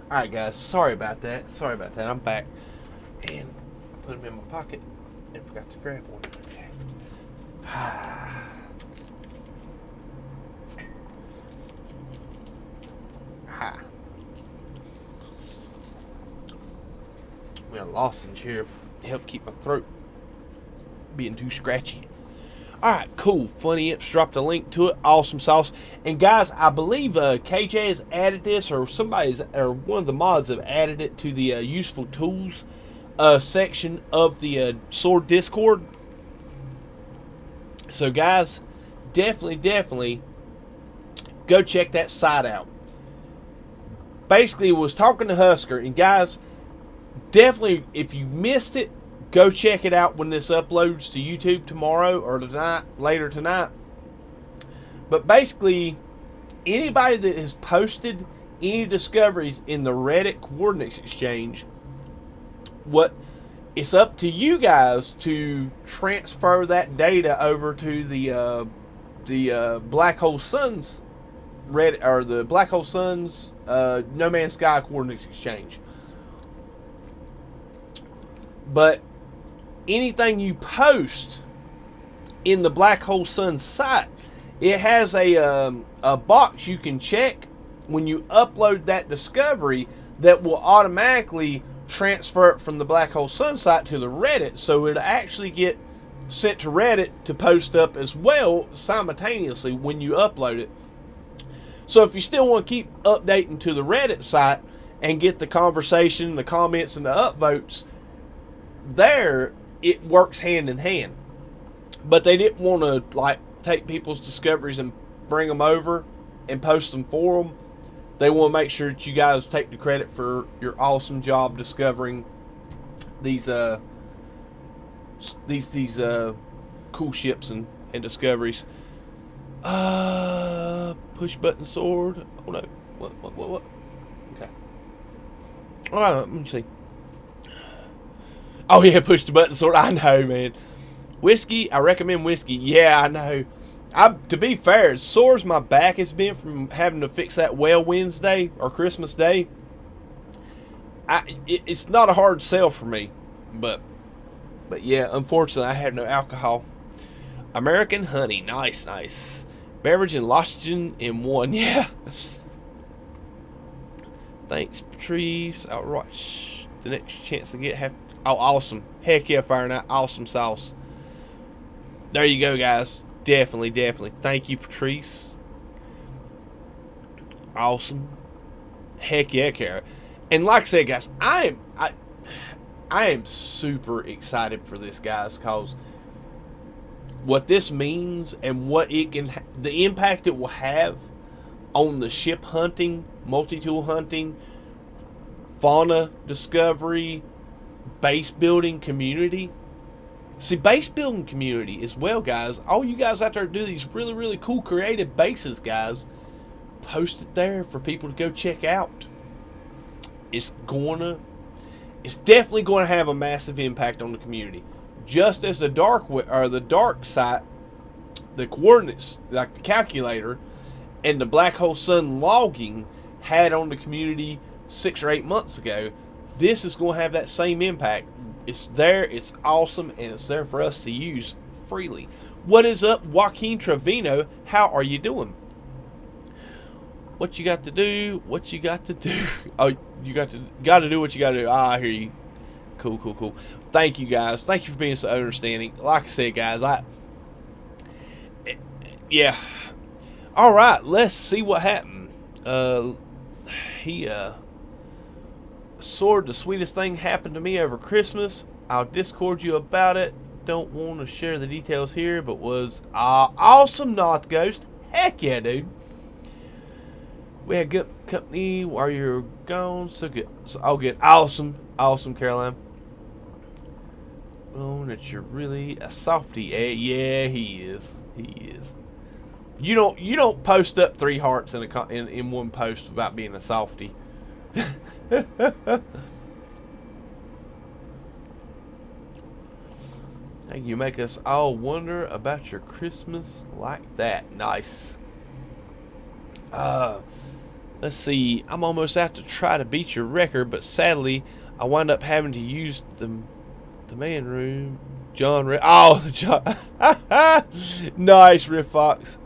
Alright, guys, sorry about that. I'm back. And put them in my pocket and forgot to grab one. Okay. We got a lozenge here. Help keep my throat being too scratchy. Alright, cool. Funny Imps dropped a link to it. Awesome sauce. And guys, I believe KJ has added this, or one of the mods have added it to the useful tools section of the Sword Discord. So guys, definitely go check that site out. Basically, was talking to Husker, and guys, definitely, if you missed it, go check it out when this uploads to YouTube tomorrow or later tonight. But basically, anybody that has posted any discoveries in the Reddit coordinates exchange, it's up to you guys to transfer that data over to the Black Hole Suns Reddit, or the Black Hole Suns No Man's Sky coordinates exchange. But anything you post in the Black Hole Sun site, it has a box you can check when you upload that discovery that will automatically transfer it from the Black Hole Sun site to the Reddit, so it'll actually get sent to Reddit to post up as well simultaneously when you upload it. So if you still want to keep updating to the Reddit site and get the conversation, the comments, and the upvotes there, it works hand in hand. But they didn't want to like take people's discoveries and bring them over and post them for them. They want to make sure that you guys take the credit for your awesome job discovering these cool ships and discoveries. Push button sword. Oh no. What? Okay. Alright, let me see. Oh yeah, push the button sword. I know, man. Whiskey, I recommend whiskey. Yeah, I know. To be fair, as sore as my back has been from having to fix that well Wednesday or Christmas Day, it's not a hard sell for me. But yeah, unfortunately, I have no alcohol. American honey, nice. Beverage and lozenges in one, yeah. Thanks, Patrice. Alright, the next chance to get oh, awesome. Heck yeah, Fire Night. Awesome sauce. There you go, guys. Definitely. Thank you, Patrice. Awesome. Heck yeah, Kara. And like I said, guys, I am super excited for this, guys, because what this means and what it can, the impact it will have on the ship hunting, multi-tool hunting, fauna discovery, base building community. See, base building community as well, guys. All you guys out there do these really cool creative bases, guys. Post it there for people to go check out. It's definitely going to have a massive impact on the community. Just as the dark site, the coordinates, like the calculator, and the Black Hole Sun logging had on the community 6 or 8 months ago, this is going to have that same impact. It's there, it's awesome, and it's there for us to use freely. What is up, Joaquin Trevino? How are you doing? What you got to do? What you got to do? Oh, you got to do what you got to do. I hear you. Cool. Thank you, guys. Thank you for being so understanding. Like I said, guys, yeah. All right, let's see what happened. Sword, the sweetest thing happened to me over Christmas. I'll Discord you about it. Don't want to share the details here, but was awesome, North Ghost. Heck yeah, dude. We had good company while you're gone. So good. So all good. Awesome, Caroline. Oh, that you're really a softie. Yeah, he is. You don't post up 3 hearts in one post about being a softie. You make us all wonder about your Christmas like that. Nice. Let's see. I'm almost out to try to beat your record, but sadly, I wind up having to use The man room. John Riff. Oh, John. Nice, Riff Fox.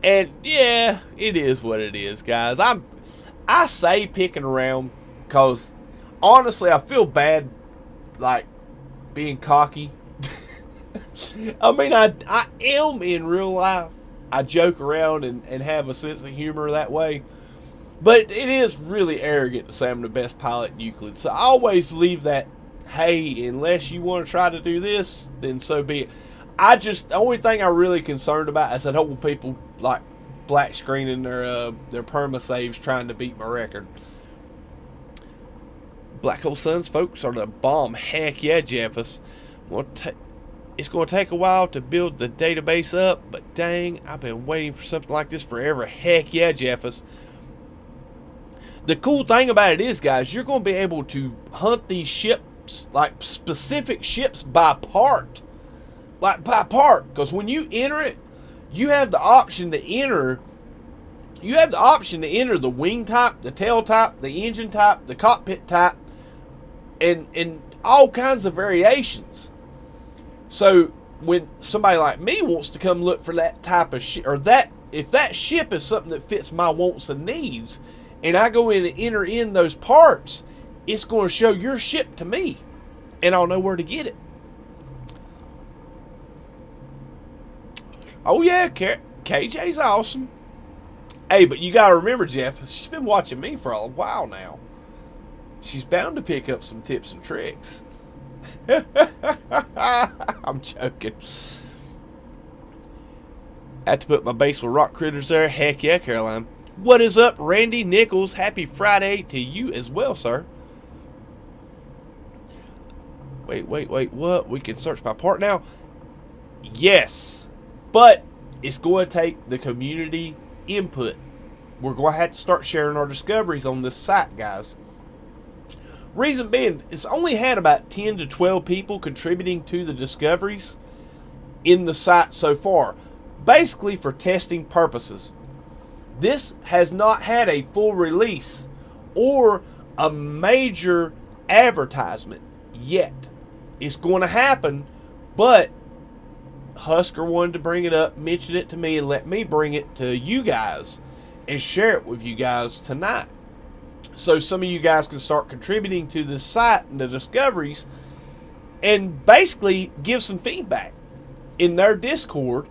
And yeah, it is what it is, guys. I say picking around because honestly, I feel bad, like being cocky. I mean, I am in real life. I joke around and have a sense of humor that way. But it is really arrogant to say I'm the best pilot in Euclid. So I always leave that, hey, unless you want to try to do this, then so be it. The only thing I'm really concerned about is that whole people like black screening their perma saves trying to beat my record. Black Hole Suns, folks, are the bomb. Heck yeah, Jeffus. It's going to take a while to build the database up, but dang, I've been waiting for something like this forever. Heck yeah, Jeffus. The cool thing about it is, guys, you're going to be able to hunt these ships, like specific ships by part. Like by part. Because when you enter it, you have the option to enter. You have the option to enter the wing type, the tail type, the engine type, the cockpit type, and all kinds of variations. So when somebody like me wants to come look for that type of ship, or if that ship is something that fits my wants and needs, and I go in and enter in those parts, it's going to show your ship to me, and I'll know where to get it. Oh yeah, KJ's awesome. Hey, but you got to remember, Jeff, she's been watching me for a while now. She's bound to pick up some tips and tricks. I'm joking. Had to put my base with rock critters there. Heck yeah, Caroline. What is up, Randy Nichols? Happy Friday to you as well, sir. Wait, what? We can search by part now? Yes, but it's going to take the community input. We're going to have to start sharing our discoveries on this site, guys. Reason being, it's only had about 10 to 12 people contributing to the discoveries in the site so far, basically for testing purposes. This has not had a full release or a major advertisement yet. It's going to happen, but Husker wanted to bring it up, mention it to me, and let me bring it to you guys and share it with you guys tonight. So some of you guys can start contributing to this site and the discoveries and basically give some feedback in their Discord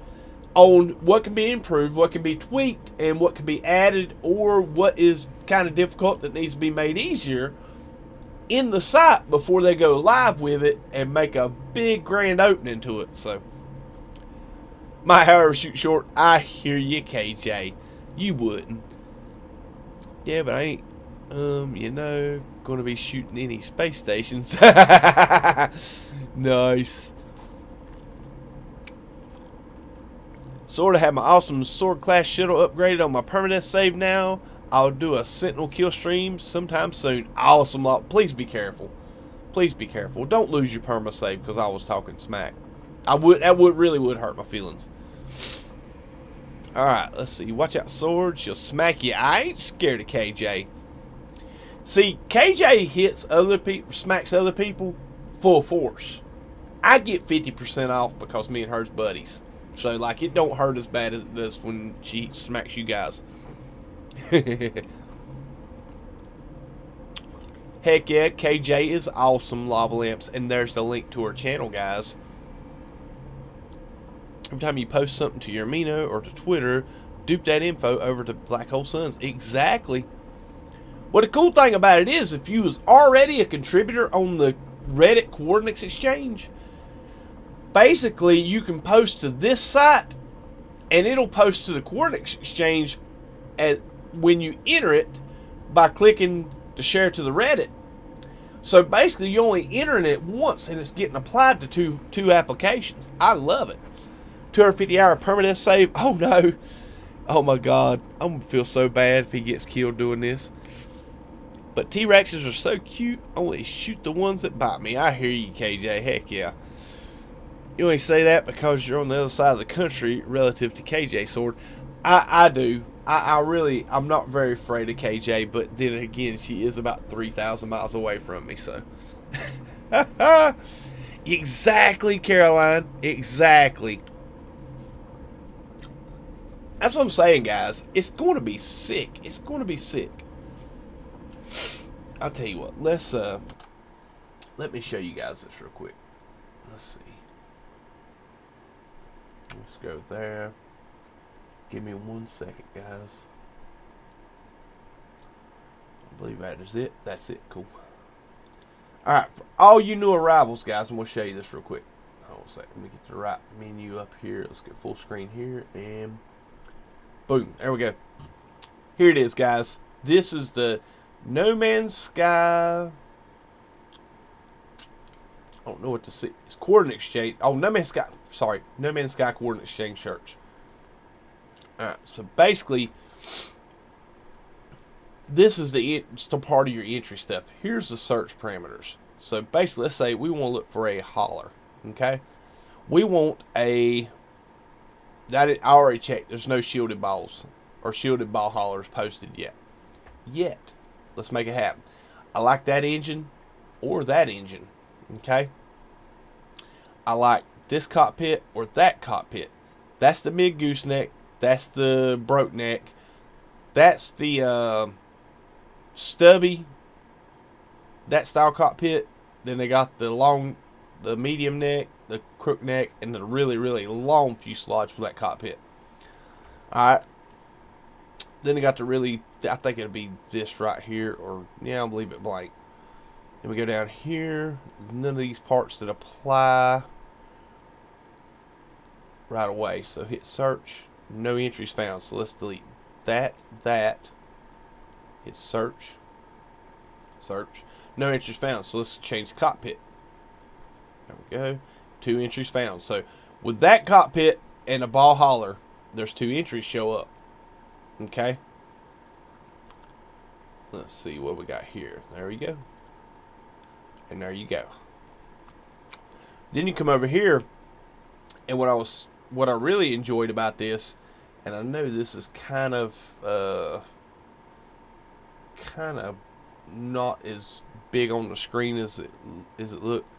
on what can be improved, what can be tweaked, and what can be added, or what is kind of difficult that needs to be made easier in the site before they go live with it and make a big grand opening to it. So, my however shoot short, I hear you, KJ. You wouldn't. Yeah, but I ain't, going to be shooting any space stations. Nice. Sort of have my awesome sword class shuttle upgraded on my permanent save now. I'll do a Sentinel kill stream sometime soon. Awesome lot. Please be careful. Please be careful. Don't lose your perma save because I was talking smack. That really would hurt my feelings. Alright, let's see. Watch out, sword. She'll smack you. I ain't scared of KJ. See, KJ hits other people, smacks other people full force. I get 50% off because me and her's buddies. So, like, it don't hurt as bad as it does when she smacks you guys. Heck yeah, KJ is awesome, Lava Lamps. And there's the link to her channel, guys. Every time you post something to your Amino or to Twitter, dupe that info over to Black Hole Suns. Exactly. Well, the cool thing about it is, if you was already a contributor on the Reddit Coordinates Exchange, basically you can post to this site, and it'll post to the Coordinates Exchange when you enter it by clicking to share to the Reddit. So basically, you're only entering it once, and it's getting applied to two applications. I love it. 250-hour permanent save. Oh no! Oh my God! I'm gonna feel so bad if he gets killed doing this. But T-Rexes are so cute. Only shoot the ones that bite me. I hear you, KJ. Heck yeah. You only say that because you're on the other side of the country relative to KJ Sword. I do. I'm not very afraid of KJ, but then again, she is about 3,000 miles away from me, so. Exactly, Caroline. Exactly. That's what I'm saying, guys. It's going to be sick. It's going to be sick. I'll tell you what. Let me show you guys this real quick. Let's see. Let's go there. Give me 1 second, guys. I believe that is it. That's it. Cool. Alright, for all you new arrivals, guys, I'm going to show you this real quick. Hold on a second. Let me get the right menu up here. Let's get full screen here. And boom. There we go. Here it is, guys. This is the No Man's Sky. I don't know what to see. It's coordinate exchange. Oh, No Man's Sky. Sorry. No Man's Sky coordinate exchange search. Alright, so basically, this is the part of your entry stuff. Here's the search parameters. So basically, let's say we want to look for a holler. Okay? We want a... I already checked. There's no shielded balls or shielded ball haulers posted yet. Let's make it happen. I like that engine or that engine. Okay? I like this cockpit or that cockpit. That's the mid gooseneck. That's the broke neck. That's the stubby, that style cockpit. Then they got the medium neck, the crook neck, and the really, really long fuselage for that cockpit. Alright. Then they got the really, I think it'll be this right here, or yeah, I'll leave it blank. Then we go down here. None of these parts that apply right away. So hit search. No entries found. So let's delete that. Hit search. No entries found. So let's change cockpit. There we go. 2 entries found. So with that cockpit and a ball hauler, there's 2 entries show up. Okay. Let's see what we got here. There we go. And there you go. Then you come over here, and what I really enjoyed about this, and I know this is kind of not as big on the screen as it looked.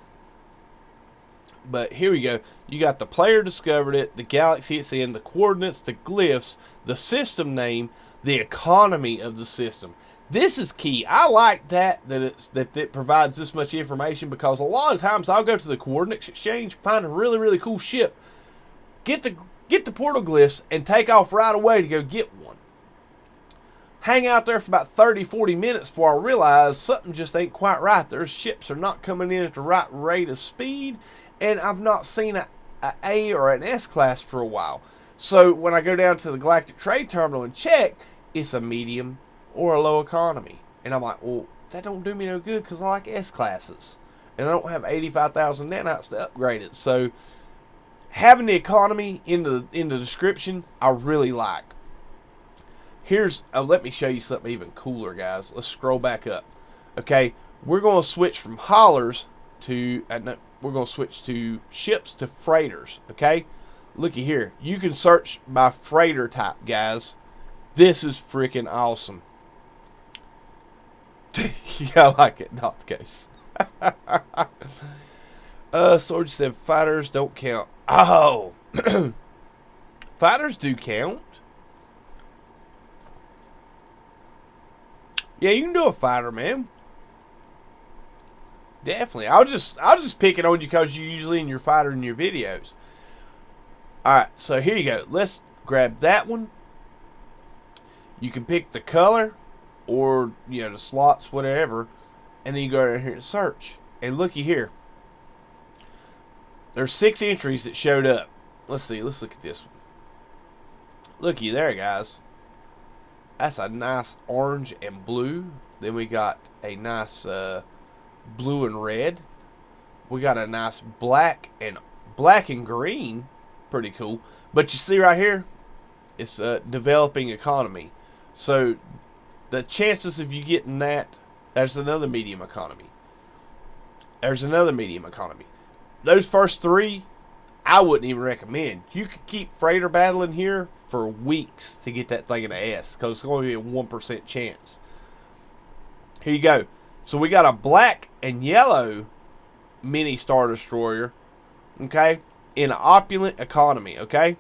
But here we go. You got the player discovered it, the galaxy it's in, the coordinates, the glyphs, the system name, the economy of the system. This is key. I like that it provides this much information, because a lot of times I'll go to the coordinates exchange, find a really, really cool ship, get the portal glyphs, and take off right away to go get one. Hang out there for about 30-40 minutes before I realize something just ain't quite right. Their ships are not coming in at the right rate of speed, and I've not seen a A or an S class for a while. So when I go down to the Galactic Trade Terminal and check, it's a medium or a low economy. And I'm like, well, that don't do me no good, because I like S classes. And I don't have 85,000 nanites to upgrade it. So having the economy in the description, I really like. Here's, let me show you something even cooler, guys. Let's scroll back up. Okay, we're going to switch from haulers to, we're going to switch to ships to freighters. Okay, looky here. You can search by freighter type, guys. This is freaking awesome. Yeah, I like it. Not the case. Sword said fighters don't count. Oh, fighters do count. Yeah, you can do a fighter, man. Definitely. I'll just pick it on you because you're usually in your fighter in your videos. Alright, so here you go. Let's grab that one. You can pick the color or, you know, the slots, whatever. And then you go down here and search. And looky here. There's 6 entries that showed up. Let's see. Let's look at this one. Looky there, guys. That's a nice orange and blue. Then we got a nice blue and red. We got a nice black and green. Pretty cool. But you see right here, it's a developing economy. So the chances of you getting that, there's another medium economy. There's another medium economy. Those first 3, I wouldn't even recommend. You could keep freighter battling here for weeks to get that thing in the S, because it's going to be a 1% chance. Here you go. So we got a black and yellow mini Star Destroyer, okay, in an opulent economy, okay?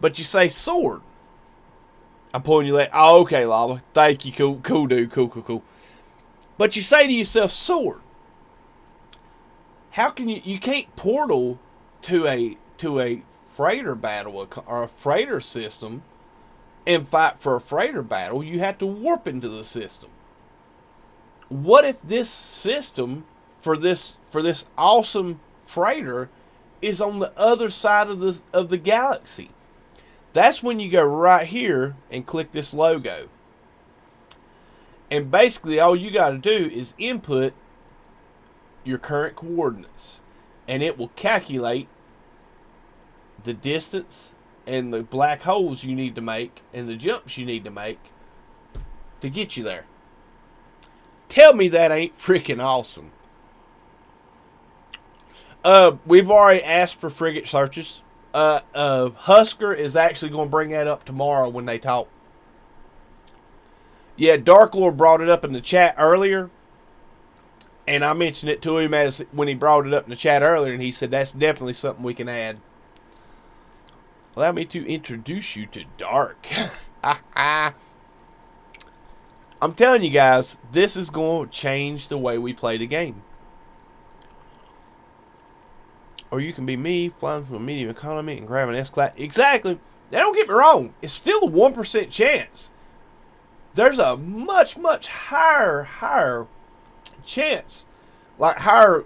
But you say sword. I'm pulling your leg. Oh, okay, Lava. Thank you. Cool, dude. Cool. But you say to yourself, sword. How can you can't portal to a freighter battle or a freighter system and fight for a freighter battle? You have to warp into the system. What if this system for this awesome freighter is on the other side of the galaxy? That's when you go right here and click this logo. And basically all you got to do is input your current coordinates, and it will calculate the distance and the black holes you need to make and the jumps you need to make to get you there. Tell me that ain't freaking awesome. We've already asked for frigate searches. Husker is actually going to bring that up tomorrow when they talk. Yeah, Dark Lord brought it up in the chat earlier, and I mentioned it to him as when he brought it up in the chat earlier, and he said that's definitely something we can add. Allow me to introduce you to Dark. I'm telling you guys, this is going to change the way we play the game. Or you can be me, flying from a medium economy and grabbing an S-Class. Exactly. Now, don't get me wrong. It's still a 1% chance. There's a much higher chance, like higher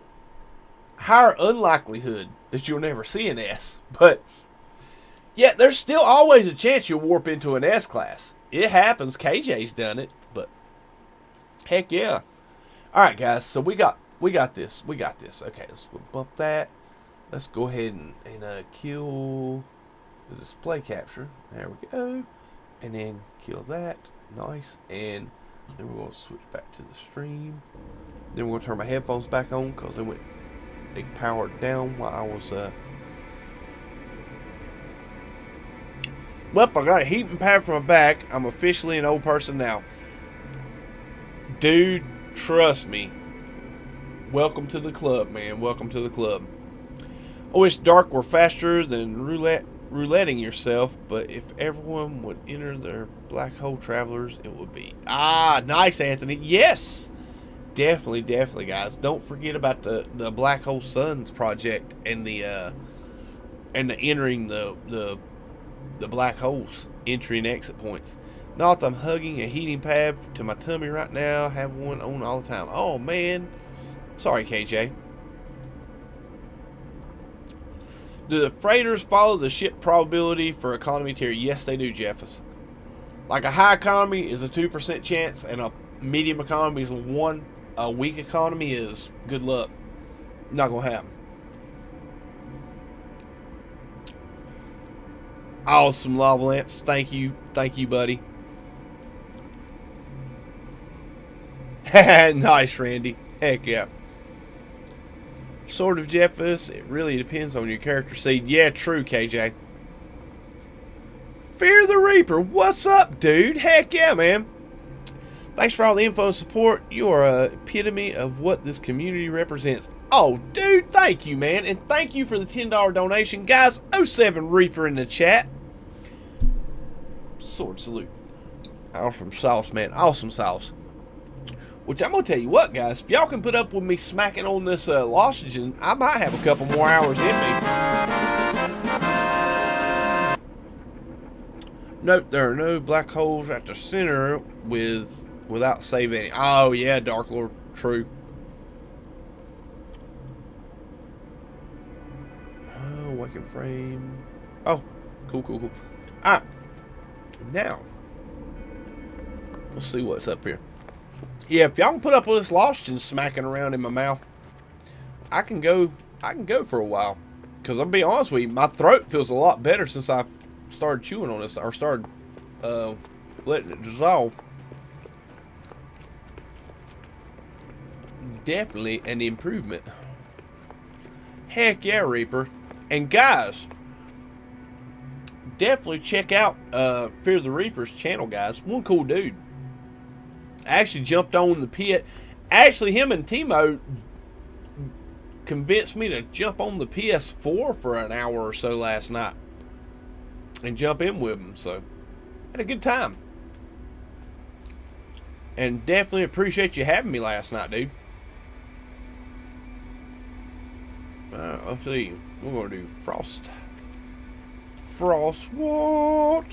unlikelihood that you'll never see an S. But, yeah, there's still always a chance you'll warp into an S-Class. It happens. KJ's done it. But, heck yeah. All right, guys. So we got this. Okay, let's bump that. Let's go ahead and kill the display capture. There we go. And then kill that. Nice. And then we're going to switch back to the stream. Then we're going to turn my headphones back on because they powered down while I was... Well, I got a heating pad from my back. I'm officially an old person now. Dude, trust me. Welcome to the club, man. Welcome to the club. I wish Dark were faster than rouletting yourself, but if everyone would enter their black hole travelers, it would be... Ah, nice, Anthony. Yes! Definitely, guys. Don't forget about the Black Hole Suns project and the entering the black holes, entry and exit points. Not that I'm hugging a heating pad to my tummy right now. Have one on all the time. Oh, man. Sorry, KJ. Do the freighters follow the ship probability for economy tier? Yes, they do, Jeffus. Like a high economy is a 2% chance, and a medium economy is 1. A weak economy is good luck. Not gonna happen. Awesome, lava lamps. Thank you, buddy. Nice, Randy. Heck yeah. Sort of, Jeffus. It really depends on your character seed. Yeah, true, KJ. Fear the Reaper. What's up, dude? Heck yeah, man. Thanks for all the info and support. You are an epitome of what this community represents. Oh, dude, thank you, man. And thank you for the $10 donation. Guys, 07 Reaper in the chat. Sword salute. Awesome sauce, man. Awesome sauce. Which I'm going to tell you what, guys. If y'all can put up with me smacking on this Lostogen, I might have a couple more hours in me. Note there are no black holes at the center without saving any. Oh, yeah, Dark Lord. True. Oh, waking frame. Oh, cool. Alright. Now, we'll see what's up here. Yeah, if y'all can put up with this Lostogen smacking around in my mouth, I can go for a while. Because I'll be honest with you, my throat feels a lot better since I started chewing on this, or started letting it dissolve. Definitely an improvement. Heck yeah, Reaper. And guys, definitely check out Fear the Reaper's channel, guys. One cool dude. I actually jumped on the pit Actually, him and Timo convinced me to jump on the PS4 for an hour or so last night and jump in with him. So, had a good time. And definitely appreciate you having me last night, dude. Let's see. We're going to do Frost. Frost what?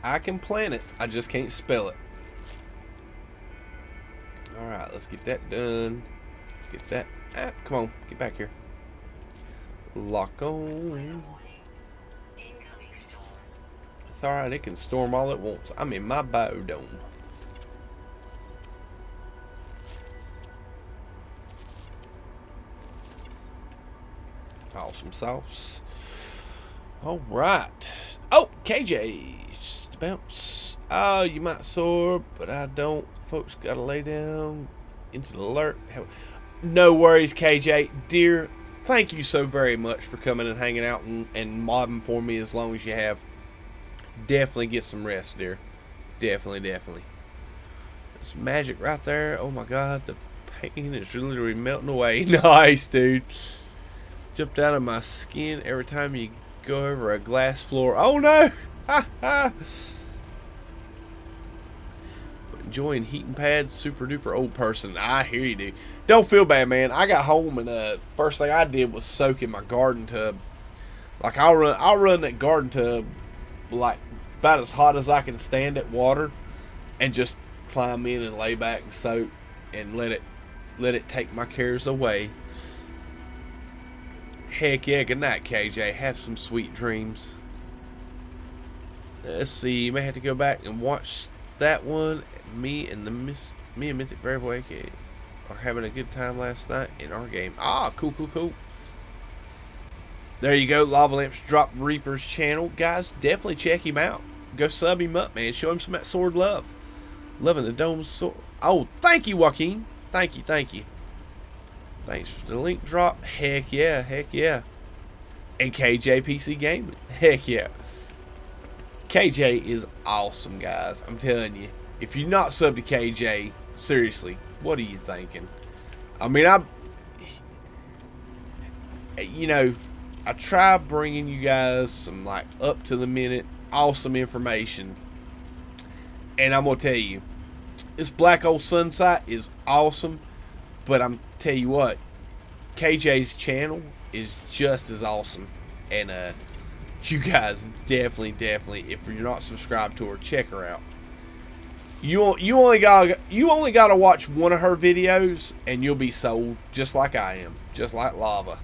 I can plant it. I just can't spell it. Alright, let's get that done. Let's get that. Ah, come on. Get back here. Lock on. It's alright. It can storm all at once. I'm in my biodome. Awesome sauce. Alright. Oh, KJ. Bounce. Oh, you might soar, but I don't. Folks gotta lay down into the alert. No worries, KJ. Dear, thank you so very much for coming and hanging out and mobbing for me as long as you have. Definitely get some rest, dear. Definitely, definitely. There's magic right there. Oh my god, the pain is literally melting away. Nice, dude. Jumped out of my skin every time you go over a glass floor. Oh no! Ha ha! Enjoying heating pads, super duper old person. I hear you, dude. Don't feel bad, man. I got home and first thing I did was soak in my garden tub. Like I'll run that garden tub like about as hot as I can stand it, water, and just climb in and lay back and soak and let it take my cares away. Heck yeah, good night, KJ. Have some sweet dreams. Let's see, you may have to go back and watch that one. Me and Mythic Variable AK are having a good time last night in our game. Ah, cool, cool, cool. There you go, Lava Lamps Drop Reaper's channel. Guys, definitely check him out. Go sub him up, man. Show him some of that sword love. Loving the dome sword. Oh, thank you, Joaquin. Thank you, thank you. Thanks for the link drop. Heck yeah, heck yeah. And KJ PC Gaming. Heck yeah. KJ is awesome, guys. I'm telling you. If you're not subbed to KJ, seriously, what are you thinking? I mean, I try bringing you guys some, like, up-to-the-minute, awesome information. And I'm going to tell you, this Black Hole Sunsight is awesome. But I'm tell you what, KJ's channel is just as awesome. And, you guys definitely, if you're not subscribed to her, check her out. You only gotta watch one of her videos and you'll be sold, just like I am, just like Lava.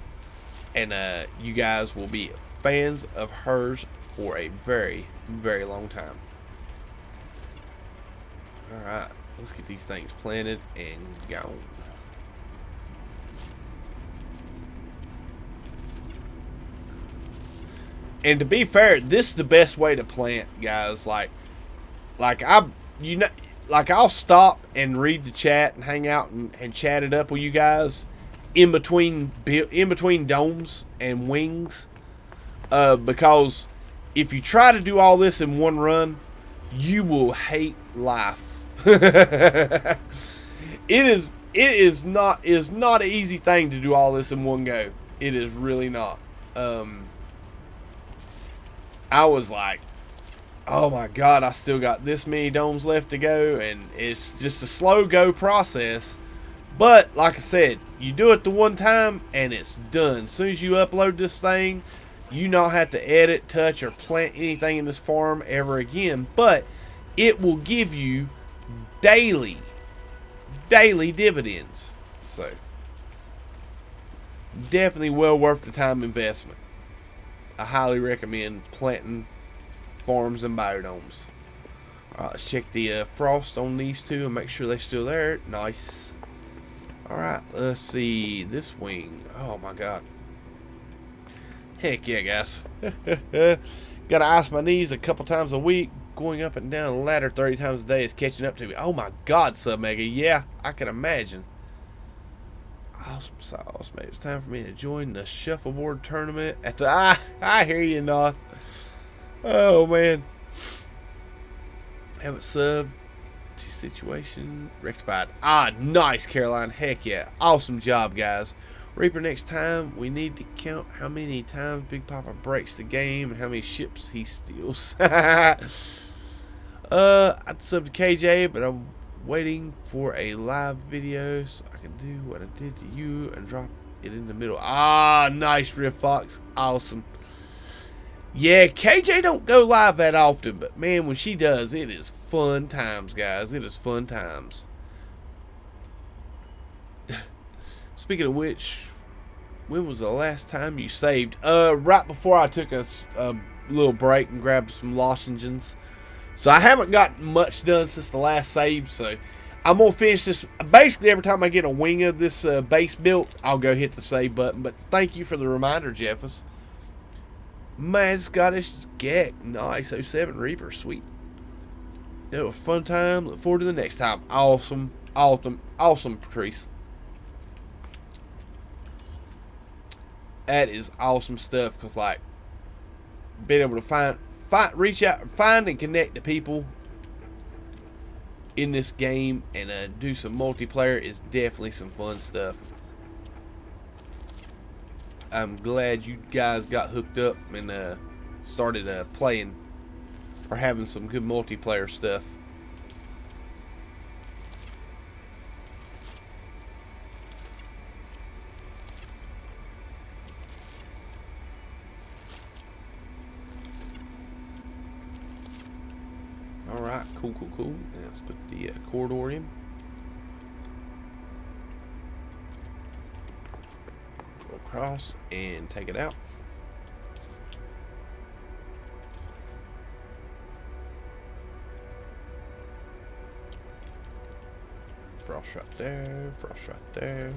And you guys will be fans of hers for a very, very long time. All right, let's get these things planted and gone. And to be fair, this is the best way to plant, guys. Like I'll stop and read the chat and hang out and chat it up with you guys in between domes and wings, because if you try to do all this in one run, you will hate life. It is not an easy thing to do all this in one go. It is really not. I was like, oh my god, I still got this many domes left to go, and it's just a slow go process. But like I said, you do it the one time and it's done. As soon as you upload this thing, you don't have to edit, touch, or plant anything in this farm ever again. But it will give you daily dividends. So definitely well worth the time investment. I highly recommend planting farms and biodomes. Alright, let's check the frost on these two and make sure they're still there. Nice. Alright, let's see this wing. Oh my god. Heck yeah, guys. Gotta ice my knees a couple times a week. Going up and down the ladder 30 times a day is catching up to me. Oh my god, Sub Mega. Yeah, I can imagine. Awesome sauce. Maybe it's time for me to join the shuffleboard tournament at the I hear you, Noth. Oh, man. Have it sub to situation rectified. Ah, nice, Caroline. Heck yeah. Awesome job, guys. Reaper, next time we need to count how many times Big Papa breaks the game and how many ships he steals. I'd sub to KJ, but I'm waiting for a live video so I can do what I did to you and drop it in the middle. Ah, nice, Riff Fox. Awesome. Yeah, KJ don't go live that often, but man, when she does, it is fun times, guys. It is fun times. Speaking of which, when was the last time you saved? Right before I took a little break and grabbed some lozenges. So I haven't got much done since the last save, so I'm going to finish this. Basically, every time I get a wing of this base built, I'll go hit the save button. But thank you for the reminder, Jeffus. Man, Scottish Gek. Nice. 07 Reaper. Sweet. It was a fun time. Look forward to the next time. Awesome. Awesome. Awesome, Patrice. That is awesome stuff, because, like, being able to reach out, find and connect to people in this game and do some multiplayer is definitely some fun stuff. I'm glad you guys got hooked up and started playing or having some good multiplayer stuff. Alright, cool. Now let's put the corridor in. Go across and take it out. Frost right there, frost right there.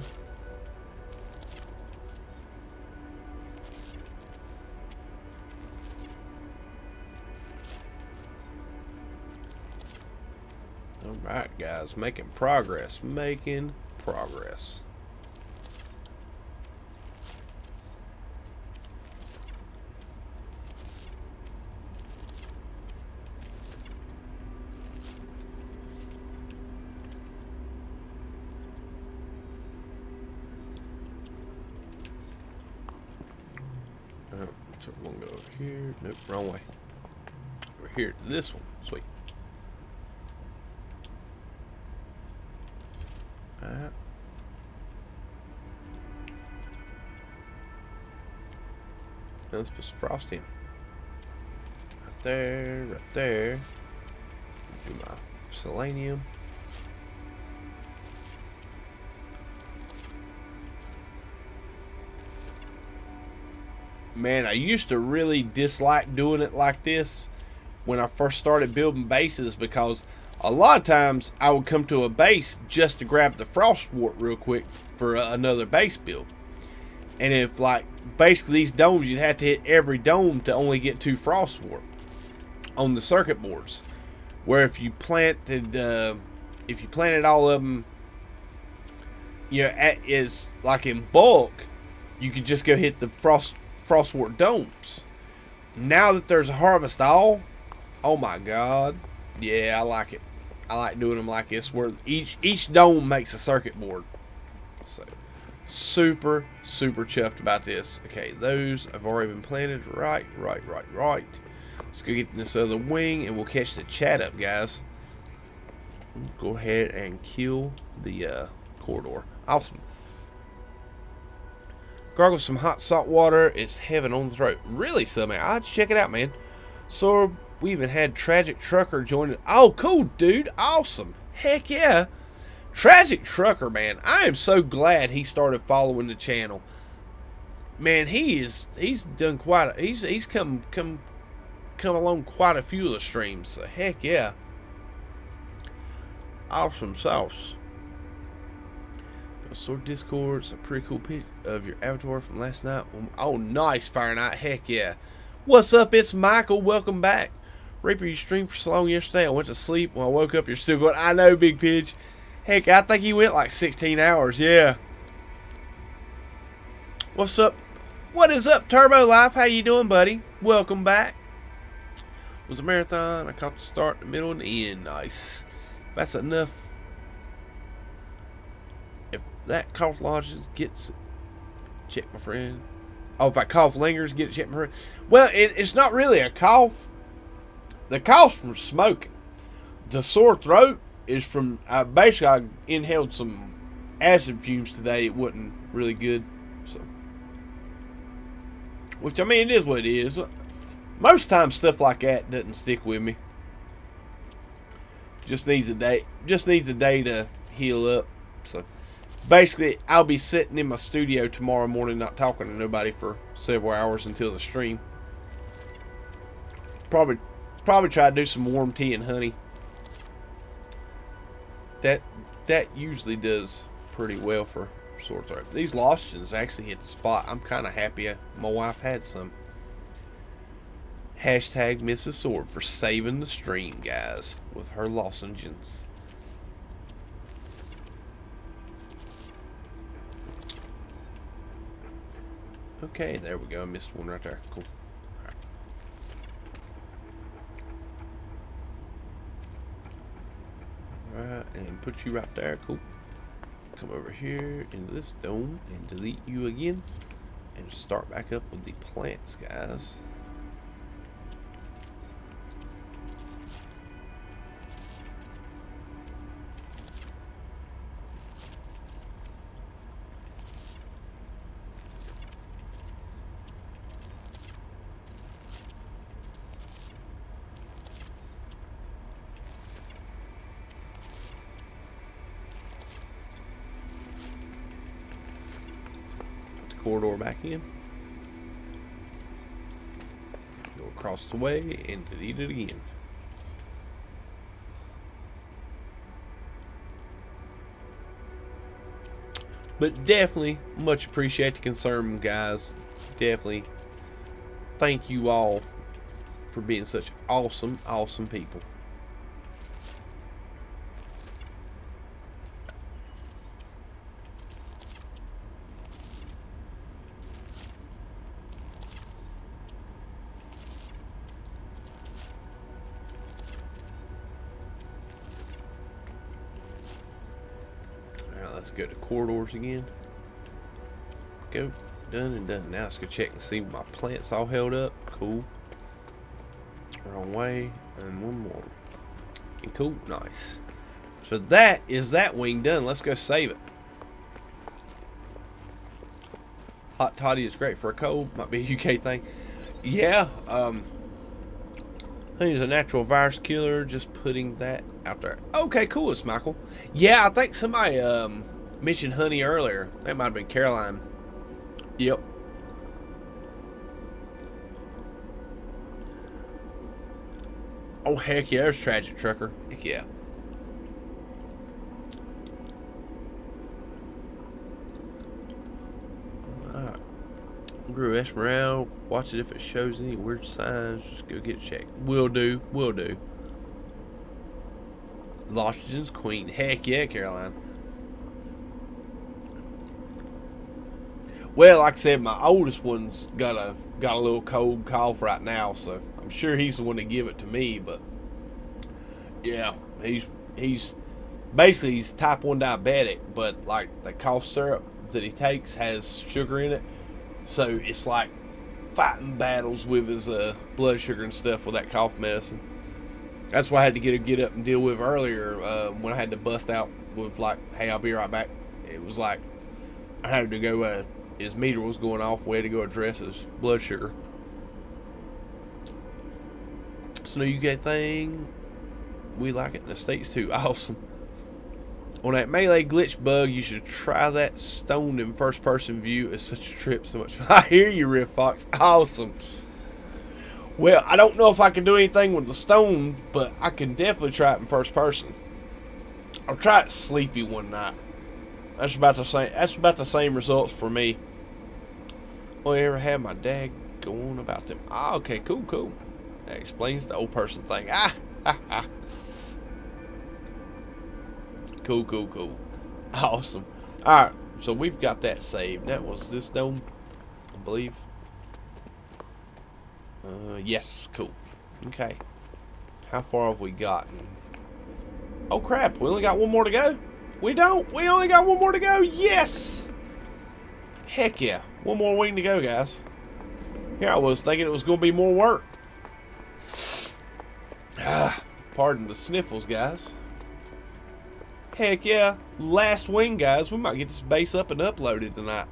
Alright, guys, making progress. Making progress. So we'll go over here. Nope, wrong way. Over here to this one. Sweet. Alright. Now let's put some frost in. Right there, right there. Do my selenium. Man, I used to really dislike doing it like this when I first started building bases, because a lot of times I would come to a base just to grab the frost wart real quick for another base build. And if, like, basically these domes, you'd have to hit every dome to only get 2 frost wart on the circuit boards. Where if you planted all of them, you know, is like in bulk, you could just go hit the frostwort domes. Now that there's a harvest all, oh my god, yeah, I like it. I like doing them like this, where each dome makes a circuit board. So super chuffed about this. Okay, those have already been planted. Right. Let's go get this other wing and we'll catch the chat up, guys. Go ahead and kill the corridor. Awesome. Gargle some hot salt water. It's heaven on the throat. Really, so man, I'll check it out, man. So we even had Tragic Trucker join it. Oh, cool, dude. Awesome. Heck yeah. Tragic Trucker, man. I am so glad he started following the channel. Man, he's done quite he's come along quite a few of the streams. So heck yeah. Awesome sauce. Sword Discord. It's a pretty cool pic of your avatar from last night. Oh, nice, Fire Knight. Heck yeah. What's up? It's Michael. Welcome back. Reaper, you streamed for so long yesterday. I went to sleep. When I woke up, you're still going. I know, Big Pidge. Heck, I think he went like 16 hours. Yeah. What's up? What is up, Turbo Life? How you doing, buddy? Welcome back. was a marathon. I caught the start, the middle, and the end. Nice. That's enough. If that cough lodges, gets it. Check, my friend. Oh, if that cough lingers, get it, check, my friend. Well, it's not really a cough. The cough's from smoking. The sore throat is from, basically, I inhaled some acid fumes today. It wasn't really good. So, which, I mean, it is what it is. Most times stuff like that doesn't stick with me. Just needs a day. Just needs a day to heal up. So basically, I'll be sitting in my studio tomorrow morning, not talking to nobody for several hours until the stream. Probably try to do some warm tea and honey. That usually does pretty well for sore throat. These lozenges actually hit the spot. I'm kind of happy my wife had some. Hashtag Mrs. Sword for saving the stream, guys, with her lozenges. Okay, there we go. I missed one right there. Cool. Alright, and put you right there. Cool. Come over here into this dome and delete you again. And start back up with the plants, guys. Corridor back in. Go across the way and delete it again. But definitely much appreciate the concern, guys. Definitely thank you all for being such awesome people. Let's go to corridors again. Go. Done and done. Now let's go check and see my plants all held up. Cool. Wrong way. And one more. And cool. Nice. So that is that wing done. Let's go save it. Hot toddy is great for a cold. Might be a UK thing. Yeah. I think it's a natural virus killer. Just putting that out there. Okay, cool. It's Michael. Yeah, I think somebody mentioned honey earlier. That might have been Caroline. Yep. Oh, heck yeah. There's Tragic Trucker. Heck yeah. Alright. Grew Esmeralda. Watch it if it shows any weird signs. Just go get it checked. Will do. Will do. Lozenges Queen. Heck yeah, Caroline. Well, like I said, my oldest one's got a little cold cough right now, so I'm sure he's the one to give it to me. But yeah, he's basically he's type 1 diabetic, but like the cough syrup that he takes has sugar in it, so it's like fighting battles with his blood sugar and stuff with that cough medicine. That's why I had to get up and deal with earlier when I had to bust out with like, hey, I'll be right back. It was like I had to go. His meter was going off. We had to go address his blood sugar. So, no UK thing. We like it in the States too. Awesome. On that melee glitch bug, you should try that stoned in first person view. It's such a trip, so much fun. I hear you, Riff Fox. Awesome. Well, I don't know if I can do anything with the stone, but I can definitely try it in first person. I'll try it sleepy one night. That's about the same results for me. Only ever had my dad go on about them. Ah, okay, cool. That explains the old person thing. Cool. Awesome. Alright, so we've got that saved. That was this dome, I believe. Yes, cool. Okay. How far have we gotten? Oh crap, we only got one more to go. We don't. We only got one more to go. Yes! Heck yeah. One more wing to go, guys. Here I was thinking it was going to be more work. Pardon the sniffles, guys. Heck yeah. Last wing, guys. We might get this base up and uploaded tonight.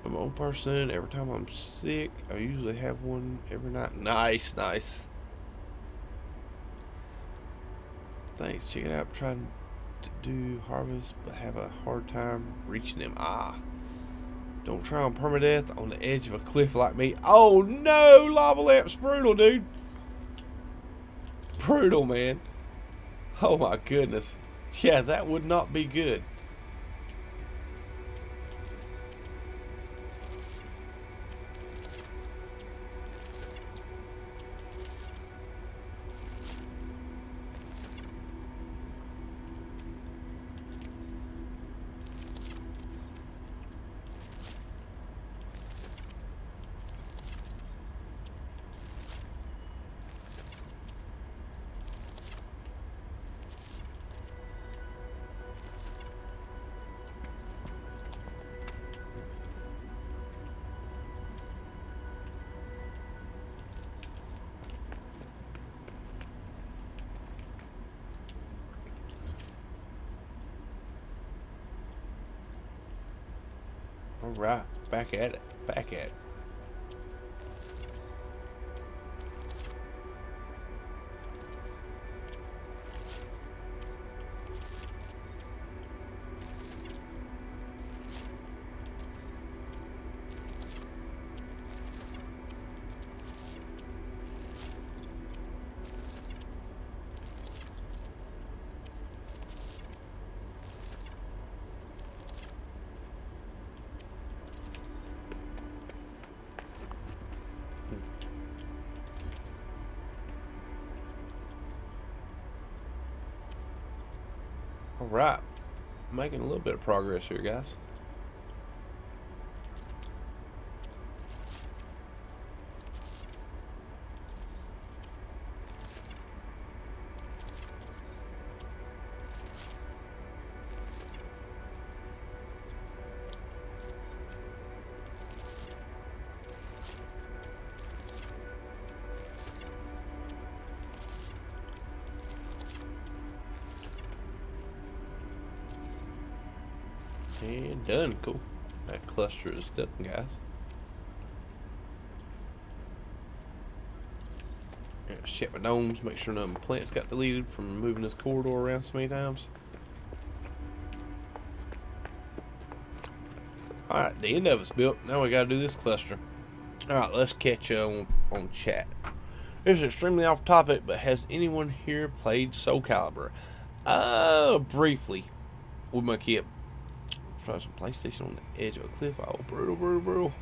I'm on person. Every time I'm sick, I usually have one every night. Nice, nice. Thanks. Check it out. I'm trying to do harvest, but have a hard time reaching them. Don't try on permadeath on the edge of a cliff like me. Oh no! Lava lamp's brutal, dude. Brutal, man. Oh my goodness. Yeah, that would not be good. Alright, back at it. Back at it. Alright, making a little bit of progress here, guys. And done. Cool. That cluster is done, guys. Check my domes, make sure none of my plants got deleted from moving this corridor around so many times. Alright, the end of it's built. Now we gotta do this cluster. Alright, let's catch you on chat. This is extremely off topic, but has anyone here played Soul Calibur? Briefly with my kid. Try some PlayStation on the edge of a cliff. Oh, brutal, brutal, brutal.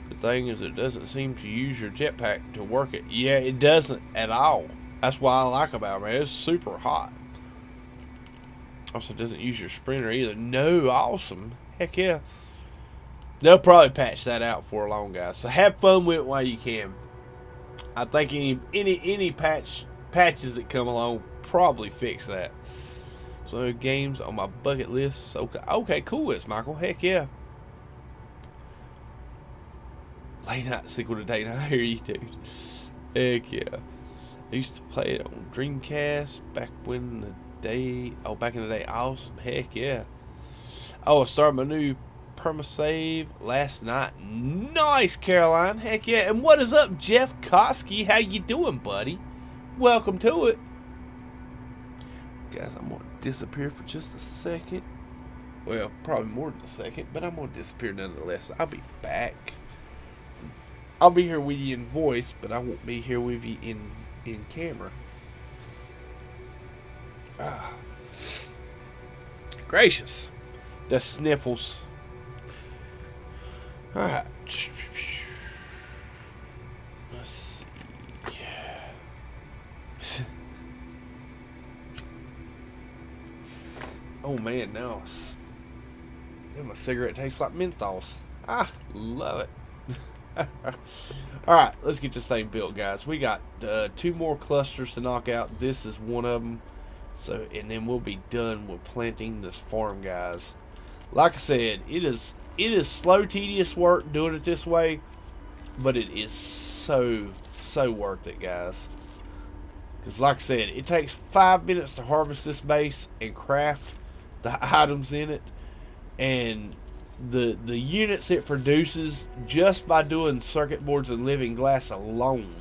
The thing is, it doesn't seem to use your jetpack to work it. Yeah, it doesn't at all. That's what I like about it, man. It's super hot. Also, it doesn't use your sprinter either. No, awesome. Heck yeah. They'll probably patch that out for long, guys. So have fun with it while you can. I think any patches that come along probably fix that. So games on my bucket list. Okay, cool. It's Michael. Heck yeah. Late night sequel to date. I hear you, dude. Heck yeah. I used to play it on Dreamcast back in the day. Oh, back in the day. Awesome. Heck yeah. Oh, I started my new perma-save last night. Nice, Caroline. Heck yeah. And what is up, Jeff Koski? How you doing, buddy? Welcome to it. Guys, I'm going to disappear for just a second. Well, probably more than a second, but I'm going to disappear nonetheless. I'll be back. I'll be here with you in voice, but I won't be here with you in camera. Gracious. The sniffles. Alright. Let's see. Oh man, now my cigarette tastes like menthols. Love it. All right, let's get this thing built, guys. We got 2 more clusters to knock out. This is one of them. So, and then we'll be done with planting this farm, guys. Like I said, it is slow, tedious work doing it this way, but it is so worth it, guys. Because like I said, it takes 5 minutes to harvest this base and craft the items in it, and the units it produces just by doing circuit boards and living glass alone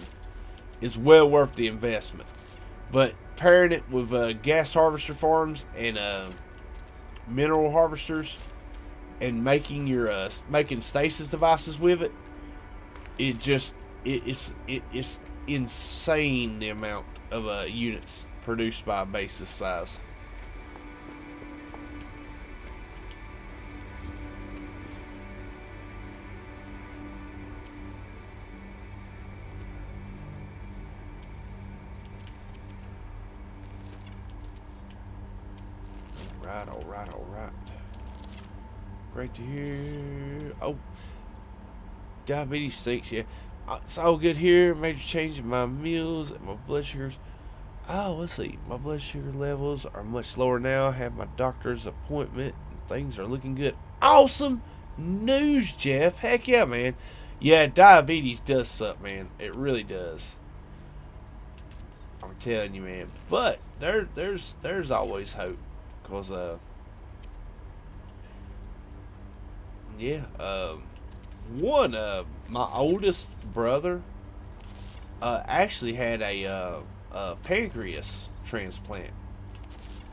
is well worth the investment. But pairing it with gas harvester farms and mineral harvesters and making your making stasis devices with it, it's insane the amount of units produced by a base this size. All right. Great to hear. Oh, diabetes stinks, yeah. It's all good here. Major change in my meals and my blood sugars. Oh, let's see. My blood sugar levels are much lower now. I have my doctor's appointment. Things are looking good. Awesome news, Jeff. Heck yeah, man. Yeah, diabetes does suck, man. It really does. I'm telling you, man. But there's always hope. Because, my oldest brother actually had a pancreas transplant.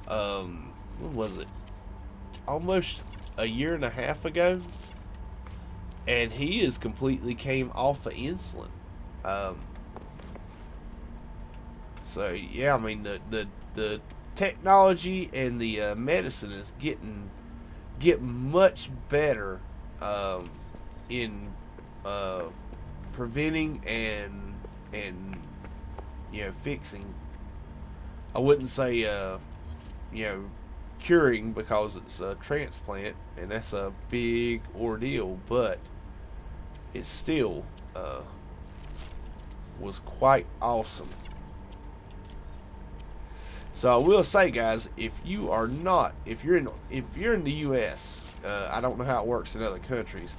What was it? Almost a year and a half ago, and he is completely came off of insulin. So yeah, I mean the technology and the medicine is getting much better in preventing and fixing. I wouldn't say curing, because it's a transplant and that's a big ordeal, but it still was quite awesome. So I will say, guys, if you're in the U.S., I don't know how it works in other countries,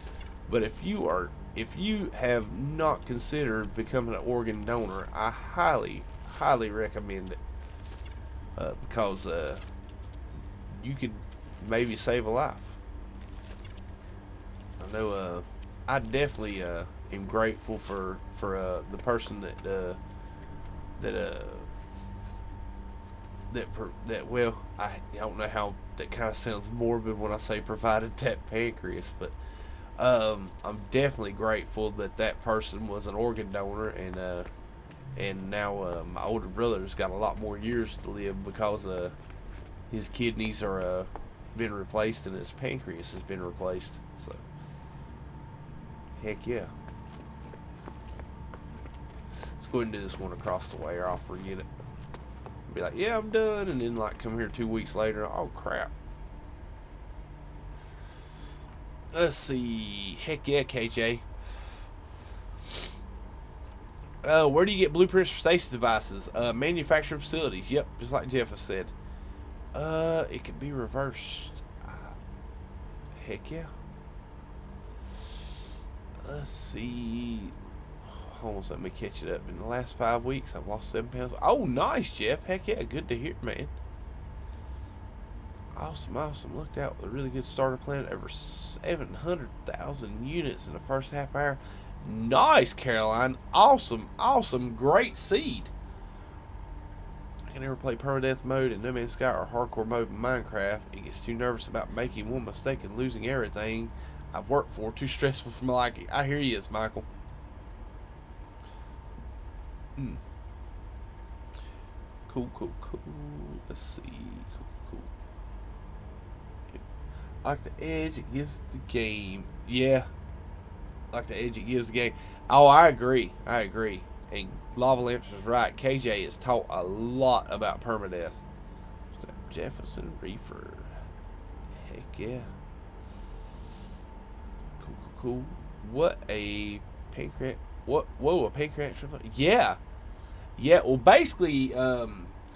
but if you have not considered becoming an organ donor, I highly recommend it, because you could maybe save a life. I know I definitely am grateful for the person that well, I don't know how that kind of sounds morbid when I say provided that pancreas, but I'm definitely grateful that person was an organ donor, and now my older brother's got a lot more years to live because his kidneys are been replaced and his pancreas has been replaced. So heck yeah. Let's go ahead and do this one across the way, or I'll forget it. Be like, yeah, I'm done, and then like come here 2 weeks later, oh crap. Let's see. Heck yeah, KJ. Where do you get blueprints for stasis devices? Manufacturing facilities. Yep, just like Jeff has said. It could be reversed. Heck yeah. Let's see. Hold on, let me catch it up. In the last 5 weeks, I've lost 7 pounds. Oh, nice, Jeff. Heck yeah, good to hear, man. Awesome. Looked out with a really good starter plan. Over 700,000 units in the first half hour. Nice, Caroline. Awesome. Great seed. I can never play permadeath mode in No Man's Sky or hardcore mode in Minecraft. It gets too nervous about making one mistake and losing everything I've worked for. Too stressful for my liking. I hear you, Michael. Cool. Let's see. Cool. Like the edge it gives the game. Yeah. Like the edge it gives the game. Oh, I agree. And Lava Lamps is right. KJ has taught a lot about permadeath. Jefferson Reefer. Heck yeah. Cool. What a pancreas. What? Whoa, a pancreas. Yeah, yeah. Well, basically,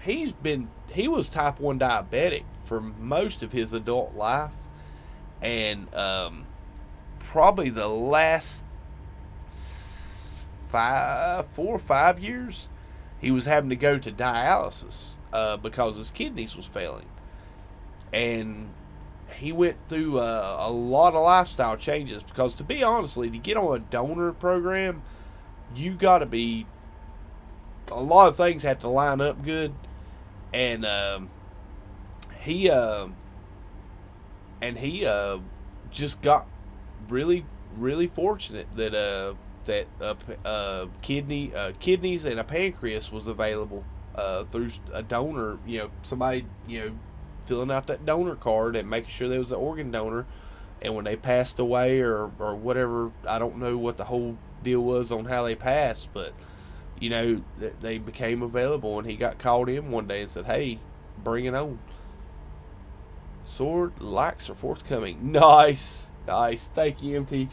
he was type 1 diabetic for most of his adult life, and probably the last 4 or 5 years, he was having to go to dialysis because his kidneys was failing, and he went through a lot of lifestyle changes. Because, to be honestly, to get on a donor program, you got to be, a lot of things have to line up good, and he just got really, really fortunate that kidneys and a pancreas was available through a donor. Somebody filling out that donor card and making sure there was an organ donor. And when they passed away or whatever, I don't know what the whole deal was on how they passed, but they became available, and he got called in one day and said, "Hey, bring it on. Sword likes are forthcoming." Nice. Thank you, MT.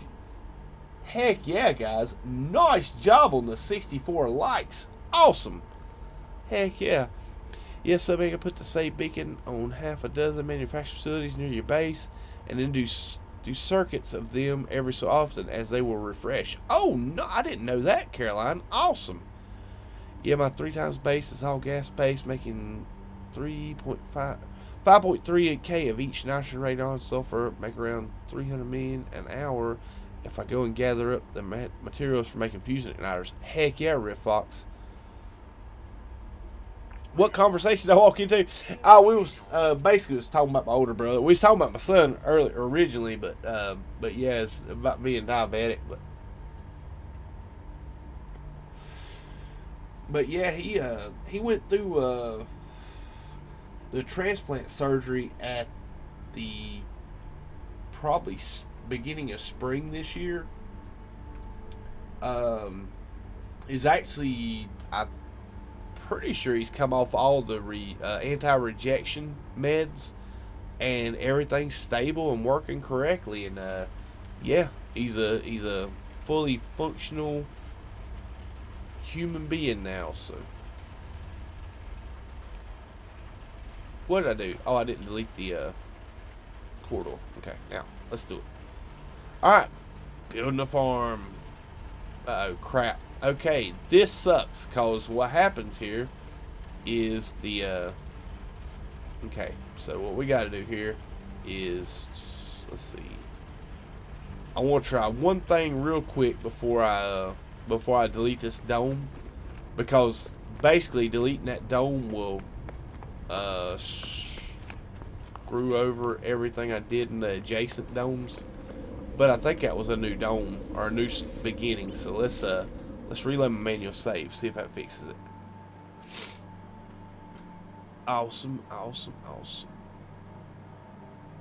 Heck yeah, guys. Nice job on the 64 likes. Awesome. Heck yeah. Yes, I can put the save beacon on half a dozen manufacturing facilities near your base, and then do circuits of them every so often as they will refresh. Oh, no, I didn't know that, Caroline. Awesome. Yeah, my 3 times base is all gas based, making 5.38k of each nitrogen, radon, sulfur, make around 300 million an hour if I go and gather up the materials for making fusion igniters. Heck yeah, Riff Fox. What conversation did I walk into? We was basically was talking about my older brother. We was talking about my son originally, but yeah, it's about being diabetic. But yeah, he went through the transplant surgery at the probably beginning of spring this year. Is actually, I'm pretty sure he's come off all the anti-rejection meds, and everything's stable and working correctly. And yeah, he's a fully functional human being now. So what did I do? Oh, I didn't delete the portal. Okay, now let's do it. Alright, building a farm. Uh-oh, crap. Okay, this sucks, because what happens here is the okay, so what we got to do here is, let's see, I want to try one thing real quick before I delete this dome, because basically deleting that dome will screw over everything I did in the adjacent domes. But I think that was a new dome, or a new beginning. So let's reload my manual save, see if that fixes it. Awesome.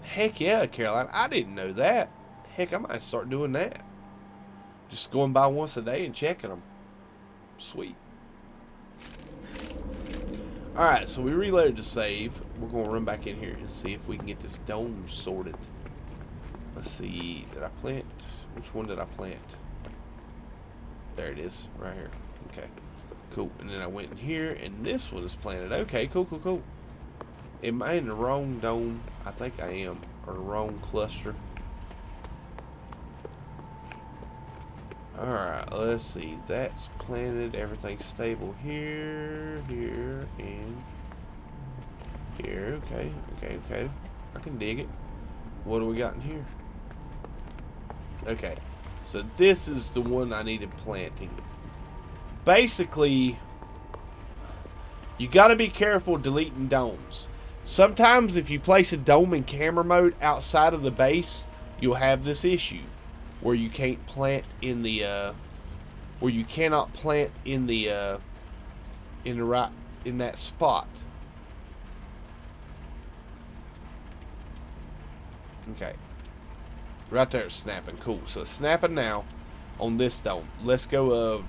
Heck yeah, Caroline. I didn't know that. Heck, I might start doing that. Just going by once a day and checking them. Sweet. Alright, so we reloaded the save. We're going to run back in here and see if we can get this dome sorted. Let's see. Did I plant? Which one did I plant? There it is. Right here. Okay. Cool. And then I went in here, and this one is planted. Okay, cool. Am I in the wrong dome? I think I am. Or the wrong cluster. Alright, let's see. That's planted. Everything's stable here, and here. Okay. I can dig it. What do we got in here? Okay. So this is the one I needed planting. Basically, you got to be careful deleting domes. Sometimes if you place a dome in camera mode outside of the base, you'll have this issue where you can't plant in the where you cannot plant in the in that spot. Okay. Right there it's snapping. Cool. So it's snapping now on this dome. Let's go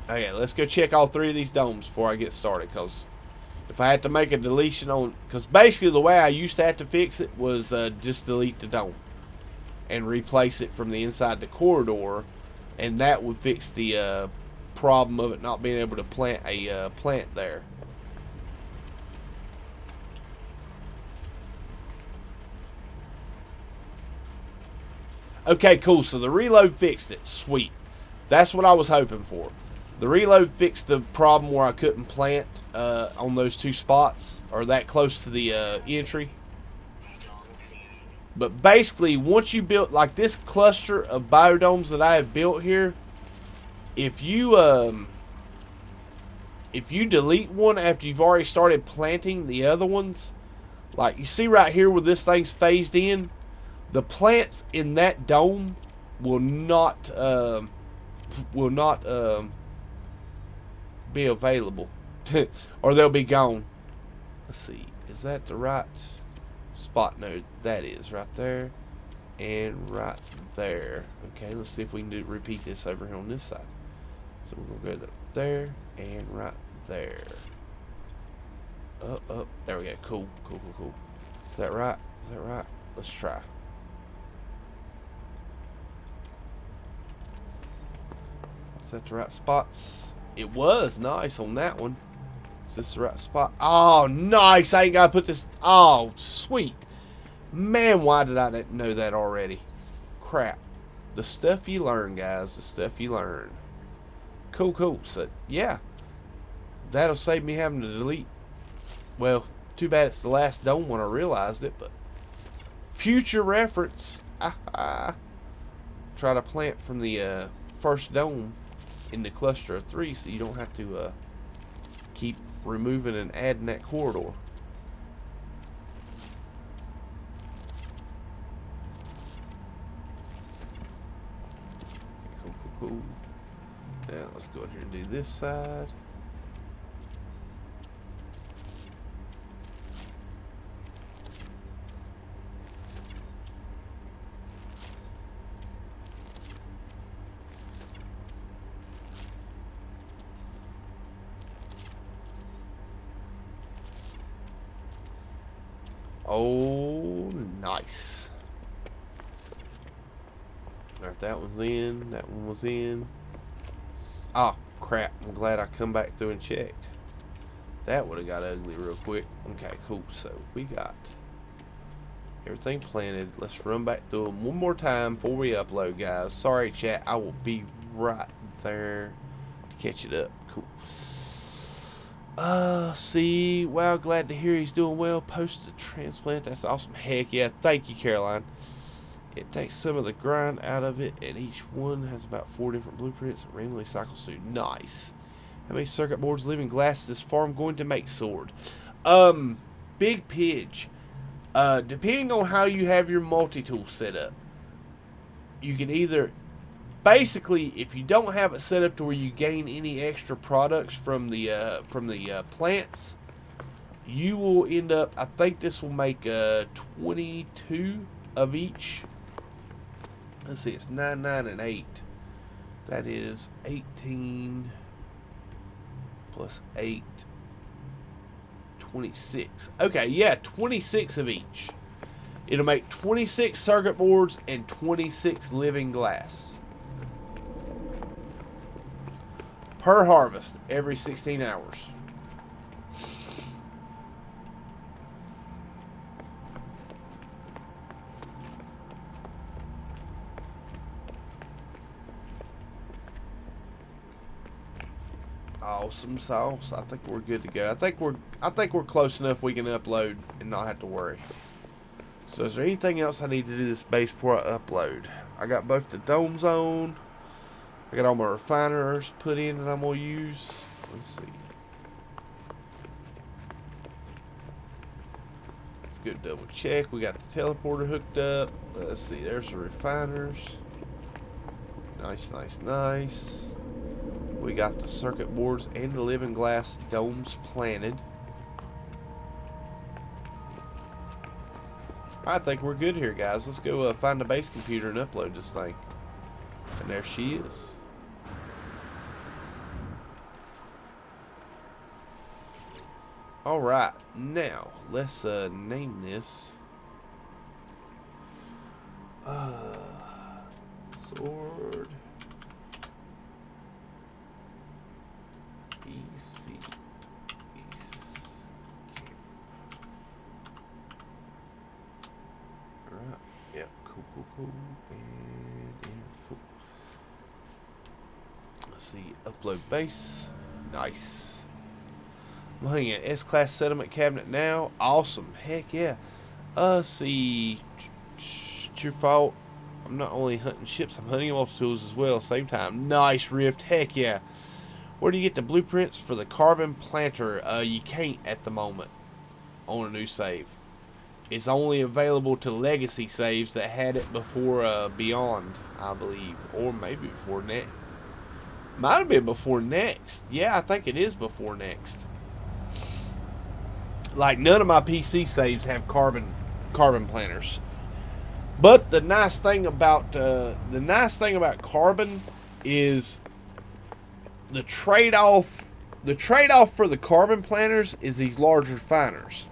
okay, let's go check all 3 of these domes before I get started, because If I had to make a deletion on, because basically the way I used to have to fix it was just delete the dome and replace it from the inside the corridor, and that would fix the problem of it not being able to plant a plant there. Okay, cool. So the reload fixed it. Sweet. That's what I was hoping for. The reload fixed the problem where I couldn't plant on those two spots, or that close to the entry. But basically, once you build like this cluster of biodomes that I have built here, if you delete one after you've already started planting the other ones, like you see right here where this thing's phased in, the plants in that dome will not be available, or they'll be gone. Let's see, is that the right spot? No, that is right there and right there. Okay, let's see if we can repeat this over here on this side. So we're gonna go there and right there. Up. There we go. Cool. Is that right? Let's try. Is that the right spots? It was nice on that one. Is this the right spot? Oh, nice. I ain't got to put this. Oh, sweet. Man, why did I not know that already? Crap. The stuff you learn, guys. The stuff you learn. Cool. So, yeah. That'll save me having to delete. Well, too bad it's the last dome when I realized it, but future reference. Try to plant from the first dome in the cluster of 3 so you don't have to keep removing and adding that corridor. Cool. Now let's go in here and do this side. Oh, nice. Alright, that one's in. That one was in. Oh, crap. I'm glad I come back through and checked. That would have got ugly real quick. Okay, cool. So, we got everything planted. Let's run back through them one more time before we upload, guys. Sorry, chat. I will be right there to catch it up. Cool. See, wow, glad to hear he's doing well. Post a transplant, that's awesome. Heck yeah, thank you, Caroline. It takes some of the grind out of it, and each one has about 4 different blueprints and randomly cycles through. Nice. How many circuit boards live in glass is this farm going to make sword? Big Pidge. Depending on how you have your multi-tool set up, you can either... Basically, if you don't have it set up to where you gain any extra products from the plants, you will end up. I think this will make 22 of each. Let's see, it's 9, 9, and 8. That is 18 plus 8, 26. Okay, yeah, 26 of each. It'll make 26 circuit boards and 26 living glass. Per harvest, every 16 hours. Awesome sauce. I think we're good to go. I think we're close enough we can upload and not have to worry. So is there anything else I need to do this base before I upload? I got both the domes on. I got all my refiners put in that I'm going to use. Let's see. Let's go double check. We got the teleporter hooked up. Let's see. There's the refiners. Nice. We got the circuit boards and the living glass domes planted. I think we're good here, guys. Let's go find the base computer and upload this thing. And there she is. All right, now let's name this sword PC. All right, yeah, cool, and cool. Let's see, upload base, nice. I'm hunting an S-class settlement cabinet now. Awesome. Heck yeah. See. It's your fault. I'm not only hunting ships, I'm hunting multi-tools as well. Same time. Nice, Rift. Heck yeah. Where do you get the blueprints for the carbon planter? You can't at the moment on a new save. It's only available to legacy saves that had it before Beyond, I believe. Or maybe before next. Might have been before next. Yeah, I think it is before next. Like, none of my PC saves have carbon planters. But the nice thing about carbon is the trade-off for the carbon planters is these large refiners.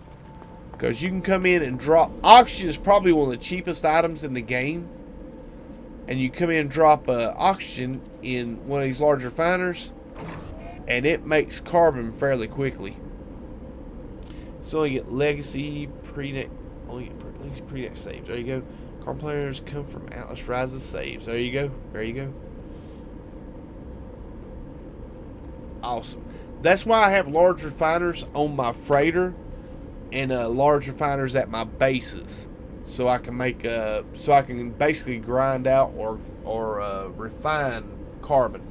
Because you can come in and drop oxygen is probably one of the cheapest items in the game. And you come in and drop oxygen in one of these large refiners, and it makes carbon fairly quickly. So only get legacy pre-next saves. There you go. Carbon players come from Atlas Rises saves. There you go. Awesome. That's why I have large refiners on my freighter and large refiners at my bases, so I can make so I can basically grind out or refine carbon.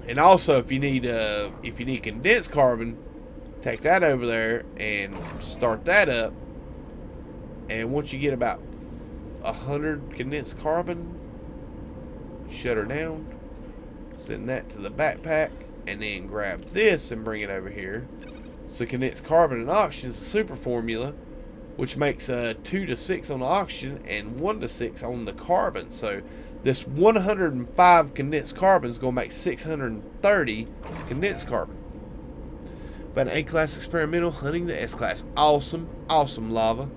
And also, if you need condensed carbon, take that over there and start that up. And once you get about 100 condensed carbon, shut her down, send that to the backpack, and then grab this and bring it over here. So condensed carbon and oxygen is a super formula, which makes 2 to 6 on the oxygen and 1 to 6 on the carbon. So this 105 condensed carbon is going to make 630 condensed carbon. About an A-class experimental hunting the S-class. Awesome, lava.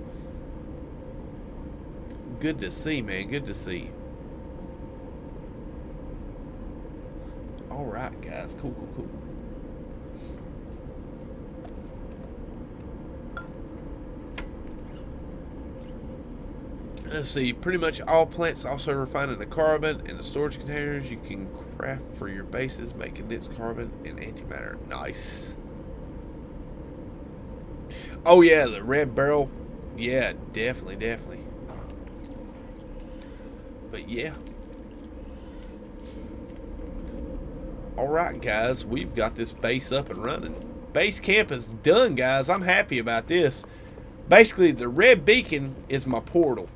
Good to see, man. Good to see. All right, guys. Cool. Let's see, pretty much all plants also refining the carbon in the storage containers you can craft for your bases, make condensed carbon and antimatter. Nice. Oh yeah, the red barrel. Yeah, definitely. But yeah. Alright guys, we've got this base up and running. Base camp is done, guys. I'm happy about this. Basically, the red beacon is my portal.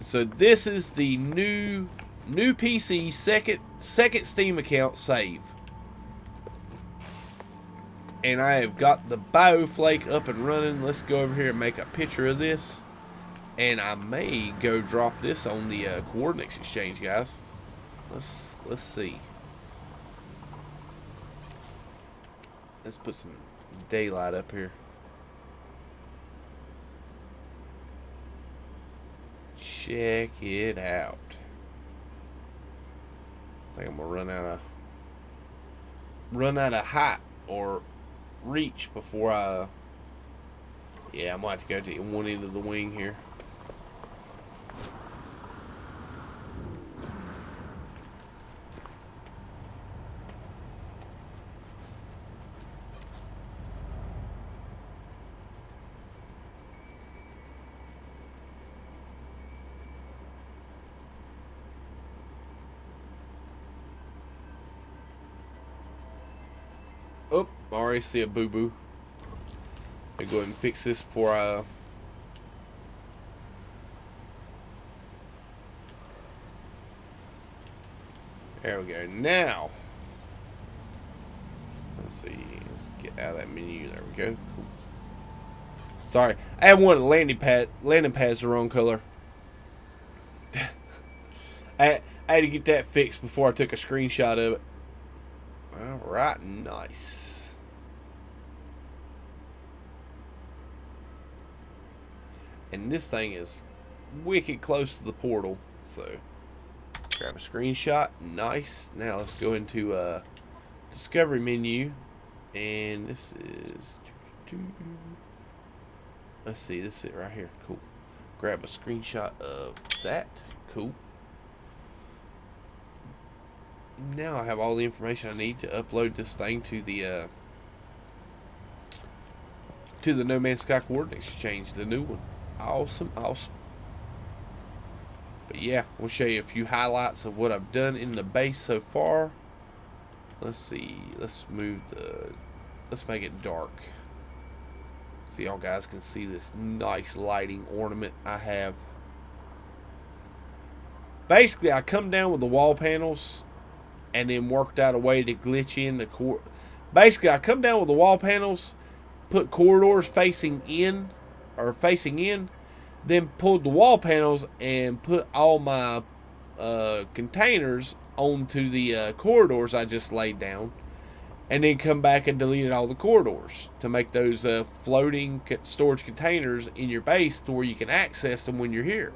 So this is the new PC second Steam account save. And I have got the bioflake up and running. Let's go over here and make a picture of this. And I may go drop this on the coordinates exchange, guys. Let's see. Let's put some daylight up here. Check it out. I think I'm gonna run out of height or reach before I. Yeah, I might have to go to one end of the wing here. Oh, I already see a boo-boo. I'll go ahead and fix this before I... There we go. Now, let's see. Let's get out of that menu. There we go. Cool. Sorry, I had one landing pad's the wrong color. I had to get that fixed before I took a screenshot of it. All Alright, nice. And this thing is wicked close to the portal, so grab a screenshot. Nice. Now let's go into discovery menu, and this is, let's see, this is it right here. Cool. Grab a screenshot of that. Cool. Now I have all the information I need to upload this thing to the No Man's Sky Coordinate Exchange, the new one. Awesome, awesome. But yeah, we'll show you a few highlights of what I've done in the base so far. Let's see. Let's make it dark. So y'all guys can see this nice lighting ornament I have. Basically, I come down with the wall panels and then worked out a way to glitch in the core. Basically, I come down with the wall panels, put corridors facing in, then pulled the wall panels and put all my containers onto the corridors I just laid down, and then come back and deleted all the corridors to make those floating storage containers in your base to where you can access them when you're here.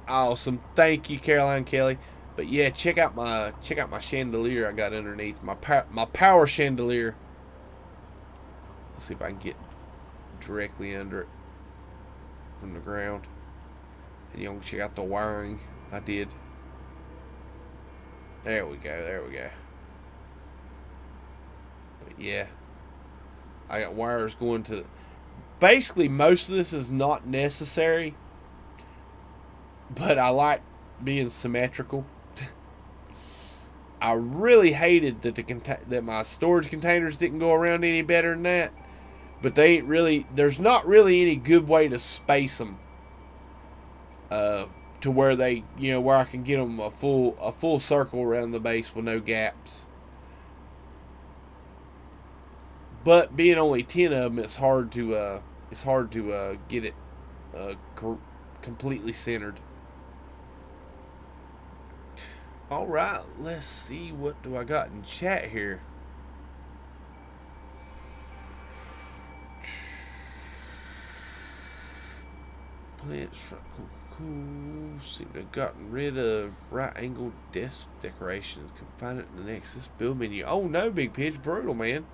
Awesome, thank you, Caroline Kelly. But yeah, check out my chandelier I got underneath my power chandelier. Let's see if I can get directly under it from the ground, and you can check out the wiring I did. There we go. There we go. But yeah, I got wires going to. Basically, most of this is not necessary, but I like being symmetrical. I really hated that my storage containers didn't go around any better than that, but they ain't really. There's not really any good way to space them to where they, where I can get them a full circle around the base with no gaps. But being only 10 of them, it's hard to get it completely centered. All right, let's see, what do I got in chat here? Plants, cool. Seem to have gotten rid of right angle desk decorations. Can find it in the Nexus build menu. Oh no, Big Pidge, brutal, man.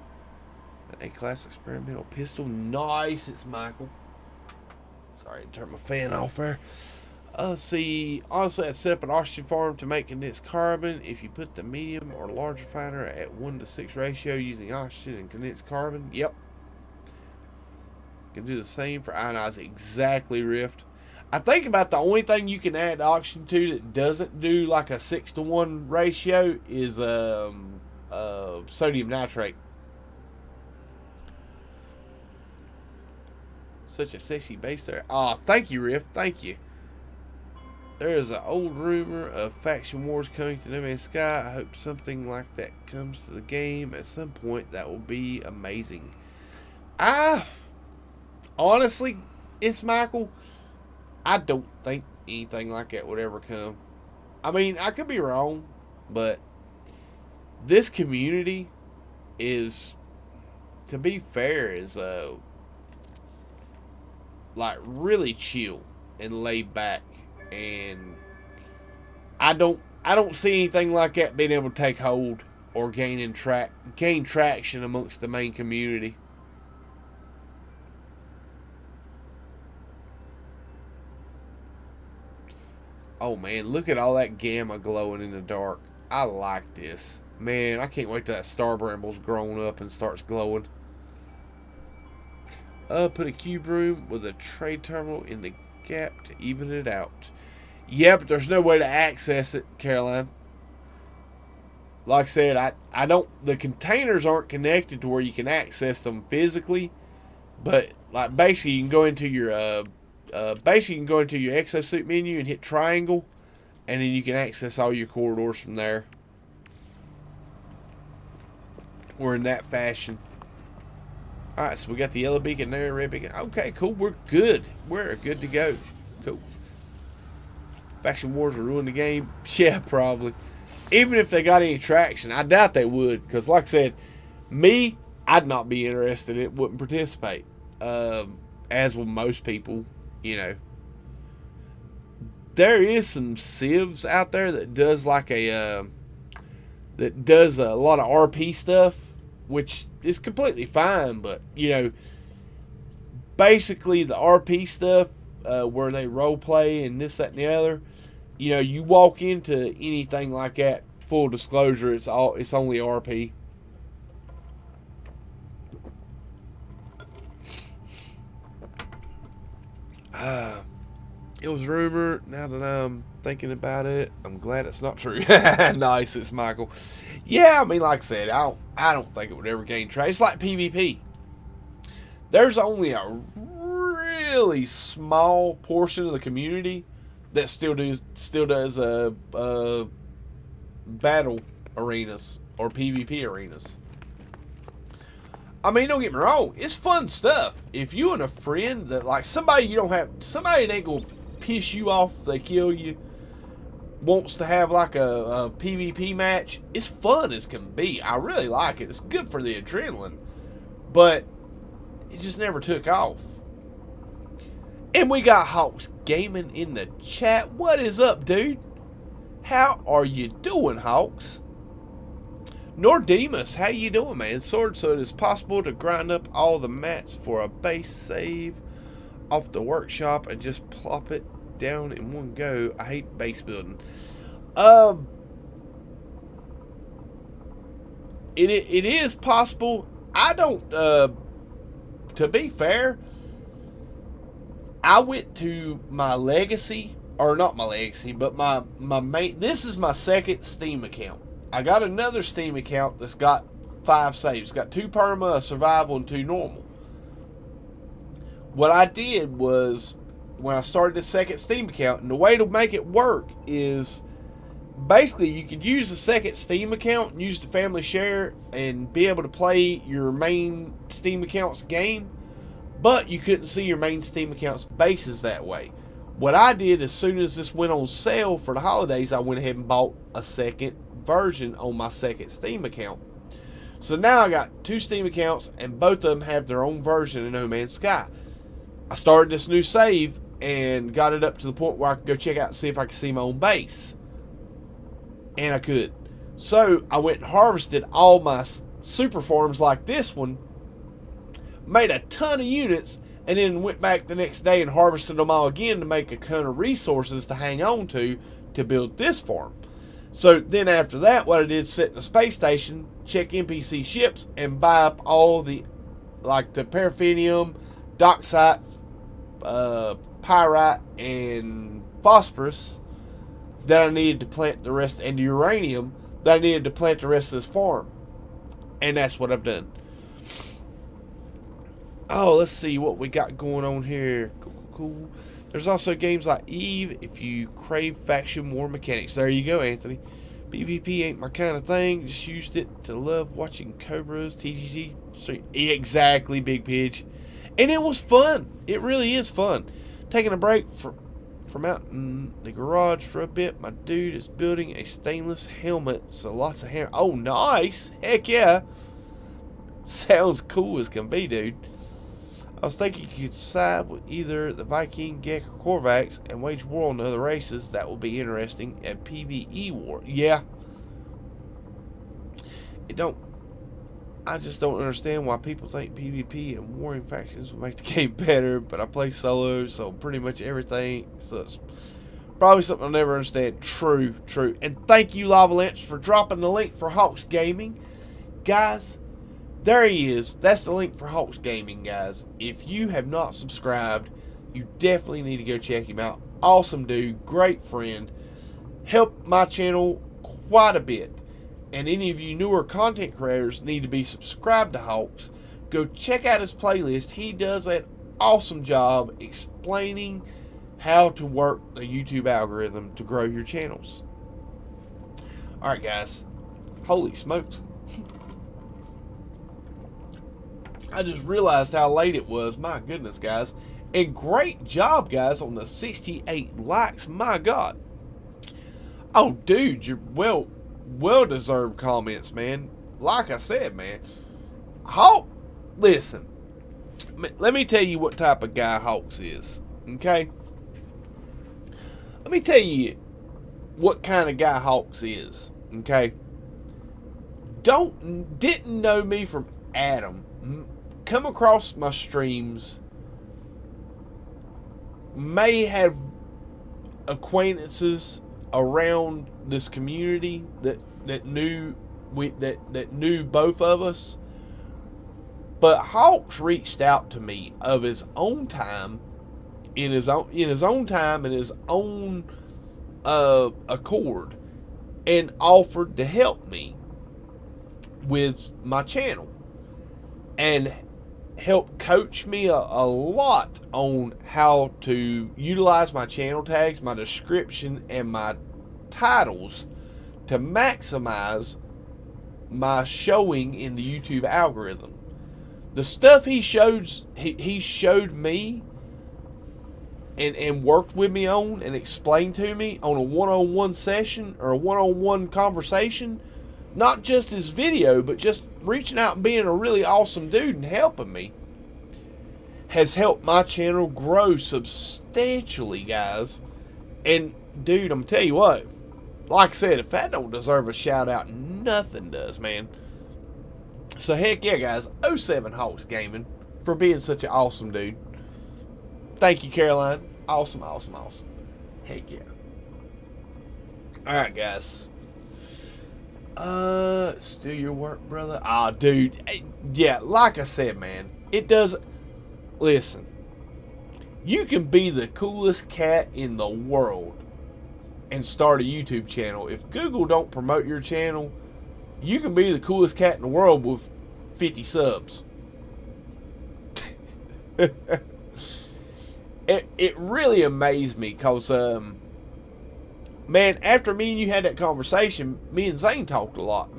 An A-class experimental pistol. Nice, it's Michael. Sorry to turn my fan off there. See, honestly, I set up an oxygen farm to make condensed carbon. If you put the medium or large refiner at 1:6 ratio using oxygen and condensed carbon, yep. You can do the same for ionized. Exactly, Rift. I think about the only thing you can add oxygen to that doesn't do like a 6:1 ratio is sodium nitrate. Such a sexy base there. Oh, thank you, Rift. Thank you. There is an old rumor of faction wars coming to No Man's Sky. I hope something like that comes to the game at some point. That will be amazing. Honestly, it's Michael. I don't think anything like that would ever come. I mean, I could be wrong, but this community is, to be fair, is like really chill and laid back. And I don't see anything like that being able to take hold or gain traction amongst the main community. Oh man, look at all that gamma glowing in the dark. I like this. Man, I can't wait till that star bramble's grown up and starts glowing. Put a cube room with a trade terminal in the gap to even it out. Yeah, but there's no way to access it, Caroline. Like I said, I don't. The containers aren't connected to where you can access them physically, but like basically you can go into your exosuit menu and hit triangle, and then you can access all your corridors from there. Or in that fashion. All right, so we got the yellow beacon there, red beacon. Okay, cool. We're good. We're good to go. Cool. faction wars will ruin the game? Yeah, probably. Even if they got any traction, I doubt they would. Because, like I said, me, I'd not be interested in it, wouldn't participate. As with most people, you know. There is some civs out there that does like a lot of RP stuff, which is completely fine. But you know, basically the RP stuff where they role play and this, that, and the other. You know, you walk into anything like that. Full disclosure, it's only RP. It was rumored. Now that I'm thinking about it, I'm glad it's not true. Nice, it's Michael. Yeah, I mean, like I said, I don't think it would ever gain traction. It's like PvP. There's only a really small portion of the community that still does battle arenas or PvP arenas. I mean, don't get me wrong, it's fun stuff. If you and a friend that like somebody that ain't gonna piss you off, they kill you, wants to have like a PvP match, it's fun as can be. I really like it. It's good for the adrenaline, but it just never took off. And we got Hawks Gaming in the chat. What is up, dude? How are you doing, Hawks? Nordemus, how you doing, man? Sword, so it is possible to grind up all the mats for a base save off the workshop and just plop it down in one go. I hate base building. It is possible. I don't, to be fair, I went to my legacy, or not my legacy, but my main, this is my second Steam account. I got another Steam account that's got 5 saves. It's got 2 perma, survival, and 2 normal. What I did was, when I started the second Steam account, and the way to make it work is, basically you could use the second Steam account and use the family share and be able to play your main Steam account's game, but you couldn't see your main Steam account's bases that way. What I did, as soon as this went on sale for the holidays, I went ahead and bought a second version on my second Steam account. So now I got 2 Steam accounts, and both of them have their own version of No Man's Sky. I started this new save and got it up to the point where I could go check out and see if I could see my own base. And I could. So I went and harvested all my super farms like this one, made a ton of units, and then went back the next day and harvested them all again to make a ton of resources to hang on to build this farm. So then after that, what I did is sit in a space station, check NPC ships, and buy up all the, like the paraffinium, doxites, pyrite, and phosphorus that I needed to plant the rest, and the uranium that I needed to plant the rest of this farm. And that's what I've done. Oh, let's see what we got going on here. Cool. There's also games like Eve if you crave faction war mechanics. There you go, Anthony. PvP ain't my kind of thing. Just used it to love watching Cobra's TGG stream. Exactly, Big Pidge. And it was fun. It really is fun. Taking a break from out in the garage for a bit. My dude is building a stainless helmet. So lots of hair. Oh, nice. Heck yeah. Sounds cool as can be, dude. I was thinking you could side with either the Viking, Gek, or Korvax and wage war on the other races. That will be interesting. And PvE war. Yeah. I just don't understand why people think PvP and warring factions will make the game better. But I play solo, so pretty much everything. So it's probably something I'll never understand. True. And thank you, Lava Lance, for dropping the link for Hawks Gaming. Guys, there he is. That's the link for Hawks Gaming, guys. If you have not subscribed, you definitely need to go check him out. Awesome dude. Great friend. Helped my channel quite a bit. And any of you newer content creators need to be subscribed to Hawks. Go check out his playlist. He does an awesome job explaining how to work the YouTube algorithm to grow your channels. Alright, guys. Holy smokes. I just realized how late it was. My goodness, guys. And great job, guys, on the 68 likes. My God. Oh, dude, you're well deserved comments, man. Like I said, man, Hawk. Listen, let me tell you what type of guy Hawks is. Okay, let me tell you what kind of guy Hawks is. Okay, didn't know me from Adam. Come across my streams. May have acquaintances around this community that knew both of us, but Hawks reached out to me of his own time, in his own time, in his own accord, and offered to help me with my channel and help coach me a lot on how to utilize my channel tags, my description, and my titles to maximize my showing in the YouTube algorithm. The stuff he showed me and worked with me on and explained to me on a one-on-one session or a one-on-one conversation, not just his video, but just reaching out and being a really awesome dude and helping me, has helped my channel grow substantially, guys. And dude, I'm telling you what, like I said, if that don't deserve a shout out, nothing does, man. So heck yeah, guys, 07 Hawks Gaming for being such an awesome dude. Thank you, Caroline. Awesome. Heck yeah. Alright, guys. Still your work, brother? Ah, dude. Yeah, like I said, man, it does. Listen, you can be the coolest cat in the world and start a YouTube channel. If Google don't promote your channel, you can be the coolest cat in the world with 50 subs. It really amazed me because, man, after me and you had that conversation, me and Xaine talked a lot.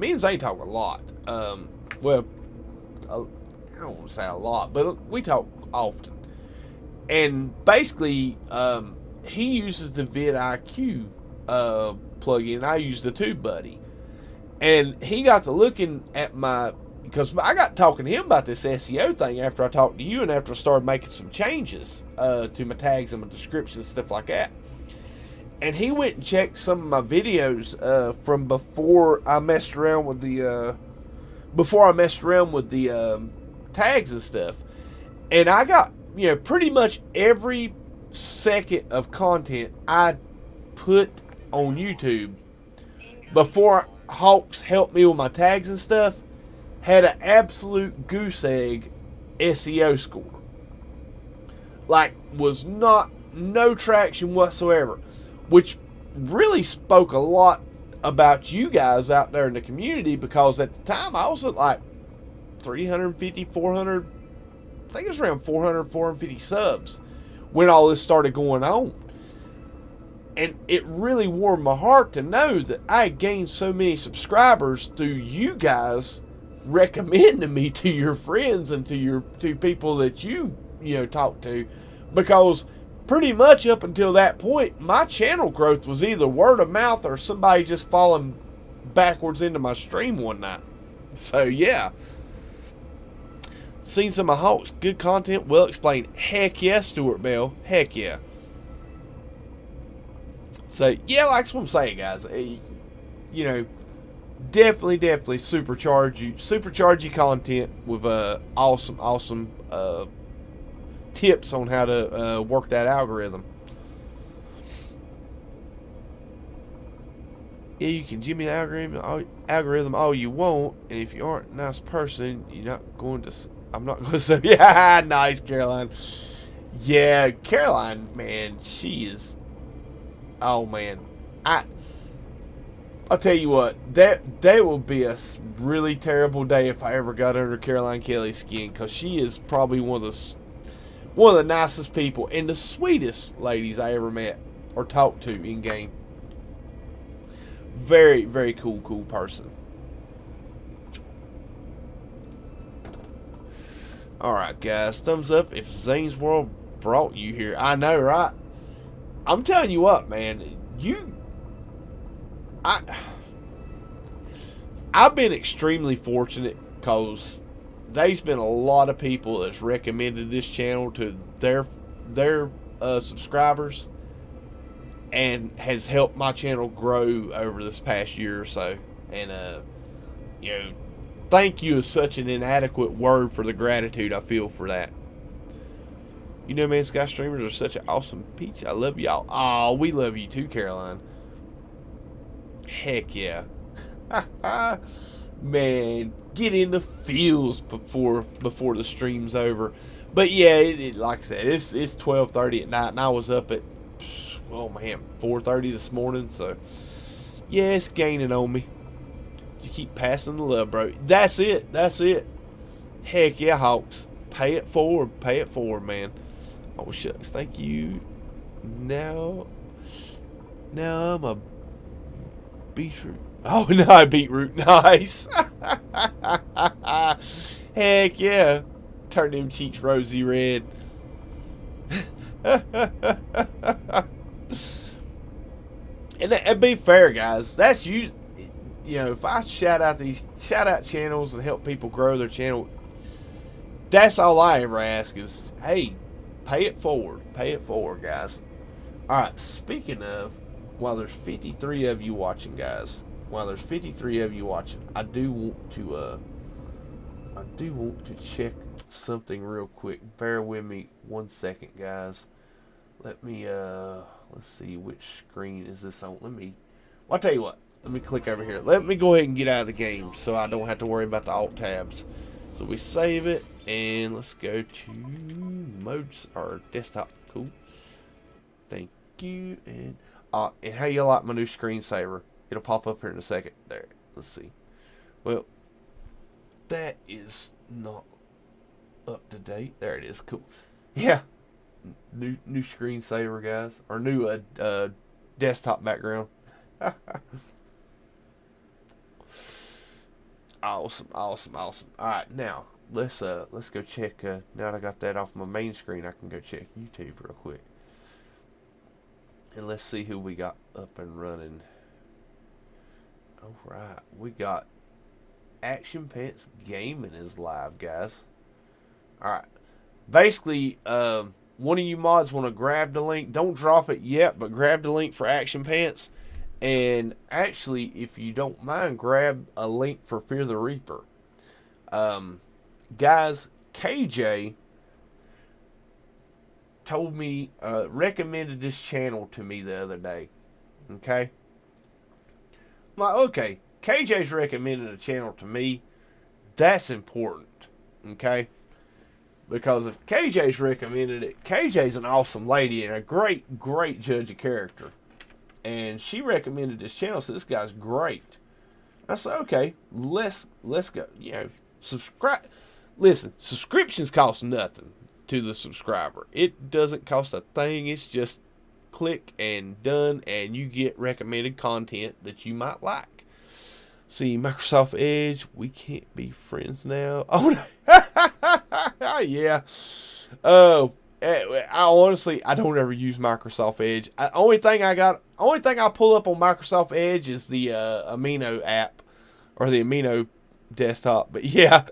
Well, I don't want to say a lot, but we talk often. And basically, he uses the vidIQ plugin. I use the TubeBuddy. And he got to looking at my, because I got talking to him about this SEO thing after I talked to you and after I started making some changes to my tags and my descriptions, stuff like that. And he went and checked some of my videos from before I messed around with the tags and stuff. And I got, pretty much every second of content I put on YouTube before Hawks helped me with my tags and stuff had an absolute goose egg SEO score. Like, was no traction whatsoever, which really spoke a lot about you guys out there in the community, because at the time I was at like 350, 400, I think it was around 400, 450 subs when all this started going on. And it really warmed my heart to know that I gained so many subscribers through you guys recommending me to your friends and to people that you talk to, because pretty much up until that point, my channel growth was either word of mouth or somebody just falling backwards into my stream one night. So yeah, seen some of Hawks, good content, well explained. Heck yeah, Stuart Bell. Heck yeah. So yeah, like what I'm saying, guys. Definitely supercharge your content with awesome tips on how to work that algorithm. Yeah, you can Jimmy the algorithm all you want, and if you aren't a nice person, I'm not going to say, yeah, nice, Caroline. Yeah, Caroline, man, she is, oh man, I'll tell you what, that will be a really terrible day if I ever got under Caroline Kelly's skin, because she is probably one of the nicest people and the sweetest ladies I ever met or talked to in game. Very, very cool person. Alright, guys, thumbs up if Xaine's World brought you here. I know, right? I'm telling you what, man, I I've been extremely fortunate because there's been a lot of people that's recommended this channel to their subscribers, and has helped my channel grow over this past year or so. And you know, thank you is such an inadequate word for the gratitude I feel for that. You know, man, Sky Streamers are such an awesome peach. I love y'all. Oh, we love you too, Caroline. Heck yeah. Man, get in the feels before the stream's over. But yeah, like I said, it's 12:30 at night, and I was up at, oh man, 4:30 this morning. So yeah, it's gaining on me. You keep passing the love, bro. That's it. That's it. Heck yeah, Hawks. Pay it forward. Pay it forward, man. Oh shucks, thank you. Now I'm a beetroot. Oh no, beetroot. Nice. Heck yeah. Turn them cheeks rosy red. And be fair, guys. That's you. You know, if I shout out channels and help people grow their channel, that's all I ever ask is, hey, pay it forward. Pay it forward, guys. All right. Speaking of, while there's 53 of you watching, guys. While there's 53 of you watching, I do want to check something real quick. Bear with me 1 second, guys. Let me let's see, which screen is this on. I'll tell you what. Let me click over here. Let me go ahead and get out of the game so I don't have to worry about the alt tabs. So we save it and let's go to modes or desktop. Cool. Thank you. And how you like my new screensaver? It'll pop up here in a second. There. Let's see. Well, that is not up to date. There it is. Cool. Yeah. New screensaver, guys. Or new desktop background. Awesome. Alright, now let's go check now that I got that off my main screen, I can go check YouTube real quick. And let's see who we got up and running. Alright, we got Action Pants Gaming is live, guys. Alright. Basically, one of you mods want to grab the link. Don't drop it yet, but grab the link for Action Pants. And actually, if you don't mind, grab a link for Fear the Reaper. Guys, KJ told me, recommended this channel to me the other day. Okay? I'm like, okay, KJ's recommended a channel to me. That's important. Okay? Because if KJ's recommended it, KJ's an awesome lady and a great judge of character. And she recommended this channel, so this guy's great. I said, okay, let's go. You know, subscribe. Listen, subscriptions cost nothing to the subscriber. It doesn't cost a thing. It's just click and done, and you get recommended content that you might like. See, Microsoft Edge, we can't be friends now. Oh, yeah. Oh. I honestly, I don't ever use Microsoft Edge. Only thing I pull up on Microsoft Edge is the Amino app or the Amino desktop. But yeah,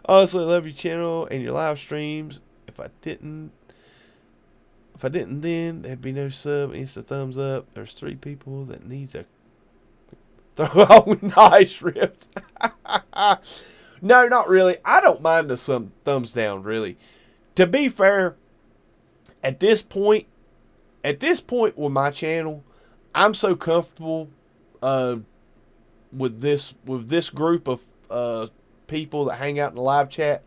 honestly, I love your channel and your live streams. If I didn't, then there'd be no sub. It's a thumbs up. There's 3 people that needs a. Oh, nice, Rift. No, not really. I don't mind the thumbs down, really. To be fair, at this point with my channel, I'm so comfortable with this group of people that hang out in the live chat.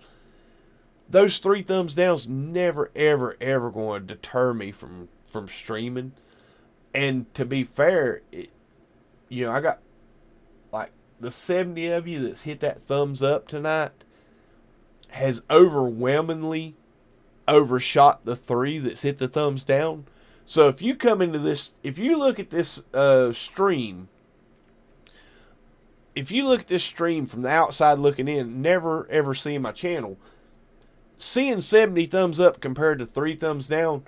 Those 3 thumbs downs never ever going to deter me from streaming. And to be fair, I got like the 70 of you that's hit that thumbs up tonight has overwhelmingly overshot the 3 that's hit the thumbs down. So if you come into this, if you look at this stream, from the outside looking in, never ever seeing my channel, seeing 70 thumbs up compared to 3 thumbs down,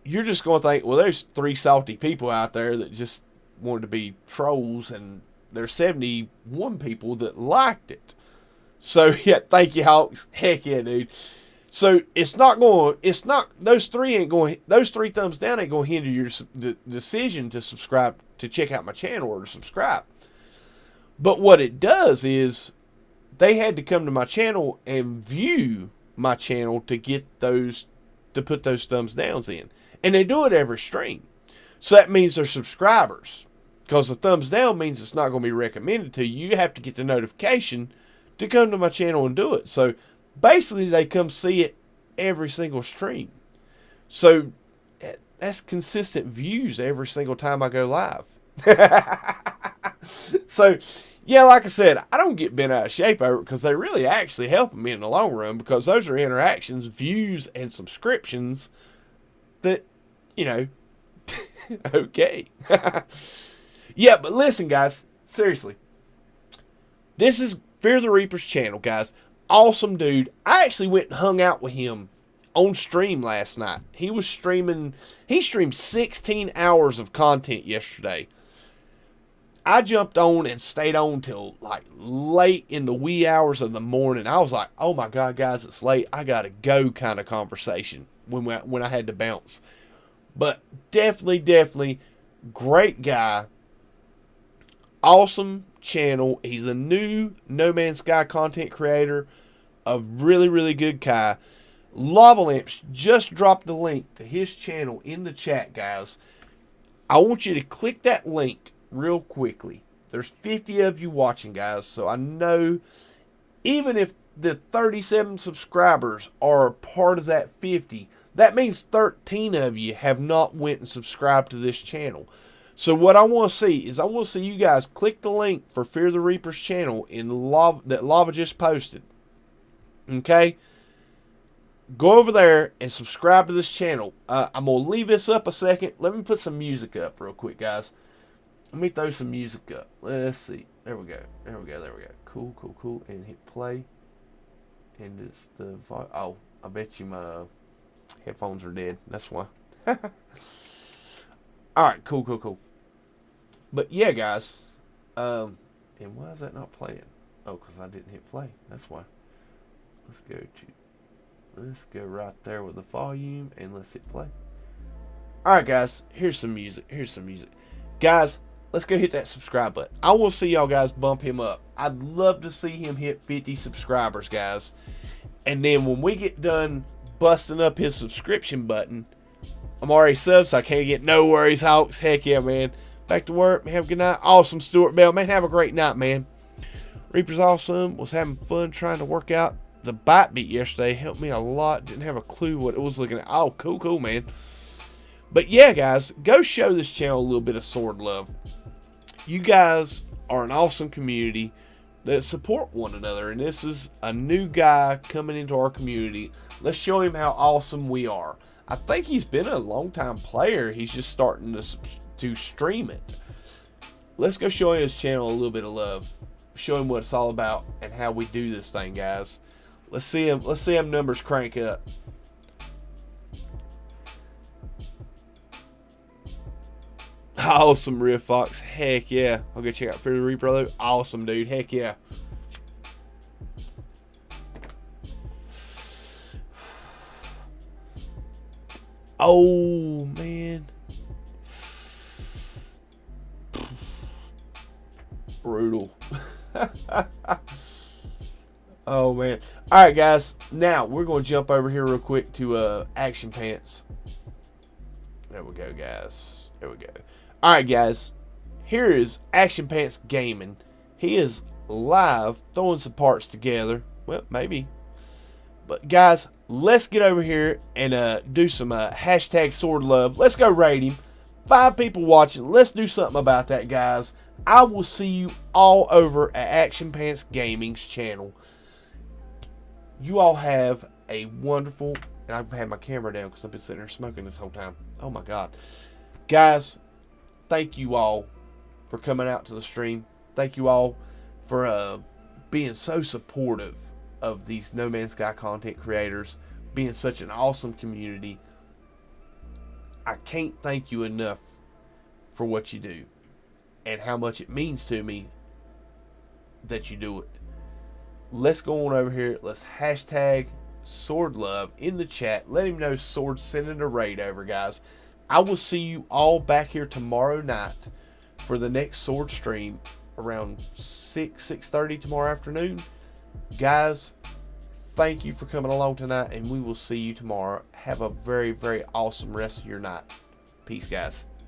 you're just going to think, well, there's 3 salty people out there that just wanted to be trolls, and there's 71 people that liked it. So yeah, thank you, Hawks. Heck yeah, dude. So it's not those three thumbs down ain't going to hinder your decision to subscribe, to check out my channel or to subscribe. But what it does is they had to come to my channel and view my channel to get those, to put those thumbs downs in. And they do it every stream. So that means they're subscribers. Because the thumbs down means it's not going to be recommended to you. You have to get the notification to come to my channel and do it. So basically they come see it every single stream. So that's consistent views every single time I go live. So yeah, like I said, I don't get bent out of shape over it, because they really actually help me in the long run, because those are interactions, views, and subscriptions that, you know, okay. Yeah, but listen, guys, seriously, this is Fear the Reaper's channel, guys. Awesome dude. I actually went and hung out with him on stream last night. He streamed 16 hours of content yesterday. I jumped on and stayed on till like late in the wee hours of the morning. I was like, oh my God, guys, it's late. I got to go kind of conversation when I had to bounce. But definitely great guy. Awesome channel. He's a new No Man's Sky content creator. A really good guy. Lava Lamps just dropped the link to his channel in the chat, guys. I want you to click that link real quickly. There's 50 of you watching, guys, so I know even if the 37 subscribers are part of that 50, that means 13 of you have not went and subscribed to this channel. So what I want to see is, I want to see you guys click the link for Fear the Reaper's channel in that Lava just posted. Okay? Go over there and subscribe to this channel. I'm going to leave this up a second. Let me put some music up real quick, guys. Let me throw some music up. Let's see. There we go. Cool. And hit play. And it's the... Oh, I bet you my headphones are dead. That's why. Alright, cool. But yeah, guys. And why is that not playing? Oh, because I didn't hit play. That's why. Let's go right there with the volume and let's hit play. Alright, guys. Here's some music. Guys, let's go hit that subscribe button. I want to see y'all guys bump him up. I'd love to see him hit 50 subscribers, guys. And then when we get done busting up his subscription button, I'm already subbed, so I can't get no worries, Hawks. Heck yeah, man. Back to work. Man, have a good night. Awesome, Stuart Bell. Man, have a great night, man. Reaper's awesome. Was having fun trying to work out the bite beat yesterday. Helped me a lot. Didn't have a clue what it was looking at. Oh, cool, man. But yeah, guys, go show this channel a little bit of sword love. You guys are an awesome community that support one another, and this is a new guy coming into our community. Let's show him how awesome we are. I think he's been a long-time player. He's just starting to stream it. Let's go show his channel a little bit of love. Show him what it's all about and how we do this thing, guys. Let's see him numbers crank up. Awesome, Riff Fox. Heck yeah. I'll go check out Fear the Reaper though. Awesome, dude. Heck yeah. Oh, man. Brutal. Oh, man. All right, guys. Now, we're going to jump over here real quick to Action Pants. There we go, guys. There we go. All right, guys. Here is Action Pants Gaming. He is live throwing some parts together. Well, maybe. But, guys, let's get over here and do some hashtag sword love. Let's go raid him. 5 people watching. Let's do something about that, guys. I will see you all over at Action Pants Gaming's channel. You all have a wonderful... And I've had my camera down because I've been sitting there smoking this whole time. Oh, my God. Guys, thank you all for coming out to the stream. Thank you all for being so supportive of these No Man's Sky content creators, being such an awesome community. I can't thank you enough for what you do. and how much it means to me that you do it. Let's go on over here. Let's hashtag Sword Love in the chat. Let him know Sword's sending a raid over, guys. I will see you all back here tomorrow night for the next Sword stream around 6:30 tomorrow afternoon. Guys, thank you for coming along tonight, and we will see you tomorrow. Have a very, very awesome rest of your night. Peace, guys.